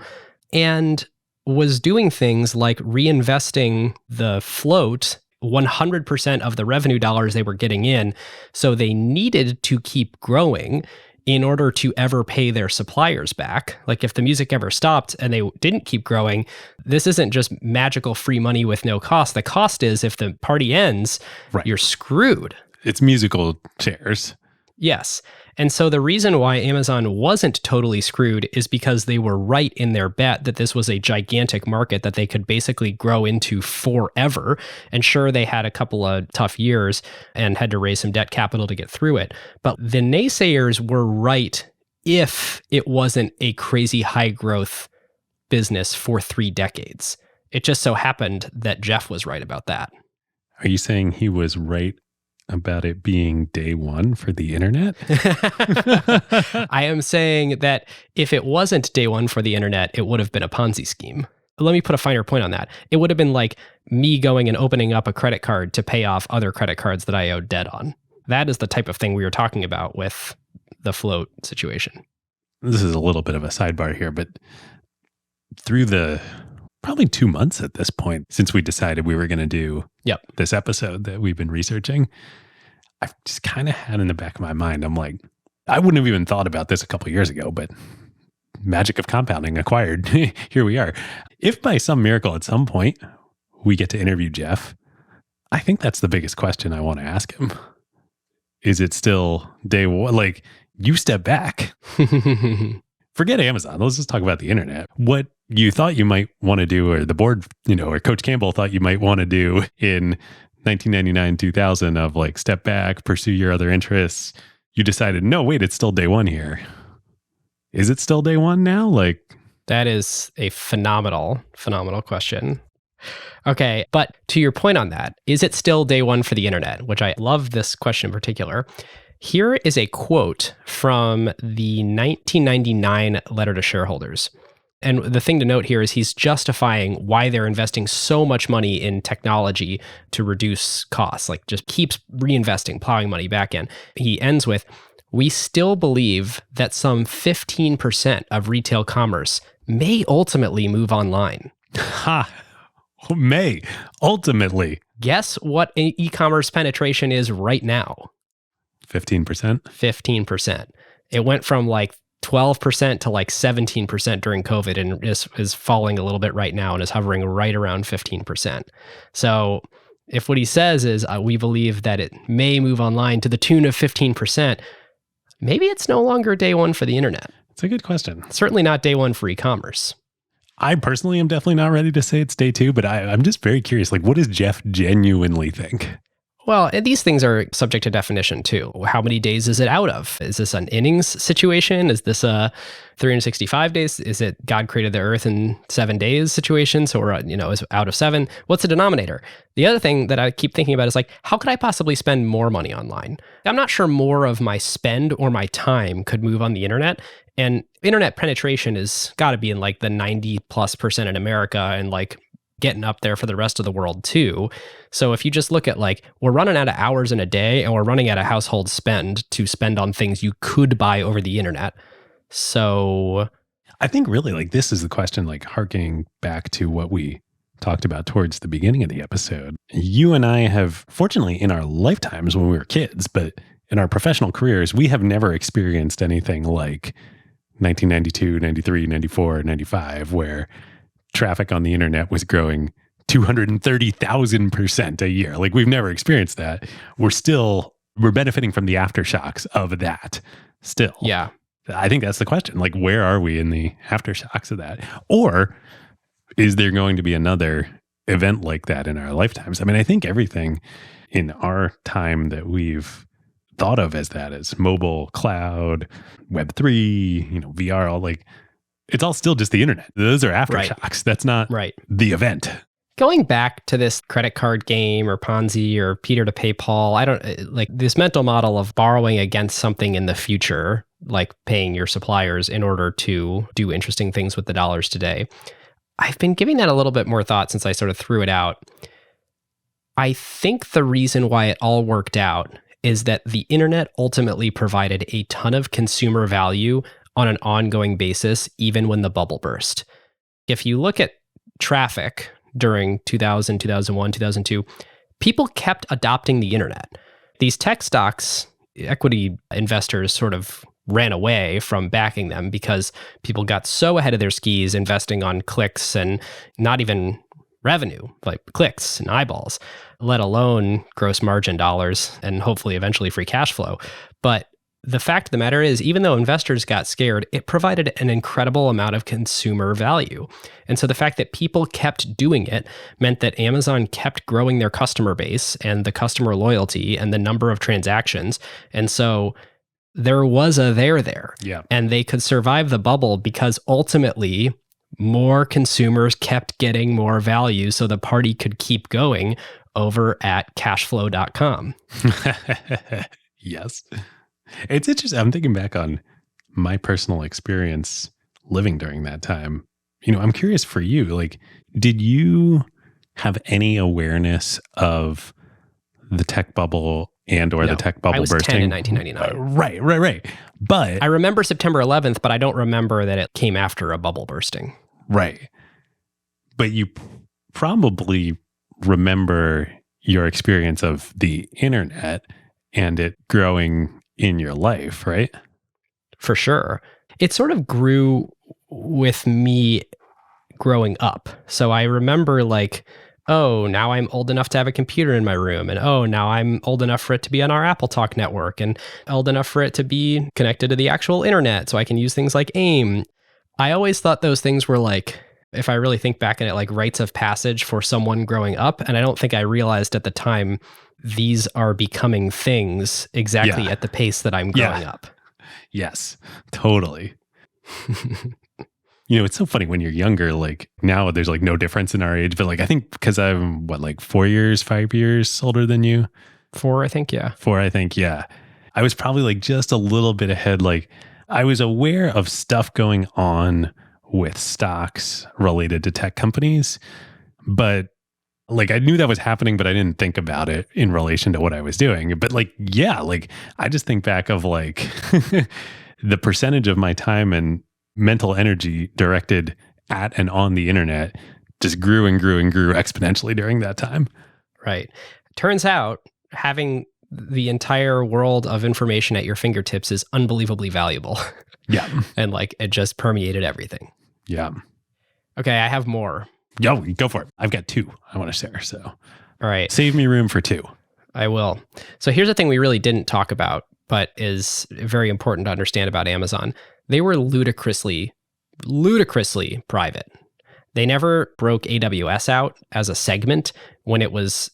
and was doing things like reinvesting the float 100% of the revenue dollars they were getting in. So they needed to keep growing in order to ever pay their suppliers back. Like if the music ever stopped and they didn't keep growing, this isn't just magical free money with no cost. The cost is if the party ends, Right. you're screwed. It's musical chairs. Yes. And so the reason why Amazon wasn't totally screwed is because they were right in their bet that this was a gigantic market that they could basically grow into forever. And sure, they had a couple of tough years and had to raise some debt capital to get through it. But the naysayers were right if it wasn't a crazy high growth business for 3 decades. It just so happened that Jeff was right about that. Are you saying he was right about it being day one for the internet? I am saying that if it wasn't day one for the internet, it would have been a Ponzi scheme. Let me put a finer point on that. It would have been like me going and opening up a credit card to pay off other credit cards that I owed debt on. That is the type of thing we were talking about with the float situation. This is a little bit of a sidebar here, but through the probably 2 months at this point, since we decided we were going to do this episode that we've been researching, I've just kind of had in the back of my mind, I'm like, I wouldn't have even thought about this a couple of years ago, but magic of compounding acquired. Here we are. If by some miracle at some point we get to interview Jeff, I think that's the biggest question I want to ask him. Is it still day one? Like, you step back. Forget Amazon. Let's just talk about the internet. What you thought you might want to do, or the board, or Coach Campbell thought you might want to do in 1999, 2000 of like step back, pursue your other interests. You decided, no, wait, it's still day one here. Is it still day one now? Like, that is a phenomenal question. Okay, but to your point on that, is it still day one for the internet? Which I love this question in particular. Here is a quote from the 1999 letter to shareholders. And the thing to note here is he's justifying why they're investing so much money in technology to reduce costs, like just keeps reinvesting, plowing money back in. He ends with, we still believe that some 15% of retail commerce may ultimately move online. Ha! May ultimately. Guess what e-commerce penetration is right now? 15%. 15%. It went from like 12% to like 17% during COVID and is falling a little bit right now and is hovering right around 15%. So if what he says is we believe that it may move online to the tune of 15%, maybe it's no longer day one for the internet. It's a good question. Certainly not day one for e-commerce. I personally am definitely not ready to say it's day two, but I'm just very curious. Like, what does Jeff genuinely think? Well, these things are subject to definition too. How many days is it out of? Is this an innings situation? Is this a 365 days? Is it God created the earth in 7 days situation? So we're, is out of 7. What's the denominator? The other thing that I keep thinking about is like, how could I possibly spend more money online? I'm not sure more of my spend or my time could move on the internet. And internet penetration is got to be in like the 90+% in America and like getting up there for the rest of the world too. So if you just look at like, we're running out of hours in a day and we're running out of household spend to spend on things you could buy over the internet. So I think really like this is the question, like harkening back to what we talked about towards the beginning of the episode. You and I have, fortunately in our lifetimes when we were kids, but in our professional careers, we have never experienced anything like 1992, 93, 94, 95, where traffic on the internet was growing 230,000% a year. Like we've never experienced that. We're benefiting from the aftershocks of that still. yeah. I think that's the question. Like, where are we in the aftershocks of that? Or is there going to be another event like that in our lifetimes? I mean, I think everything in our time that we've thought of as that as mobile, cloud, Web3, VR, all like, it's all still just the internet. Those are aftershocks. Right. That's not the event. Going back to this credit card game or Ponzi or Peter to pay Paul, I don't like this mental model of borrowing against something in the future, like paying your suppliers in order to do interesting things with the dollars today. I've been giving that a little bit more thought since I sort of threw it out. I think the reason why it all worked out is that the internet ultimately provided a ton of consumer value on an ongoing basis, even when the bubble burst. If you look at traffic during 2000, 2001, 2002, people kept adopting the internet. These tech stocks, equity investors sort of ran away from backing them because people got so ahead of their skis investing on clicks and not even revenue, like clicks and eyeballs, let alone gross margin dollars and hopefully eventually free cash flow. But the fact of the matter is, even though investors got scared, it provided an incredible amount of consumer value. And so the fact that people kept doing it meant that Amazon kept growing their customer base and the customer loyalty and the number of transactions. And so there was a there. Yeah. And they could survive the bubble because ultimately more consumers kept getting more value so the party could keep going over at cashflow.com. Yes. It's interesting. I'm thinking back on my personal experience living during that time. I'm curious for you, like, did you have any awareness of the tech bubble or the tech bubble bursting? I was 10 in 1999. Right. But I remember September 11th, but I don't remember that it came after a bubble bursting. Right. But you probably remember your experience of the internet and it growing in your life, right? For sure. It sort of grew with me growing up. So I remember like, oh, now I'm old enough to have a computer in my room. And oh, now I'm old enough for it to be on our Apple Talk network and old enough for it to be connected to the actual internet. So I can use things like AIM. I always thought those things were like, if I really think back on it, like rites of passage for someone growing up. And I don't think I realized at the time these are becoming things exactly at the pace that I'm growing up. Yes, totally. It's so funny when you're younger, like now there's like no difference in our age, but like I think because I'm 5 years older than you? 4, I think, yeah. 4, I think, yeah. I was probably like just a little bit ahead. Like I was aware of stuff going on with stocks related to tech companies, but like I knew that was happening, but I didn't think about it in relation to what I was doing. But like, yeah, like I just think back of like the percentage of my time and mental energy directed at and on the internet just grew and grew and grew exponentially during that time. Right. Turns out having the entire world of information at your fingertips is unbelievably valuable. Yeah. And like it just permeated everything. Yeah. Okay, I have more. Yo, go for it. I've got 2 I want to share. So, all right. Save me room for 2. I will. So here's the thing we really didn't talk about, but is very important to understand about Amazon. They were ludicrously private. They never broke AWS out as a segment when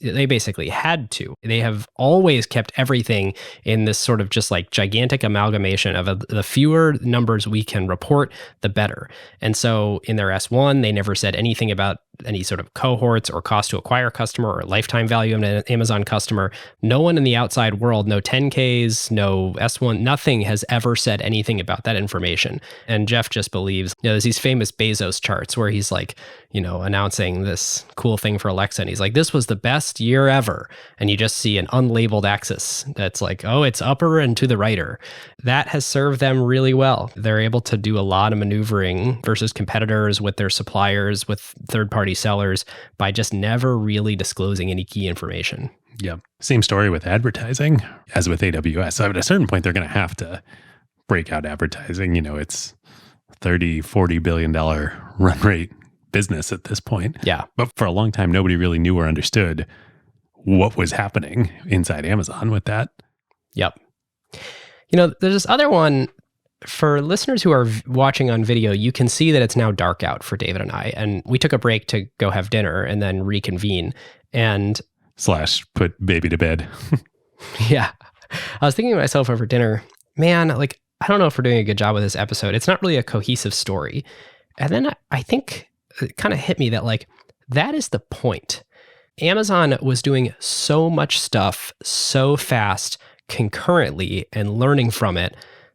they basically had to. They have always kept everything in this sort of just like gigantic amalgamation of the fewer numbers we can report, the better. And so in their S1, they never said anything about any sort of cohorts or cost to acquire a customer or lifetime value of an Amazon customer. No one in the outside world, no 10Ks, no S1, nothing has ever said anything about that information. And Jeff just believes, there's these famous Bezos charts where he's like, announcing this cool thing for Alexa. And he's like, this was the best year ever. And you just see an unlabeled axis that's like, oh, it's upper and to the righter. That has served them really well. They're able to do a lot of maneuvering versus competitors with their suppliers, with third-party sellers by just never really disclosing any key information. Yeah. Same story with advertising as with AWS. So at a certain point, they're going to have to break out advertising. It's $30-40 billion run rate business at this point. Yeah. But for a long time, nobody really knew or understood what was happening inside Amazon with that. Yep. There's this other one. For listeners who are watching on video, you can see that it's now dark out for David and I. And we took a break to go have dinner and then reconvene. And / put baby to bed. Yeah. I was thinking to myself over dinner, man, like, I don't know if we're doing a good job with this episode. It's not really a cohesive story. And then I think it kind of hit me that like, that is the point. Amazon was doing so much stuff so fast concurrently and learning from it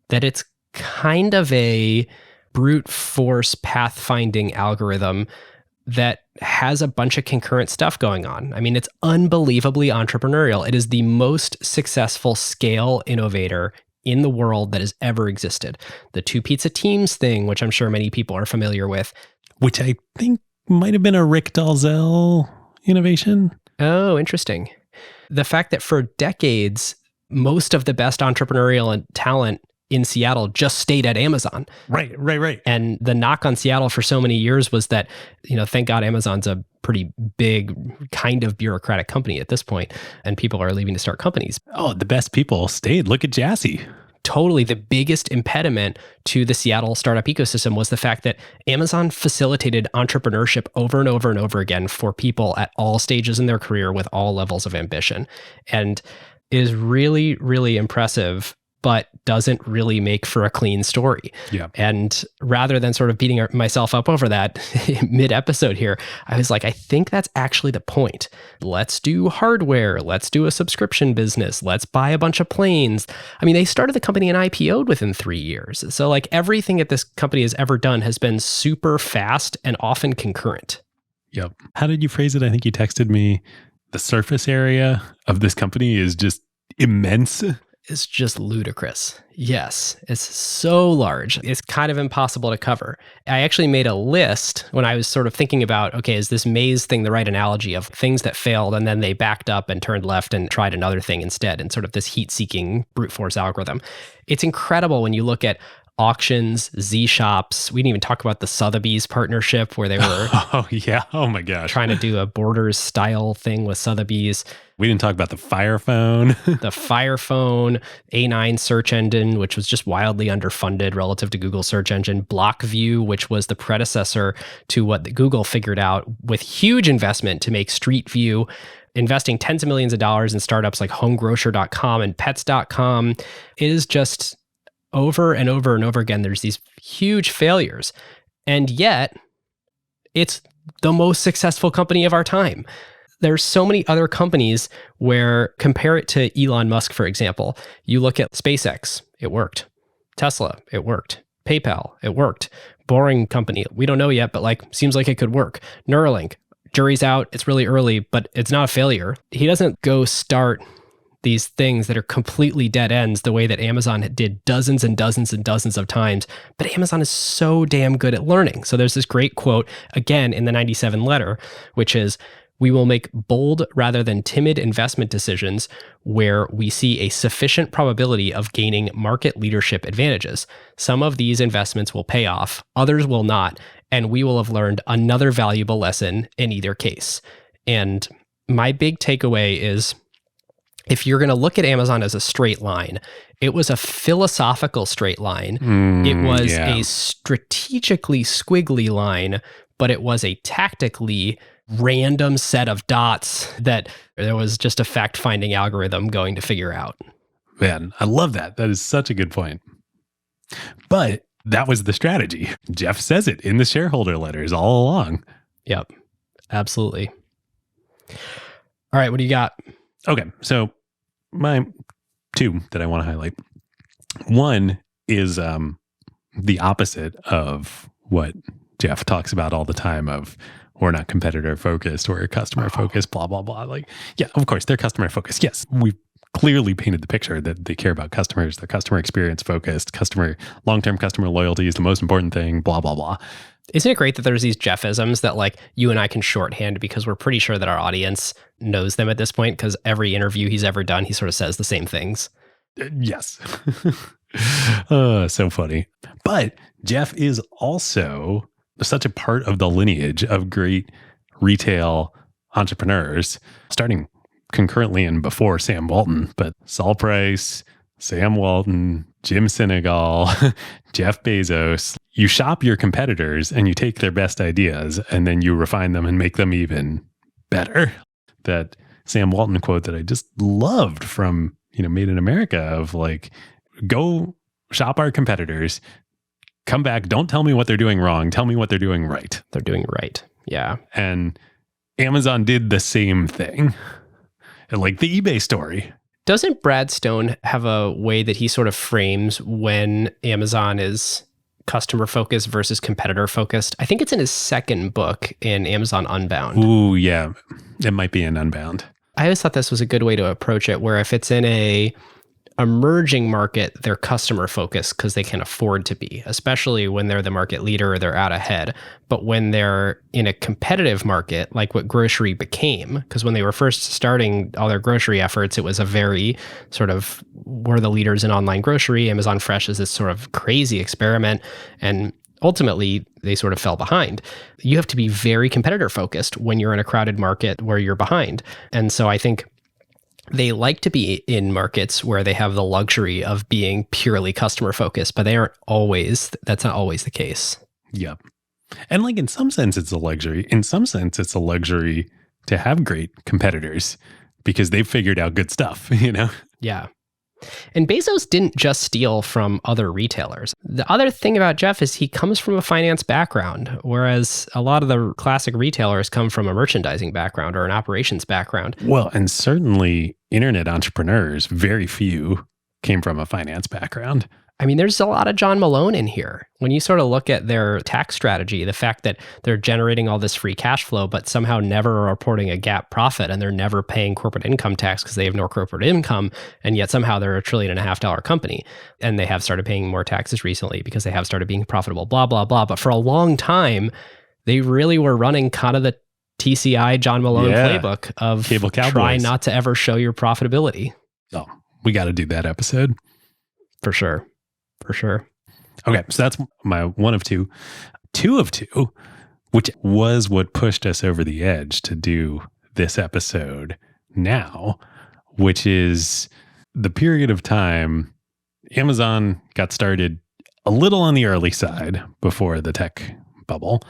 that it's kind of a brute force pathfinding algorithm that has a bunch of concurrent stuff going on. I mean, it's unbelievably entrepreneurial. It is the most successful scale innovator in the world that has ever existed. The 2 pizza teams thing, which I'm sure many people are familiar with. Which I think might have been a Rick Dalzell innovation. Oh, interesting. The fact that for decades, most of the best entrepreneurial talent in Seattle just stayed at Amazon. Right. And the knock on Seattle for so many years was that, thank God Amazon's a pretty big kind of bureaucratic company at this point, and people are leaving to start companies. Oh, the best people stayed. Look at Jassy. Totally. The biggest impediment to the Seattle startup ecosystem was the fact that Amazon facilitated entrepreneurship over and over and over again for people at all stages in their career with all levels of ambition. And it is really, really impressive, but doesn't really make for a clean story. Yeah. And rather than sort of beating myself up over that mid-episode here, I was like, I think that's actually the point. Let's do hardware. Let's do a subscription business. Let's buy a bunch of planes. I mean, they started the company and IPO'd within 3 years. So like everything that this company has ever done has been super fast and often concurrent. Yep. How did you phrase it? I think you texted me. The surface area of this company is just immense. It's just ludicrous. Yes, it's so large. It's kind of impossible to cover. I actually made a list when I was sort of thinking about, okay, is this maze thing the right analogy of things that failed and then they backed up and turned left and tried another thing instead, and sort of this heat-seeking brute force algorithm. It's incredible when you look at auctions, Z-shops. We didn't even talk about the Sotheby's partnership where they were oh yeah, oh my gosh, trying to do a Borders style thing with Sotheby's. We didn't talk about the Fire Phone. The Fire Phone, A9 search engine, which was just wildly underfunded relative to Google's search engine. BlockView, which was the predecessor to what Google figured out with huge investment to make Street View, investing tens of millions of dollars in startups like homegrocer.com and pets.com. It is just over and over and over again, there's these huge failures. And yet, it's the most successful company of our time. There's so many other companies where, compare it to Elon Musk, for example. You look at SpaceX, it worked. Tesla, it worked. PayPal, it worked. Boring company, we don't know yet, but seems like it could work. Neuralink, jury's out, it's really early, but it's not a failure. He doesn't go start these things that are completely dead ends the way that Amazon did dozens and dozens and dozens of times. But Amazon is so damn good at learning. So there's this great quote, again, in the 97 letter, which is, "We will make bold rather than timid investment decisions where we see a sufficient probability of gaining market leadership advantages. Some of these investments will pay off, others will not, and we will have learned another valuable lesson in either case." And my big takeaway is, if you're going to look at Amazon as a straight line, it was a philosophical straight line. It was a strategically squiggly line, but it was a tactically random set of dots that there was just a fact-finding algorithm going to figure out. Man, I love that. That is such a good point. But that was the strategy. Jeff says it in the shareholder letters all along. Yep, absolutely. All right, what do you got? Okay, so my two that I want to highlight. One is the opposite of what Jeff talks about all the time of we're not competitor focused, we're customer focused, blah, blah, blah. Yeah, of course, they're customer focused. Yes, we've clearly painted the picture that they care about customers, they're customer experience focused, long-term customer loyalty is the most important thing, blah, blah, blah. Isn't it great that there's these Jeffisms that you and I can shorthand because we're pretty sure that our audience knows them at this point because every interview he's ever done, he sort of says the same things. Yes. So funny. But Jeff is also such a part of the lineage of great retail entrepreneurs, starting concurrently and before Sam Walton, but Saul Price, Sam Walton, Jim Sinegal, Jeff Bezos. You shop your competitors and you take their best ideas and then you refine them and make them even better. That Sam Walton quote that I just loved from, Made in America of go shop our competitors, come back, don't tell me what they're doing wrong, tell me what they're doing right. They're doing right. Yeah. And Amazon did the same thing. Like the eBay story. Doesn't Brad Stone have a way that he sort of frames when Amazon is customer focused versus competitor focused? I think it's in his second book in Amazon Unbound. Ooh, yeah. It might be in Unbound. I always thought this was a good way to approach it, where if it's in a emerging market, they're customer focused because they can afford to be, especially when they're the market leader or they're out ahead. But when they're in a competitive market, like what grocery became, because when they were first starting all their grocery efforts, it was a very sort of, we're the leaders in online grocery. Amazon Fresh is this sort of crazy experiment. And ultimately, they sort of fell behind. You have to be very competitor focused when you're in a crowded market where you're behind. And so I think they like to be in markets where they have the luxury of being purely customer focused, but that's not always the case. Yep. And like in some sense, it's a luxury. In some sense, it's a luxury to have great competitors because they've figured out good stuff, you know? Yeah. And Bezos didn't just steal from other retailers. The other thing about Jeff is he comes from a finance background, whereas a lot of the classic retailers come from a merchandising background or an operations background. Well, and certainly internet entrepreneurs, very few came from a finance background. I mean, there's a lot of John Malone in here. When you sort of look at their tax strategy, the fact that they're generating all this free cash flow, but somehow never reporting a GAAP profit, and they're never paying corporate income tax because they have no corporate income, and yet somehow they're $1.5 trillion company. And they have started paying more taxes recently because they have started being profitable, blah, blah, blah. But for a long time, they really were running kind of the TCI John Malone playbook of Cable Cowboys. Try not to ever show your profitability. So we got to do that episode. For sure. For sure. Okay, so that's my one of two. Two of two, which was what pushed us over the edge to do this episode now, which is the period of time Amazon got started a little on the early side before the tech bubble,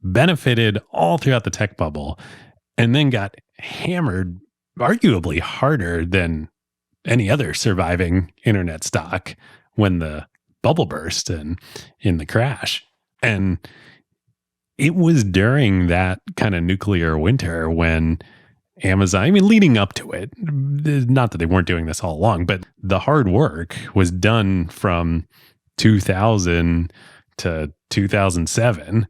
benefited all throughout the tech bubble, and then got hammered arguably harder than any other surviving internet stock when the bubble burst and in the crash. And it was during that kind of nuclear winter when Amazon, I mean, leading up to it, not that they weren't doing this all along, but the hard work was done from 2000 to 2007,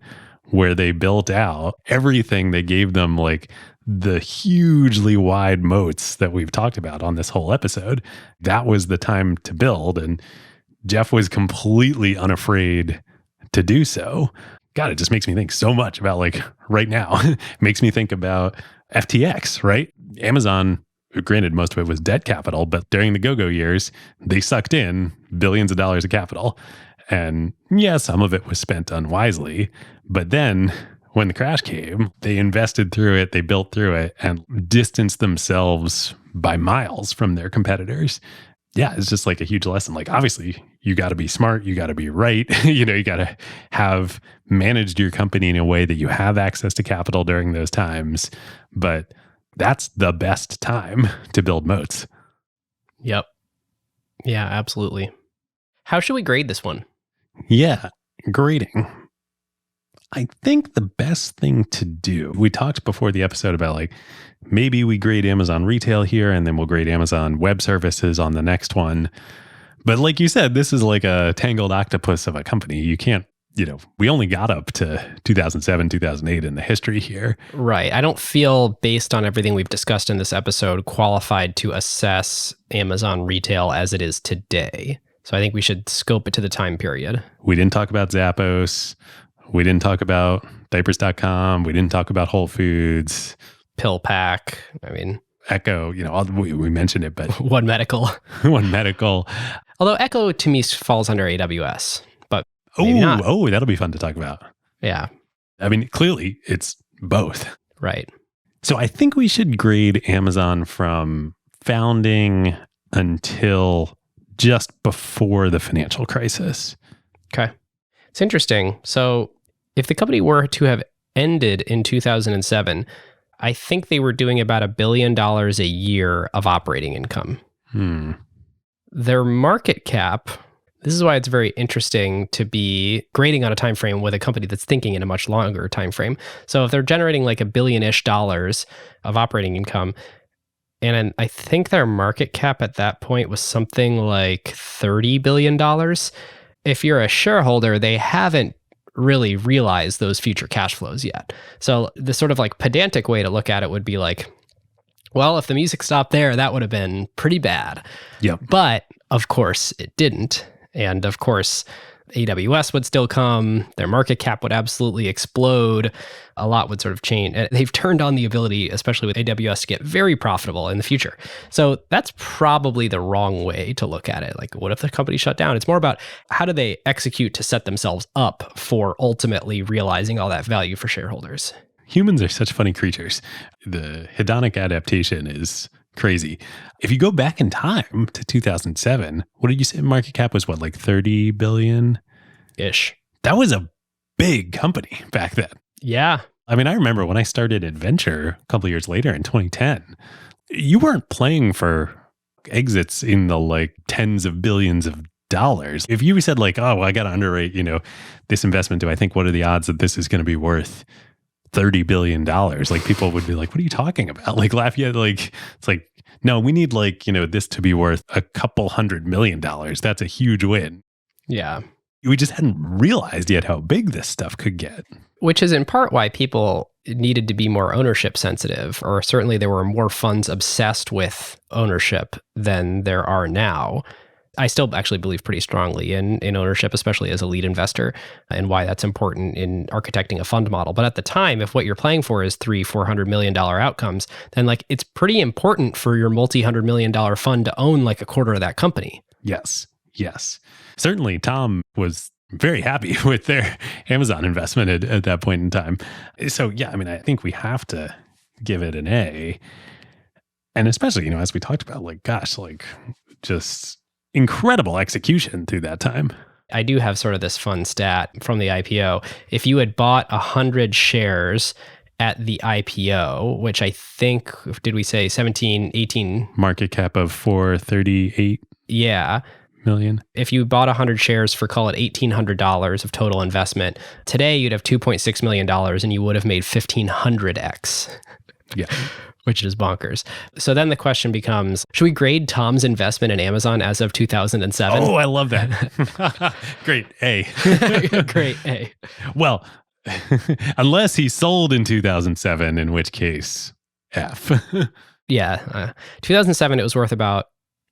where they built out everything. They gave them like the hugely wide moats that we've talked about on this whole episode. That was the time to build. And Jeff was completely unafraid to do so. God, it just makes me think so much about like right now. It makes me think about FTX, right? Amazon, granted, most of it was debt capital, but during the go-go years, they sucked in billions of dollars of capital. And yeah, some of it was spent unwisely. But then when the crash came, they invested through it, they built through it, and distanced themselves by miles from their competitors. Yeah, it's just like a huge lesson. Like, obviously, you got to be smart, you got to be right. You know, you got to have managed your company in a way that you have access to capital during those times. But that's the best time to build moats. Yep. Yeah, absolutely. How should we grade this one? Yeah, grading. I think the best thing to do, we talked before the episode about like, maybe we grade Amazon retail here and then we'll grade Amazon web services on the next one. But like you said, this is like a tangled octopus of a company. You can't, you know, we only got up to 2007, 2008 in the history here. Right. I don't feel, based on everything we've discussed in this episode, qualified to assess Amazon retail as it is today. So I think we should scope it to the time period. We didn't talk about Zappos. We didn't talk about diapers.com. We didn't talk about Whole Foods. PillPack. I mean, Echo, you know, we mentioned it, but One Medical. One Medical. Although Echo to me falls under AWS, but maybe not. Oh, that'll be fun to talk about. Yeah. I mean, clearly it's both. Right. So I think we should grade Amazon from founding until just before the financial crisis. Okay. It's interesting. So if the company were to have ended in 2007, I think they were doing about $1 billion a year of operating income. Their market cap, this is why it's very interesting to be grading on a time frame with a company that's thinking in a much longer time frame. So if they're generating like $1 billion-ish of operating income, and I think their market cap at that point was something like $30 billion. If you're a shareholder, they haven't really realized those future cash flows yet. So the sort of like pedantic way to look at it would be like, Well, if the music stopped there, that would have been pretty bad. Yep. But of course, it didn't. And of course, AWS would still come. Their market cap would absolutely explode. A lot would sort of change. They've turned on the ability, especially with AWS, to get very profitable in the future. So that's probably the wrong way to look at it. Like, what if the company shut down? It's more about how do they execute to set themselves up for ultimately realizing all that value for shareholders. Humans are such funny creatures. The hedonic adaptation is crazy. If you go back in time to 2007, what did you say market cap was? What, like 30 billion? Ish. That was a big company back then. Yeah. I mean, I remember when I started Adventure a couple of years later in 2010, you weren't playing for exits in the like tens of billions of dollars. If you said like, oh, well, I got to underrate, this investment, do I think what are the odds that this is going to be worth $30 billion? Like people would be like, what are you talking about? Like laugh yet. Like, it's like, no, we need like, this to be worth a couple $100 million. That's a huge win. Yeah. We just hadn't realized yet how big this stuff could get. Which is in part why people needed to be more ownership sensitive, or certainly there were more funds obsessed with ownership than there are now. I still actually believe pretty strongly in ownership, especially as a lead investor, and why that's important in architecting a fund model. But at the time, if what you're playing for is $300-400 million outcomes, then like it's pretty important for your multi-$100 million fund to own like a quarter of that company. Yes. Certainly, Tom was very happy with their Amazon investment at that point in time. So yeah, I mean, I think we have to give it an A. And especially, as we talked about, like, gosh, like just incredible execution through that time. I do have sort of this fun stat from the IPO. If you had bought 100 shares at the IPO, which I think, did we say 17, 18? Market cap of 438 million. If you bought 100 shares for, call it $1,800 of total investment, today you'd have $2.6 million and you would have made 1,500x. Yeah. Which is bonkers. So then the question becomes, should we grade Tom's investment in Amazon as of 2007? Oh, I love that. Great A. Great A. Well, unless he sold in 2007, in which case F. Yeah. 2007, it was worth about,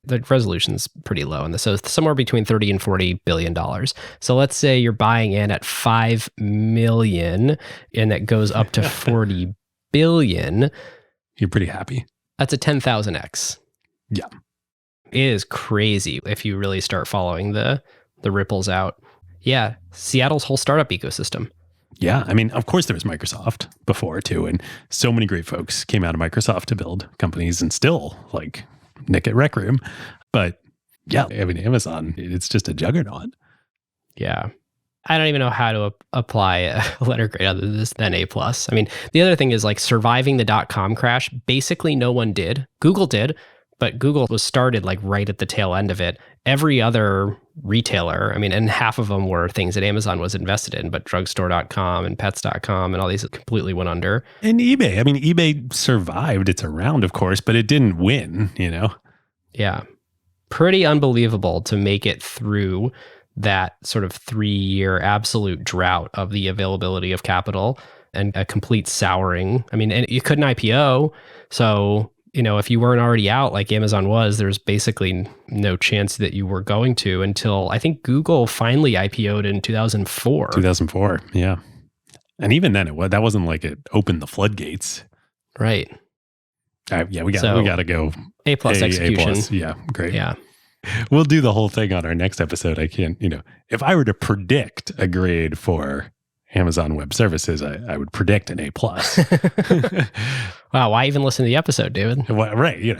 the resolution's pretty low in this. So it's somewhere between $30 and $40 billion. So let's say you're buying in at 5 million and that goes up to 40 billion. You're pretty happy. That's a 10,000x. Yeah. It is crazy if you really start following the ripples out. Yeah. Seattle's whole startup ecosystem. Yeah. I mean, of course there was Microsoft before too. And so many great folks came out of Microsoft to build companies and still like nick at Rec Room. But yeah, I mean, Amazon, it's just a juggernaut. Yeah. I don't even know how to apply a letter grade other than A+. I mean, the other thing is like surviving the dot-com crash. Basically, no one did. Google did, but Google was started like right at the tail end of it. Every other retailer, I mean, and half of them were things that Amazon was invested in, but drugstore.com and pets.com and all these completely went under. And eBay. I mean, eBay survived. It's around, of course, but it didn't win, Yeah. Pretty unbelievable to make it through that sort of 3-year absolute drought of the availability of capital and a complete souring. I mean, and you couldn't IPO. So, if you weren't already out like Amazon was, there's basically no chance that you were going to until I think Google finally IPO'd in 2004. 2004, yeah. And even then, that wasn't like it opened the floodgates. Right. Yeah, we got to go A+ execution. A+. Yeah, great. Yeah. We'll do the whole thing on our next episode. I can't, if I were to predict a grade for Amazon Web Services, I would predict an A+. Wow, why even listen to the episode, David? Well, right,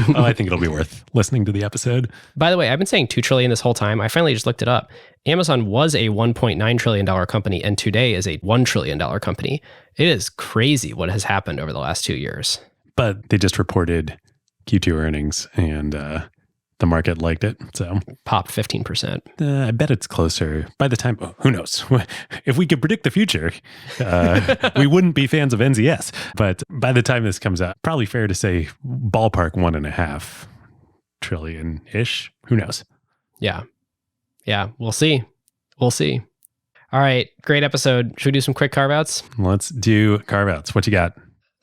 Well, I think it'll be worth listening to the episode. By the way, I've been saying $2 trillion this whole time. I finally just looked it up. Amazon was a $1.9 trillion company and today is a $1 trillion company. It is crazy what has happened over the last 2 years. But they just reported Q2 earnings and the market liked it. So popped 15%. I bet it's closer by the time, who knows? If we could predict the future, we wouldn't be fans of NZS. But by the time this comes out, probably fair to say ballpark 1.5 trillion-ish. Who knows? Yeah. We'll see. All right. Great episode. Should we do some quick carve outs? Let's do carve outs. What you got?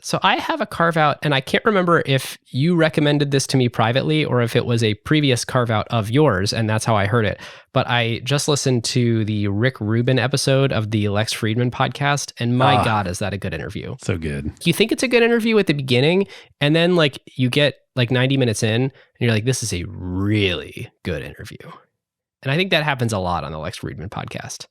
So I have a Carve Out, and I can't remember if you recommended this to me privately or if it was a previous Carve Out of yours, and that's how I heard it. But I just listened to the Rick Rubin episode of the Lex Friedman podcast, and my God, is that a good interview. So good. You think it's a good interview at the beginning, and then like you get like 90 minutes in, and you're like, this is a really good interview. And I think that happens a lot on the Lex Friedman podcast.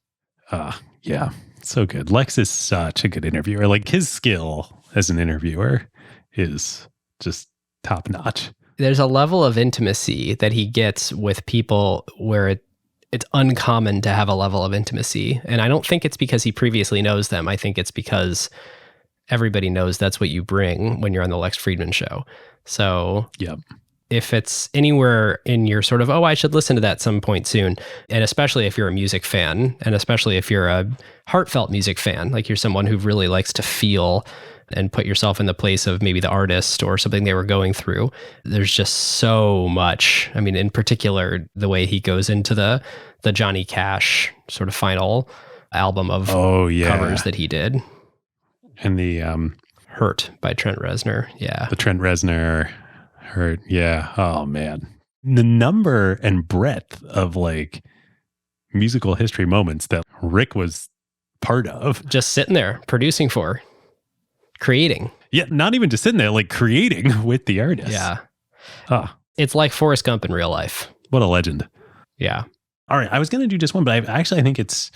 Yeah, so good. Lex is such a good interviewer. Like his skill as an interviewer is just top notch. There's a level of intimacy that he gets with people where it's uncommon to have a level of intimacy. And I don't think it's because he previously knows them. I think it's because everybody knows that's what you bring when you're on the Lex Friedman show. So yep. If it's anywhere in your sort of, I should listen to that some point soon, and especially if you're a music fan, and especially if you're a heartfelt music fan, like you're someone who really likes to feel and put yourself in the place of maybe the artist or something they were going through, there's just so much. I mean, in particular, the way he goes into the Johnny Cash sort of final album of covers that he did. And the Hurt by Trent Reznor. Yeah. The Trent Reznor Hurt. Yeah. Oh man. The number and breadth of like musical history moments that Rick was part of. Just sitting there producing for, creating. Yeah. Not even just sitting there, like creating with the artist. Yeah. Oh, it's like Forrest Gump in real life. what a legend. Yeah. All right. I was going to do just one, but I think I was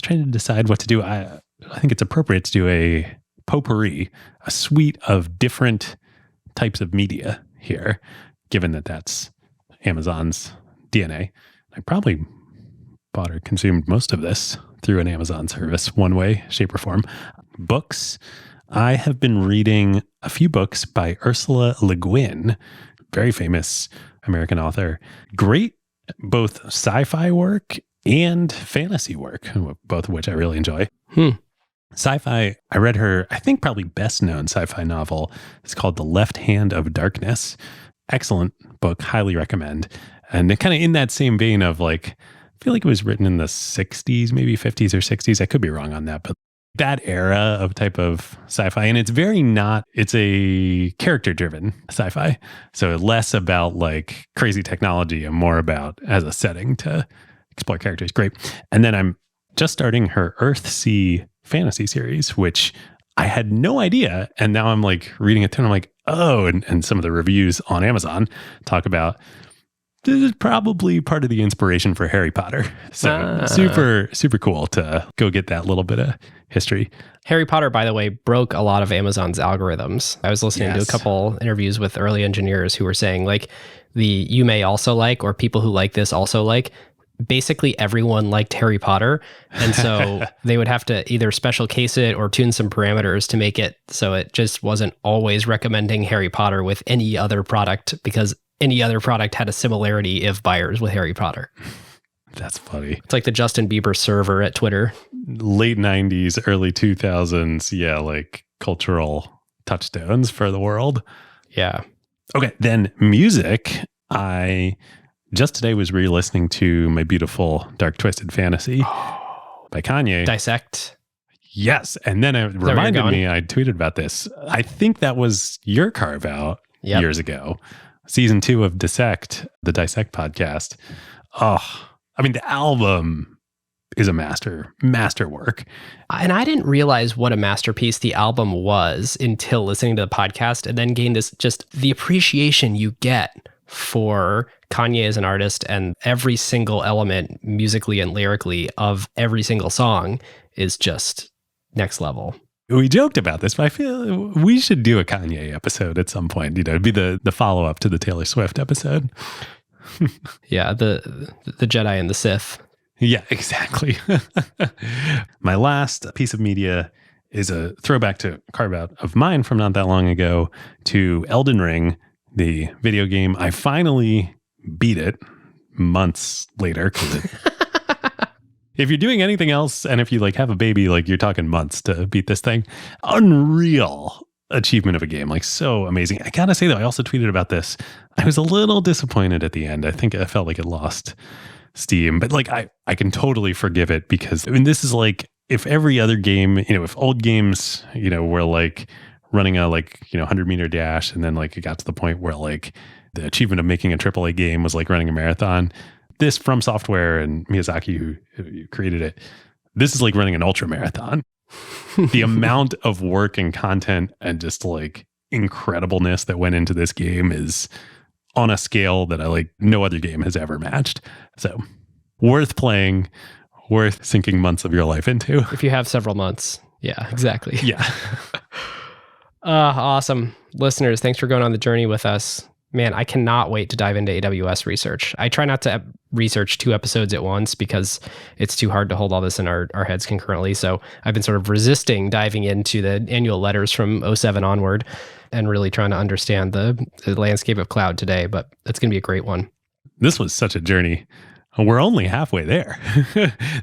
trying to decide what to do. I think it's appropriate to do a potpourri, a suite of different types of media here, given that that's Amazon's DNA. I probably bought or consumed most of this through an Amazon service, one way, shape, or form. Books. I have been reading a few books by Ursula Le Guin, very famous American author. Great, both sci-fi work and fantasy work, both of which I really enjoy. Sci-fi, I read her, I think probably best known sci-fi novel. It's called The Left Hand of Darkness. Excellent book, highly recommend. And kind of in that same vein of like, I feel like it was written in the 60s, maybe 50s or 60s. I could be wrong on that, but that era of type of sci-fi. And it's it's a character-driven sci-fi. So less about like crazy technology and more about as a setting to explore characters. Great. And then I'm just starting her Earthsea fantasy series, which I had no idea. And now I'm like reading it and I'm like, oh, and some of the reviews on Amazon talk about this is probably part of the inspiration for Harry Potter. So super, super cool to go get that little bit of history. Harry Potter, by the way, broke a lot of Amazon's algorithms. I was listening to a couple interviews with early engineers who were saying like you may also like, or people who like this also like, basically everyone liked Harry Potter. And so they would have to either special case it or tune some parameters to make it so it just wasn't always recommending Harry Potter with any other product, because any other product had a similarity of buyers with Harry Potter. That's funny. It's like the Justin Bieber server at Twitter. Late 90s, early 2000s. Yeah, like cultural touchstones for the world. Yeah. Okay, then music. I just today was re-listening to My Beautiful Dark Twisted Fantasy by Kanye. Dissect. Yes. And then it reminded me, I tweeted about this. I think that was your Carve Out years ago. Season 2 of Dissect, the Dissect podcast. Oh, I mean, the album is a masterwork. And I didn't realize what a masterpiece the album was until listening to the podcast, and then gained this, just the appreciation you get for Kanye as an artist, and every single element musically and lyrically of every single song is just next level. We joked about this, but I feel we should do a Kanye episode at some point. You know, it'd be the follow-up to the Taylor Swift episode. Yeah, the Jedi and the Sith. Yeah, exactly. My last piece of media is a throwback to Carve Out of mine from not that long ago, to Elden Ring, the video game. I finally beat it months later. If you're doing anything else, and if you like have a baby, like you're talking months to beat this thing. Unreal achievement of a game, like so amazing. I gotta say though, I also tweeted about this. I was a little disappointed at the end. I think I felt like it lost steam, but like I can totally forgive it, because I mean, this is like if every other game, you know, if old games, you know, were like running a 100-meter dash, and then like it got to the point where like the achievement of making a AAA game was like running a marathon. This From Software and Miyazaki, who created it, this is like running an ultra marathon. The amount of work and content and just like incredibleness that went into this game is on a scale that no other game has ever matched. So worth playing, worth sinking months of your life into. If you have several months. Yeah, exactly. Yeah. Awesome. Listeners, thanks for going on the journey with us. Man, I cannot wait to dive into AWS research. I try not to research 2 episodes at once because it's too hard to hold all this in our heads concurrently. So I've been sort of resisting diving into the annual letters from 2007 onward and really trying to understand the landscape of cloud today. But it's going to be a great one. This was such a journey. We're only halfway there.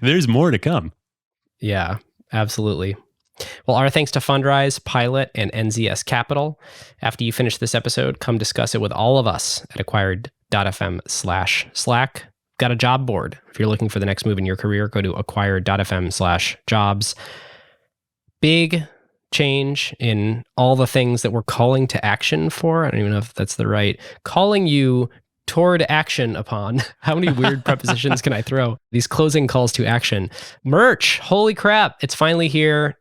There's more to come. Yeah, absolutely. Well, our thanks to Fundrise, Pilot, and NZS Capital. After you finish this episode, come discuss it with all of us at acquired.fm/Slack. Got a job board. If you're looking for the next move in your career, go to acquired.fm/jobs. Big change in all the things that we're calling to action for. I don't even know if that's the right. Calling you toward action upon. How many weird prepositions can I throw? These closing calls to action. Merch. Holy crap. It's finally here.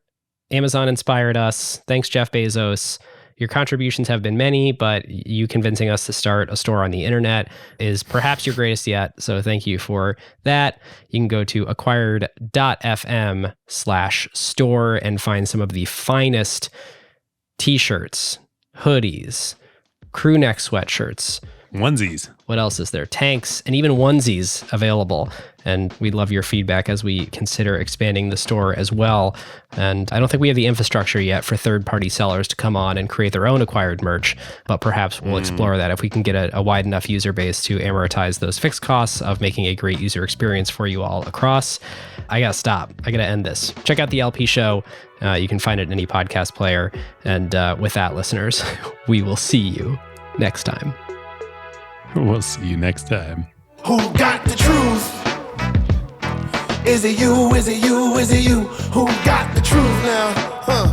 Amazon inspired us. Thanks, Jeff Bezos. Your contributions have been many, but you convincing us to start a store on the internet is perhaps your greatest yet. So thank you for that. You can go to acquired.fm/store and find some of the finest t-shirts, hoodies, crew neck sweatshirts, onesies. What else is there? Tanks and even onesies available. And we'd love your feedback as we consider expanding the store as well. And I don't think we have the infrastructure yet for third-party sellers to come on and create their own acquired merch, but perhaps we'll explore that if we can get a wide enough user base to amortize those fixed costs of making a great user experience for you all across. I gotta stop. I gotta end this. Check out the LP show. You can find it in any podcast player. And with that, listeners, we will see you next time. We'll see you next time. Who got the truth? Is it you? Is it you? Is it you? Who got the truth now? Huh?